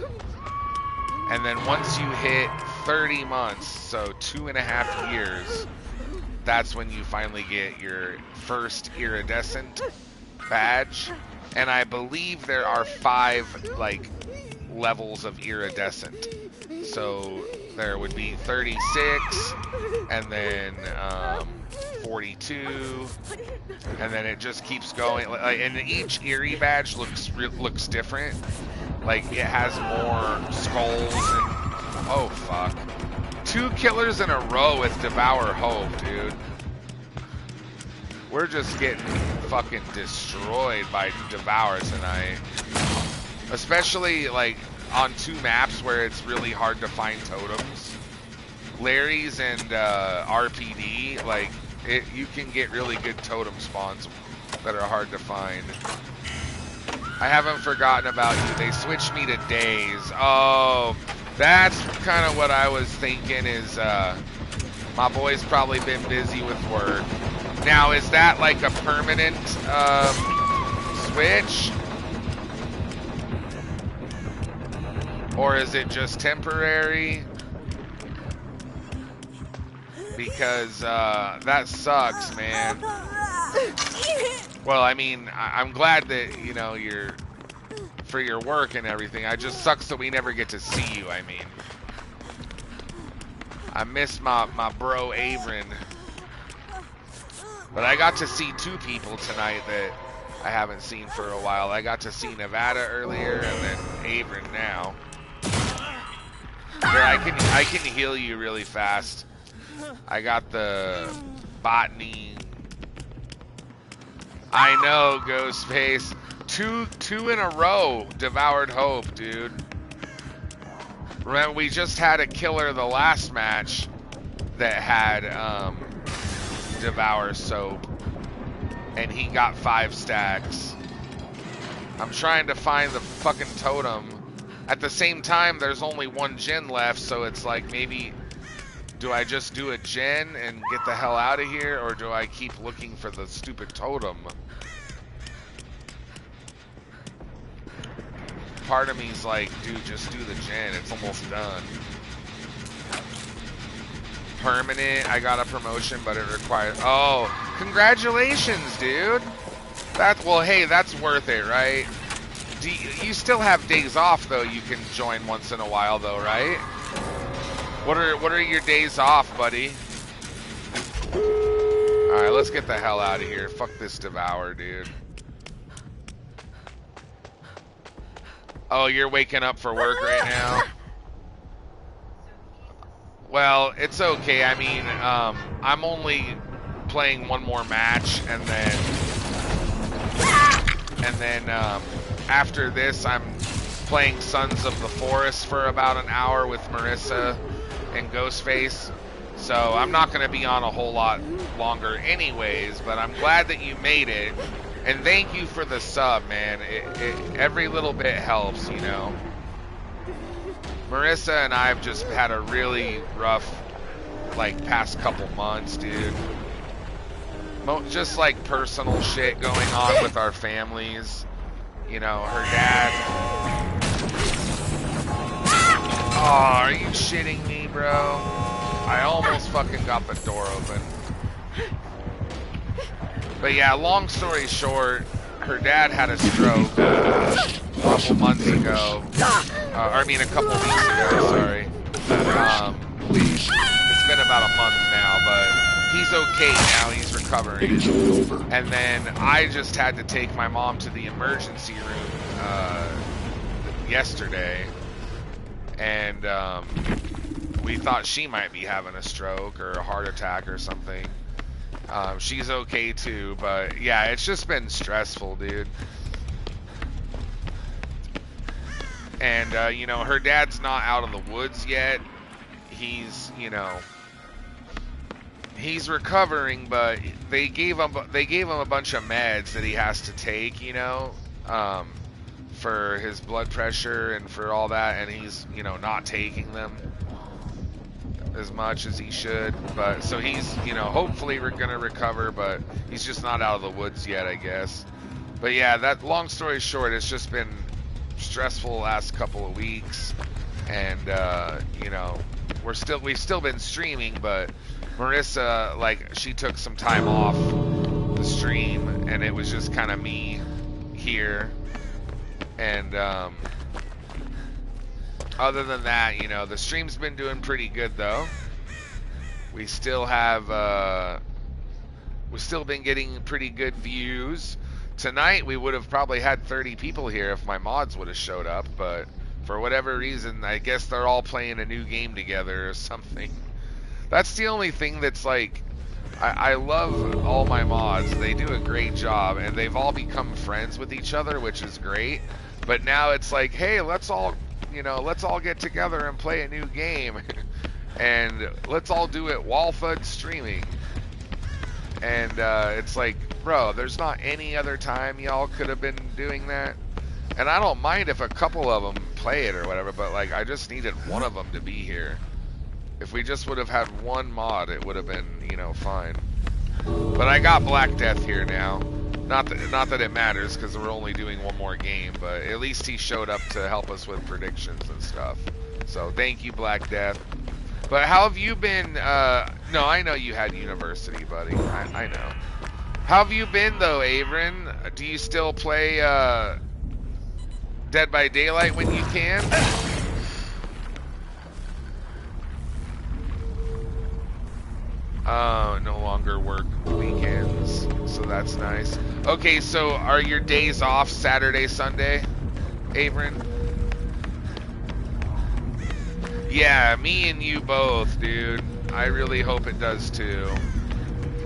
And then once you hit 30 months, so 2.5 years, that's when you finally get your first iridescent badge. And I believe there are 5 like levels of iridescent. So there would be 36, and then 42, and then it just keeps going. And each Eerie badge looks different. Like it has more skulls and oh fuck, 2 killers in a row with Devour Hope, dude. We're just getting fucking destroyed by Devour tonight. Especially like on 2 maps where it's really hard to find totems. Larry's and RPD, like you can get really good totem spawns that are hard to find. I haven't forgotten about you. They switched me to days. Oh, that's kind of what I was thinking is my boy's probably been busy with work. Now, is that like a permanent switch? Or is it just temporary? Because that sucks, man. Well, I mean, I'm glad that, you know, you're for your work and everything. I just sucks that we never get to see you, I mean. I miss my bro Avrin. But I got to see 2 people tonight that I haven't seen for a while. I got to see Nevada earlier and then Avrin now. Here, I can heal you really fast. I got the botany. I know, Ghostface. Two in a row devoured hope, dude. Remember, we just had a killer the last match that had devour soap, and he got 5 stacks. I'm trying to find the fucking totem. At the same time, there's only 1 gen left, so it's like, maybe do I just do a gen and get the hell out of here, or do I keep looking for the stupid totem? Part of me's like, dude, just do the gen. It's almost done. Permanent. I got a promotion, but it requires... Oh, congratulations, dude. Well, hey, that's worth it, right? You still have days off, though. You can join once in a while, though, right? What are your days off, buddy? All right, let's get the hell out of here. Fuck this devour, dude. Oh, you're waking up for work right now? Well, it's okay. I mean, I'm only playing 1 more match, and then after this, I'm playing Sons of the Forest for about an hour with Marissa and Ghostface. So I'm not going to be on a whole lot longer anyways, but I'm glad that you made it. And thank you for the sub, man. Every little bit helps, you know. Marissa and I have just had a really rough, like, past couple months, dude. Just, like, personal shit going on with our families. You know, her dad... Oh, are you shitting me, bro? I almost fucking got the door open. But yeah, long story short, her dad had a stroke a couple months ago. I mean, a couple weeks ago, sorry. It's been about a month now, but he's okay now. He's recovering. And then I just had to take my mom to the emergency room yesterday. And we thought she might be having a stroke or a heart attack or something. She's okay too, but yeah, it's just been stressful, dude. And you know, her dad's not out of the woods yet. He's, you know, he's recovering, but they gave him a bunch of meds that he has to take, you know, for his blood pressure and for all that, and he's, you know, not taking them as much as he should. But so he's, you know, hopefully we're gonna recover, but he's just not out of the woods yet, I guess. But yeah, that, long story short, it's just been stressful the last couple of weeks, and you know, we've still been streaming, but Marissa, like, she took some time off the stream, and it was just kind of me here. And other than that, you know, the stream's been doing pretty good, though. We still have, we've still been getting pretty good views. Tonight, we would have probably had 30 people here if my mods would have showed up, but for whatever reason, I guess they're all playing a new game together or something. That's the only thing that's like, I love all my mods. They do a great job, and they've all become friends with each other, which is great. But now it's like, hey, let's all, you know, let's all get together and play a new game. And let's all do it while FUD streaming. And it's like, bro, there's not any other time y'all could have been doing that. And I don't mind if a couple of them play it or whatever, but like, I just needed one of them to be here. If we just would have had one mod, it would have been, you know, fine. But I got Black Death here now. Not that it matters, because we're only doing one more game, but at least he showed up to help us with predictions and stuff. So thank you, Black Death. But how have you been? No, I know you had university, buddy. I know. How have you been, though, Avrin? Do you still play Dead by Daylight when you can. No longer work weekends, so that's nice. Okay, so are your days off Saturday, Sunday, Averin? Yeah, me and you both, dude. I really hope it does too.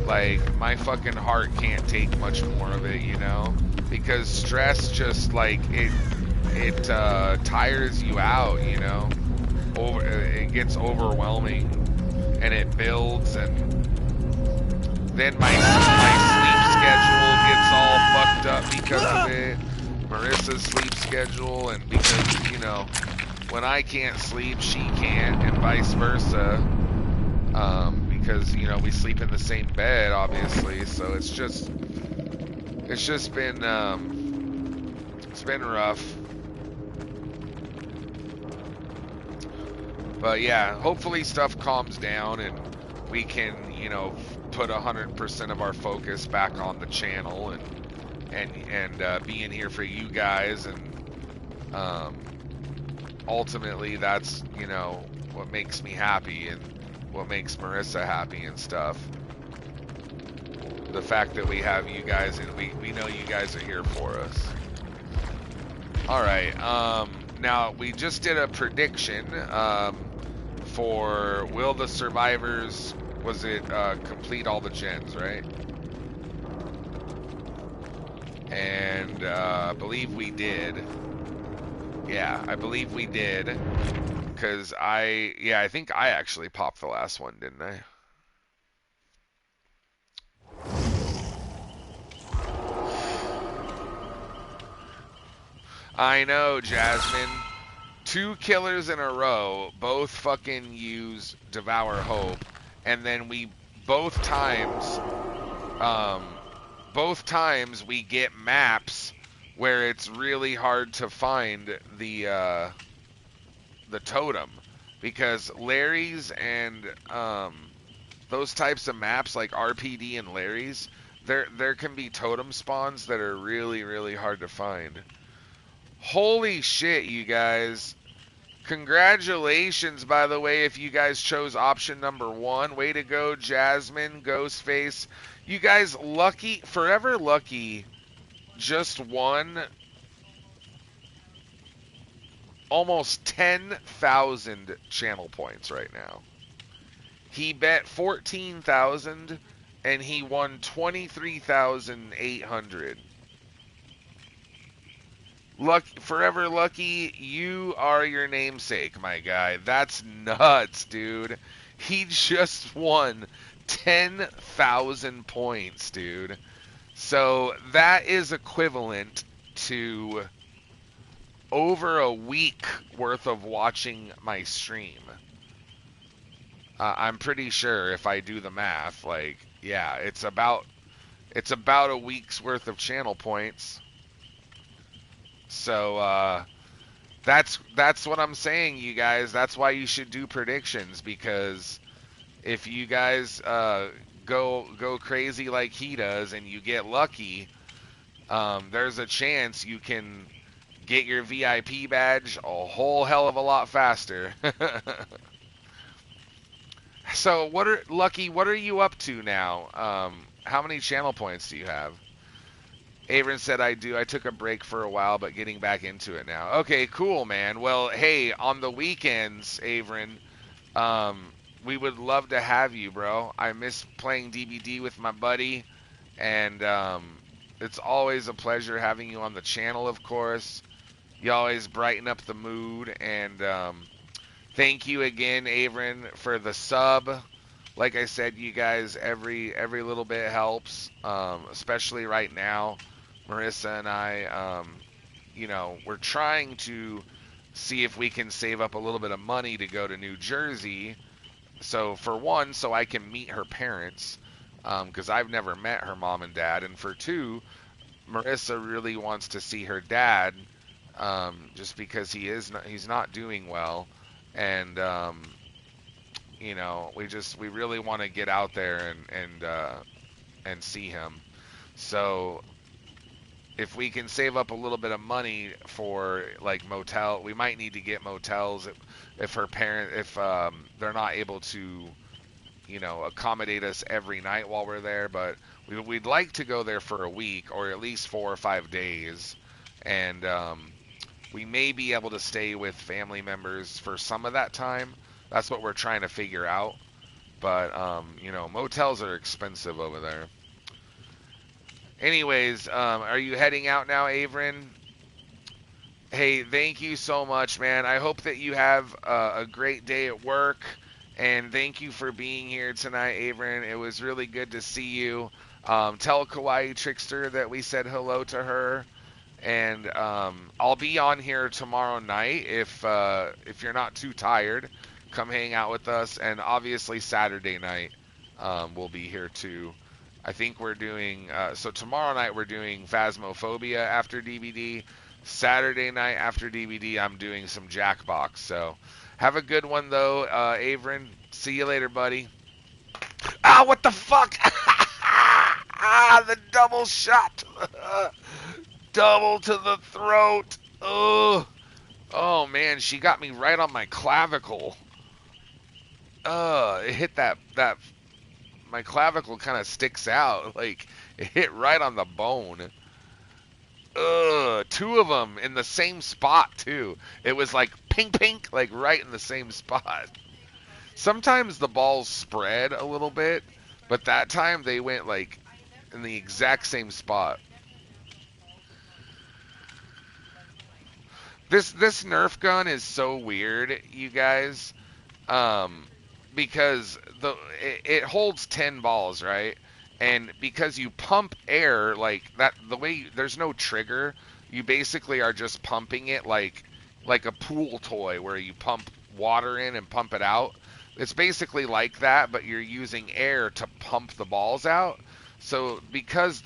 Like, my fucking heart can't take much more of it, you know? Because stress just, like, it tires you out, you know? It gets overwhelming, and it builds, and then my sleep schedule gets all fucked up because of it. Marissa's sleep schedule, and because, you know, when I can't sleep, she can't, and vice versa. Because, you know, we sleep in the same bed, obviously, so it's just been, it's been rough. But yeah, hopefully stuff calms down and we can, you know, put 100% of our focus back on the channel and being here for you guys, and ultimately that's, you know, what makes me happy and what makes Marissa happy and stuff. The fact that we have you guys and we know you guys are here for us. Alright, now we just did a prediction for will the survivors, was it complete all the gens, right? And I believe we did. Yeah, I believe we did. Because I think I actually popped the last one, didn't I? I know, Jasmine. 2 killers in a row, both fucking use Devour Hope, and then we both times we get maps where it's really hard to find the totem, because Larry's and those types of maps like RPD and Larry's, there can be totem spawns that are really, really hard to find. Holy shit, you guys. Congratulations, by the way, if you guys chose option number 1. Way to go, Jasmine, Ghostface. You guys lucky, forever lucky, just won almost 10,000 channel points right now. He bet 14,000 and he won 23,800. Forever lucky, you are your namesake, my guy. That's nuts, dude. He just won 10,000 points, dude. So that is equivalent to over a week worth of watching my stream. I'm pretty sure if I do the math, like, yeah, it's about a week's worth of channel points. So that's what I'm saying, you guys. That's why you should do predictions, because if you guys go crazy like he does and you get lucky, there's a chance you can get your VIP badge a whole hell of a lot faster. So what are you up to now? How many channel points do you have? Averin said, I do. I took a break for a while, but getting back into it now. Okay, cool, man. Well, hey, on the weekends, Averin, we would love to have you, bro. I miss playing DBD with my buddy, and it's always a pleasure having you on the channel, of course. You always brighten up the mood, and thank you again, Averin, for the sub. Like I said, you guys, every little bit helps, especially right now. Marissa and I, you know, we're trying to see if we can save up a little bit of money to go to New Jersey. So, for one, so I can meet her parents, because I've never met her mom and dad. And for two, Marissa really wants to see her dad, just because he's not doing well. And, you know, we really want to get out there and see him. So if we can save up a little bit of money for like motel, we might need to get motels if her parent, if they're not able to, you know, accommodate us every night while we're there. But we'd like to go there for a week or at least 4 or 5 days, and we may be able to stay with family members for some of that time. That's what we're trying to figure out. But you know, motels are expensive over there. Anyways, are you heading out now, Averin? Hey, thank you so much, man. I hope that you have a great day at work, and thank you for being here tonight, Averin. It was really good to see you. Tell Kawaii Trickster that we said hello to her, and I'll be on here tomorrow night if you're not too tired. Come hang out with us, and obviously Saturday night we'll be here too. I think we're doing, so tomorrow night we're doing Phasmophobia after DVD. Saturday night after DVD I'm doing some Jackbox. So have a good one though, Averin. See you later, buddy. Ah, what the fuck? Ah, the double shot. Double to the throat. Oh, oh man, she got me right on my clavicle. It hit that my clavicle kind of sticks out. Like, it hit right on the bone. Ugh, 2 of them in the same spot, too. It was like pink, pink, like right in the same spot. Sometimes the balls spread a little bit, but that time they went like in the exact same spot. This Nerf gun is so weird, you guys. Because it holds 10 balls, right? And because you pump air like that, the way there's no trigger, you basically are just pumping it like a pool toy where you pump water in and pump it out. It's basically like that, but you're using air to pump the balls out. So because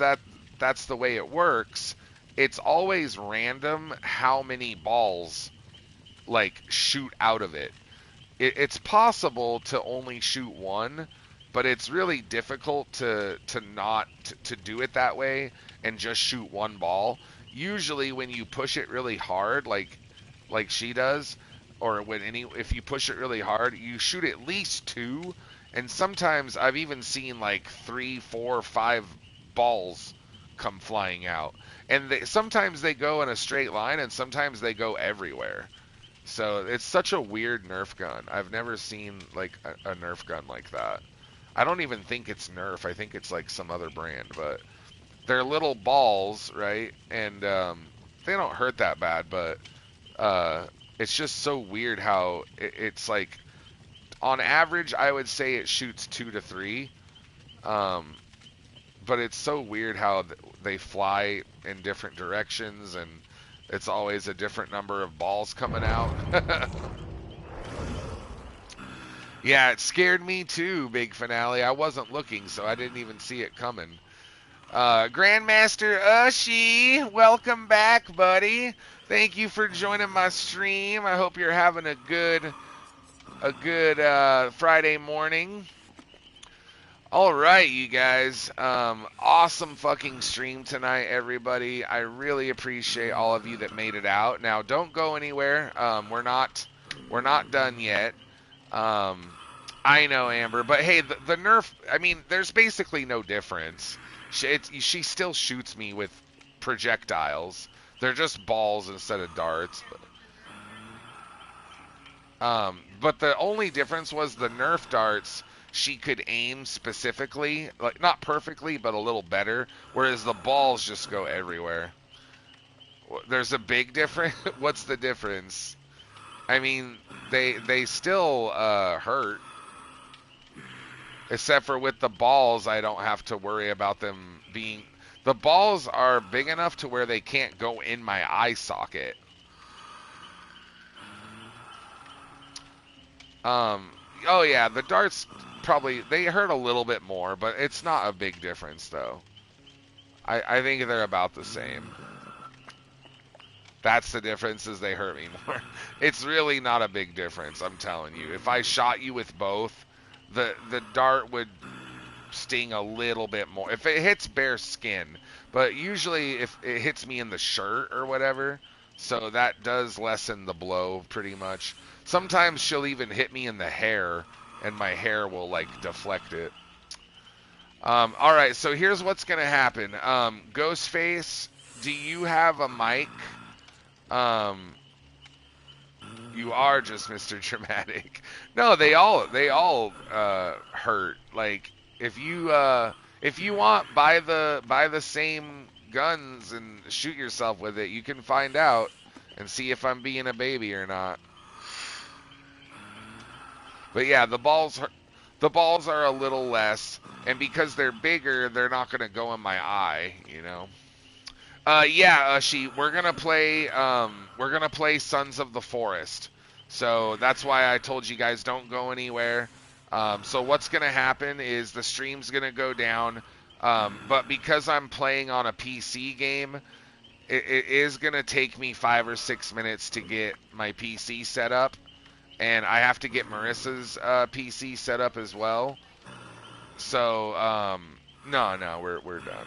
that's the way it works, it's always random how many balls like shoot out of it. It's possible to only shoot one, but it's really difficult to not to do it that way and just shoot one ball. Usually when you push it really hard, like she does, or if you push it really hard, you shoot at least 2, and sometimes I've even seen like 3, 4, 5 balls come flying out. And sometimes they go in a straight line, and sometimes they go everywhere. So it's such a weird Nerf gun. I've never seen like a Nerf gun like that. I don't even think it's Nerf. I think it's like some other brand, but they're little balls, right? And they don't hurt that bad, but it's just so weird how it's like, on average, I would say it shoots 2 to 3. But it's so weird how they fly in different directions, and it's always a different number of balls coming out. Yeah, it scared me too, Big Finale. I wasn't looking, so I didn't even see it coming. Grandmaster Ushi, welcome back, buddy. Thank you for joining my stream. I hope you're having a good Friday morning. All right, you guys. Awesome fucking stream tonight, everybody. I really appreciate all of you that made it out. Now, don't go anywhere. We're not done yet. I know, Amber, but hey, the Nerf. I mean, there's basically no difference. She still shoots me with projectiles. They're just balls instead of darts. But the only difference was the Nerf darts. She could aim specifically, like not perfectly, but a little better, whereas the balls just go everywhere. There's a big difference. What's the difference? I mean, they still hurt, except for with the balls, I don't have to worry about them being. The balls are big enough to where they can't go in my eye socket. Oh yeah, the darts. Probably they hurt a little bit more, but it's not a big difference though. I think they're about the same. That's the difference, is they hurt me more. It's really not a big difference, I'm telling you. If I shot you with both, the dart would sting a little bit more if it hits bare skin. But usually if it hits me in the shirt or whatever, so that does lessen the blow pretty much. Sometimes she'll even hit me in the hair, and my hair will like deflect it. All right, so here's what's gonna happen. Ghostface, do you have a mic? You are just Mr. Dramatic. No, they all hurt. Like if you want, buy the same guns and shoot yourself with it. You can find out and see if I'm being a baby or not. But yeah, the balls are a little less, and because they're bigger, they're not gonna go in my eye, you know. Yeah, we're gonna play Sons of the Forest. So that's why I told you guys don't go anywhere. So what's gonna happen is the stream's gonna go down, but because I'm playing on a PC game, it is gonna take me 5 or 6 minutes to get my PC set up, and I have to get Marissa's PC set up as well. So no, we're done.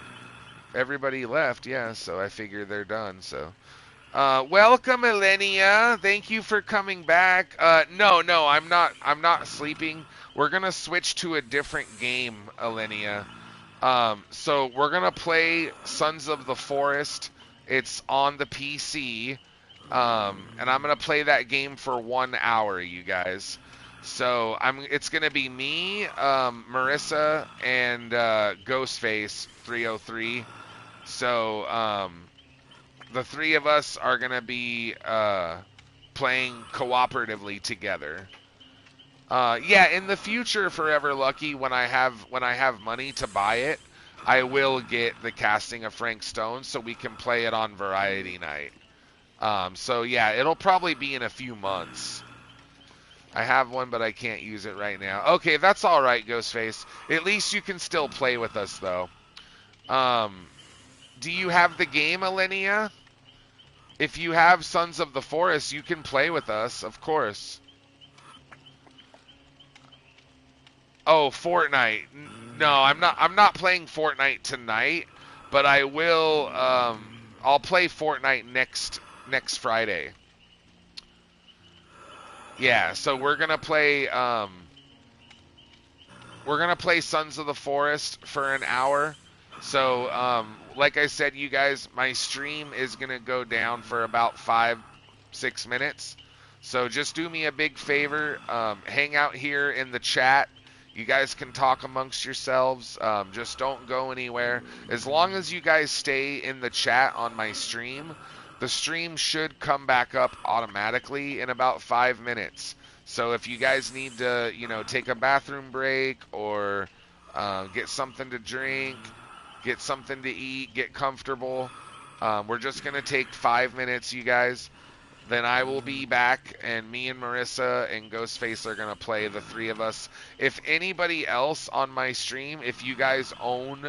Everybody left, yeah, so I figure they're done. So welcome, Elenia. Thank you for coming back. No, I'm not sleeping. We're gonna switch to a different game, Elenia. So we're gonna play Sons of the Forest. It's on the PC. And I'm gonna play that game for 1 hour, you guys. So it's gonna be me, Marissa, and Ghostface 303. So the three of us are gonna be playing cooperatively together. Yeah, in the future, Forever Lucky, when I have money to buy it, I will get the Casting of Frank Stone so we can play it on Variety Night. So yeah, it'll probably be in a few months. I have one, but I can't use it right now. Okay, that's all right, Ghostface. At least you can still play with us, though. Do you have the game, Elenia? If you have Sons of the Forest, you can play with us, of course. Oh, Fortnite. No, I'm not playing Fortnite tonight, but I will. I'll play Fortnite next Friday. Yeah, so we're gonna play Sons of the Forest for an hour. So like I said, you guys, my stream is gonna go down for about 5-6 minutes. So just do me a big favor, hang out here in the chat. You guys can talk amongst yourselves. Just don't go anywhere. As long as you guys stay in the chat on my stream, the stream should come back up automatically in about 5 minutes. So if you guys need to, take a bathroom break or get something to drink, get something to eat, get comfortable, we're just going to take 5 minutes, you guys. Then I will be back, and me and Marissa and Ghostface are going to play, the three of us. If anybody else on my stream, if you guys own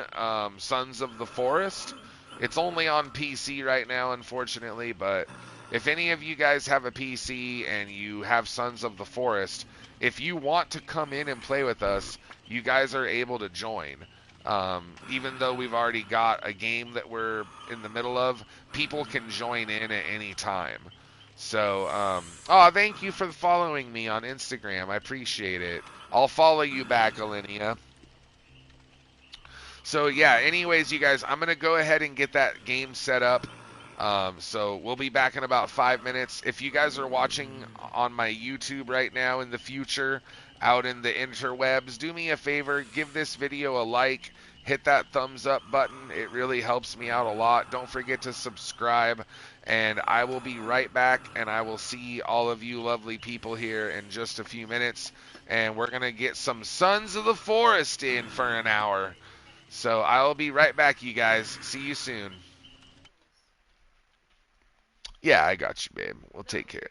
Sons of the Forest, it's only on PC right now, unfortunately, but if any of you guys have a PC and you have Sons of the Forest, if you want to come in and play with us, you guys are able to join. Even though we've already got a game that we're in the middle of, people can join in at any time. So, thank you for following me on Instagram. I appreciate it. I'll follow you back, Alinea. So, yeah, anyways, you guys, I'm going to go ahead and get that game set up. So we'll be back in about 5 minutes. If you guys are watching on my YouTube right now in the future, out in the interwebs, do me a favor, give this video a like, hit that thumbs up button. It really helps me out a lot. Don't forget to subscribe, and I will be right back, and I will see all of you lovely people here in just a few minutes, and we're going to get some Sons of the Forest in for an hour. So I will be right back, you guys. See you soon. Yeah, I got you, babe. We'll take care.